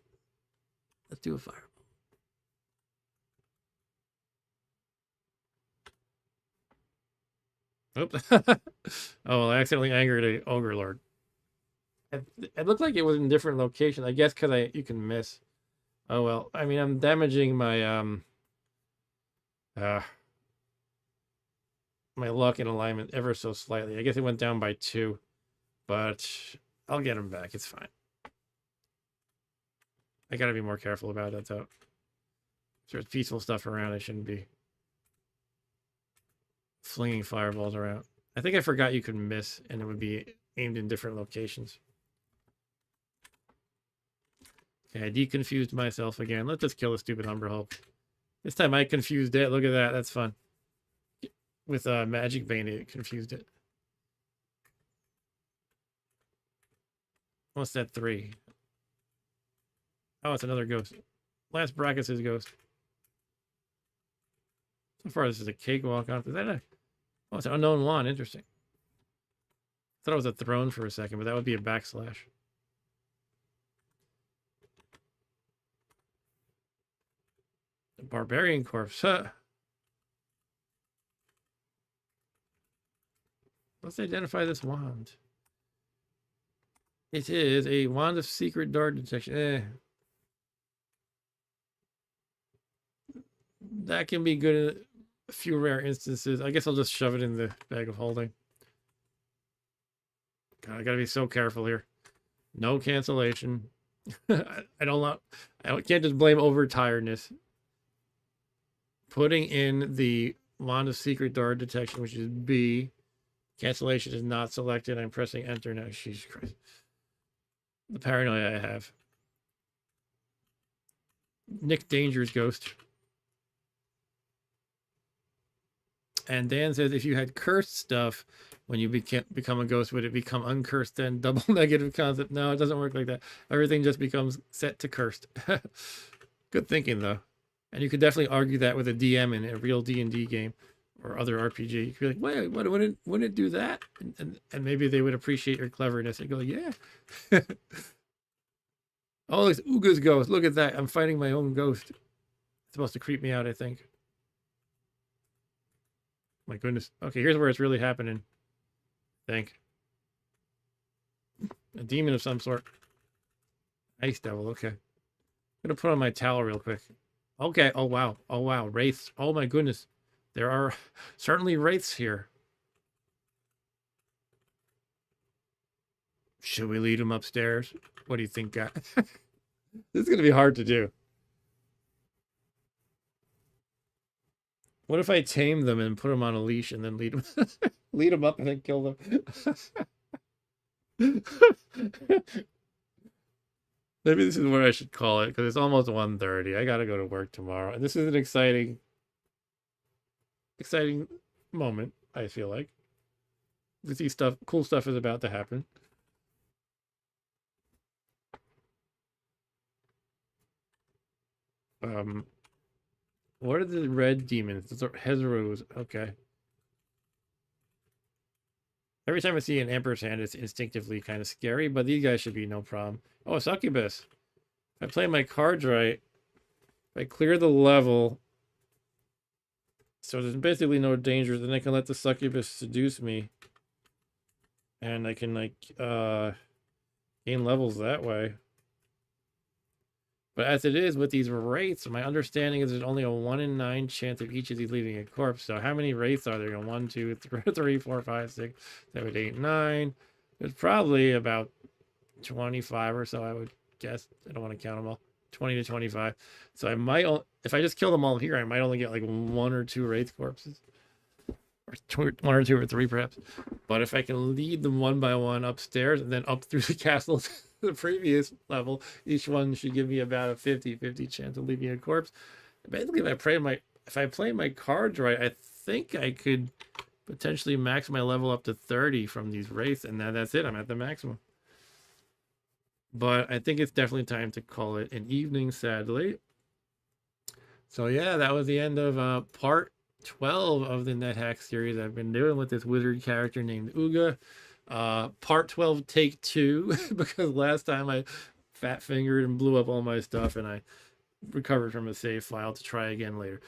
Let's do a fireball. Oops. Oh, well, I accidentally angered a Ogre Lord. It looked like it was in different locations. I guess because you can miss. Oh, well. I mean, I'm damaging my... my luck and alignment ever so slightly. I guess it went down by 2, but I'll get him back. It's fine. I gotta be more careful about that, though. If there's peaceful stuff around, I shouldn't be flinging fireballs around. I think I forgot you could miss, and it would be aimed in different locations. Okay, I deconfused myself again. Let's just kill the stupid Umber Hulk. This time I confused it. Look at that. That's fun. With Magic Bane, it confused it. What's that 3? Oh, it's another ghost. Lance Brackus' ghost. So far, this is a cakewalk. Is that a... Oh, it's an unknown wand. Interesting. I thought it was a throne for a second, but that would be a backslash. The Barbarian Corpse. Huh. Let's identify this wand. It is a wand of secret dart detection. That can be good in a few rare instances. I guess I'll just shove it in the bag of holding. God, I gotta be so careful here. No cancellation. I don't want. I can't just blame overtiredness. Putting in the Wand of Secret Door Detection, which is B. Cancellation is not selected. I'm pressing enter now. Jesus Christ. The paranoia I have. Nick Danger's ghost. And Dan says, if you had cursed stuff when you become a ghost, would it become uncursed then? Double negative concept. No, it doesn't work like that. Everything just becomes set to cursed. Good thinking, though. And you could definitely argue that with a DM in a real D&D game or other RPG. You could be like, wait, what, wouldn't it do that? And maybe they would appreciate your cleverness and go, yeah. Oh, it's Uga's ghost. Look at that. I'm fighting my own ghost. It's supposed to creep me out, I think. My goodness. Okay, here's where it's really happening. Think. A demon of some sort. Ice devil, okay. I'm gonna put on my towel real quick. Okay, oh wow. Oh wow, wraiths. Oh my goodness. There are certainly wraiths here. Should we lead them upstairs? What do you think, guy? This is gonna be hard to do. What if I tame them and put them on a leash and then lead them up and then kill them? Maybe this is what I should call it because it's almost 1:30. I gotta go to work tomorrow, and this is an exciting moment. I feel like cool stuff is about to happen. What are the red demons? Those are Hezros. Okay. Every time I see an Emperor's Hand, it's instinctively kind of scary, but these guys should be no problem. Oh, Succubus. If I play my cards right, if I clear the level, so there's basically no danger, then I can let the Succubus seduce me. And I can, like, gain levels that way. But as it is with these wraiths, my understanding is there's only a 1 in 9 chance of each of these leaving a corpse. So how many wraiths are there? 1, 2, 3, 4, 5, 6, 7, 8, 9. There's probably about 25 or so, I would guess. I don't want to count them all. 20 to 25. So I might, if I just kill them all here, I might only get like 1 or 2 wraith corpses. Or 1 or 2 or 3 perhaps. But if I can lead them one by one upstairs and then up through the castle to the previous level, each one should give me about a 50-50 chance of leaving a corpse. Basically, if I play my cards right, I think I could potentially max my level up to 30 from these wraiths, and that's it. I'm at the maximum. But I think it's definitely time to call it an evening, sadly. So yeah, that was the end of part 12 of the Nethack series I've been doing with this wizard character named Uga. Part 12, take 2, because last time I fat fingered and blew up all my stuff and I recovered from a save file to try again later.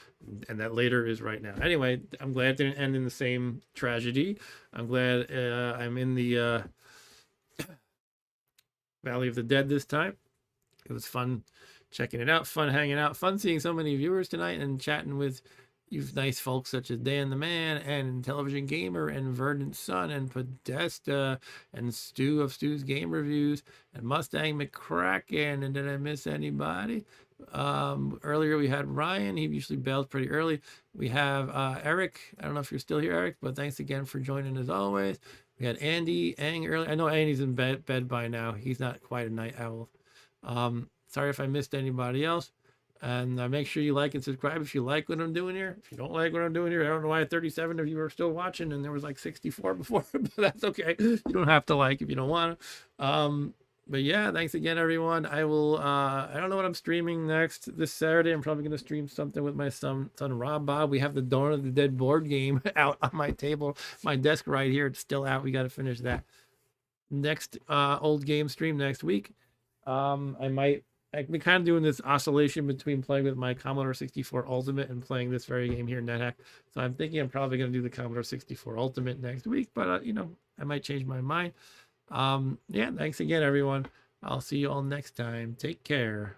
And that later is right now. Anyway, I'm glad it didn't end in the same tragedy. I'm glad I'm in the Valley of the Dead this time. It was fun checking it out, fun hanging out, fun seeing so many viewers tonight and chatting with you nice folks such as Dan the Man and Television Gamer and Verdant Sun and Podesta and Stu of Stu's Game Reviews and Mustang McCracken. And did I miss anybody? Earlier we had Ryan. He usually bails pretty early. We have Eric. I don't know if you're still here, Eric, but thanks again for joining as always. We had Andy Ang early. I know Andy's in bed by now. He's not quite a night owl. Sorry if I missed anybody else. And make sure you like and subscribe if you like what I'm doing here. If you don't like what I'm doing here, I don't know why 37 of you are still watching and there was like 64 before, but that's okay. You don't have to like if you don't want to. But yeah, thanks again, everyone. I will, I don't know what I'm streaming next this Saturday. I'm probably going to stream something with my son Rob Bob. We have the Dawn of the Dead board game out on my table, my desk right here. It's still out. We got to finish that. Next old game stream next week. I've been kind of doing this oscillation between playing with my Commodore 64 Ultimate and playing this very game here in Nethack. So I'm thinking I'm probably going to do the Commodore 64 Ultimate next week, but you know, I might change my mind. Yeah, thanks again, everyone. I'll see you all next time. Take care.